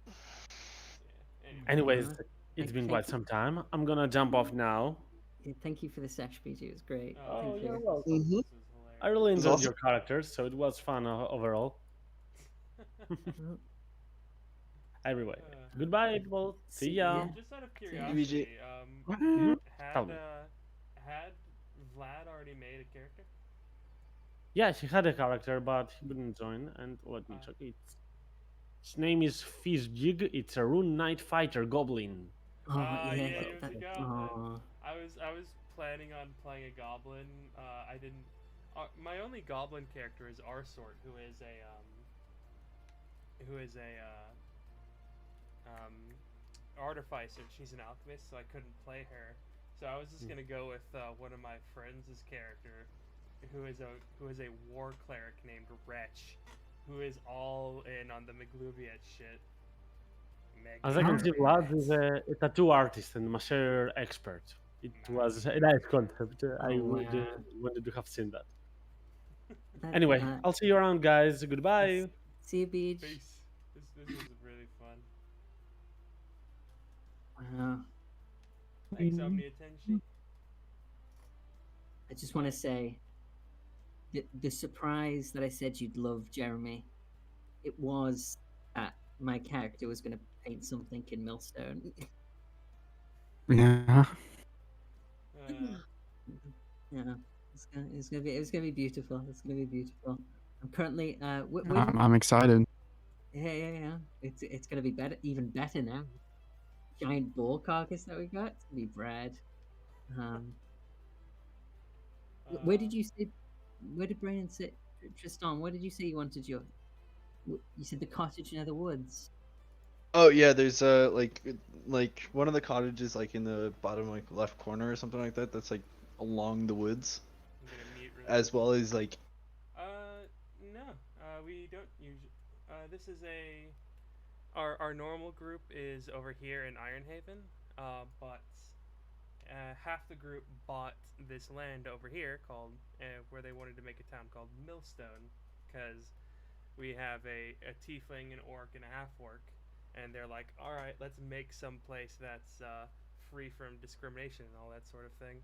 Yeah. Anyway. Anyways, it's been quite Thank you. some time. I'm gonna jump off now. Yeah, thank you for the sesh, PG. It was great. Oh, Thank you're you. welcome. This Mhm. was I really enjoyed awesome. your characters, so it was fun overall. hilarious. Anyway, Uh, goodbye, people. See ya. ya. Just out of Yeah. curiosity, Mhm. Tell had me. had Vlad already made a character? Yeah, she had a character, but he wouldn't join. And let me check it. His name is Fizzjig. It's a Rune Knight Fighter Goblin. Oh Yeah, yeah. it was a goblin. Oh. I was planning on playing a goblin. I didn't. My only goblin character is Arsort, who is artificer. She's an alchemist, so I couldn't play her. So I was just gonna go with one of my friends' character, who is a war cleric named Wretch, who is all in on the Maglubiet shit. As I can see, Vlad is a tattoo artist and master expert. It was a nice concept. I would wow. wanted to have seen that. That- Anyway, uh, I'll see you around, guys. Goodbye. See you, Beach. Peace. This was really fun. Wow. Thanks, Omniatenshi. I just want to say the surprise that I said you'd love, Jeremy, it was that my character was going to paint something in Millstone. Yeah. Yeah, it's gonna be beautiful. It's gonna be beautiful. I'm currently I'm excited. yeah. It's gonna be better, even better now. Giant boar carcass that we got. It's gonna be bread. Where did you say? Where did Brandon sit? Tristan, where did you say you wanted your? You said the cottage near the woods. Oh yeah, there's like one of the cottages like in the bottom like left corner or something like that. That's like along the woods, I'm gonna mute really as well as like No. We don't usually. This is our normal group is over here in Ironhaven. But half the group bought this land over here called where they wanted to make a town called Millstone, because we have a tiefling, an orc, and a half orc, and they're like, all right, let's make some place that's free from discrimination and all that sort of thing.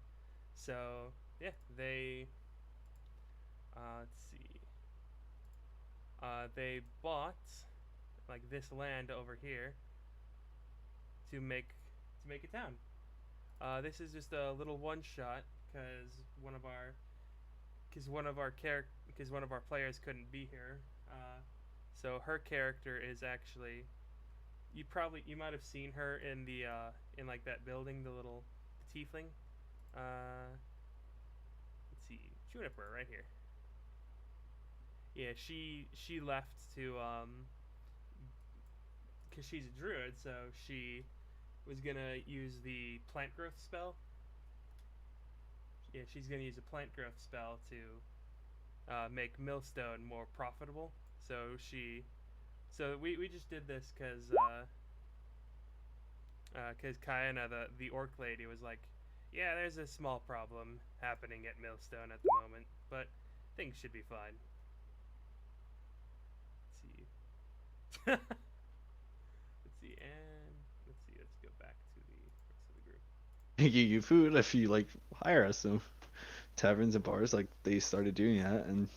So yeah, they let's see. They bought like this land over here to make a town. This is just a little one shot because one of our players couldn't be here. So her character is actually you might have seen her in the in like that building, the tiefling. Let's see, Juniper right here. Yeah, she left to because she's a druid, so she was gonna use the plant growth spell. Yeah, she's gonna use a plant growth spell to make Millstone more profitable. So we just did this because Kayana, the orc lady, was like, yeah, there's a small problem happening at Millstone at the moment, but things should be fine. Let's see. Let's go back to the rest of the group. Give you food if you like hire us. So taverns and bars, like they started doing that, and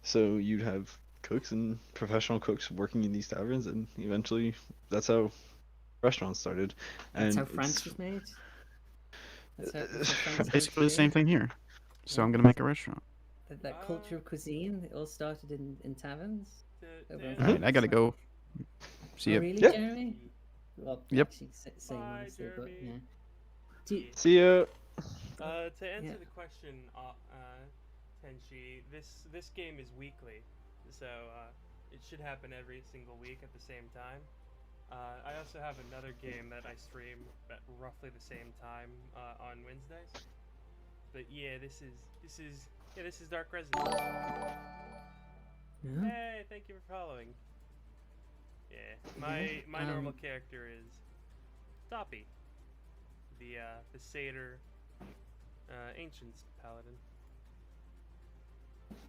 so you'd have cooks and professional cooks working in these taverns, and eventually that's how restaurants started. That's And how France was made. That's how France Basically the came. same thing here. So Yeah. I'm gonna make a restaurant. That culture of cuisine, it all started in taverns. Over in All right, I France. gotta go. See Oh, ya. really, Yeah. Jeremy? Well, Yep. actually, same Bye, honestly, but Jeremy. yeah. Do you, See ya. To answer Yeah. the question, Tenchi, this game is weekly, so it should happen every single week at the same time. I also have another game that I stream at roughly the same time on Wednesdays. But yeah, this is Dark Residence. yeah. Hey, thank you for following. Yeah, my normal character is Toppy, the satyr ancient paladin.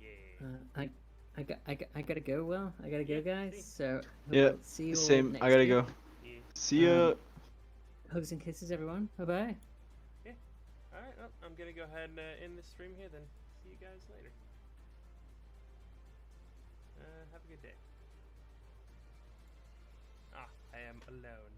Yeah. I gotta go. Well, I gotta go, Yeah, guys. see. So Yeah, I'll see you all Same. next I gotta week. go. Yeah. See ya. Hugs and kisses, everyone. Bye bye. Alright, well, I'm gonna go ahead and end this stream here then. See you guys later. Have a good day. I am alone.